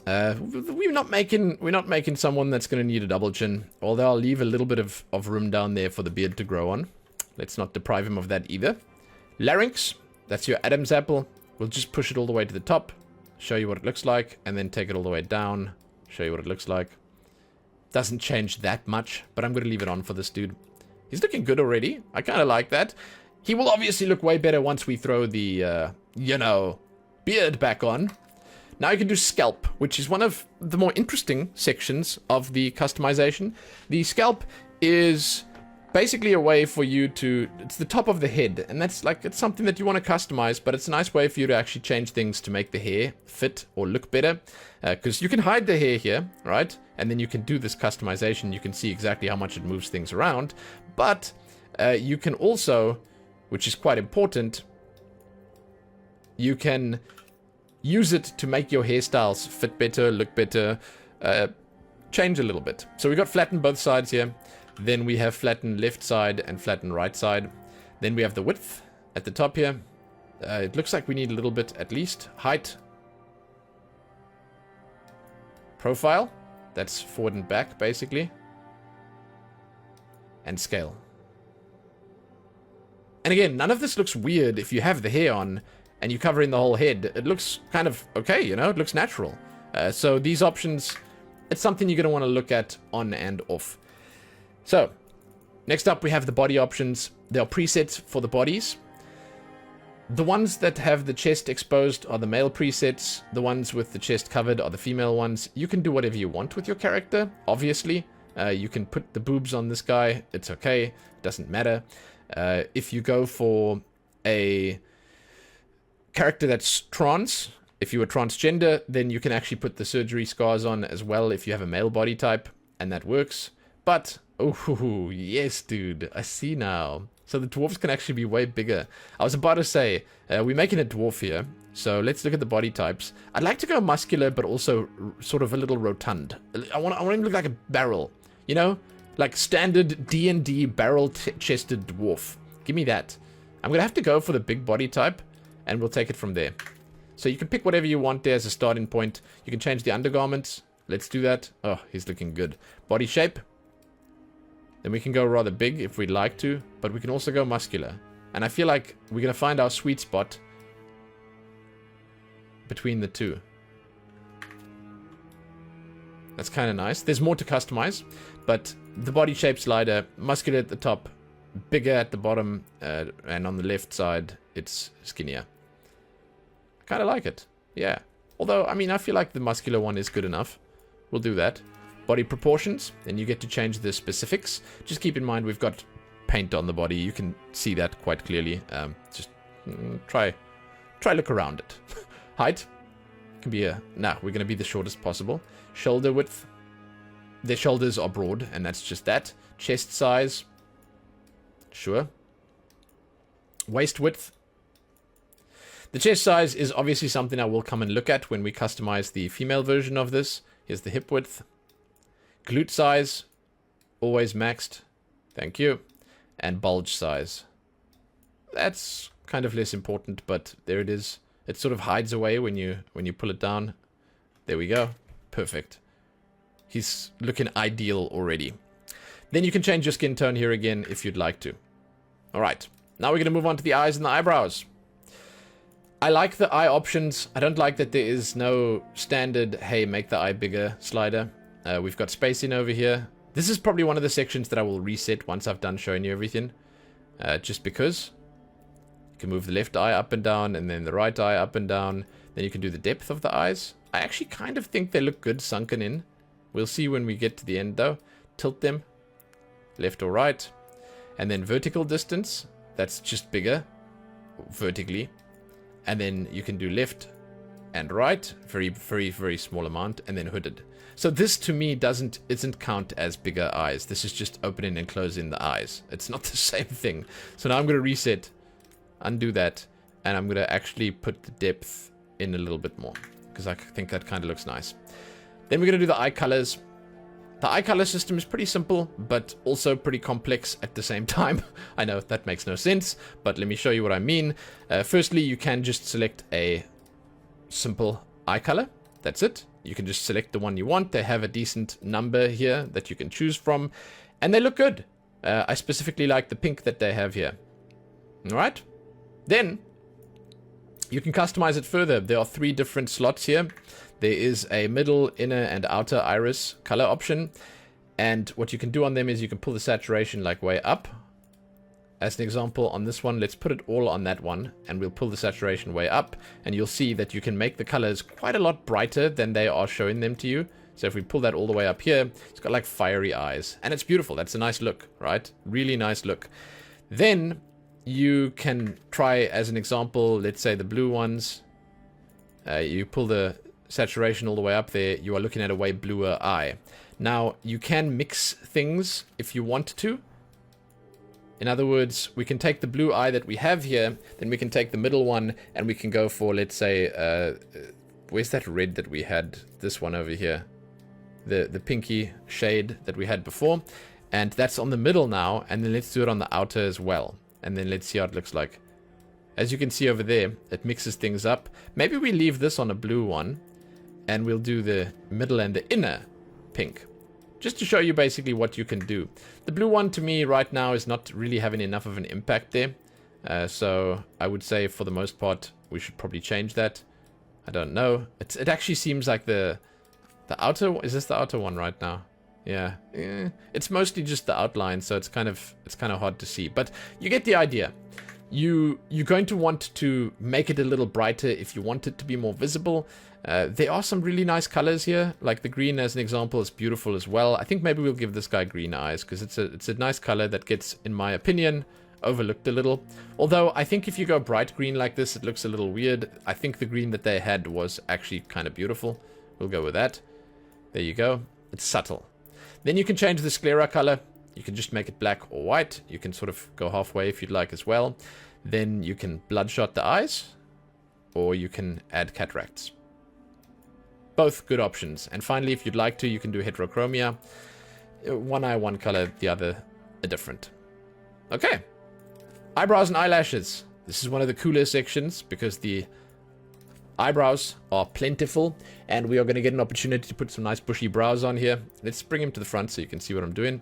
A: We're not making someone that's going to need a double chin. Although I'll leave a little bit of room down there for the beard to grow on. Let's not deprive him of that either. Larynx, that's your Adam's apple. We'll just push it all the way to the top. Show you what it looks like. And then take it all the way down. Show you what it looks like. Doesn't change that much. But I'm going to leave it on for this dude. He's looking good already. I kind of like that. He will obviously look way better once we throw the, you know, beard back on. Now you can do scalp, which is one of the more interesting sections of the customization. The scalp is basically a way for you to... It's the top of the head, and that's like, it's something that you want to customize, but it's a nice way for you to actually change things to make the hair fit or look better. Because you can hide the hair here, right? And then you can do this customization. You can see exactly how much it moves things around. But you can also, which is quite important, you can use it to make your hairstyles fit better, look better, change a little bit. So we got flatten both sides here. Then we have flatten left side and flatten right side. Then we have the width at the top here. It looks like we need a little bit at least. Height. Profile. That's forward and back, basically. And scale. And again, none of this looks weird if you have the hair on and you cover in the whole head. It looks kind of okay, you know? It looks natural. So these options, it's something you're going to want to look at on and off. So, next up we have the body options. There are presets for the bodies. The ones that have the chest exposed are the male presets. The ones with the chest covered are the female ones. You can do whatever you want with your character, obviously. You can put the boobs on this guy. It's okay. It doesn't matter. If you go for a character that's trans, if you were transgender, then you can actually put the surgery scars on as well if you have a male body type, and that works. But, oh, yes, dude, I see now. So the dwarves can actually be way bigger. I was about to say, we're making a dwarf here, so let's look at the body types. I'd like to go muscular, but also sort of a little rotund. I want him to look like a barrel, you know? Like standard D&D barrel-chested dwarf. Give me that. I'm going to have to go for the big body type, and we'll take it from there. So you can pick whatever you want there as a starting point. You can change the undergarments. Let's do that. Oh, he's looking good. Body shape. Then we can go rather big if we'd like to, but we can also go muscular. And I feel like we're going to find our sweet spot between the two. That's kind of nice. There's more to customize, but the body shape slider, muscular at the top, bigger at the bottom, and on the left side, it's skinnier. I kind of like it. Yeah. Although, I mean, I feel like the muscular one is good enough. We'll do that. Body proportions, and you get to change the specifics. Just keep in mind we've got paint on the body. You can see that quite clearly. Just try look around it. Height can be a... Nah, we're going to be the shortest possible. Shoulder width. Their shoulders are broad, and that's just that. Chest size. Sure. Waist width. The chest size is obviously something I will come and look at when we customize the female version of this. Here's the hip width. Glute size, always maxed. Thank you. And bulge size. That's kind of less important, but there it is. It sort of hides away when you pull it down. There we go. Perfect. He's looking ideal already. Then you can change your skin tone here again if you'd like to. Alright, now we're going to move on to the eyes and the eyebrows. I like the eye options. I don't like that there is no standard, hey, make the eye bigger slider. We've got spacing over here. This is probably one of the sections that I will reset once I've done showing you everything. Just because. You can move the left eye up and down, and then the right eye up and down. Then you can do the depth of the eyes. I actually kind of think they look good sunken in. We'll see when we get to the end though. Tilt them. Left or right. And then vertical distance. That's just bigger. Vertically. And then you can do left and right. Very, very, very small amount. And then hooded. So this to me isn't count as bigger eyes. This is just opening and closing the eyes. It's not the same thing. So now I'm going to reset. Undo that. And I'm going to actually put the depth in a little bit more. Because I think that kind of looks nice. Then we're going to do the eye colors. The eye color system is pretty simple, but also pretty complex at the same time. I know that makes no sense, but let me show you what I mean. Firstly, you can just select a simple eye color. That's it. You can just select the one you want. They have a decent number here that you can choose from, and they look good. I specifically like the pink that they have here. All right. Then you can customize it further. There are 3 different slots here. There is a middle, inner, and outer iris color option. And what you can do on them is you can pull the saturation like way up. As an example, on this one, let's put it all on that one. And we'll pull the saturation way up. And you'll see that you can make the colors quite a lot brighter than they are showing them to you. So if we pull that all the way up here, it's got like fiery eyes. And it's beautiful. That's a nice look, right? Really nice look. Then you can try, as an example, let's say the blue ones. You pull the saturation all the way up there, you are looking at a way bluer eye. Now, you can mix things if you want to. In other words, we can take the blue eye that we have here, then we can take the middle one, and we can go for, let's say, where's that red that we had? This one over here. The pinky shade that we had before. And that's on the middle now, and then let's do it on the outer as well. And then let's see how it looks like. As you can see over there, it mixes things up. Maybe we leave this on a blue one. And we'll do the middle and the inner pink. Just to show you basically what you can do. The blue one to me right now is not really having enough of an impact there. So I would say for the most part, we should probably change that. I don't know. It actually seems like the outer... Is this the outer one right now? Yeah. It's mostly just the outline, so it's kind of hard to see. But you get the idea. You're going to want to make it a little brighter if you want it to be more visible. There are some really nice colors here, like the green as an example is beautiful as well. I think maybe we'll give this guy green eyes because it's a nice color that gets, in my opinion, overlooked a little. Although I think if you go bright green like this, it looks a little weird. I think the green that they had was actually kind of beautiful. We'll go with that. There you go. It's subtle. Then you can change the sclera color. You can just make it black or white. You can sort of go halfway if you'd like as well. Then you can bloodshot the eyes, or you can add cataracts. Both good options. And finally, if you'd like to, you can do heterochromia. One eye, one color, the other a different. Okay. Eyebrows and eyelashes. This is one of the cooler sections because the eyebrows are plentiful, and we are going to get an opportunity to put some nice bushy brows on here. Let's bring him to the front so you can see what I'm doing.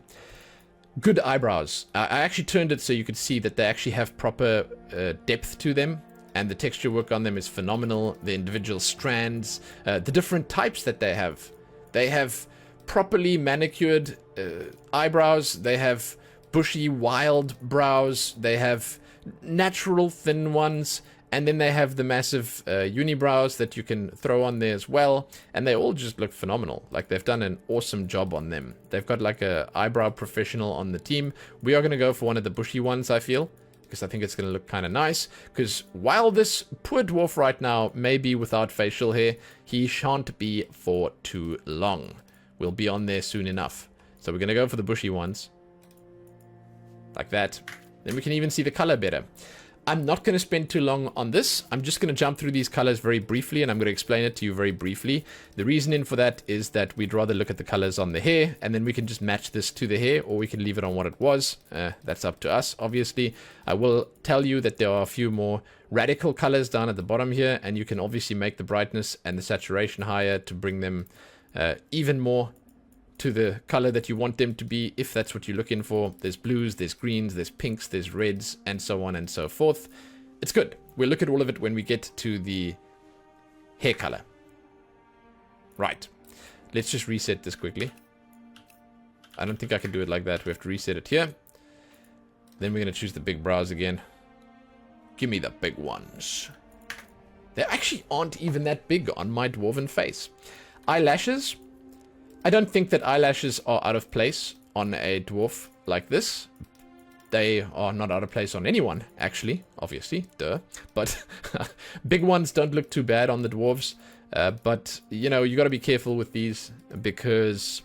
A: Good eyebrows. I actually turned it so you could see that they actually have proper depth to them, and the texture work on them is phenomenal. The individual strands, the different types that they have. They have properly manicured eyebrows. They have bushy, wild brows. They have natural thin ones. And then they have the massive unibrows that you can throw on there as well. And they all just look phenomenal. Like, they've done an awesome job on them. They've got like a eyebrow professional on the team. We are going to go for one of the bushy ones, I feel. Because I think it's going to look kind of nice. Because while this poor dwarf right now may be without facial hair, he shan't be for too long. We'll be on there soon enough. So we're going to go for the bushy ones. Like that. Then we can even see the color better. I'm not going to spend too long on this. I'm just going to jump through these colors very briefly, and I'm going to explain it to you very briefly. The reasoning for that is that we'd rather look at the colors on the hair, and then we can just match this to the hair, or we can leave it on what it was. That's up to us, obviously. I will tell you that there are a few more radical colors down at the bottom here, and you can obviously make the brightness and the saturation higher to bring them even more to the color that you want them to be, if that's what you're looking for. There's blues, there's greens, there's pinks, there's reds, and so on and so forth. It's good. We'll look at all of it when we get to the hair color. Right. Let's just reset this quickly. I don't think I can do it like that. We have to reset it here. Then we're going to choose the big brows again. Give me the big ones. They actually aren't even that big on my dwarven face. Eyelashes. I don't think that eyelashes are out of place on a dwarf like this. They are not out of place on anyone, actually. Obviously, duh. But big ones don't look too bad on the dwarves. But, you know, you got to be careful with these because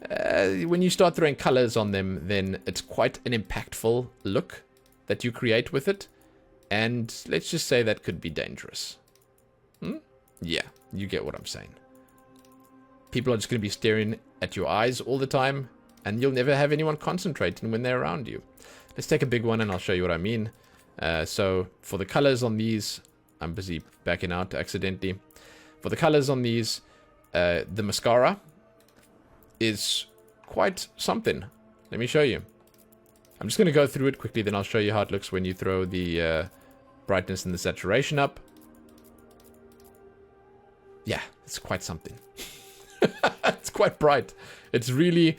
A: when you start throwing colors on them, then it's quite an impactful look that you create with it. And let's just say that could be dangerous. Yeah, you get what I'm saying. People are just going to be staring at your eyes all the time, and you'll never have anyone concentrating when they're around you. Let's take a big one, and I'll show you what I mean. So for the colors on these, I'm busy backing out accidentally. For the colors on these, the mascara is quite something. Let me show you. I'm just going to go through it quickly, then I'll show you how it looks when you throw the brightness and the saturation up. Yeah, it's quite something. It's quite bright. It's really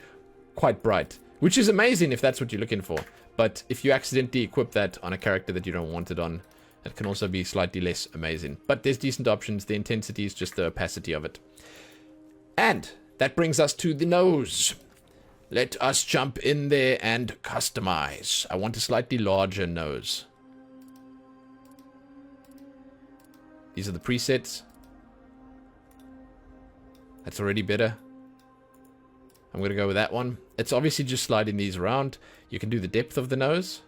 A: quite bright, which is amazing if that's what you're looking for. But if you accidentally equip that on a character that you don't want it on, it can also be slightly less amazing. But there's decent options. The intensity is just the opacity of it. And that brings us to the nose. Let us jump in there and customize. I want a slightly larger nose. These are the presets. That's already better. I'm going to go with that one. It's obviously just sliding these around. You can do the depth of the nose.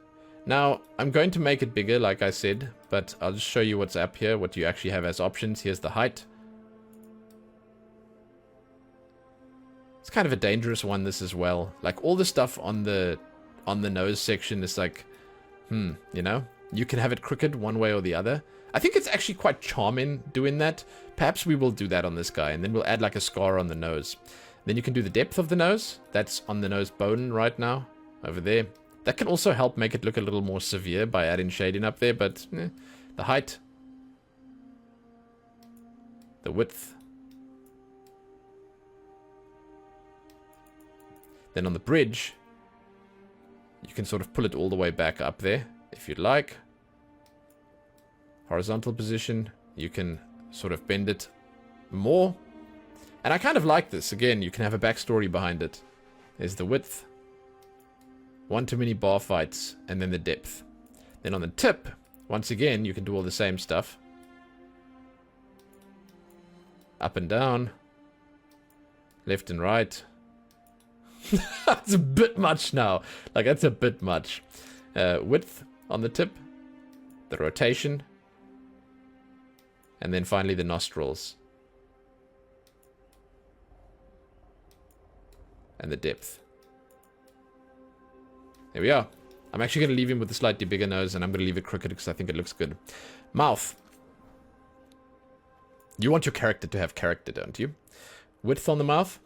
A: Now, I'm going to make it bigger, like I said, but I'll just show you what's up here, what you actually have as options. Here's the height. It's kind of a dangerous one, this as well. Like, all the stuff on the nose section is like, you know? You can have it crooked one way or the other. I think it's actually quite charming doing that. Perhaps we will do that on this guy, and then we'll add like a scar on the nose. Then you can do the depth of the nose. That's on the nose bone right now, over there. That can also help make it look a little more severe by adding shading up there, but the height, the width. Then on the bridge, you can sort of pull it all the way back up there, if you'd like. Horizontal position, you can sort of bend it more. And I kind of like this. Again, you can have a backstory behind it. There's the width. One too many bar fights, and then the depth. Then on the tip, once again, you can do all the same stuff. Up and down. Left and right. That's a bit much now. Like, that's a bit much. Width on the tip. The rotation. And then finally the nostrils. And the depth. There we are. I'm actually going to leave him with a slightly bigger nose, and I'm going to leave it crooked because I think it looks good. Mouth. You want your character to have character, don't you? Width on the mouth.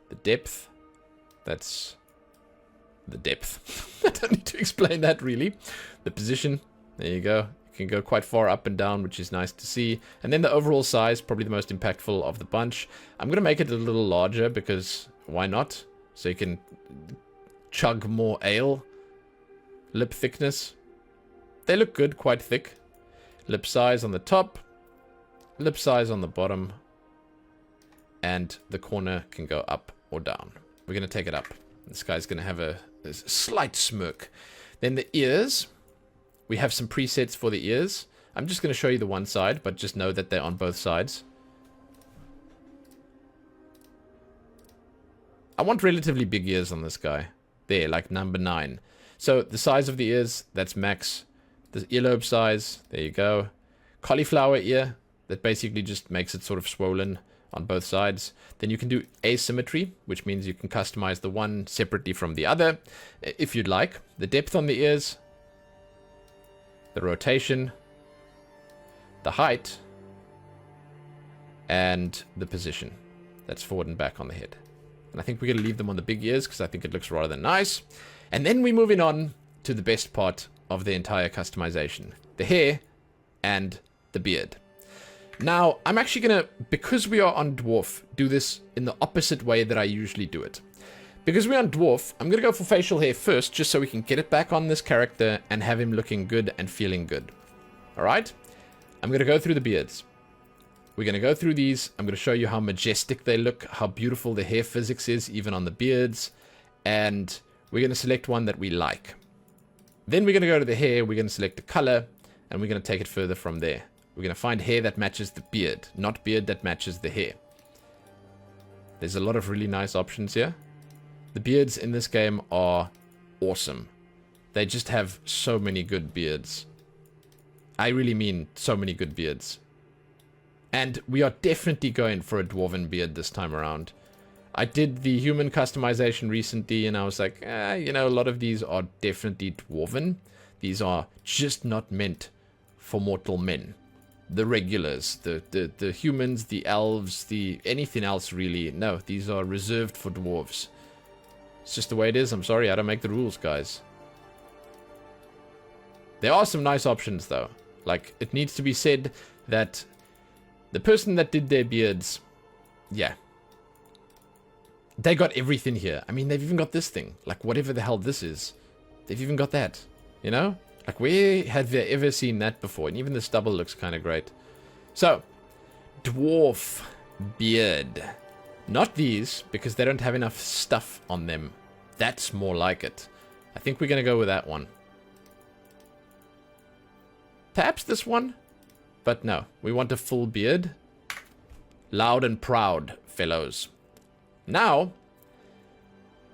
A: The depth. That's the depth. I don't need to explain that, really. The position. There you go. You can go quite far up and down, which is nice to see. And then the overall size, probably the most impactful of the bunch. I'm going to make it a little larger because why not? So you can chug more ale. Lip thickness. They look good, quite thick. Lip size on the top. Lip size on the bottom. And the corner can go up or down. We're going to take it up. This guy's going to have a slight smirk. Then the ears. We have some presets for the ears. I'm just going to show you the one side, but just know that they're on both sides. I want relatively big ears on this guy. There, like number 9. So the size of the ears, that's max. The earlobe size, there you go. Cauliflower ear, that basically just makes it sort of swollen on both sides. Then you can do asymmetry, which means you can customize the one separately from the other, if you'd like. The depth on the ears, the rotation, the height, and the position. That's forward and back on the head. And I think we're going to leave them on the big ears because I think it looks rather nice. And then we're moving on to the best part of the entire customization. The hair and the beard. Now, I'm actually going to, because we are on Dwarf, do this in the opposite way that I usually do it. Because we're on Dwarf, I'm going to go for facial hair first, just so we can get it back on this character and have him looking good and feeling good. Alright? I'm going to go through the beards. We're going to go through these. I'm going to show you how majestic they look, how beautiful the hair physics is, even on the beards. And we're going to select one that we like. Then we're going to go to the hair, we're going to select the color, and we're going to take it further from there. We're going to find hair that matches the beard, not beard that matches the hair. There's a lot of really nice options here. The beards in this game are awesome. They just have so many good beards. I really mean so many good beards. And we are definitely going for a dwarven beard this time around. I did the human customization recently and I was like, you know, a lot of these are definitely dwarven. These are just not meant for mortal men. The regulars, the humans, the elves, anything else really. No, these are reserved for dwarves. It's just the way it is. I'm sorry, I don't make the rules, guys. There are some nice options, though. Like, it needs to be said that the person that did their beards, yeah, they got everything here. I mean, they've even got this thing. Like, whatever the hell this is. They've even got that, you know? Like, where have they ever seen that before? And even the stubble looks kind of great. So, dwarf beard. Not these, because they don't have enough stuff on them. That's more like it. I think we're going to go with that one. Perhaps this one? But no, we want a full beard. Loud and proud, fellows. Now,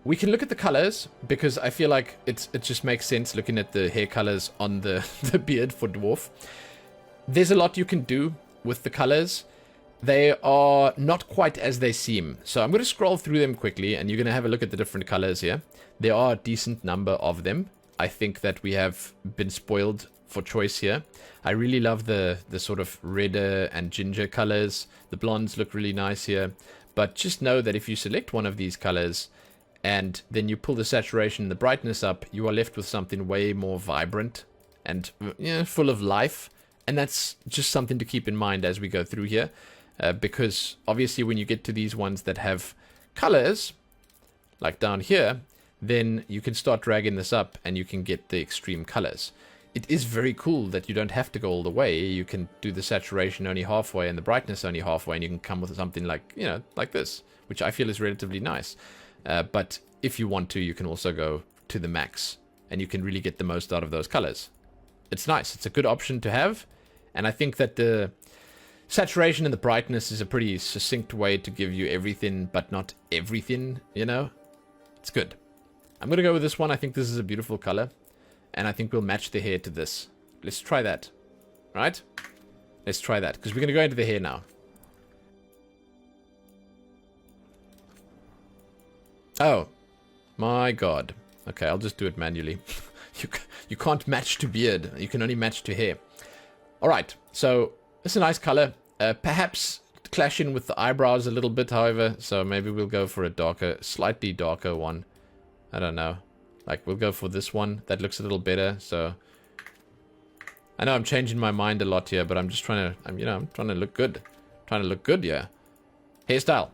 A: we can look at the colors, because I feel like it just makes sense looking at the hair colors on the beard for dwarf. There's a lot you can do with the colors. They are not quite as they seem. So I'm going to scroll through them quickly, and you're going to have a look at the different colors here. There are a decent number of them. I think that we have been spoiled for choice here. I really love the sort of redder and ginger colors. The blondes look really nice here. But just know that if you select one of these colors, and then you pull the saturation and the brightness up, you are left with something way more vibrant and full of life. And that's just something to keep in mind as we go through here. Because obviously when you get to these ones that have colors, like down here, then you can start dragging this up and you can get the extreme colors. It is very cool that you don't have to go all the way. You can do the saturation only halfway and the brightness only halfway, and you can come with something like, you know, like this, which I feel is relatively nice. But if you want to, you can also go to the max, and you can really get the most out of those colors. It's nice. It's a good option to have, and I think that the saturation and the brightness is a pretty succinct way to give you everything, but not everything, you know? It's good. I'm going to go with this one. I think this is a beautiful color, and I think we'll match the hair to this. Let's try that. Right? Let's try that, because we're going to go into the hair now. Oh, my God. Okay, I'll just do it manually. You can't match to beard. You can only match to hair. All right, so it's a nice color. Perhaps clashing with the eyebrows a little bit, however. So maybe we'll go for a darker, slightly darker one. I don't know. Like, we'll go for this one. That looks a little better, so... I know I'm changing my mind a lot here, but I'm just trying to... I'm trying to look good. Trying to look good, yeah. Hairstyle.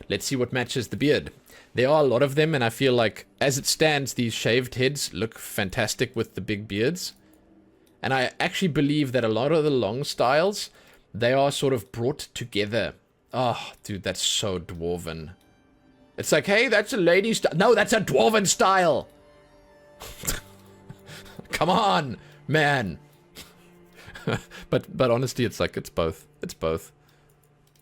A: Let's see what matches the beard. There are a lot of them, and I feel like, as it stands, these shaved heads look fantastic with the big beards. And I actually believe that a lot of the long styles, they are sort of brought together. Oh, dude, that's so dwarven. It's like, hey, that's a lady style. No, that's a dwarven style. Come on, man. but honestly, it's like, it's both. It's both.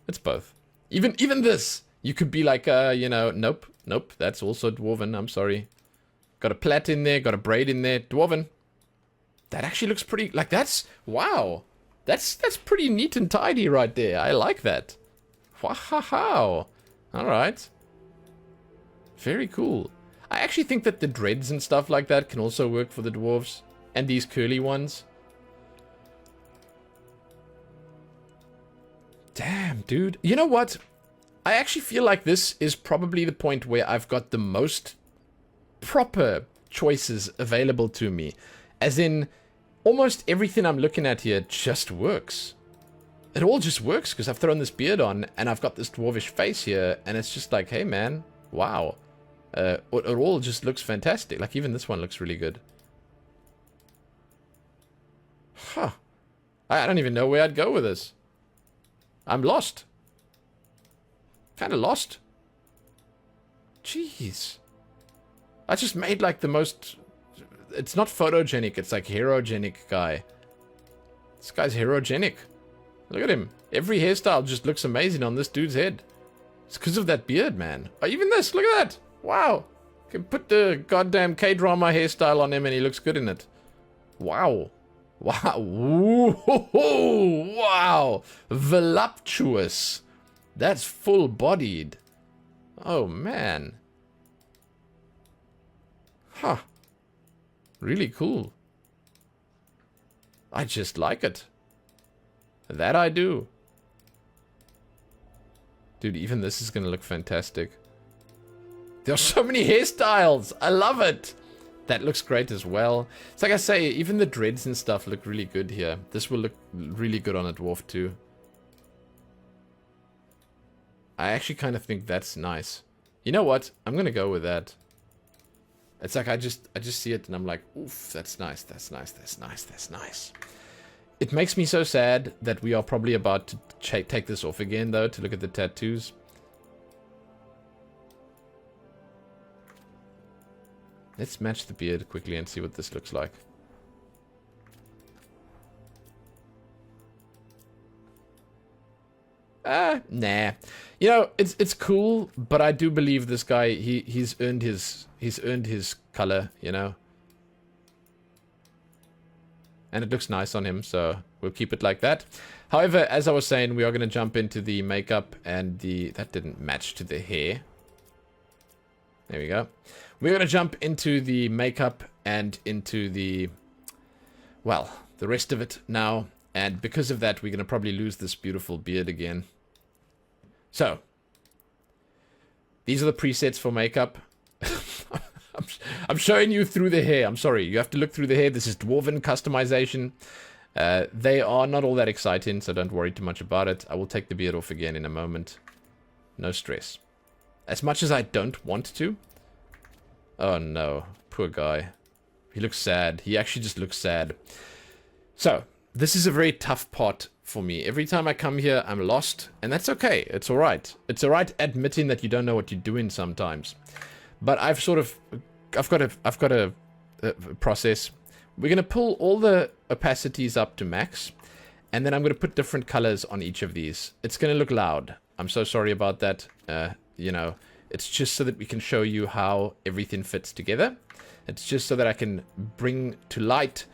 A: It's both. Even this, you could be like, nope, that's also dwarven. I'm sorry. Got a plait in there, got a braid in there, dwarven. That actually looks pretty, like, that's, wow. That's pretty neat and tidy right there. I like that. Wow. All right. Very cool. I actually think that the dreads and stuff like that can also work for the dwarves. And these curly ones. Damn, dude. You know what? I actually feel like this is probably the point where I've got the most proper choices available to me. As in, almost everything I'm looking at here just works. It all just works because I've thrown this beard on and I've got this dwarvish face here, and it's just like, hey man, wow. It all just looks fantastic. Like, even this one looks really good. Huh. I don't even know where I'd go with this. I'm lost. Kind of lost. Jeez. I just made like the most... It's not photogenic, it's like herogenic guy. This guy's herogenic. Look at him. Every hairstyle just looks amazing on this dude's head. It's because of that beard, man. Oh, even this, look at that. Wow. Can put the goddamn K-drama hairstyle on him and he looks good in it. Wow. Wow. Ooh, wow. Voluptuous. That's full-bodied. Oh, man. Huh. Really cool. I just like it. That I do. Dude, even this is gonna look fantastic. There are so many hairstyles. I love it. That looks great as well. It's like I say, even the dreads and stuff look really good here. This will look really good on a dwarf too. I actually kind of think that's nice. You know what? I'm gonna go with that. It's like I just see it and I'm like, oof, that's nice, that's nice, that's nice, that's nice. It makes me so sad that we are probably about to take this off again, though, to look at the tattoos. Let's match the beard quickly and see what this looks like. Nah. You know, it's cool, but I do believe this guy, he's earned his color, you know. And it looks nice on him, so we'll keep it like that. However, as I was saying, we are going to jump into the makeup and the... That didn't match to the hair. There we go. We're going to jump into the makeup and into the... Well, the rest of it now. And because of that, we're going to probably lose this beautiful beard again. So, these are the presets for makeup. I'm showing you through the hair. I'm sorry. You have to look through the hair. This is Dwarven Customization. They are not all that exciting, so don't worry too much about it. I will take the beard off again in a moment. No stress. As much as I don't want to. Oh no. Poor guy. He looks sad. He actually just looks sad. So, this is a very tough part for me. Every time I come here, I'm lost. And that's okay. It's alright. It's alright admitting that you don't know what you're doing sometimes. But I've got a process. We're going to pull all the opacities up to max. And then I'm going to put different colors on each of these. It's going to look loud. I'm so sorry about that. You know, it's just so that we can show you how everything fits together. It's just so that I can bring to light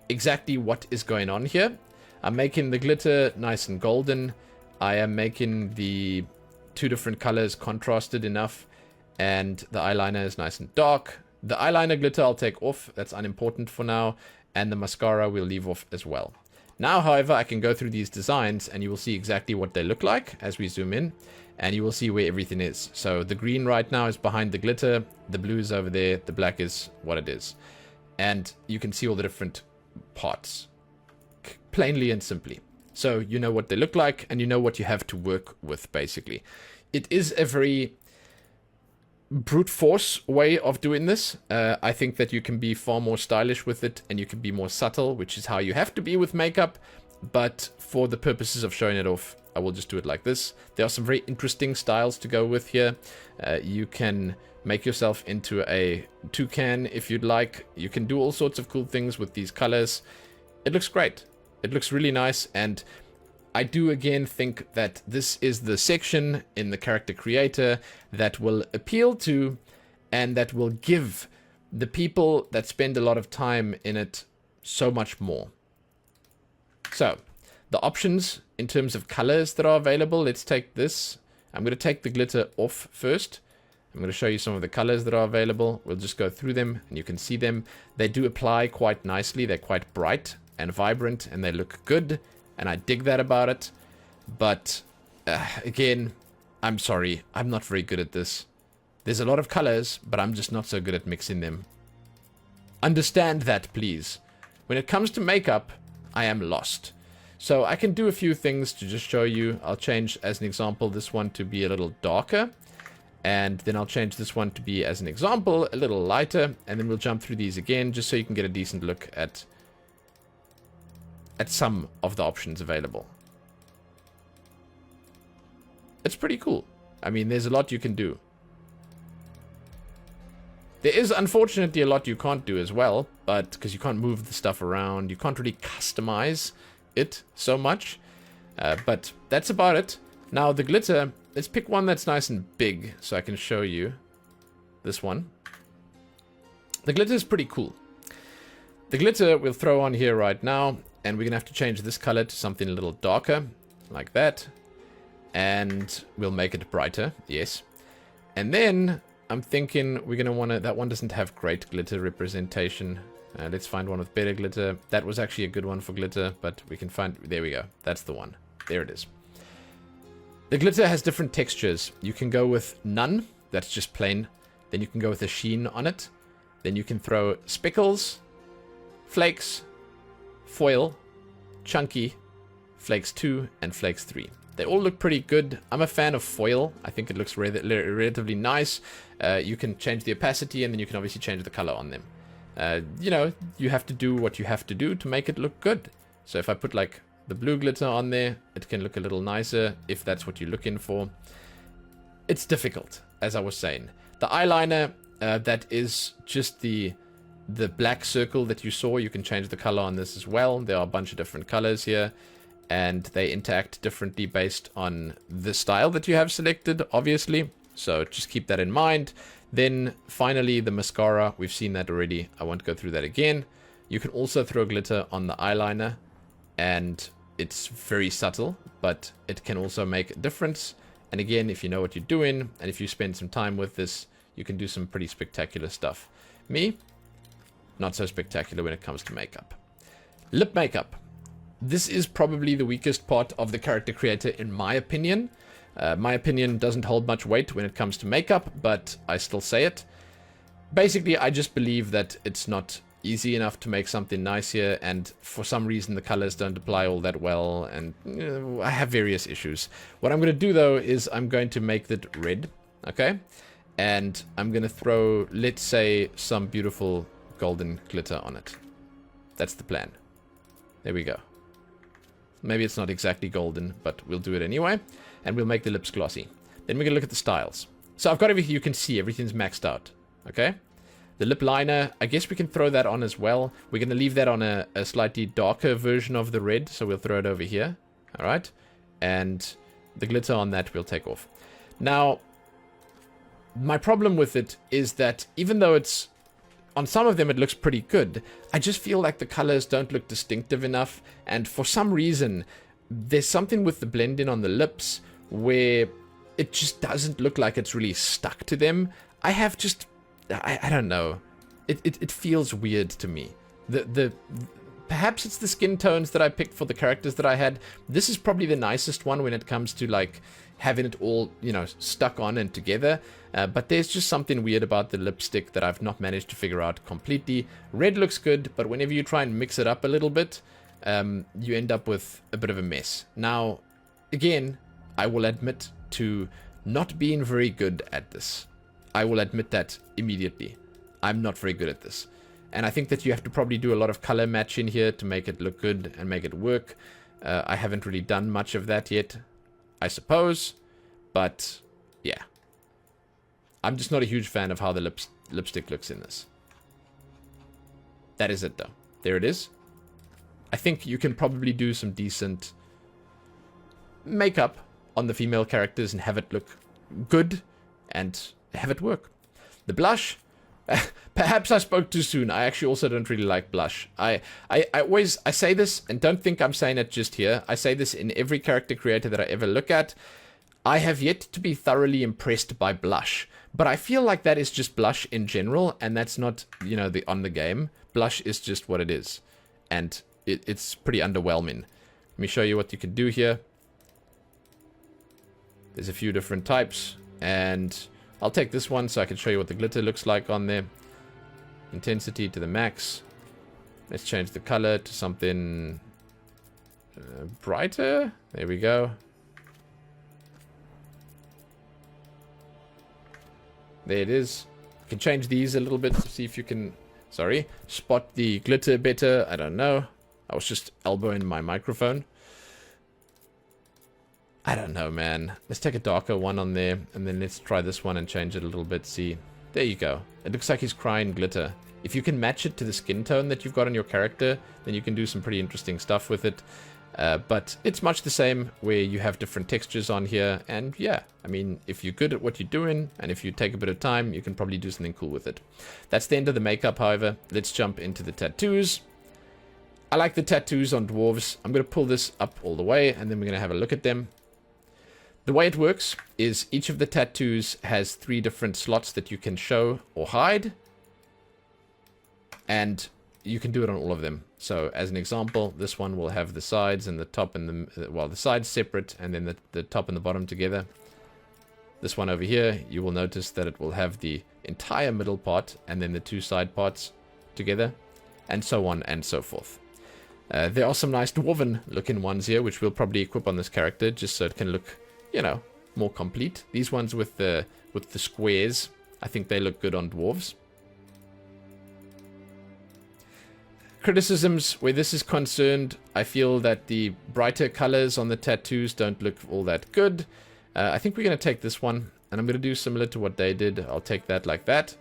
A: exactly what is going on here. I'm making the glitter nice and golden. I am making the two different colors contrasted enough. And the eyeliner is nice and dark. The eyeliner glitter I'll take off. That's unimportant for now. And the mascara we'll leave off as well. Now, however, I can go through these designs and you will see exactly what they look like as we zoom in. And you will see where everything is. So the green right now is behind the glitter. The blue is over there. The black is what it is. And you can see all the different parts. Plainly and simply. So you know what they look like and you know what you have to work with, basically. It is a very brute force way of doing this. I think that you can be far more stylish with it and you can be more subtle, which is how you have to be with makeup. But for the purposes of showing it off, I will just do it like this. There are some very interesting styles to go with here. You can make yourself into a toucan if you'd like. You can do all sorts of cool things with these colors. It looks great. It looks really nice, and I do again think that this is the section in the character creator that will appeal to and that will give the people that spend a lot of time in it so much more. So, the options in terms of colors that are available, let's take this. I'm going to take the glitter off first. I'm going to show you some of the colors that are available. We'll just go through them and you can see them. They do apply quite nicely. They're quite bright and vibrant and they look good. And I dig that about it. But again, I'm sorry, I'm not very good at this. There's a lot of colors, but I'm just not so good at mixing them. Understand that, please. When it comes to makeup, I am lost. So I can do a few things to just show you. I'll change, as an example, this one to be a little darker. And then I'll change this one to be, as an example, a little lighter. And then we'll jump through these again, just so you can get a decent look at some of the options available. It's pretty cool. I mean, there's a lot you can do. There is, unfortunately, a lot you can't do as well, but because you can't move the stuff around, you can't really customize it so much. But that's about it. Now, the glitter, let's pick one that's nice and big, so I can show you this one. The glitter is pretty cool. The glitter we'll throw on here right now, and we're going to have to change this color to something a little darker, like that. And we'll make it brighter, yes. And then I'm thinking we're going to want to... That one doesn't have great glitter representation. Let's find one with better glitter. That was actually a good one for glitter, but we can find... There we go. That's the one. There it is. The glitter has different textures. You can go with none. That's just plain. Then you can go with a sheen on it. Then you can throw speckles, flakes, foil, chunky, flakes 2, and flakes 3. They all look pretty good. I'm a fan of foil. I think it looks relatively nice. You can change the opacity, and then you can obviously change the color on them. You know, you have to do what you have to do to make it look good. So if I put like the blue glitter on there, it can look a little nicer if that's what you're looking for. It's difficult, as I was saying. The eyeliner, that is just the black circle that you saw. You can change the color on this as well. There are a bunch of different colors here, and they interact differently based on the style that you have selected, obviously. So just keep that in mind. Then finally, the mascara. We've seen that already. I won't go through that again. You can also throw glitter on the eyeliner, and it's very subtle, but it can also make a difference. And again, if you know what you're doing, and if you spend some time with this, you can do some pretty spectacular stuff. Me, not so spectacular when it comes to makeup. Lip makeup. This is probably the weakest part of the character creator, in my opinion. My opinion doesn't hold much weight when it comes to makeup, but I still say it. Basically, I just believe that it's not easy enough to make something nice here, and for some reason the colors don't apply all that well, and I have various issues. What I'm going to do, though, is I'm going to make it red, okay? And I'm going to throw, let's say, some beautiful golden glitter on it. That's the plan. There we go. Maybe it's not exactly golden, but we'll do it anyway. And we'll make the lips glossy. Then we're going to look at the styles. So I've got everything you can see. Everything's maxed out. Okay? The lip liner, I guess we can throw that on as well. We're going to leave that on a slightly darker version of the red. So we'll throw it over here. Alright? And the glitter on that we'll take off. Now, my problem with it is that even though it's... On some of them it looks pretty good, I just feel like the colors don't look distinctive enough, and for some reason there's something with the blend in on the lips where it just doesn't look like it's really stuck to them. I have just... I don't know. It feels weird to me. Perhaps it's the skin tones that I picked for the characters that I had. This is probably the nicest one when it comes to like having it all, you know, stuck on and together. But there's just something weird about the lipstick that I've not managed to figure out completely. Red looks good, but whenever you try and mix it up a little bit, you end up with a bit of a mess. Now, again, I will admit to not being very good at this. I will admit that immediately. I'm not very good at this. And I think that you have to probably do a lot of color matching here to make it look good and make it work. I haven't really done much of that yet, I suppose. But, yeah. I'm just not a huge fan of how the lipstick looks in this. That is it, though. There it is. I think you can probably do some decent makeup on the female characters and have it look good and have it work. The blush, perhaps I spoke too soon. I actually also don't really like blush. I say this, and don't think I'm saying it just here. I say this in every character creator that I ever look at. I have yet to be thoroughly impressed by blush, but I feel like that is just blush in general, and that's not, you know, on the game. Blush is just what it is, and it's pretty underwhelming. Let me show you what you can do here. There's a few different types, and I'll take this one so I can show you what the glitter looks like on there. Intensity to the max. Let's change the color to something brighter. There we go. There it is. You can change these a little bit to see if you can, spot the glitter better. I don't know. I was just elbowing my microphone. I don't know, man. Let's take a darker one on there, and then let's try this one and change it a little bit. See, there you go. It looks like he's crying glitter. If you can match it to the skin tone that you've got on your character, then you can do some pretty interesting stuff with it. But it's much the same where you have different textures on here. And yeah, I mean, if you're good at what you're doing, and if you take a bit of time, you can probably do something cool with it. That's the end of the makeup, however. Let's jump into the tattoos. I like the tattoos on dwarves. I'm going to pull this up all the way, and then we're going to have a look at them. The way it works is each of the tattoos has 3 different slots that you can show or hide. And you can do it on all of them. So as an example, this one will have the sides and the top and the sides separate, and then the top and the bottom together. This one over here, you will notice that it will have the entire middle part and then the 2 side parts together, and so on and so forth. There are some nice dwarven looking ones here, which we'll probably equip on this character just so it can look, you know, more complete. These ones with the squares, I think they look good on dwarves. Criticisms where this is concerned, I feel that the brighter colors on the tattoos don't look all that good. I think we're going to take this one, and I'm going to do similar to what they did. I'll take that like that.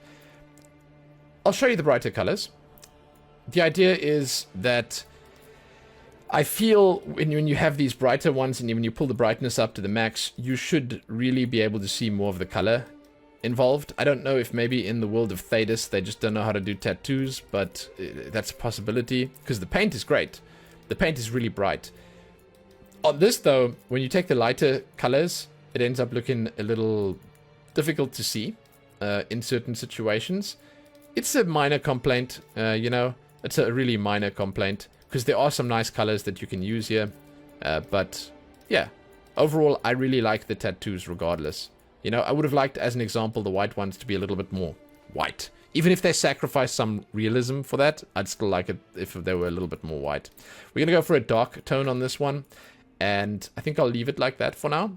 A: I'll show you the brighter colors. The idea is that I feel when you have these brighter ones, and when you pull the brightness up to the max, you should really be able to see more of the color involved. I don't know if maybe in the world of Thedas they just don't know how to do tattoos, but that's a possibility, because the paint is great. The paint is really bright. On this though, when you take the lighter colors, it ends up looking a little difficult to see in certain situations. It's a minor complaint, you know, it's a really minor complaint, because there are some nice colors that you can use here, but yeah, overall I really like the tattoos regardless. You know, I would have liked, as an example, the white ones to be a little bit more white. Even if they sacrifice some realism for that, I'd still like it if they were a little bit more white. We're going to go for a dark tone on this one, and I think I'll leave it like that for now.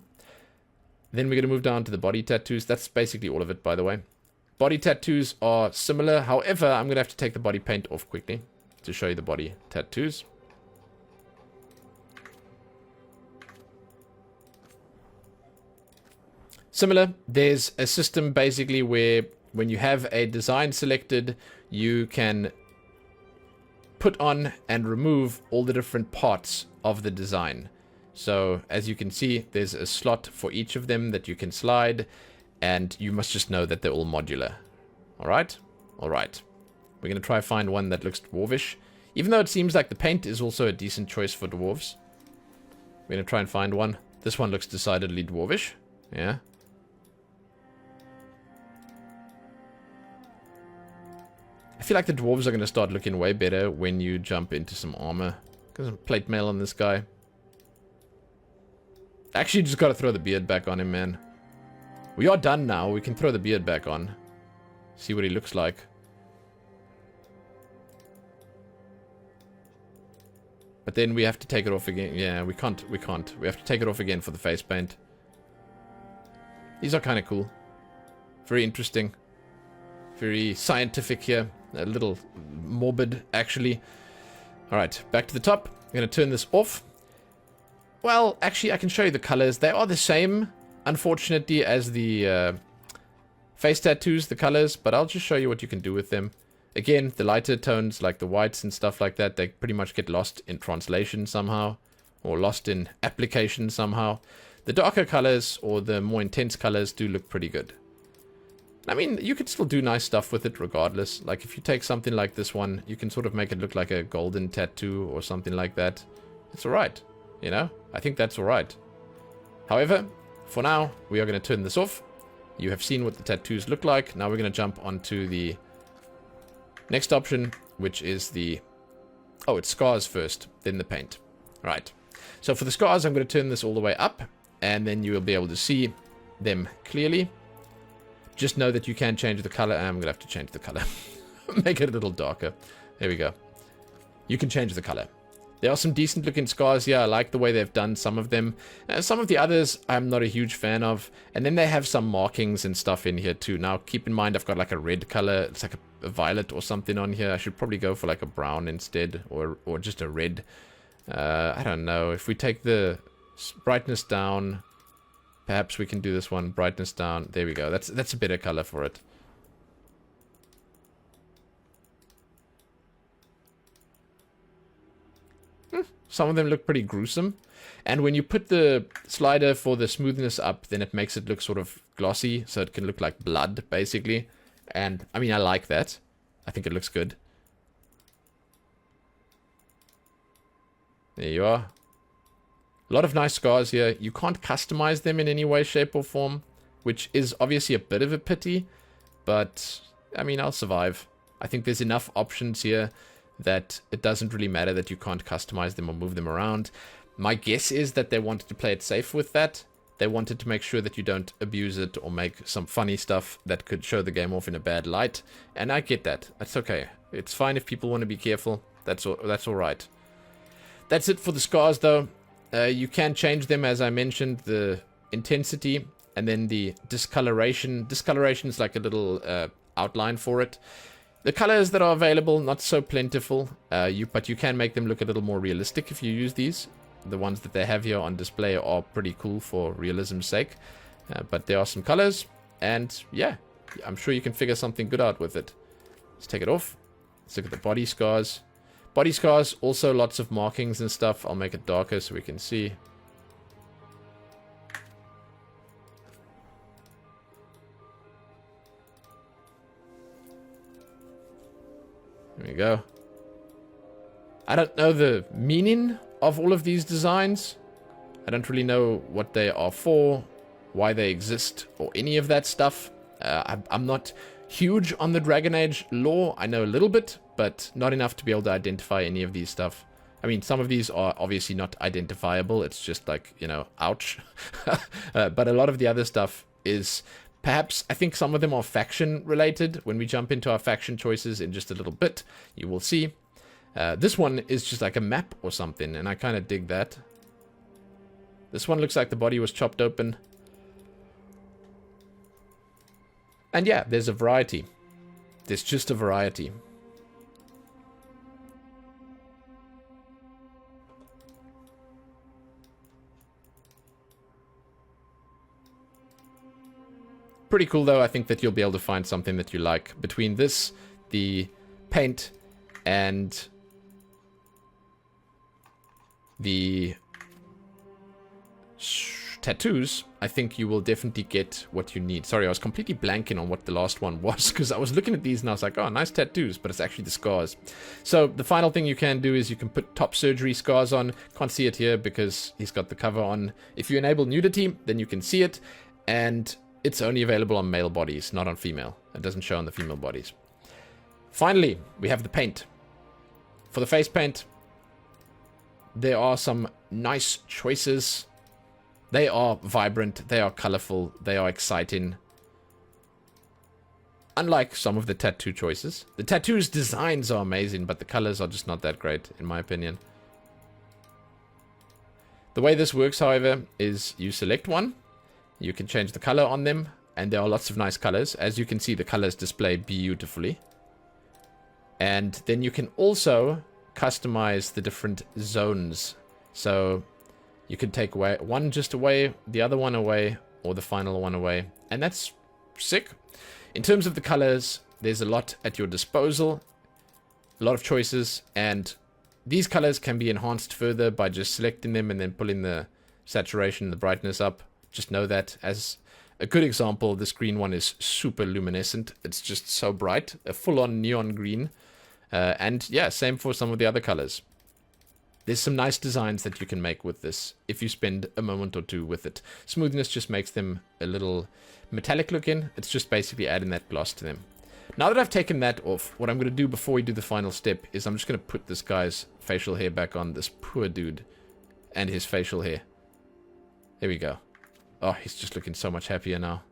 A: Then we're going to move down to the body tattoos. That's basically all of it, by the way. Body tattoos are similar. However, I'm going to have to take the body paint off quickly to show you the body tattoos. Similar, there's a system basically where when you have a design selected, you can put on and remove all the different parts of the design. So as you can see, there's a slot for each of them that you can slide, and you must just know that they're all modular. Alright? Alright. We're going to try find one that looks dwarvish, even though it seems like the paint is also a decent choice for dwarves. We're going to try and find one. This one looks decidedly dwarvish. Yeah. I feel like the dwarves are going to start looking way better when you jump into some armor. Got some plate mail on this guy. Actually, just got to throw the beard back on him, man. We are done now. We can throw the beard back on. See what he looks like. But then we have to take it off again. Yeah, we can't. We can't. We have to take it off again for the face paint. These are kind of cool. Very interesting. Very scientific here. A little morbid, actually. Alright, back to the top. I'm going to turn this off. Well, actually, I can show you the colors. They are the same, unfortunately, as the face tattoos, the colors. But I'll just show you what you can do with them. Again, the lighter tones, like the whites and stuff like that, they pretty much get lost in translation somehow. Or lost in application somehow. The darker colors, or the more intense colors, do look pretty good. I mean, you can still do nice stuff with it regardless. Like, if you take something like this one, you can sort of make it look like a golden tattoo or something like that. It's alright, you know? I think that's alright. However, for now, we are going to turn this off. You have seen what the tattoos look like. Now we're going to jump onto the next option, which is the... Oh, it's scars first, then the paint. Right. So for the scars, I'm going to turn this all the way up. and then you will be able to see them clearly. Just know that you can change the color. I'm going to have to change the color. Make it a little darker. There we go. You can change the color. There are some decent looking scars here. I like the way they've done some of them. Some of the others I'm not a huge fan of. And then they have some markings and stuff in here too. Now keep in mind I've got like a red color. It's like a violet or something on here. I should probably go for like a brown instead, or just a red. I don't know. If we take the brightness down, perhaps we can do this one. Brightness down. There we go. That's a better color for it. Some of them look pretty gruesome. And when you put the slider for the smoothness up, then it makes it look sort of glossy. So it can look like blood, basically. And, I mean, I like that. I think it looks good. There you are. A lot of nice scars here. You can't customize them in any way, shape, or form, which is obviously a bit of a pity. But, I mean, I'll survive. I think there's enough options here that it doesn't really matter that you can't customize them or move them around. My guess is that they wanted to play it safe with that. They wanted to make sure that you don't abuse it or make some funny stuff that could show the game off in a bad light. And I get that. That's okay. It's fine if people want to be careful. That's all right. That's it for the scars, though. You can change them, as I mentioned, the intensity and then the discoloration. Discoloration is like a little outline for it. The colors that are available, not so plentiful, but you can make them look a little more realistic if you use these. The ones that they have here on display are pretty cool for realism's sake. But there are some colors, and yeah, I'm sure you can figure something good out with it. Let's take it off. Let's look at the body scars. Body scars, also lots of markings and stuff. I'll make it darker so we can see. There we go. I don't know the meaning of all of these designs. I don't really know what they are for, why they exist, or any of that stuff. I'm not huge on the Dragon Age lore. I know a little bit, but not enough to be able to identify any of these stuff. I mean, some of these are obviously not identifiable. It's just like, you know, ouch. But a lot of the other stuff is... Perhaps, I think some of them are faction related. When we jump into our faction choices in just a little bit, you will see. This one is just like a map or something, and I kind of dig that. This one looks like the body was chopped open. And yeah, there's a variety. There's just a variety. Pretty cool, though. I think that you'll be able to find something that you like. Between this, the paint, and the tattoos, I think you will definitely get what you need. Sorry, I was completely blanking on what the last one was, because I was looking at these and I was like, oh, nice tattoos, but it's actually the scars. So the final thing you can do is you can put top surgery scars on. Can't see it here because he's got the cover on. If you enable nudity, then you can see it, and it's only available on male bodies, not on female. It doesn't show on the female bodies. Finally, we have the paint. For the face paint, there are some nice choices. They are vibrant, they are colorful, they are exciting. Unlike some of the tattoo choices. The tattoos' designs are amazing, but the colors are just not that great, in my opinion. The way this works, however, is you select one. You can change the color on them, and there are lots of nice colors. As you can see, the colors display beautifully. And then you can also customize the different zones. So you can take away one just away, the other one away, or the final one away. And that's sick. In terms of the colors, there's a lot at your disposal. A lot of choices, and these colors can be enhanced further by just selecting them and then pulling the saturation and the brightness up. Just know that. As a good example, this green one is super luminescent. It's just so bright. A full-on neon green. And yeah, same for some of the other colors. There's some nice designs that you can make with this if you spend a moment or two with it. Smoothness just makes them a little metallic looking. It's just basically adding that gloss to them. Now that I've taken that off, what I'm going to do before we do the final step is I'm just going to put this guy's facial hair back on. This poor dude and his facial hair. There we go. Oh, he's just looking so much happier now.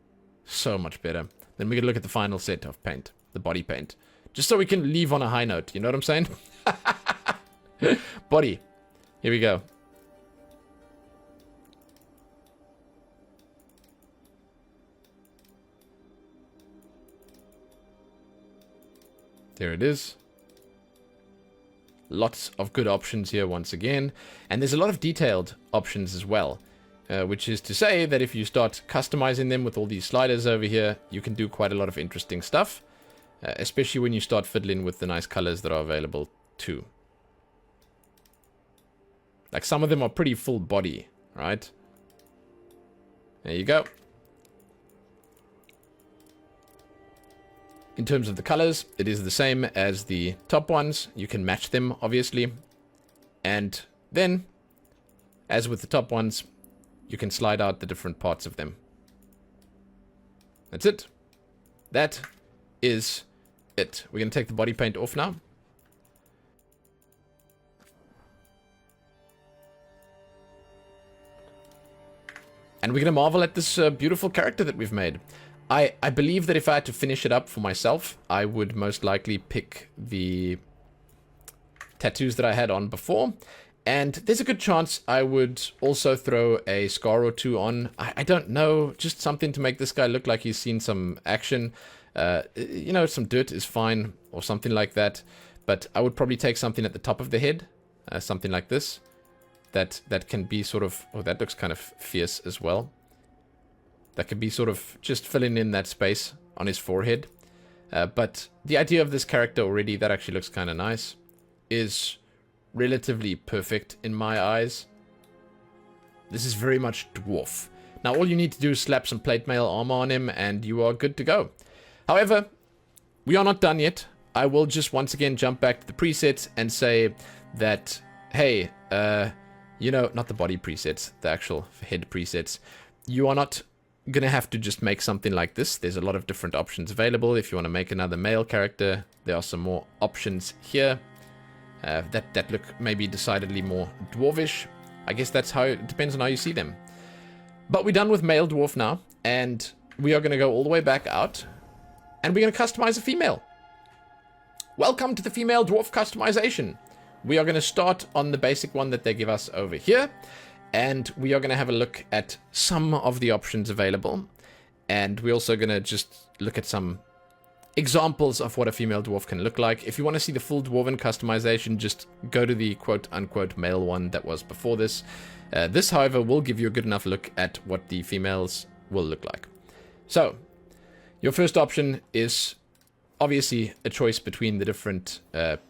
A: So much better. Then we can look at the final set of paint, the body paint. Just so we can leave on a high note, you know what I'm saying? Body. Here we go. There it is. Lots of good options here once again. And there's a lot of detailed options as well. Which is to say that if you start customizing them with all these sliders over here, you can do quite a lot of interesting stuff. Especially when you start fiddling with the nice colors that are available too. Like some of them are pretty full body, right? There you go. In terms of the colors, it is the same as the top ones. You can match them, obviously. And then, as with the top ones, you can slide out the different parts of them. That's it. That is it. We're going to take the body paint off now. And we're going to marvel at this beautiful character that we've made. I believe that if I had to finish it up for myself, I would most likely pick the tattoos that I had on before. And there's a good chance I would also throw a scar or two on. I don't know, just something to make this guy look like he's seen some action. You know, some dirt is fine or something like that. But I would probably take something at the top of the head, something like this. That can be sort of... Oh, that looks kind of fierce as well. That could be sort of just filling in that space on his forehead. But the idea of this character already, that actually looks kind of nice, is relatively perfect in my eyes. This is very much Dwarf. Now all you need to do is slap some plate mail armor on him and you are good to go. However, we are not done yet. I will just once again jump back to the presets and say that, hey, you know, not the body presets, the actual head presets. You are not gonna have to just make something like this. There's a lot of different options available. If you want to make another male character, there are some more options here. That look maybe decidedly more dwarvish. I guess that's how it depends on how you see them. But we're done with male dwarf now, and we are going to go all the way back out, and we're going to customize a female. Welcome to the female dwarf customization. We are going to start on the basic one that they give us over here, and we are going to have a look at some of the options available, and we're also going to just look at some examples of what a female dwarf can look like. If you want to see the full dwarven customization, just go to the quote-unquote male one that was before this. This, however, will give you a good enough look at what the females will look like. So, your first option is obviously a choice between the different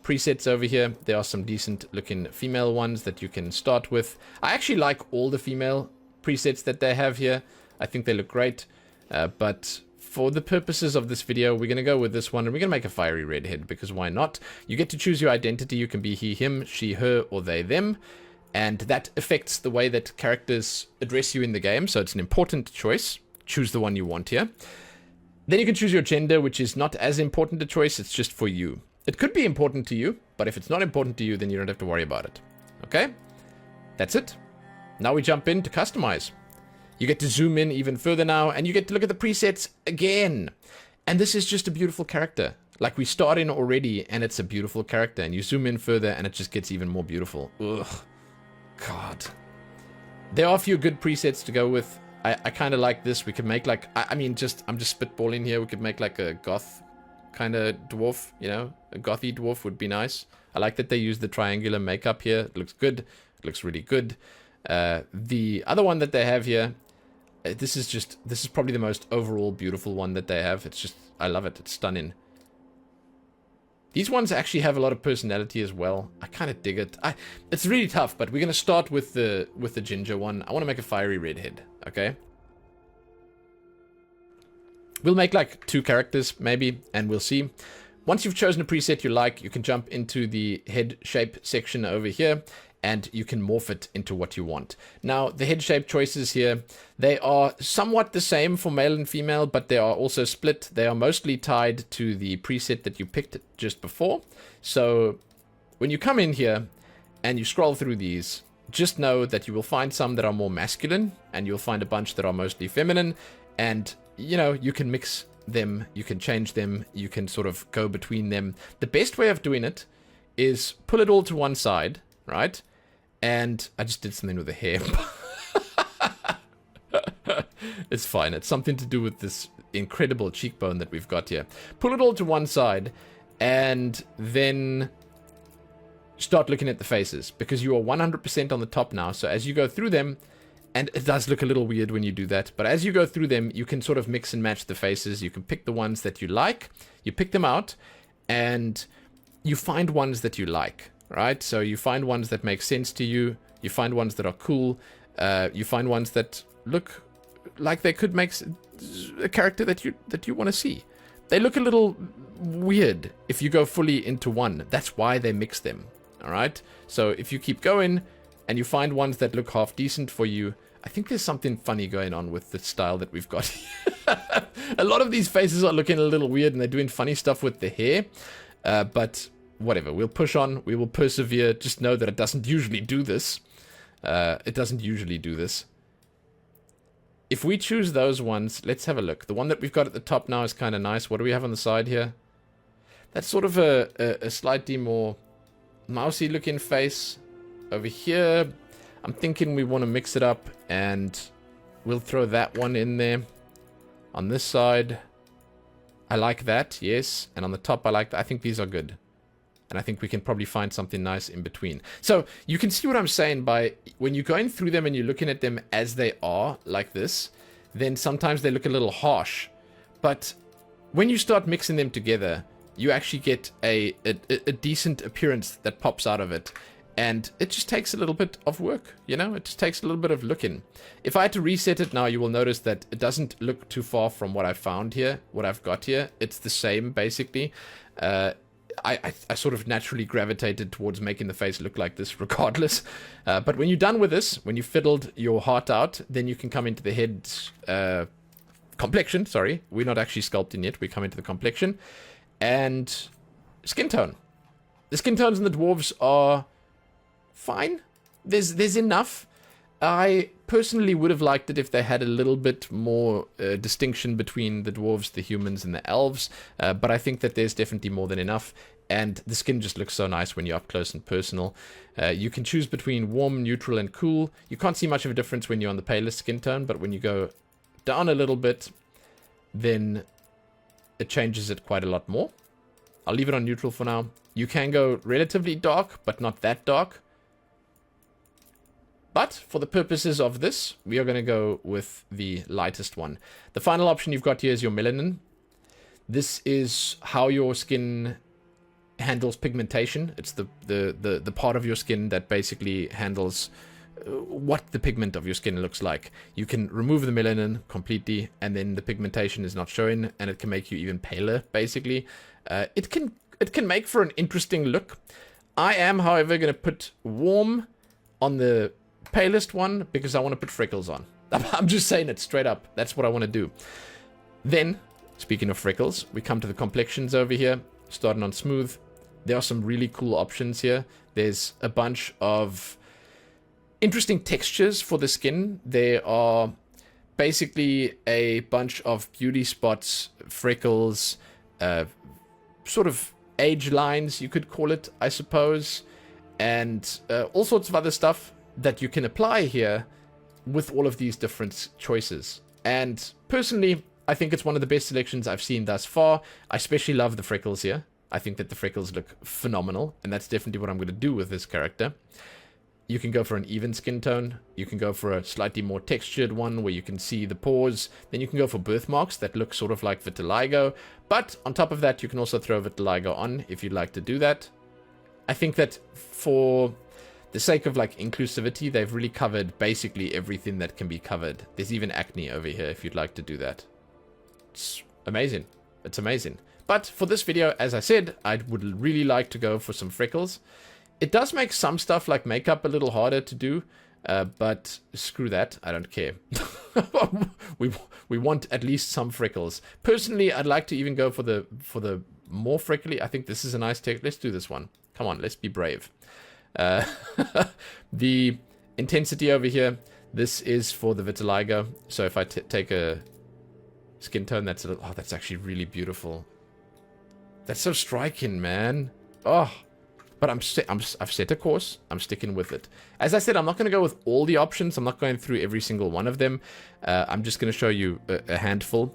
A: presets over here. There are some decent looking female ones that you can start with. I actually like all the female presets that they have here. I think they look great, but for the purposes of this video, we're going to go with this one, and we're going to make a fiery redhead, because why not? You get to choose your identity. You can be he, him, she, her, or they, them, and that affects the way that characters address you in the game, so it's an important choice. Choose the one you want here. Then you can choose your gender, which is not as important a choice, it's just for you. It could be important to you, but if it's not important to you, then you don't have to worry about it. Okay? That's it. Now we jump in to customize. You get to zoom in even further now, and you get to look at the presets again. And this is just a beautiful character. Like, we start in already, and it's a beautiful character, and you zoom in further, and it just gets even more beautiful. Ugh. God. There are a few good presets to go with. I kind of like this. We could make like, I mean, I'm just spitballing here. We could make like a goth kind of dwarf, you know, a gothy dwarf would be nice. I like that they use the triangular makeup here. It looks good. It looks really good. The other one that they have here, this is probably the most overall beautiful one that they have. It's just, I love it. It's stunning. These ones actually have a lot of personality as well. I kind of dig it. It's really tough, but we're going to start with the ginger one. I want to make a fiery redhead, okay? We'll make like 2 characters, maybe, and we'll see. Once you've chosen a preset you like, you can jump into the head shape section over here, and you can morph it into what you want. Now, the head shape choices here, they are somewhat the same for male and female, but they are also split. They are mostly tied to the preset that you picked just before. So when you come in here and you scroll through these, just know that you will find some that are more masculine, and you'll find a bunch that are mostly feminine, and, you know, you can mix them, you can change them, you can sort of go between them. The best way of doing it is pull it all to one side, right? And I just did something with the hair. It's fine. It's something to do with this incredible cheekbone that we've got here. Pull it all to one side, and then start looking at the faces, because you are 100% on the top now. So as you go through them, and it does look a little weird when you do that, but as you go through them, you can sort of mix and match the faces. You can pick the ones that you like, you pick them out, and you find ones that you like, right? So you find ones that make sense to you, you find ones that are cool, you find ones that look like they could make a character that you want to see. They look a little weird if you go fully into one. That's why they mix them, all right? So if you keep going and you find ones that look half decent for you, I think there's something funny going on with the style that we've got here. A lot of these faces are looking a little weird, and they're doing funny stuff with the hair, but whatever. We'll push on. We will persevere. Just know that it doesn't usually do this. It doesn't usually do this. If we choose those ones, let's have a look. The one that we've got at the top now is kind of nice. What do we have on the side here? That's sort of a slightly more mousy looking face. Over here, I'm thinking we want to mix it up, and we'll throw that one in there. On this side, I like that, yes. And on the top, I like that. I think these are good. And I think we can probably find something nice in between. So you can see what I'm saying by when you're going through them and you're looking at them as they are, like this, then sometimes they look a little harsh. But when you start mixing them together, you actually get a decent appearance that pops out of it. And it just takes a little bit of work, you know? It just takes a little bit of looking. If I had to reset it now, you will notice that it doesn't look too far from what I found here, what I've got here. It's the same, basically. I sort of naturally gravitated towards making the face look like this regardless. But when you're done with this, when you fiddled your heart out, then you can come into the head's complexion. Sorry, we're not actually sculpting yet. We come into the complexion. And skin tone. The skin tones in the dwarves are fine. There's enough. I personally would have liked it if they had a little bit more distinction between the dwarves, the humans, and the elves, but I think that there's definitely more than enough, and the skin just looks so nice when you're up close and personal. You can choose between warm, neutral, and cool. You can't see much of a difference when you're on the palest skin tone, but when you go down a little bit, then it changes it quite a lot more. I'll leave it on neutral for now. You can go relatively dark, but not that dark. But for the purposes of this, we are going to go with the lightest one. The final option you've got here is your melanin. This is how your skin handles pigmentation. It's the part of your skin that basically handles what the pigment of your skin looks like. You can remove the melanin completely, and then the pigmentation is not showing, and it can make you even paler, basically. It can make for an interesting look. I am, however, going to put warm on the palest one because I want to put freckles on. I'm just saying it straight up. That's what I want to do. Then, speaking of freckles, we come to the complexions over here, starting on smooth. There are some really cool options here. There's a bunch of interesting textures for the skin. There are basically a bunch of beauty spots, freckles, sort of age lines, you could call it, I suppose, and all sorts of other stuff that you can apply here with all of these different choices. And personally, I think it's one of the best selections I've seen thus far. I especially love the freckles here. I think that the freckles look phenomenal, and that's definitely what I'm going to do with this character. You can go for an even skin tone. You can go for a slightly more textured one where you can see the pores. Then you can go for birthmarks that look sort of like vitiligo. But on top of that, you can also throw vitiligo on if you'd like to do that. I think that for the sake of like inclusivity, they've really covered basically everything that can be covered. There's even acne over here if you'd like to do that. It's amazing. It's amazing. But for this video, as I said, I would really like to go for some freckles. It does make some stuff like makeup a little harder to do, but screw that. I don't care. we want at least some freckles. Personally, I'd like to even go for the more freckly. I think this is a nice text. Let's do this one. Come on, let's be brave. The Intensity over here. This is for the vitiligo. So if I take a skin tone, that's that's actually really beautiful. That's so striking, man. Oh, but I've set a course. I'm sticking with it. As I said, I'm not going to go with all the options. I'm not going through every single one of them. I'm just going to show you a handful.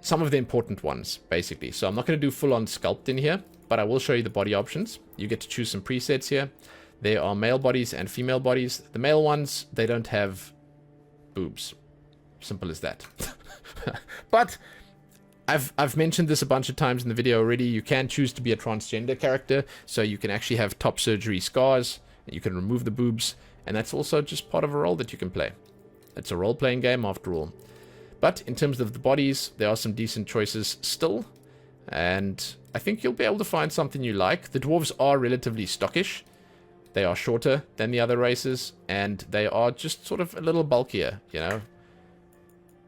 A: Some of the important ones, basically. So I'm not going to do full-on sculpt in here, but I will show you the body options. You get to choose some presets here. There are male bodies and female bodies. The male ones, they don't have boobs. Simple as that. But I've mentioned this a bunch of times in the video already. You can choose to be a transgender character, so you can actually have top surgery scars. You can remove the boobs, and that's also just part of a role that you can play. It's a role-playing game after all. But in terms of the bodies, there are some decent choices still, and I think you'll be able to find something you like. The dwarves are relatively stockish. They are shorter than the other races, and they are just sort of a little bulkier, you know.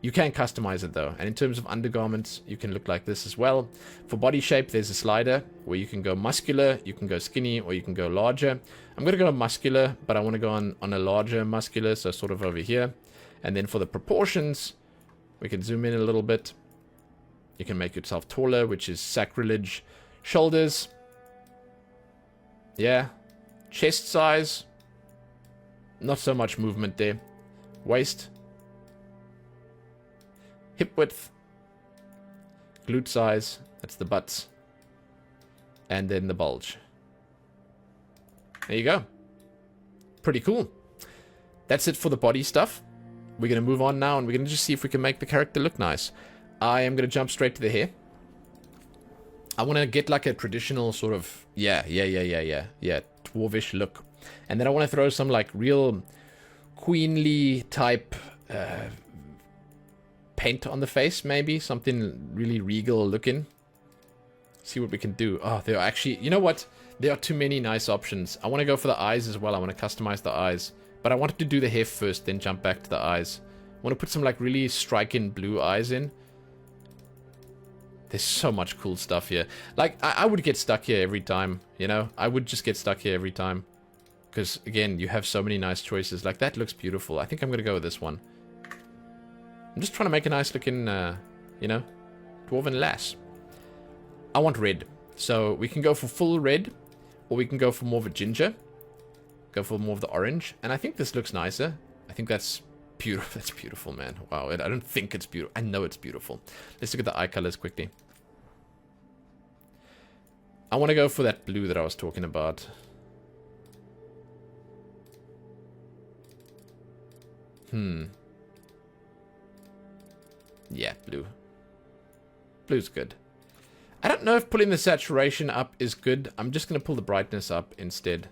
A: You can customize it though, and in terms of undergarments, you can look like this as well. For body shape, there's a slider where you can go muscular, you can go skinny, or you can go larger. I'm going to go muscular, but I want to go on a larger muscular, so sort of over here. And then for the proportions, we can zoom in a little bit. You can make yourself taller, which is sacrilege. Shoulders. Yeah. Chest size. Not so much movement there. Waist. Hip width. Glute size. That's the butts. And then the bulge. There you go. Pretty cool. That's it for the body stuff. We're going to move on now, and we're going to just see if we can make the character look nice. I am going to jump straight to the hair. I want to get like a traditional sort of, dwarvish look. And then I want to throw some like real queenly type paint on the face, maybe. Something really regal looking. See what we can do. Oh, there are actually, you know what? There are too many nice options. I want to go for the eyes as well. I want to customize the eyes. But I wanted to do the hair first, then jump back to the eyes. I want to put some like really striking blue eyes in. There's so much cool stuff here. Like, I would get stuck here every time, you know? I would just get stuck here every time. Because, again, you have so many nice choices. Like, that looks beautiful. I think I'm going to go with this one. I'm just trying to make a nice looking, you know, dwarven lass. I want red. So, we can go for full red, or we can go for more of a ginger. Go for more of the orange. And I think this looks nicer. I think that's beautiful. That's beautiful, man. Wow, I don't think it's beautiful. I know it's beautiful. Let's look at the eye colors quickly. I want to go for that blue that I was talking about. Yeah, blue. Blue's good. I don't know if pulling the saturation up is good. I'm just going to pull the brightness up instead.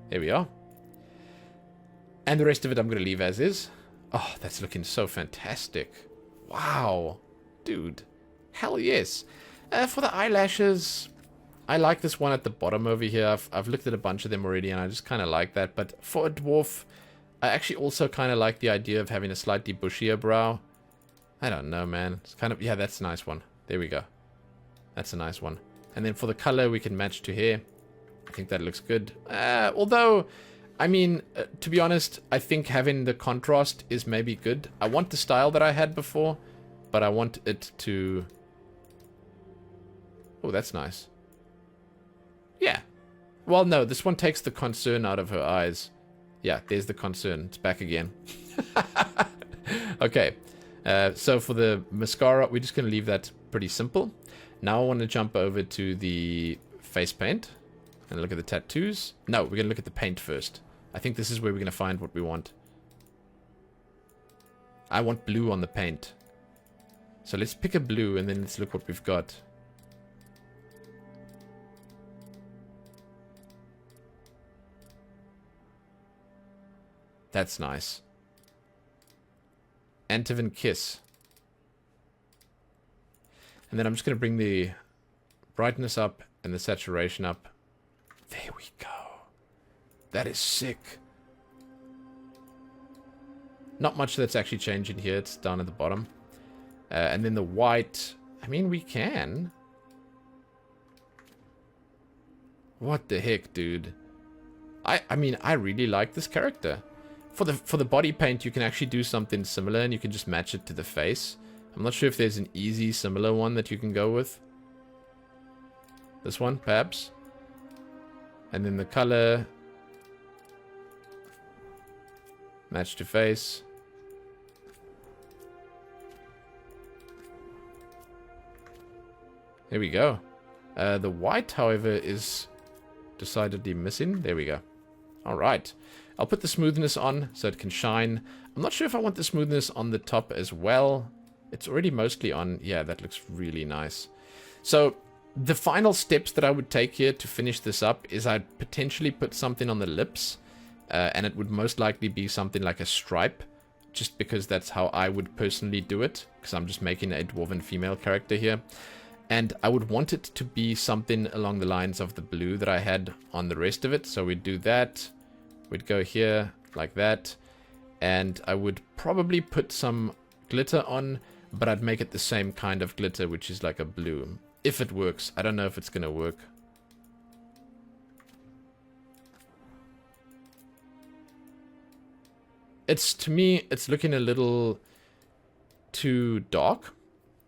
A: There we are. And the rest of it I'm going to leave as is. Oh, that's looking so fantastic. Wow. Dude. Hell yes. For the eyelashes, I like this one at the bottom over here. I've looked at a bunch of them already, and I just kind of like that. But for a dwarf, I actually also kind of like the idea of having a slightly bushier brow. I don't know, man. It's kind of... Yeah, that's a nice one. There we go. That's a nice one. And then for the color, we can match to hair. I think that looks good. Although, I mean, to be honest, I think having the contrast is maybe good. I want the style that I had before, but I want it to... Oh, that's nice. Yeah. Well, no, this one takes the concern out of her eyes. Yeah, there's the concern. It's back again. Okay. So for the mascara, we're just going to leave that pretty simple. Now I want to jump over to the face paint. And look at the tattoos. No, we're going to look at the paint first. I think this is where we're going to find what we want. I want blue on the paint. So let's pick a blue and then let's look what we've got. That's nice. Antivin Kiss. And then I'm just going to bring the brightness up and the saturation up. There we go. That is sick. Not much that's actually changing here. It's down at the bottom. And then the white. I mean, we can. What the heck, dude? I mean, I really like this character. For the body paint, you can actually do something similar, and you can just match it to the face. I'm not sure if there's an easy, similar one that you can go with. This one, perhaps. And then the color. Match to face. There we go. The white, however, is decidedly missing. There we go. Alright. I'll put the smoothness on so it can shine. I'm not sure if I want the smoothness on the top as well. It's already mostly on. Yeah, that looks really nice. So, the final steps that I would take here to finish this up is I'd potentially put something on the lips. And it would most likely be something like a stripe. Just because that's how I would personally do it. Because I'm just making a dwarven female character here. And I would want it to be something along the lines of the blue that I had on the rest of it. So we'd do that. We'd go here like that. And I would probably put some glitter on, but I'd make it the same kind of glitter, which is like a blue. If it works. I don't know if it's going to work. To me, it's looking a little too dark.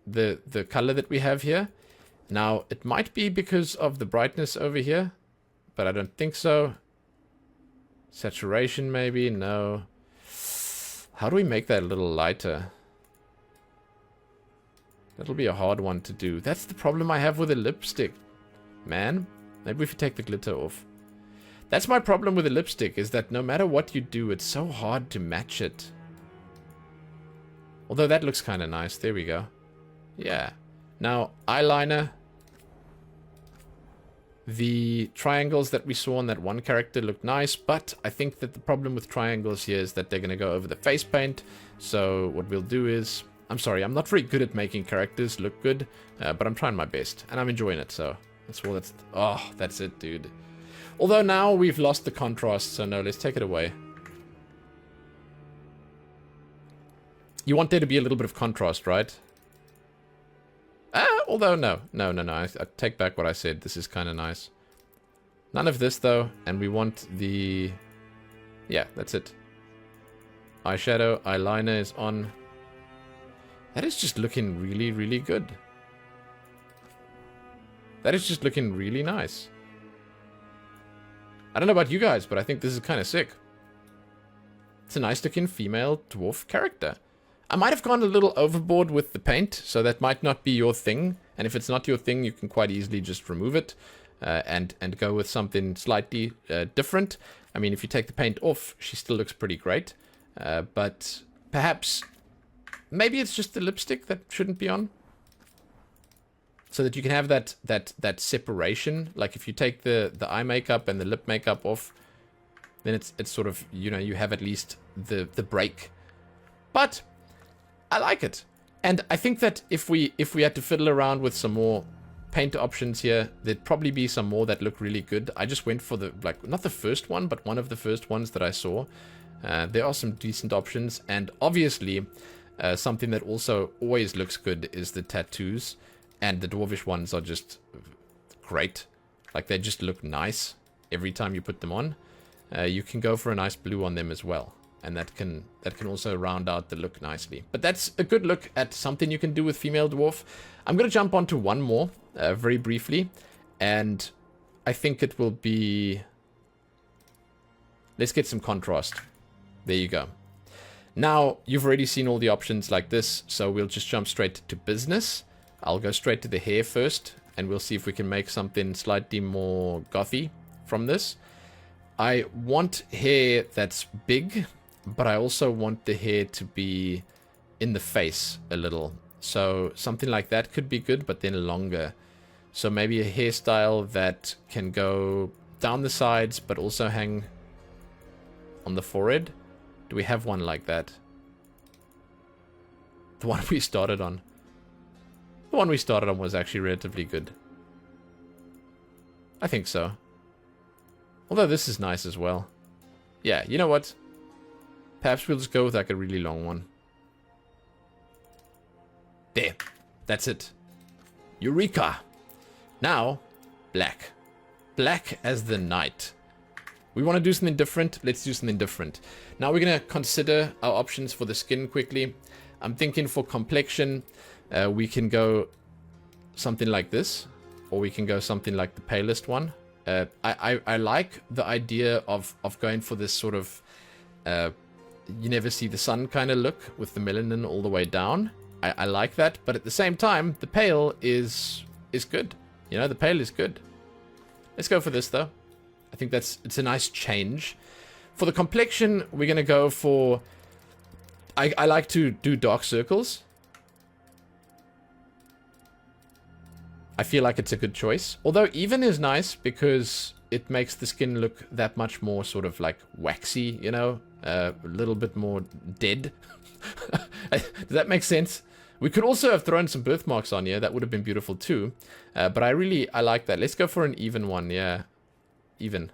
A: The color that we have here. Now, it might be because of the brightness over here, but I don't think so. Saturation, maybe? No. How do we make that a little lighter? That'll be a hard one to do. That's the problem I have with a lipstick, man. Maybe if you take the glitter off. That's my problem with a lipstick, is that no matter what you do, it's so hard to match it. Although that looks kind of nice. There we go. Yeah. Now, eyeliner. The triangles that we saw on that one character look nice, but I think that the problem with triangles here is that they're going to go over the face paint. So what we'll do is... I'm sorry, I'm not very good at making characters look good, but I'm trying my best, and I'm enjoying it, so that's all that's... Oh, that's it, dude. Although now we've lost the contrast, so no, let's take it away. You want there to be a little bit of contrast, right? Although, no. I take back what I said. This is kind of nice. None of this, though. And we want the... Yeah, that's it. Eyeshadow, eyeliner is on. That is just looking really, really good. That is just looking really nice. I don't know about you guys, but I think this is kind of sick. It's a nice looking female dwarf character. I might have gone a little overboard with the paint, so that might not be your thing. And if it's not your thing, you can quite easily just remove it and go with something slightly different. I mean, if you take the paint off, she still looks pretty great. But perhaps, maybe it's just the lipstick that shouldn't be on. So that you can have that separation. Like if you take the eye makeup and the lip makeup off, then it's sort of, you know, you have at least the break. But I like it. And I think that if we had to fiddle around with some more paint options here, there'd probably be some more that look really good. I just went for the, like, not the first one, but one of the first ones that I saw. There are some decent options. And obviously, something that also always looks good is the tattoos. And the dwarvish ones are just great. Like, they just look nice every time you put them on. You can go for a nice blue on them as well. And that can also round out the look nicely. But that's a good look at something you can do with female dwarf. I'm going to jump onto one more very briefly. And I think it will be... Let's get some contrast. There you go. Now, you've already seen all the options like this. So we'll just jump straight to business. I'll go straight to the hair first. And we'll see if we can make something slightly more gothy from this. I want hair that's big, but I also want the hair to be in the face a little. So something like that could be good, but then longer. So maybe a hairstyle that can go down the sides, but also hang on the forehead. Do we have one like that? The one we started on. The one we started on was actually relatively good. I think so. Although this is nice as well. Yeah, you know what? Perhaps we'll just go with like a really long one. There. That's it. Eureka! Now, black. Black as the night. We want to do something different. Let's do something different. Now we're going to consider our options for the skin quickly. I'm thinking for complexion, we can go something like this, or we can go something like the palest one. I like the idea of going for this sort of you never see the sun kind of look with the melanin all the way down. I like that, but at the same time, the pale is good. You know, the pale is good. Let's go for this though. I think it's a nice change. For the complexion, we're gonna go for. I like to do dark circles. I feel like it's a good choice. Although even is nice because it makes the skin look that much more sort of like waxy, you know, a little bit more dead. Does that make sense? We could also have thrown some birthmarks on here. That would have been beautiful too. But I like that. Let's go for an even one. Yeah. Even.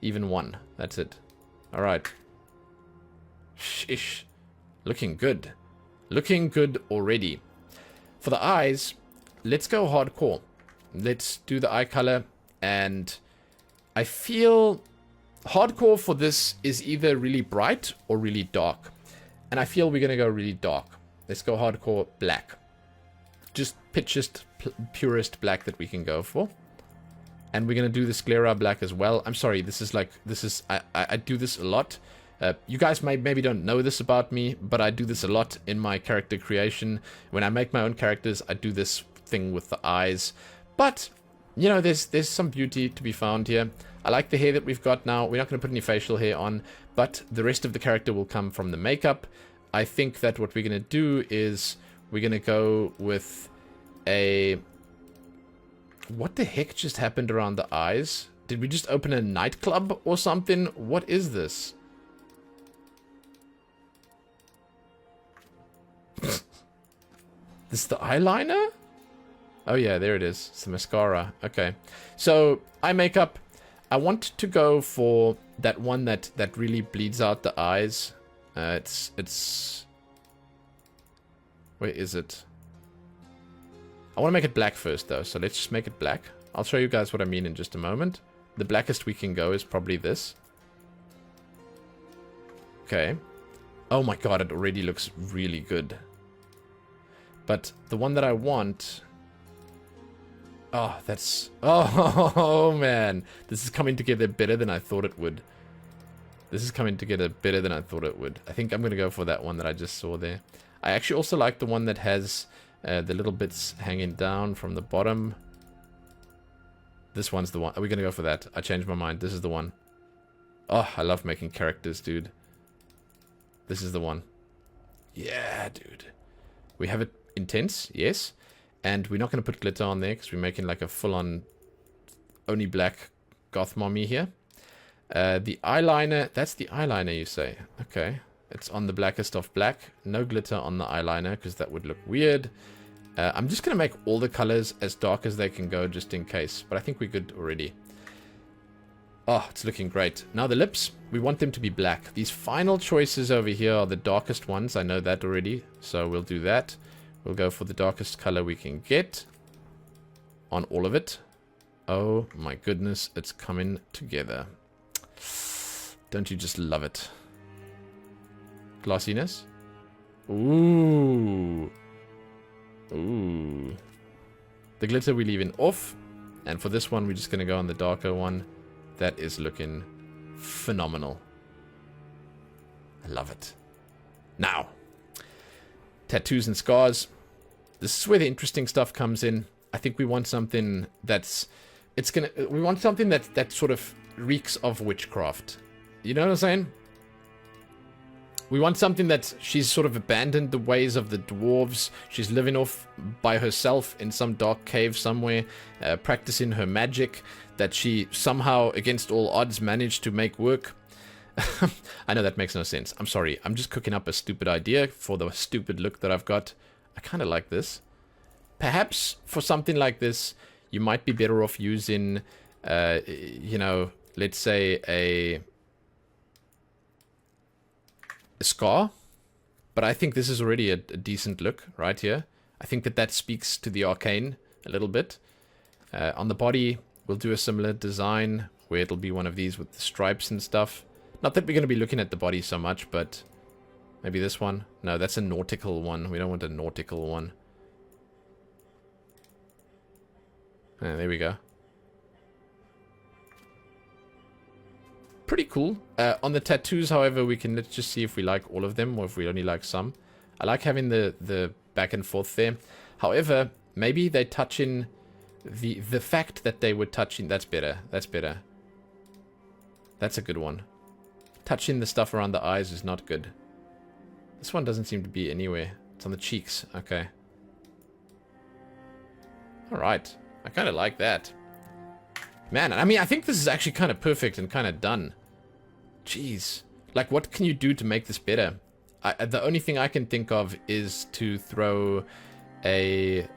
A: Even one. That's it. All right. Shish. Looking good. Looking good already. For the eyes, let's go hardcore. Let's do the eye color. And I feel hardcore for this is either really bright or really dark. And I feel we're going to go really dark. Let's go hardcore black. Just pitchiest, purest black that we can go for. And we're going to do the sclera black as well. I'm sorry, I do this a lot. You guys maybe don't know this about me, but I do this a lot in my character creation. When I make my own characters, I do this thing with the eyes. But, you know, there's some beauty to be found here. I like the hair that we've got now. We're not going to put any facial hair on, but the rest of the character will come from the makeup. I think that what we're going to do is we're going to go with a... What the heck just happened around the eyes? Did we just open a nightclub or something? What is this? This is the eyeliner? Oh yeah, there it is. It's the mascara. Okay. So, eye makeup. I want to go for that one that really bleeds out the eyes. It's... Where is it? I want to make it black first though, so let's just make it black. I'll show you guys what I mean in just a moment. The blackest we can go is probably this. Okay. Oh my god, it already looks really good. But the one that I want... Oh, that's... Oh, man. This is coming together better than I thought it would. This is coming together better than I thought it would. I think I'm going to go for that one that I just saw there. I actually also like the one that has the little bits hanging down from the bottom. This one's the one. Are we going to go for that? I changed my mind. This is the one. Oh, I love making characters, dude. This is the one. Yeah, dude. We have it intense, yes. And we're not going to put glitter on there because we're making like a full-on only black goth mommy here. The eyeliner, that's the eyeliner you say. Okay. It's on the blackest of black. No glitter on the eyeliner because that would look weird. I'm just going to make all the colors as dark as they can go just in case. But I think we're good already. Oh, it's looking great. Now the lips, we want them to be black. These final choices over here are the darkest ones. I know that already. So we'll do that. We'll go for the darkest color we can get on all of it. Oh my goodness, it's coming together. Don't you just love it? Glossiness. Ooh. Ooh. The glitter we're leaving off. And for this one, we're just going to go on the darker one. That is looking phenomenal. I love it. Now. Tattoos and scars. This is where the interesting stuff comes in. I think we want something that's... we want something that sort of reeks of witchcraft. You know what I'm saying? We want something that she's sort of abandoned the ways of the dwarves. She's living off by herself in some dark cave somewhere, practicing her magic that she somehow, against all odds, managed to make work. I know that makes no sense. I'm sorry. I'm just cooking up a stupid idea for the stupid look that I've got. I kind of like this. Perhaps for something like this, you might be better off using, you know, let's say a scar. But I think this is already a decent look right here. I think that speaks to the arcane a little bit. On the body, we'll do a similar design where it'll be one of these with the stripes and stuff. Not that we're going to be looking at the body so much, but maybe this one. No, that's a nautical one. We don't want a nautical one. Ah, there we go. Pretty cool. On the tattoos, however, let's just see if we like all of them or if we only like some. I like having the back and forth there. However, maybe they touch in the fact that they were touching. That's better. That's better. That's a good one. Touching the stuff around the eyes is not good. This one doesn't seem to be anywhere. It's on the cheeks. Okay. Alright. I kind of like that. Man, I mean, I think this is actually kind of perfect and kind of done. Jeez. Like, what can you do to make this better? The only thing I can think of is to throw a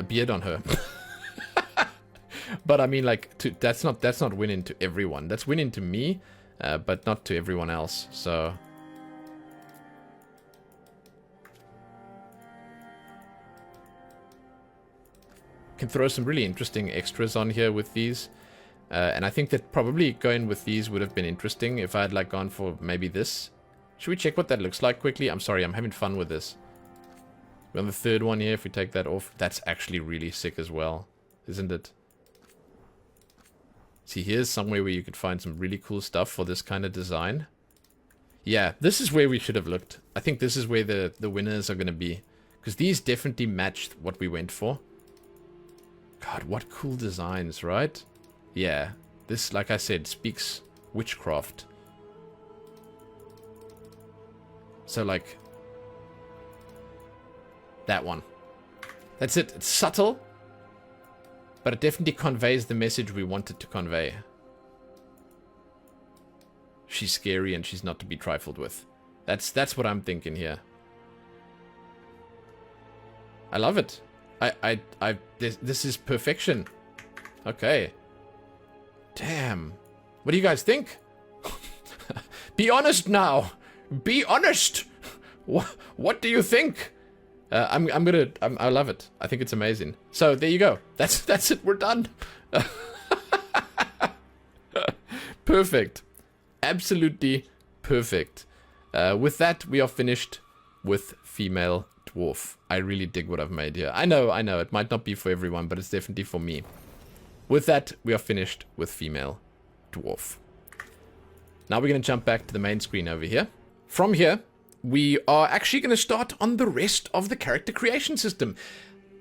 A: beard on her. But I mean, like, that's not winning to everyone. That's winning to me, but not to everyone else. So can throw some really interesting extras on here with these. And I think that probably going with these would have been interesting if I had like gone for maybe this. Should we check what that looks like quickly? I'm sorry, I'm having fun with this. We're on the third one here. If we take that off, that's actually really sick as well, isn't it? See, here's somewhere where you could find some really cool stuff for this kind of design. Yeah, this is where we should have looked. I think this is where the winners are going to be. Because these definitely matched what we went for. God, what cool designs, right? Yeah, this, like I said, speaks witchcraft. So, like, that one. That's it. It's subtle, but it definitely conveys the message we wanted to convey. She's scary and she's not to be trifled with. That's what I'm thinking here. I love it. This is perfection. Okay. Damn. What do you guys think? Be honest now. Be honest. What do you think? I love it. I think it's amazing. So there you go. That's it. We're done. Perfect. Absolutely perfect. With that, we are finished with female dwarf. I really dig what I've made here. I know. It might not be for everyone, but it's definitely for me. With that, we are finished with female dwarf. Now we're going to jump back to the main screen over here. From here, we are actually going to start on the rest of the character creation system.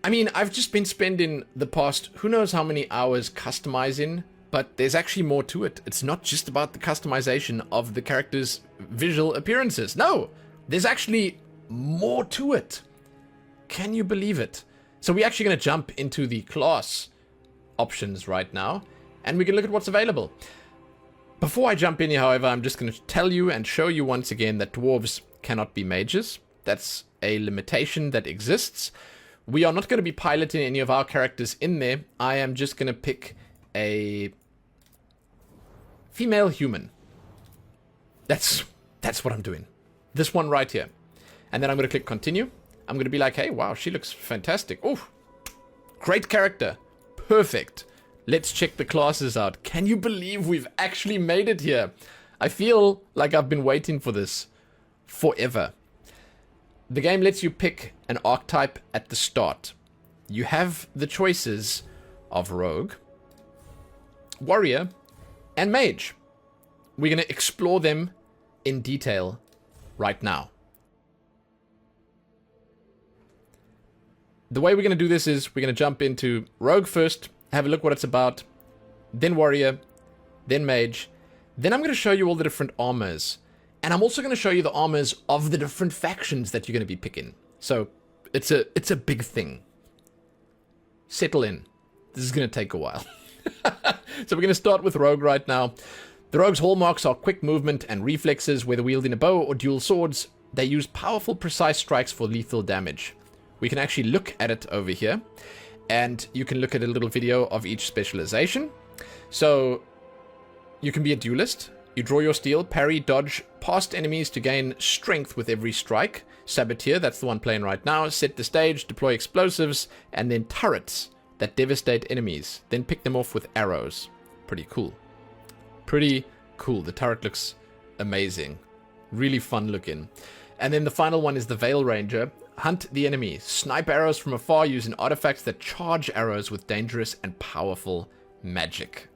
A: I mean, I've just been spending the past who knows how many hours customizing, but there's actually more to it. It's not just about the customization of the character's visual appearances. No, there's actually more to it. Can you believe it? So we're actually going to jump into the class options right now, and we can look at what's available. Before I jump in here, however, I'm just going to tell you and show you once again that dwarves cannot be mages. That's a limitation that exists. We are not going to be piloting any of our characters in there. I am just going to pick a female human. That's what I'm doing. This one right here. And then I'm going to click continue. I'm going to be like, hey, wow, she looks fantastic. Oh, great character. Perfect. Let's check the classes out. Can you believe we've actually made it here? I feel like I've been waiting for this forever. The game lets you pick an archetype at the start. You have the choices of rogue, warrior, and mage. We're going to explore them in detail right now. The way we're going to do this is we're going to jump into rogue first, have a look what it's about, then warrior, then mage. Then I'm going to show you all the different armors. And I'm also going to show you the armors of the different factions that you're going to be picking. So it's a big thing. Settle in. This is going to take a while. So we're going to start with rogue right now. The rogue's hallmarks are quick movement and reflexes. Whether wielding a bow or dual swords, they use powerful, precise strikes for lethal damage. We can actually look at it over here. And you can look at a little video of each specialization. So you can be a duelist. You draw your steel, parry, dodge, past enemies to gain strength with every strike. Saboteur, that's the one playing right now. Set the stage, deploy explosives, and then turrets that devastate enemies. Then pick them off with arrows. Pretty cool. Pretty cool. The turret looks amazing. Really fun looking. And then the final one is the Veil Ranger. Hunt the enemy. Snipe arrows from afar using artifacts that charge arrows with dangerous and powerful magic.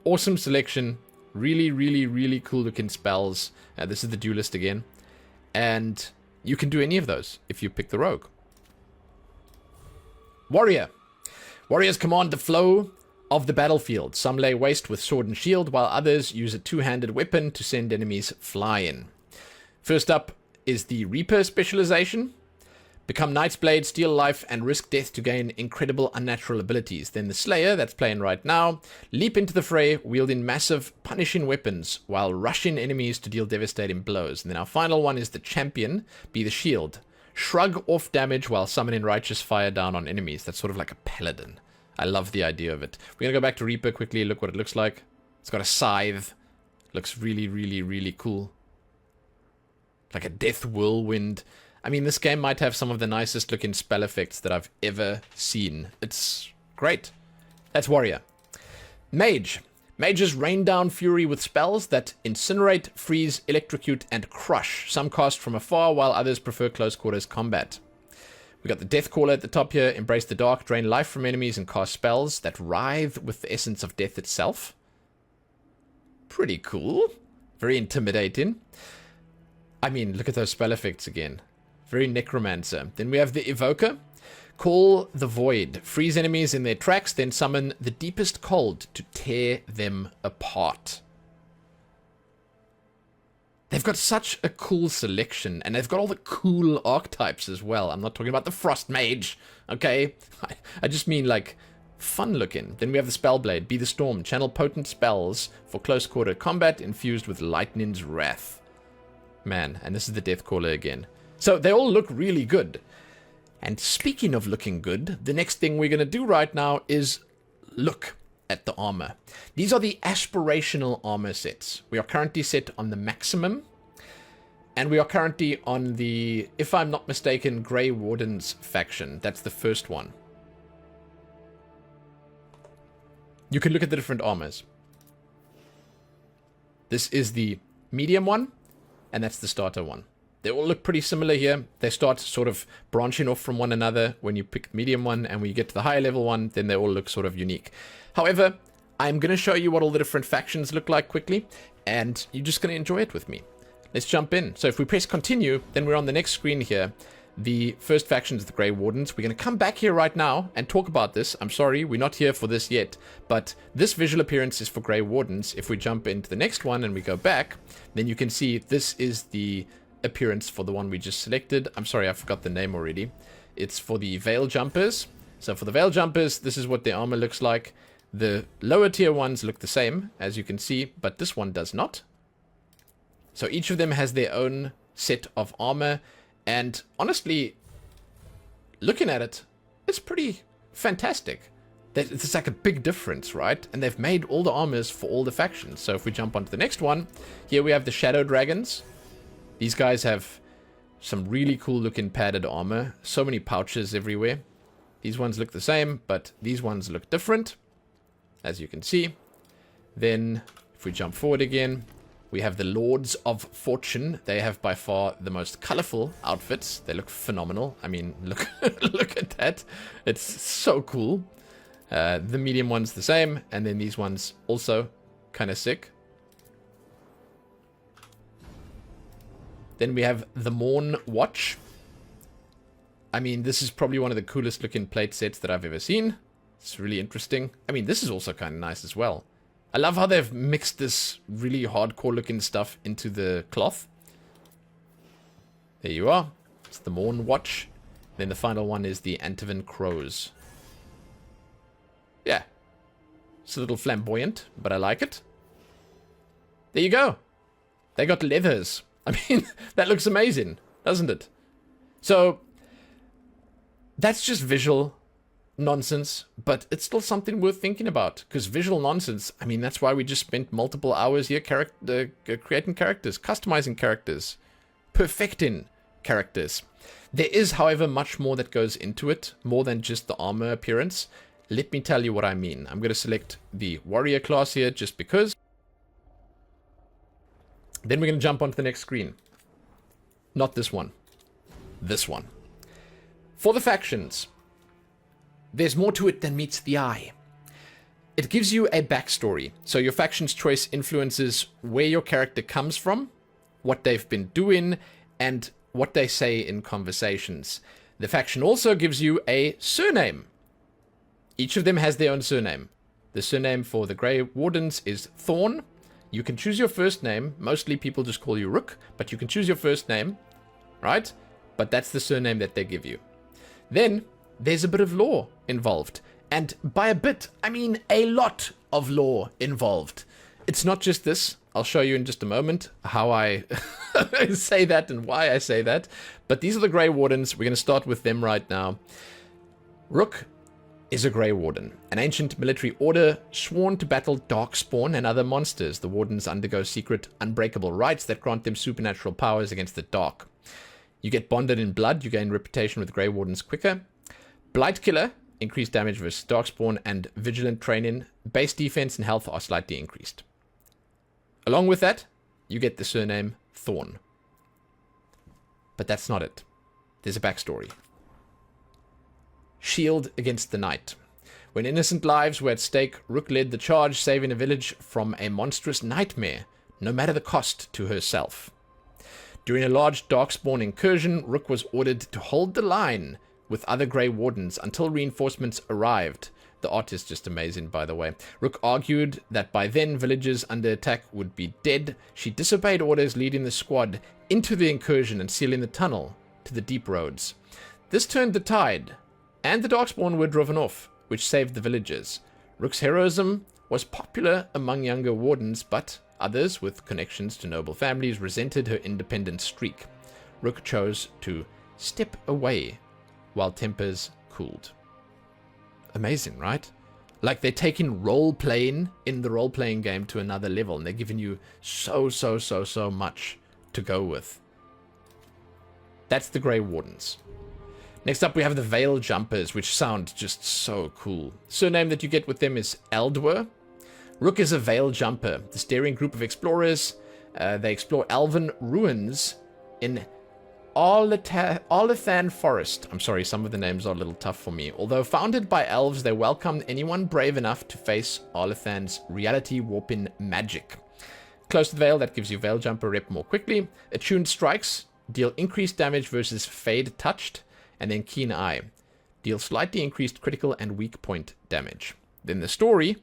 A: Awesome selection. Really, really, really cool looking spells. This is the Duelist again. And you can do any of those if you pick the Rogue. Warrior. Warriors command the flow of the battlefield. Some lay waste with sword and shield, while others use a two-handed weapon to send enemies flying. First up is the Reaper specialization. Become Knight's Blade, steal life, and risk death to gain incredible unnatural abilities. Then the Slayer, that's playing right now. Leap into the fray, wielding massive, punishing weapons, while rushing enemies to deal devastating blows. And then our final one is the Champion, be the shield. Shrug off damage while summoning righteous fire down on enemies. That's sort of like a paladin. I love the idea of it. We're going to go back to Reaper quickly, look what it looks like. It's got a scythe. Looks really, really, really cool. Like a death whirlwind. I mean, this game might have some of the nicest looking spell effects that I've ever seen. It's great. That's Warrior. Mage. Mages rain down fury with spells that incinerate, freeze, electrocute, and crush. Some cast from afar, while others prefer close quarters combat. We got the Deathcaller at the top here. Embrace the dark, drain life from enemies, and cast spells that writhe with the essence of death itself. Pretty cool. Very intimidating. I mean, look at those spell effects again. Very Necromancer. Then we have the Evoker. Call the Void. Freeze enemies in their tracks, then summon the deepest cold to tear them apart. They've got such a cool selection, and they've got all the cool archetypes as well. I'm not talking about the Frost Mage, okay? I just mean, like, fun looking. Then we have the Spellblade. Be the Storm. Channel potent spells for close quarter combat infused with Lightning's Wrath. Man, and this is the Deathcaller again. So they all look really good. And speaking of looking good, the next thing we're going to do right now is look at the armor. These are the aspirational armor sets. We are currently set on the maximum. And we are currently on the, if I'm not mistaken, Grey Wardens faction. That's the first one. You can look at the different armors. This is the medium one, and that's the starter one. They all look pretty similar here. They start sort of branching off from one another when you pick the medium one, and when you get to the higher level one, then they all look sort of unique. However, I'm going to show you what all the different factions look like quickly, and you're just going to enjoy it with me. Let's jump in. So if we press continue, then we're on the next screen here. The first faction is the Grey Wardens. We're going to come back here right now and talk about this. I'm sorry, we're not here for this yet, but this visual appearance is for Grey Wardens. If we jump into the next one and we go back, then you can see this is the appearance for the one we just selected. I'm sorry, I forgot the name already. It's for the Veil Jumpers. So for the Veil Jumpers, this is what their armor looks like. The lower tier ones look the same, as you can see, but this one does not. So each of them has their own set of armor, and honestly, looking at it, it's pretty fantastic. It's like a big difference, right? And they've made all the armors for all the factions. So if we jump onto the next one, here we have the Shadow Dragons. These guys have some really cool looking padded armor. So many pouches everywhere. These ones look the same, but these ones look different, as you can see. Then, if we jump forward again, we have the Lords of Fortune. They have by far the most colorful outfits. They look phenomenal. I mean, look, look at that. It's so cool. The medium one's the same, and then these ones also kind of sick. Then we have the Morn Watch. I mean, this is probably one of the coolest looking plate sets that I've ever seen. It's really interesting. I mean, this is also kind of nice as well. I love how they've mixed this really hardcore looking stuff into the cloth. There you are. It's the Morn Watch. Then the final one is the Antivin Crows. Yeah. It's a little flamboyant, but I like it. There you go. They got leathers. I mean, that looks amazing, doesn't it? So, that's just visual nonsense, but it's still something worth thinking about, because visual nonsense, I mean, that's why we just spent multiple hours here creating characters, customizing characters, perfecting characters. There is, however, much more that goes into it, more than just the armor appearance. Let me tell you what I mean. I'm going to select the warrior class here just because. Then we're going to jump onto the next screen. Not this one. This one. For the factions, there's more to it than meets the eye. It gives you a backstory. So your faction's choice influences where your character comes from, what they've been doing, and what they say in conversations. The faction also gives you a surname. Each of them has their own surname. The surname for the Grey Wardens is Thorn. You can choose your first name. Mostly people just call you Rook, but you can choose your first name, right? But that's the surname that they give you. Then there's a bit of lore involved. And by a bit, I mean a lot of lore involved. It's not just this. I'll show you in just a moment how I say that and why I say that. But these are the Grey Wardens. We're going to start with them right now. Rook is a Grey Warden, an ancient military order sworn to battle Darkspawn and other monsters. The Wardens undergo secret, unbreakable rites that grant them supernatural powers against the dark. You get bonded in blood. You gain reputation with Grey Wardens quicker. Blight Killer, increased damage versus Darkspawn, and Vigilant Training. Base defense and health are slightly increased. Along with that, you get the surname Thorn. But that's not it. There's a backstory. Shield against the night. When innocent lives were at stake, Rook led the charge, saving a village from a monstrous nightmare, no matter the cost to herself. During a large Darkspawn incursion, Rook was ordered to hold the line with other Grey Wardens until reinforcements arrived. The art is just amazing, by the way. Rook argued that by then villagers under attack would be dead. She disobeyed orders, leading the squad into the incursion and sealing the tunnel to the deep roads. This turned the tide, and the Darkspawn were driven off, which saved the villagers. Rook's heroism was popular among younger wardens, but others with connections to noble families resented her independent streak. Rook chose to step away while tempers cooled. Amazing, right? Like, they're taking role-playing in the role-playing game to another level, and they're giving you so much to go with. That's the Grey Wardens. Next up, we have the Veil Jumpers, which sound just so cool. Surname that you get with them is Eldwer. Rook is a Veil Jumper, the steering group of explorers. They explore elven ruins in Arlethan Forest. I'm sorry, some of the names are a little tough for me. Although founded by elves, they welcome anyone brave enough to face Arlethan's reality-warping magic. Close to the Veil, that gives you Veil Jumper rep more quickly. Attuned Strikes deal increased damage versus Fade Touched. And then Keen Eye. Deal slightly increased critical and weak point damage. Then the story.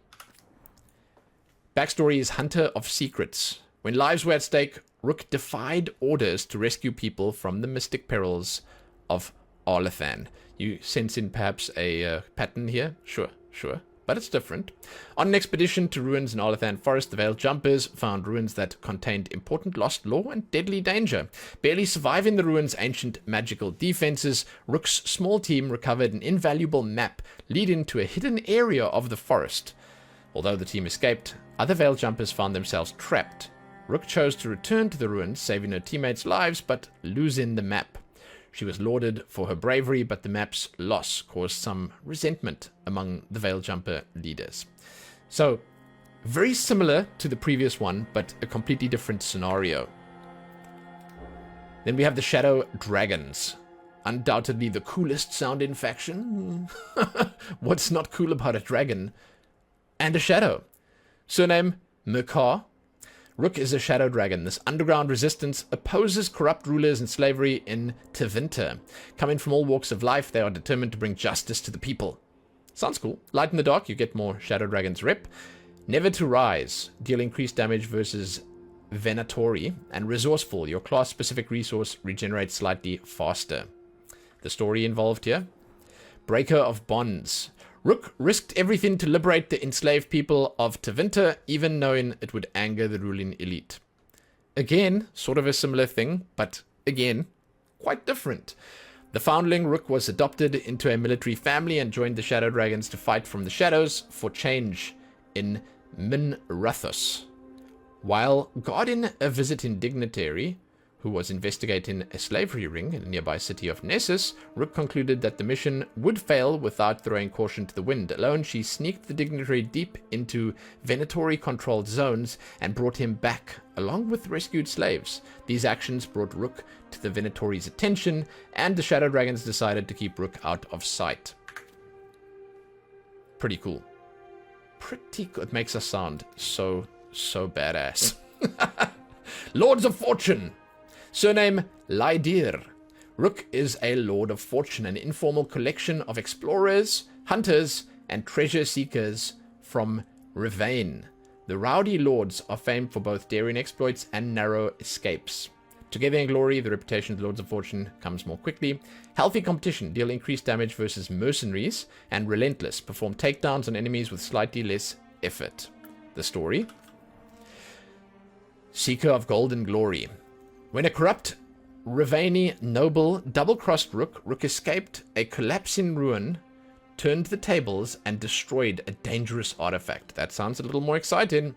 A: Backstory is Hunter of Secrets. When lives were at stake, Rook defied orders to rescue people from the mystic perils of Arlethan. You sense in perhaps a pattern here? Sure. But it's different. On an expedition to ruins in Arlethan Forest, the Veil Jumpers found ruins that contained important lost lore and deadly danger. Barely surviving the ruins' ancient magical defenses, Rook's small team recovered an invaluable map leading to a hidden area of the forest. Although the team escaped, other Veil Jumpers found themselves trapped. Rook chose to return to the ruins, saving her teammates' lives, but losing the map. She was lauded for her bravery, but the map's loss caused some resentment among the Veil Jumper leaders. So, very similar to the previous one, but a completely different scenario. Then we have the Shadow Dragons. Undoubtedly the coolest sounding faction. What's not cool about a dragon? And a shadow. Surname, Merkar. Rook is a shadow dragon. This underground resistance opposes corrupt rulers and slavery in Tevinter. Coming from all walks of life, they are determined to bring justice to the people. Sounds cool. Light in the dark, you get more shadow dragons rep. Never to Rise. Deal increased damage versus Venatori. And Resourceful. Your class-specific resource regenerates slightly faster. The story involved here. Breaker of Bonds. Rook risked everything to liberate the enslaved people of Tevinter, even knowing it would anger the ruling elite. Again, sort of a similar thing, but again, quite different. The foundling Rook was adopted into a military family and joined the Shadow Dragons to fight from the shadows for change in Minrathos. While guarding a visiting dignitary who was investigating a slavery ring in the nearby city of Nessus, Rook concluded that the mission would fail without throwing caution to the wind. Alone, she sneaked the dignitary deep into Venatori-controlled zones and brought him back, along with rescued slaves. These actions brought Rook to the Venatori's attention, and the Shadow Dragons decided to keep Rook out of sight. Pretty cool. Pretty good. It makes us sound so badass. Lords of Fortune. Surname Lydir. Rook is a Lord of Fortune, an informal collection of explorers, hunters, and treasure seekers from Rivain. The rowdy lords are famed for both daring exploits and narrow escapes. Together in glory, the reputation of the Lords of Fortune comes more quickly. Healthy competition, deal increased damage versus mercenaries, and relentless, perform takedowns on enemies with slightly less effort. The story. Seeker of Golden Glory. When a corrupt Rivaini noble double-crossed Rook, Rook escaped a collapsing ruin, turned the tables, and destroyed a dangerous artifact. That sounds a little more exciting.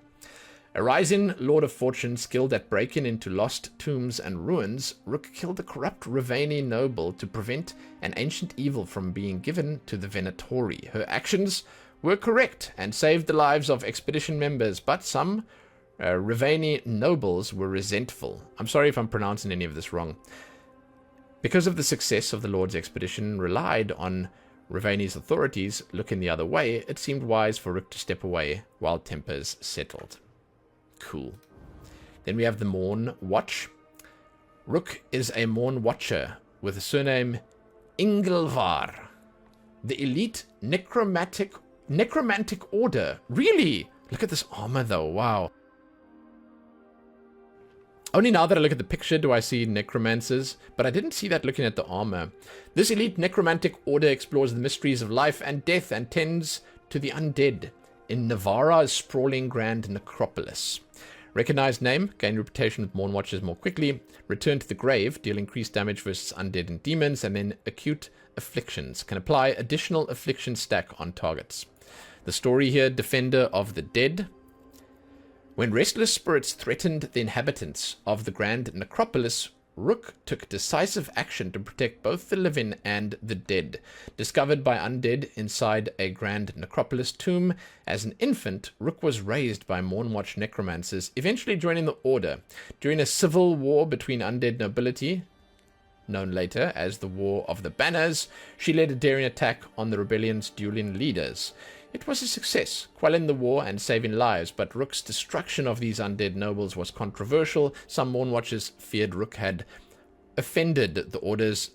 A: A rising Lord of Fortune skilled at breaking into lost tombs and ruins, Rook killed a corrupt Rivaini noble to prevent an ancient evil from being given to the Venatori. Her actions were correct and saved the lives of expedition members, but some Rivaini nobles were resentful. I'm sorry if I'm pronouncing any of this wrong. Because of the success of the Lord's expedition relied on Rivaini's authorities looking the other way, it seemed wise for Rook to step away while tempers settled. Cool. Then we have the Morn Watch. Rook is a Morn Watcher with the surname Ingelvar. The elite necromantic order. Really? Look at this armor though. Wow. Only now that I look at the picture do I see necromancers, but I didn't see that looking at the armor. This elite necromantic order explores the mysteries of life and death and tends to the undead in Navara's sprawling grand necropolis. Recognized name, gain reputation with Morn Watchers more quickly, return to the grave, deal increased damage versus undead and demons, and then acute afflictions. Can apply additional affliction stack on targets. The story here, Defender of the Dead. When restless spirits threatened the inhabitants of the Grand Necropolis, Rook took decisive action to protect both the living and the dead. Discovered by undead inside a Grand Necropolis tomb, as an infant, Rook was raised by Mornwatch necromancers, eventually joining the Order. During a civil war between undead nobility, known later as the War of the Banners, she led a daring attack on the rebellion's dueling leaders. It was a success, quelling the war and saving lives, but Rook's destruction of these undead nobles was controversial. Some Mornwatchers feared Rook had offended the Order's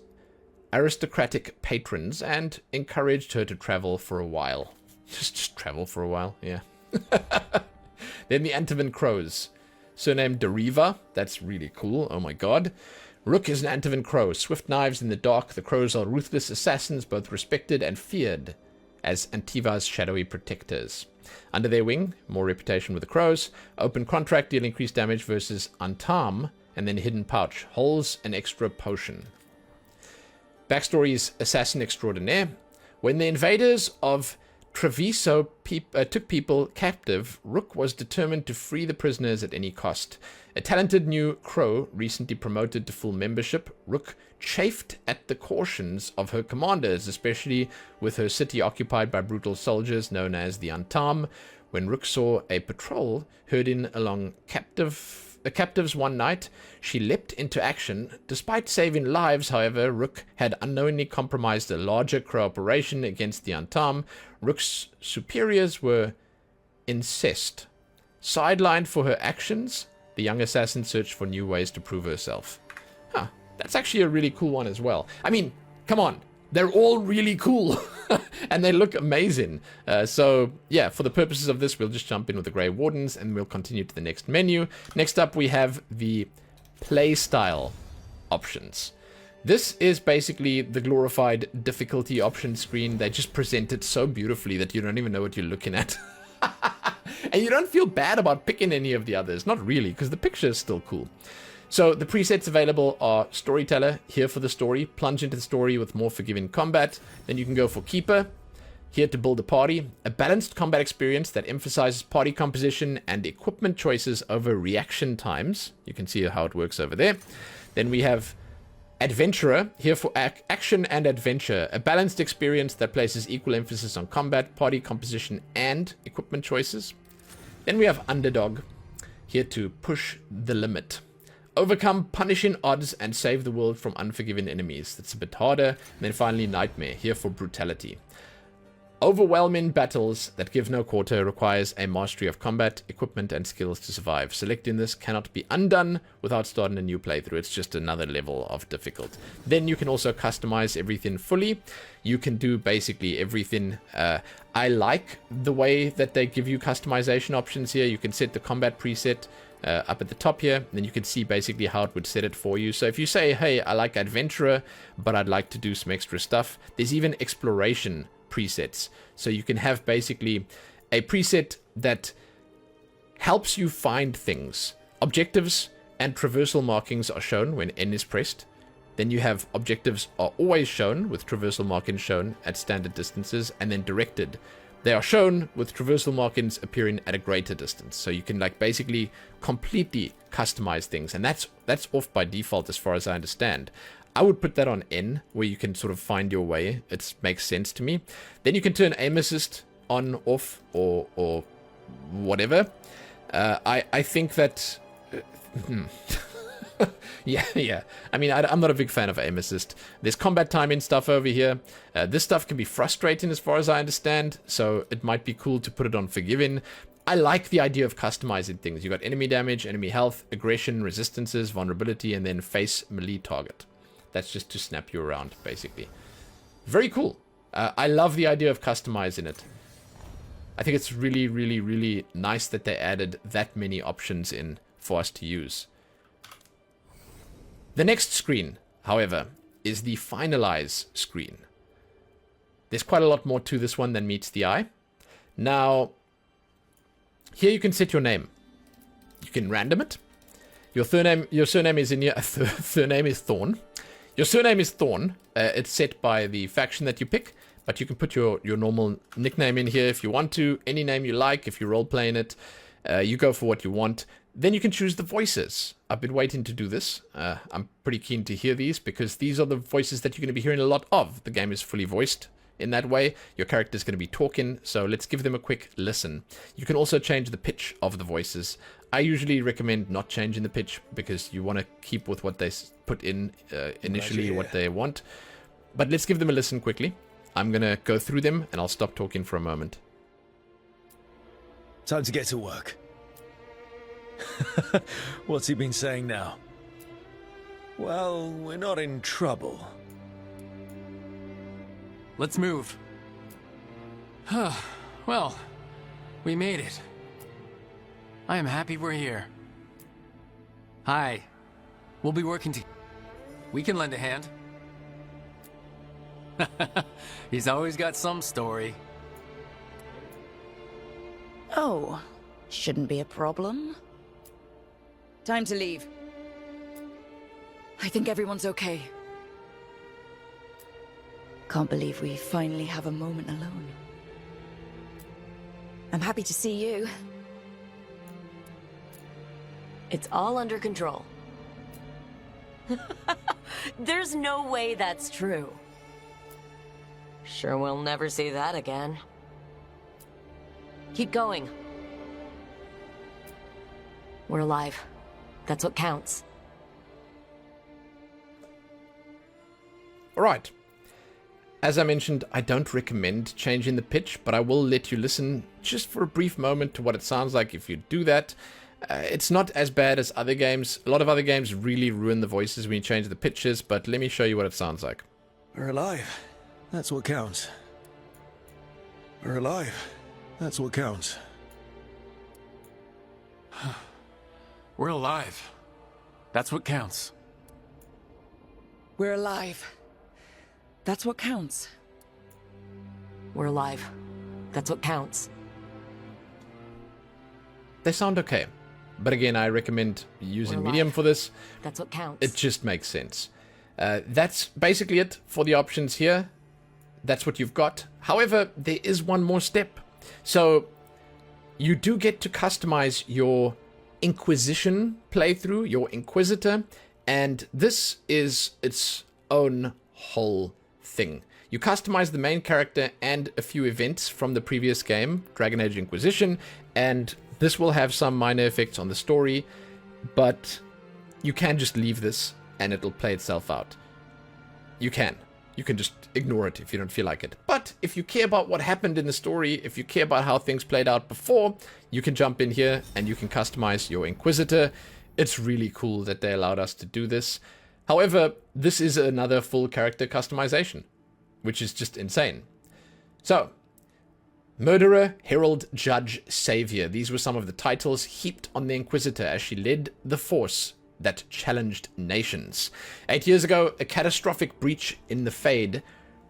A: aristocratic patrons and encouraged her to travel for a while. Just travel for a while, yeah. Then the Antivan Crows. Surname Deriva, that's really cool, oh my god. Rook is an Antivan Crow, swift knives in the dark. The Crows are ruthless assassins, both respected and feared as Antiva's shadowy protectors. Under their wing, more reputation with the Crows. Open contract, deal increased damage versus Untarm, and then Hidden Pouch holds an extra potion. Backstories: Assassin Extraordinaire. When the invaders of Treviso took people captive, Rook was determined to free the prisoners at any cost. A talented new crow, recently promoted to full membership, Rook chafed at the cautions of her commanders, especially with her city occupied by brutal soldiers known as the Untarm. When Rook saw a patrol herding along captives one night, she leapt into action. Despite saving lives, however, Rook had unknowingly compromised a larger crow operation against the Untarm. Rook's superiors were incensed. Sidelined for her actions, the young assassin searched for new ways to prove herself. Huh, that's actually a really cool one as well. I mean, come on, they're all really cool, and they look amazing. So, yeah, for the purposes of this, we'll just jump in with the Grey Wardens, and we'll continue to the next menu. Next up, we have the Playstyle options. This is basically the glorified difficulty option screen. They just present it so beautifully that you don't even know what you're looking at. And you don't feel bad about picking any of the others. Not really, because the picture is still cool. So the presets available are Storyteller, here for the story. Plunge into the story with more forgiving combat. Then you can go for Keeper, here to build a party. A balanced combat experience that emphasizes party composition and equipment choices over reaction times. You can see how it works over there. Then we have Adventurer, here for action and adventure. A balanced experience that places equal emphasis on combat, party composition, and equipment choices. Then we have Underdog, here to push the limit. Overcome punishing odds and save the world from unforgiving enemies. That's a bit harder. And then finally Nightmare, here for brutality. Overwhelming battles that give no quarter requires a mastery of combat, equipment, and skills to survive. Selecting this cannot be undone without starting a new playthrough. It's just another level of difficult. Then you can also customize everything fully. You can do basically everything. I like the way that they give you customization options here. You can set the combat preset up at the top here. Then you can see basically how it would set it for you. So if you say, hey, I like Adventurer, but I'd like to do some extra stuff. There's even Exploration presets. So you can have basically a preset that helps you find things. Objectives and traversal markings are shown when N is pressed. Then you have objectives are always shown with traversal markings shown at standard distances, and then directed. They are shown with traversal markings appearing at a greater distance. So you can like basically completely customize things, and that's off by default as far as I understand. I would put that on N, where you can sort of find your way. It makes sense to me. Then you can turn aim assist on, off, or whatever. I think that... yeah. I mean, I'm not a big fan of aim assist. There's combat timing stuff over here. This stuff can be frustrating as far as I understand, so it might be cool to put it on forgiving. I like the idea of customizing things. You got enemy damage, enemy health, aggression, resistances, vulnerability, and then face melee target. That's just to snap you around, basically. Very cool. I love the idea of customizing it. I think it's really, really, really nice that they added that many options in for us to use. The next screen, however, is the finalize screen. There's quite a lot more to this one than meets the eye. Now, here you can set your name. You can random it. Your surname is in here. Surname is Thorn. Your surname is Thorn. It's set by the faction that you pick, but you can put your normal nickname in here if you want to. Any name you like, if you're role-playing it. You go for what you want. Then you can choose the voices. I've been waiting to do this. I'm pretty keen to hear these, because these are the voices that you're going to be hearing a lot of. The game is fully voiced in that way. Your character is going to be talking, so let's give them a quick listen. You can also change the pitch of the voices. I usually recommend not changing the pitch, because you want to keep with what they put in initially, what they want. But let's give them a listen quickly. I'm going to go through them, and I'll stop talking for a moment.
B: Time to get to work. What's he been saying now? Well, we're not in trouble.
C: Let's move. Well, we made it. I am happy we're here. Hi. We'll be working together. We can lend a hand. He's always got some story.
D: Oh, shouldn't be a problem. Time to leave. I think everyone's okay. Can't believe we finally have a moment alone. I'm happy to see you.
E: It's all under control. There's no way that's true. Sure we'll never see that again. Keep going. We're alive. That's what counts.
A: Alright. As I mentioned, I don't recommend changing the pitch, but I will let you listen just for a brief moment to what it sounds like if you do that. It's not as bad as other games. A lot of other games really ruin the voices when you change the pitches, but let me show you what it sounds like.
B: We're alive. That's what counts. We're alive. That's what counts.
C: We're alive. That's what counts.
D: We're alive. That's what counts.
E: We're alive. That's what counts.
A: They sound okay. But again, I recommend using medium for this.
E: That's what counts.
A: It just makes sense. That's basically it for the options here. That's what you've got. However, there is one more step. So you do get to customize your Inquisition playthrough, your Inquisitor, And this is its own whole thing. You customize the main character and a few events from the previous game, Dragon Age Inquisition, and this will have some minor effects on the story, but you can just leave this and it'll play itself out. You can. You can just ignore it if you don't feel like it. But if you care about what happened in the story, if you care about how things played out before, you can jump in here and you can customize your Inquisitor. It's really cool that they allowed us to do this. However, this is another full character customization, which is just insane. So, Murderer, Herald, Judge, Savior. These were some of the titles heaped on the Inquisitor as she led the force that challenged nations. 8 years ago, a catastrophic breach in the Fade,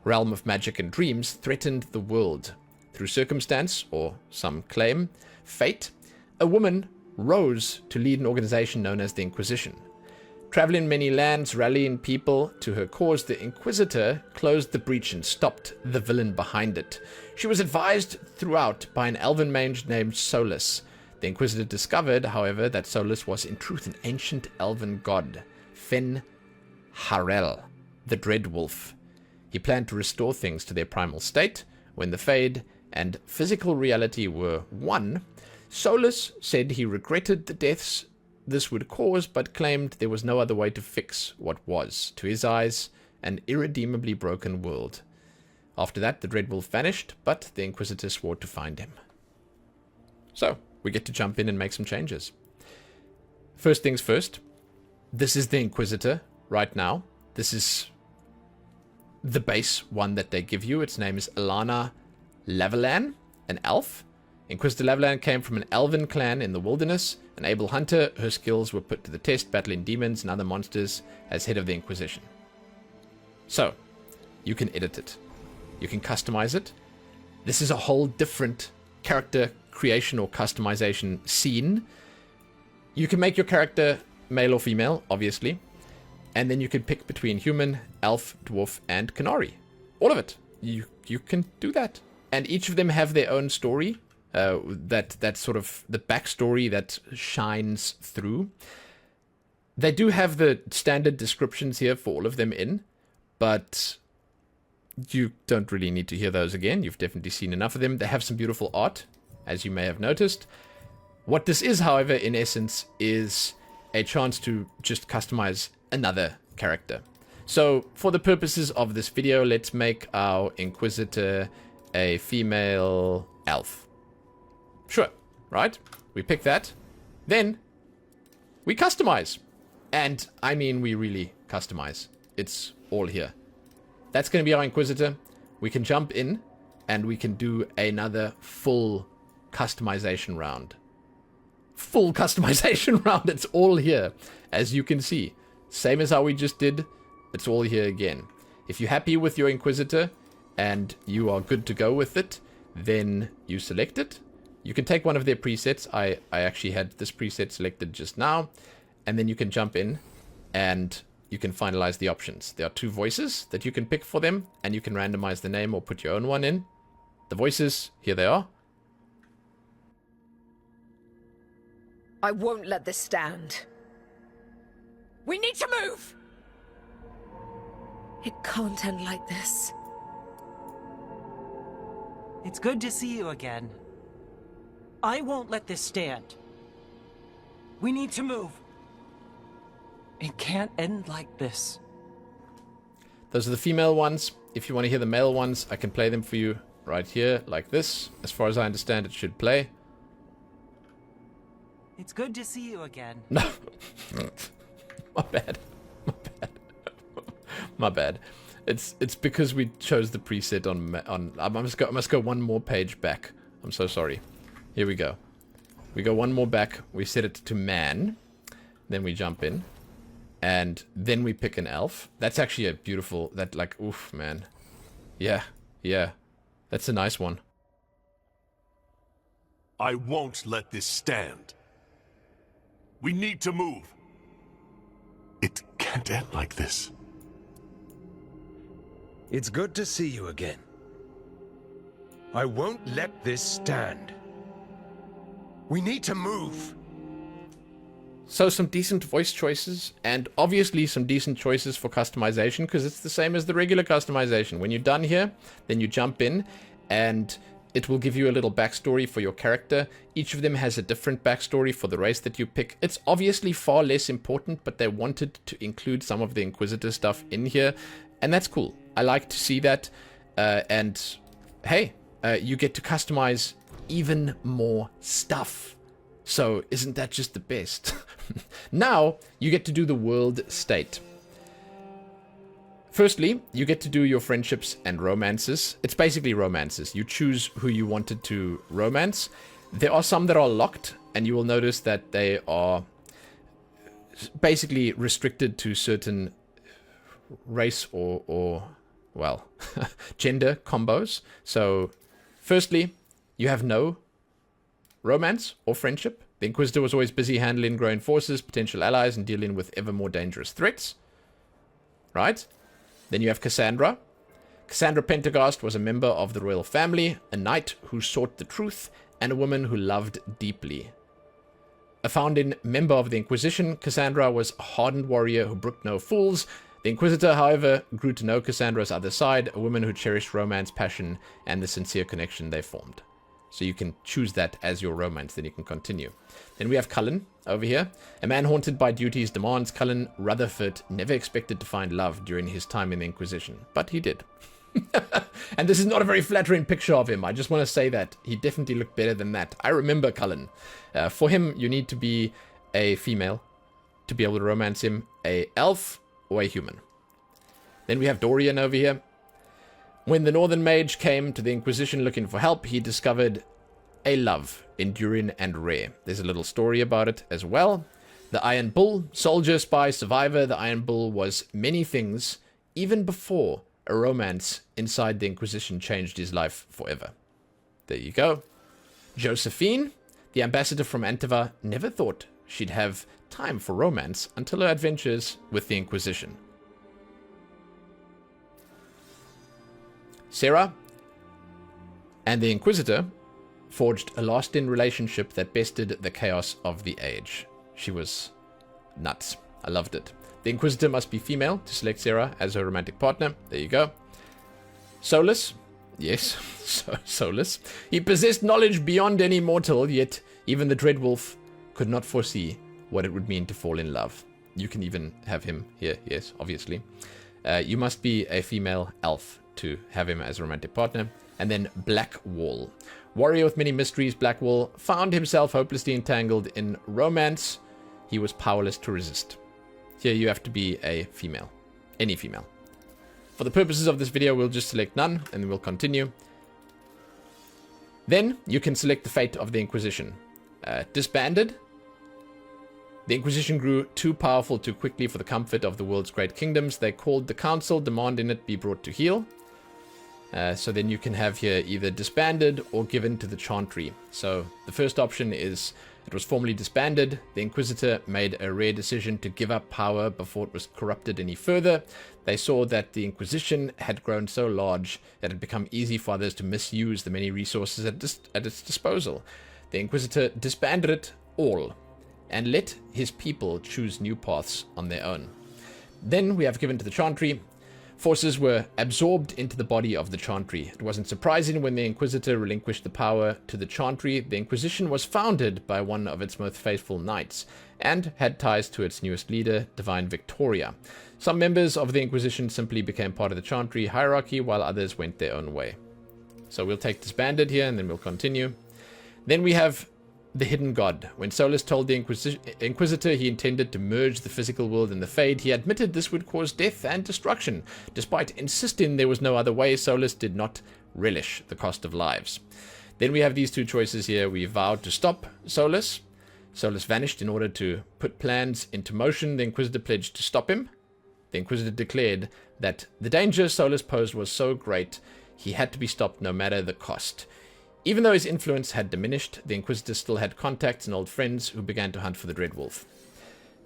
A: realm of magic and dreams, threatened the world. Through circumstance, or some claim, fate, a woman rose to lead an organization known as the Inquisition. Traveling many lands, rallying people to her cause, the Inquisitor closed the breach and stopped the villain behind it. She was advised throughout by an elven mage named Solus. The Inquisitor discovered, however, that Solus was in truth an ancient elven god, Fen Harel, the Dread Wolf. He planned to restore things to their primal state. When the Fade and physical reality were one, Solus said he regretted the deaths this would cause, but claimed there was no other way to fix what was, to his eyes, an irredeemably broken world. After that, the Dread Wolf vanished, but the Inquisitor swore to find him. So, we get to jump in and make some changes. First things first, this is the Inquisitor right now. This is the base one that they give you. Its name is Alana Lavallan, an elf. Inquisitor Lavallan came from an elven clan in the wilderness. An able hunter, her skills were put to the test battling demons and other monsters as head of the Inquisition. So, you can edit it. You can customize it. This is a whole different character creation or customization scene. You can make your character male or female, obviously. And then you can pick between human, elf, dwarf, and Qunari. All of it. You can do that. And each of them have their own story. That's sort of the backstory that shines through. They do have the standard descriptions here for all of them in, but you don't really need to hear those again. You've definitely seen enough of them. They have some beautiful art, as you may have noticed. What this is, however, in essence, is a chance to just customize another character. So, for the purposes of this video, let's make our Inquisitor a female elf. Sure, right? We pick that. Then, we customize. And, I mean, we really customize. It's all here. That's going to be our Inquisitor. We can jump in, and we can do another full customization round. Full customization round. It's all here, as you can see. Same as how we just did. It's all here again. If you're happy with your Inquisitor, and you are good to go with it, then you select it. You can take one of their presets. I actually had this preset selected just now. And then you can jump in and you can finalize the options. There are 2 voices that you can pick for them. And you can randomize the name or put your own one in. The voices, here they are.
F: I won't let this stand. We need to move! It can't end like this.
G: It's good to see you again. I won't let this stand. We need to move. It can't end like this.
A: Those are the female ones. If you want to hear the male ones, I can play them for you right here, like this. As far as I understand, it should play.
G: It's good to see you again.
A: No. My bad. My bad. My bad. It's because we chose the preset on I must go one more page back. I'm so sorry. Here we go. We go one more back. We set it to man. Then we jump in. And then we pick an elf. That's actually a beautiful... That, like, oof, man. Yeah. Yeah. That's a nice one.
H: I won't let this stand. We need to move. It can't end like this.
B: It's good to see you again. I won't let this stand. We need to move.
A: So some decent voice choices, and obviously some decent choices for customization, because it's the same as the regular customization. When you're done here, then you jump in, and it will give you a little backstory for your character. Each of them has a different backstory for the race that you pick. It's obviously far less important, but they wanted to include some of the Inquisitor stuff in here, and that's cool. I like to see that, and hey, you get to customize even more stuff. So isn't that just the best? Now you get to do the world state. Firstly, you get to do your friendships and romances. It's basically romances. You choose who you wanted to romance. There are some that are locked, and you will notice that they are basically restricted to certain race or well, gender combos. So firstly, you have no romance or friendship. The Inquisitor was always busy handling growing forces, potential allies, and dealing with ever more dangerous threats. Right? Then you have Cassandra. Cassandra Pendergast was a member of the royal family, a knight who sought the truth, and a woman who loved deeply. A founding member of the Inquisition, Cassandra was a hardened warrior who brooked no fools. The Inquisitor, however, grew to know Cassandra's other side, a woman who cherished romance, passion, and the sincere connection they formed. So you can choose that as your romance, then you can continue. Then we have Cullen over here. A man haunted by duty's demands, Cullen Rutherford never expected to find love during his time in the Inquisition, but he did. And this is not a very flattering picture of him. I just want to say that. He definitely looked better than that. I remember Cullen. For him, you need to be a female to be able to romance him, a elf or a human. Then we have Dorian over here. When the Northern Mage came to the Inquisition looking for help, he discovered a love, enduring and rare. There's a little story about it as well. The Iron Bull, soldier, spy, survivor. The Iron Bull was many things, even before a romance inside the Inquisition changed his life forever. There you go. Josephine, the ambassador from Antava, never thought she'd have time for romance until her adventures with the Inquisition. Sarah and the Inquisitor forged a lasting relationship that bested the chaos of the age. She was nuts. I loved it. The Inquisitor must be female to select Sarah as her romantic partner. There you go. Solus. Yes, Solus. He possessed knowledge beyond any mortal, yet even the Dreadwolf could not foresee what it would mean to fall in love. You can even have him here, yes, obviously. You must be a female elf to have him as a romantic partner. And then Blackwall. Warrior with many mysteries, Blackwall found himself hopelessly entangled in romance he was powerless to resist. Here you have to be a female. Any female. For the purposes of this video, we'll just select none, and we'll continue. Then you can select the fate of the Inquisition. Disbanded. The Inquisition grew too powerful too quickly for the comfort of the world's great kingdoms. They called the council, demanding it be brought to heel. So then you can have here either disbanded or given to the Chantry. So the first option is it was formally disbanded. The Inquisitor made a rare decision to give up power before it was corrupted any further. They saw that the Inquisition had grown so large that it had become easy for others to misuse the many resources at its disposal. The Inquisitor disbanded it all and let his people choose new paths on their own. Then we have given to the Chantry. Forces were absorbed into the body of the Chantry. It wasn't surprising when the Inquisitor relinquished the power to the Chantry. The Inquisition was founded by one of its most faithful knights, and had ties to its newest leader, Divine Victoria. Some members of the Inquisition simply became part of the Chantry hierarchy, while others went their own way. So we'll take disbanded here, and then we'll continue. Then we have the Hidden God. When Solus told the Inquisitor he intended to merge the physical world and the Fade, he admitted this would cause death and destruction. Despite insisting there was no other way, Solus did not relish the cost of lives. Then we have these two choices here. We vowed to stop Solus. Solus vanished in order to put plans into motion. The Inquisitor pledged to stop him. The Inquisitor declared that the danger Solus posed was so great, he had to be stopped no matter the cost. Even though his influence had diminished, the Inquisitor still had contacts and old friends who began to hunt for the Dreadwolf.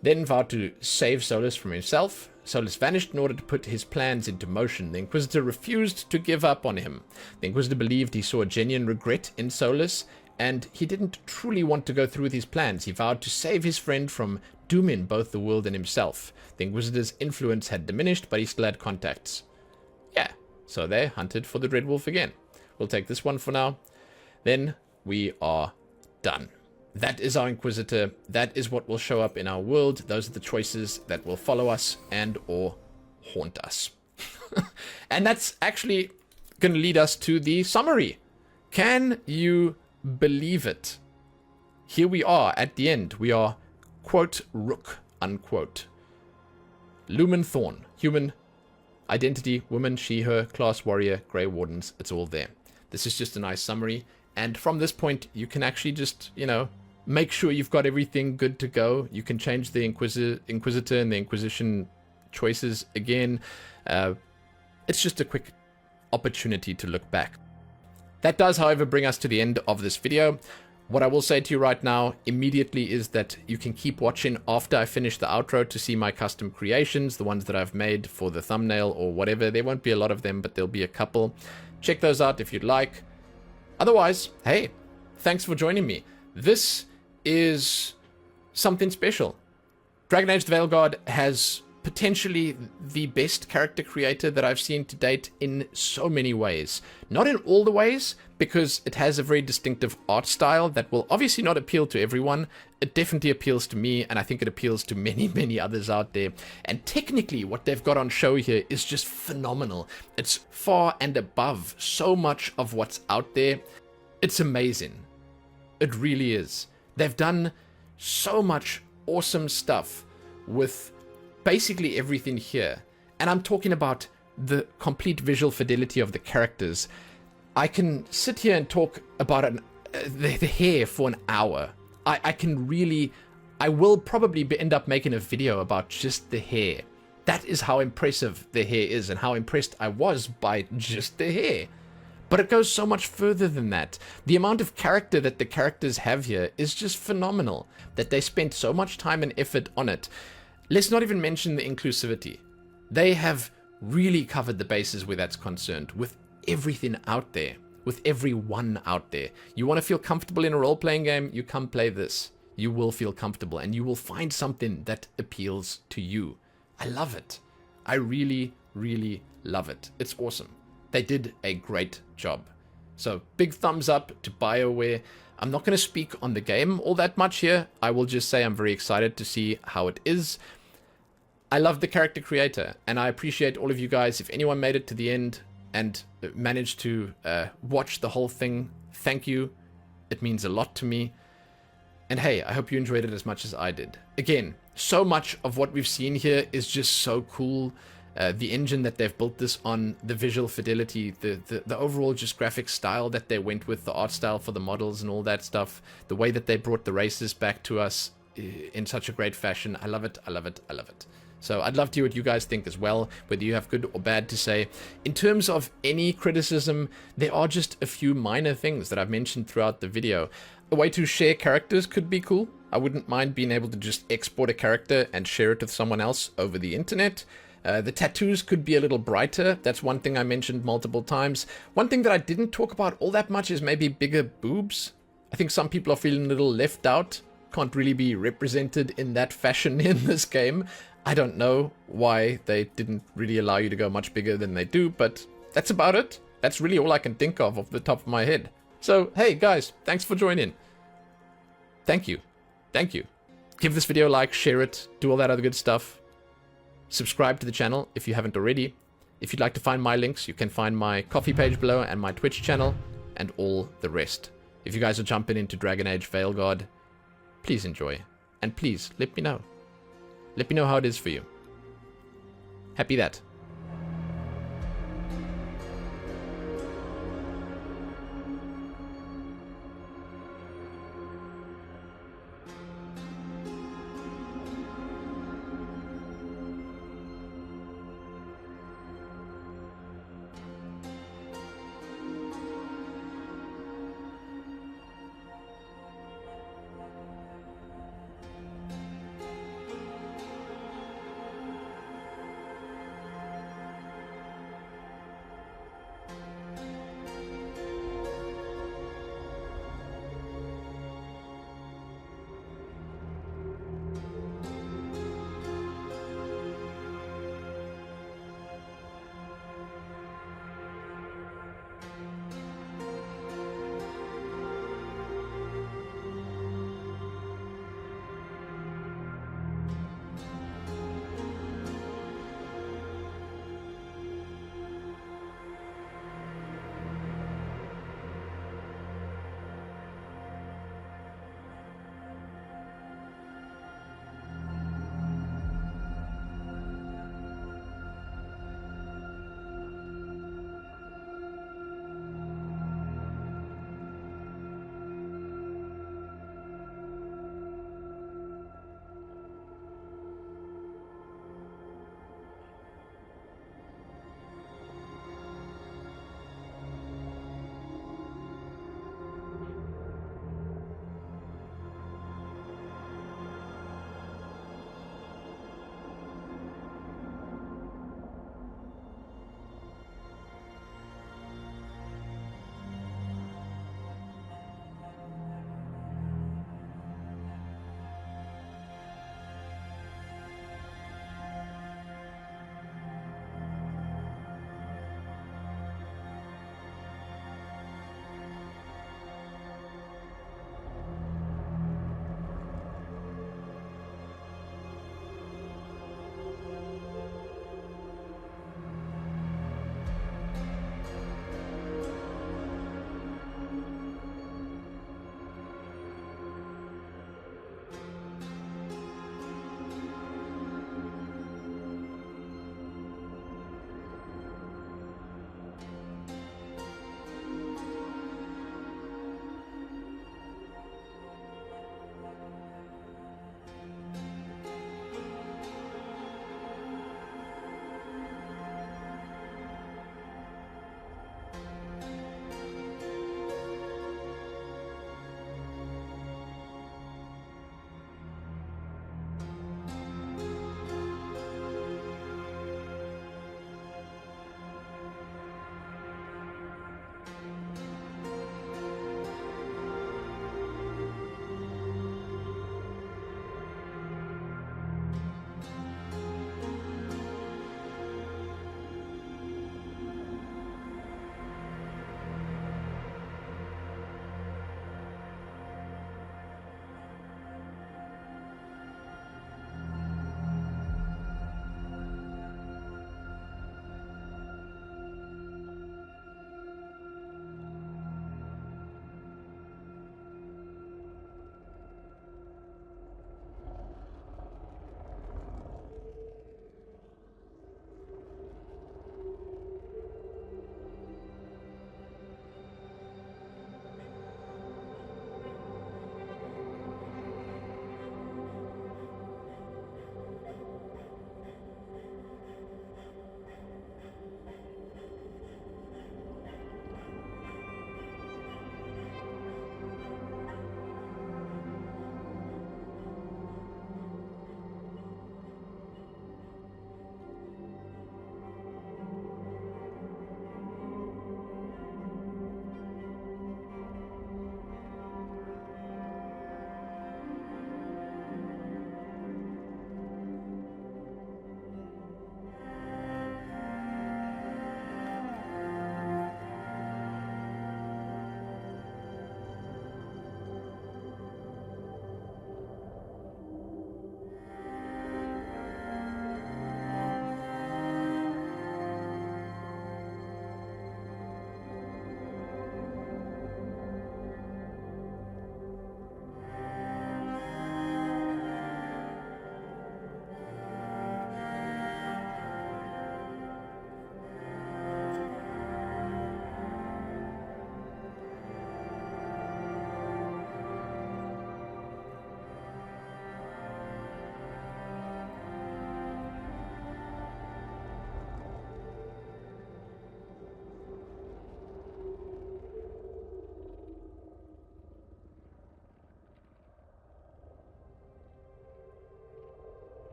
A: Then vowed to save Solus from himself. Solus vanished in order to put his plans into motion. The Inquisitor refused to give up on him. The Inquisitor believed he saw genuine regret in Solus and he didn't truly want to go through with his plans. He vowed to save his friend from dooming both the world and himself. The Inquisitor's influence had diminished, but he still had contacts. Yeah, so they hunted for the Dread Wolf again. We'll take this one for now. Then we are done. That is our Inquisitor. That is what will show up in our world. Those are the choices that will follow us and or haunt us. And that's actually going to lead us to the summary. Can you believe it? Here we are at the end. We are, quote, Rook, unquote. Lumen Thorn, human, identity, woman, she, her, class, warrior, Grey Wardens, it's all there. This is just a nice summary. And from this point, you can actually just, you know, make sure you've got everything good to go. You can change the Inquisitor and the Inquisition choices again. It's just a quick opportunity to look back. That does, however, bring us to the end of this video. What I will say to you right now immediately is that you can keep watching after I finish the outro to see my custom creations, the ones that I've made for the thumbnail or whatever. There won't be a lot of them, but there'll be a couple. Check those out if you'd like. Otherwise, hey, thanks for joining me. This is something special. Dragon Age the Veilguard has potentially the best character creator that I've seen to date in so many ways. Not in all the ways, because it has a very distinctive art style that will obviously not appeal to everyone. It definitely appeals to me, and I think it appeals to many, many others out there. And technically, what they've got on show here is just phenomenal. It's far and above so much of what's out there. It's amazing. It really is. They've done so much awesome stuff with basically everything here. And I'm talking about the complete visual fidelity of the characters. I can sit here and talk about the hair for an hour. I will probably end up making a video about just the hair. That is how impressive the hair is and how impressed I was by just the hair. But it goes so much further than that. The amount of character that the characters have here is just phenomenal, that they spent so much time and effort on it. Let's not even mention the inclusivity. They have really covered the bases where that's concerned, with everything out there, with everyone out there. You want to feel comfortable in a role-playing game, you come play this. You will feel comfortable, and you will find something that appeals to you. I love it. I really, really love it. It's awesome. They did a great job. So, big thumbs up to BioWare. I'm not going to speak on the game all that much here. I will just say I'm very excited to see how it is. I love the character creator, and I appreciate all of you guys. If anyone made it to the end and managed to watch the whole thing, thank you. It means a lot to me. And hey, I hope you enjoyed it as much as I did. Again, so much of what we've seen here is just so cool. The engine that they've built this on, the visual fidelity, the overall just graphic style that they went with, the art style for the models and all that stuff, the way that they brought the races back to us in such a great fashion. I love it, I love it, I love it. So I'd love to hear what you guys think as well, whether you have good or bad to say. In terms of any criticism, there are just a few minor things that I've mentioned throughout the video. A way to share characters could be cool. I wouldn't mind being able to just export a character and share it with someone else over the internet. The tattoos could be a little brighter. That's one thing I mentioned multiple times. One thing that I didn't talk about all that much is maybe bigger boobs. I think some people are feeling a little left out. Can't really be represented in that fashion in this game. I don't know why they didn't really allow you to go much bigger than they do, but that's about it. That's really all I can think of off the top of my head. So, hey guys, thanks for joining. Thank you. Thank you. Give this video a like, share it, do all that other good stuff. Subscribe to the channel if you haven't already. If you'd like to find my links, you can find my Ko-fi page below and my Twitch channel and all the rest. If you guys are jumping into Dragon Age Veilguard, please enjoy. And please, let me know. Let me know how it is for you. Happy that.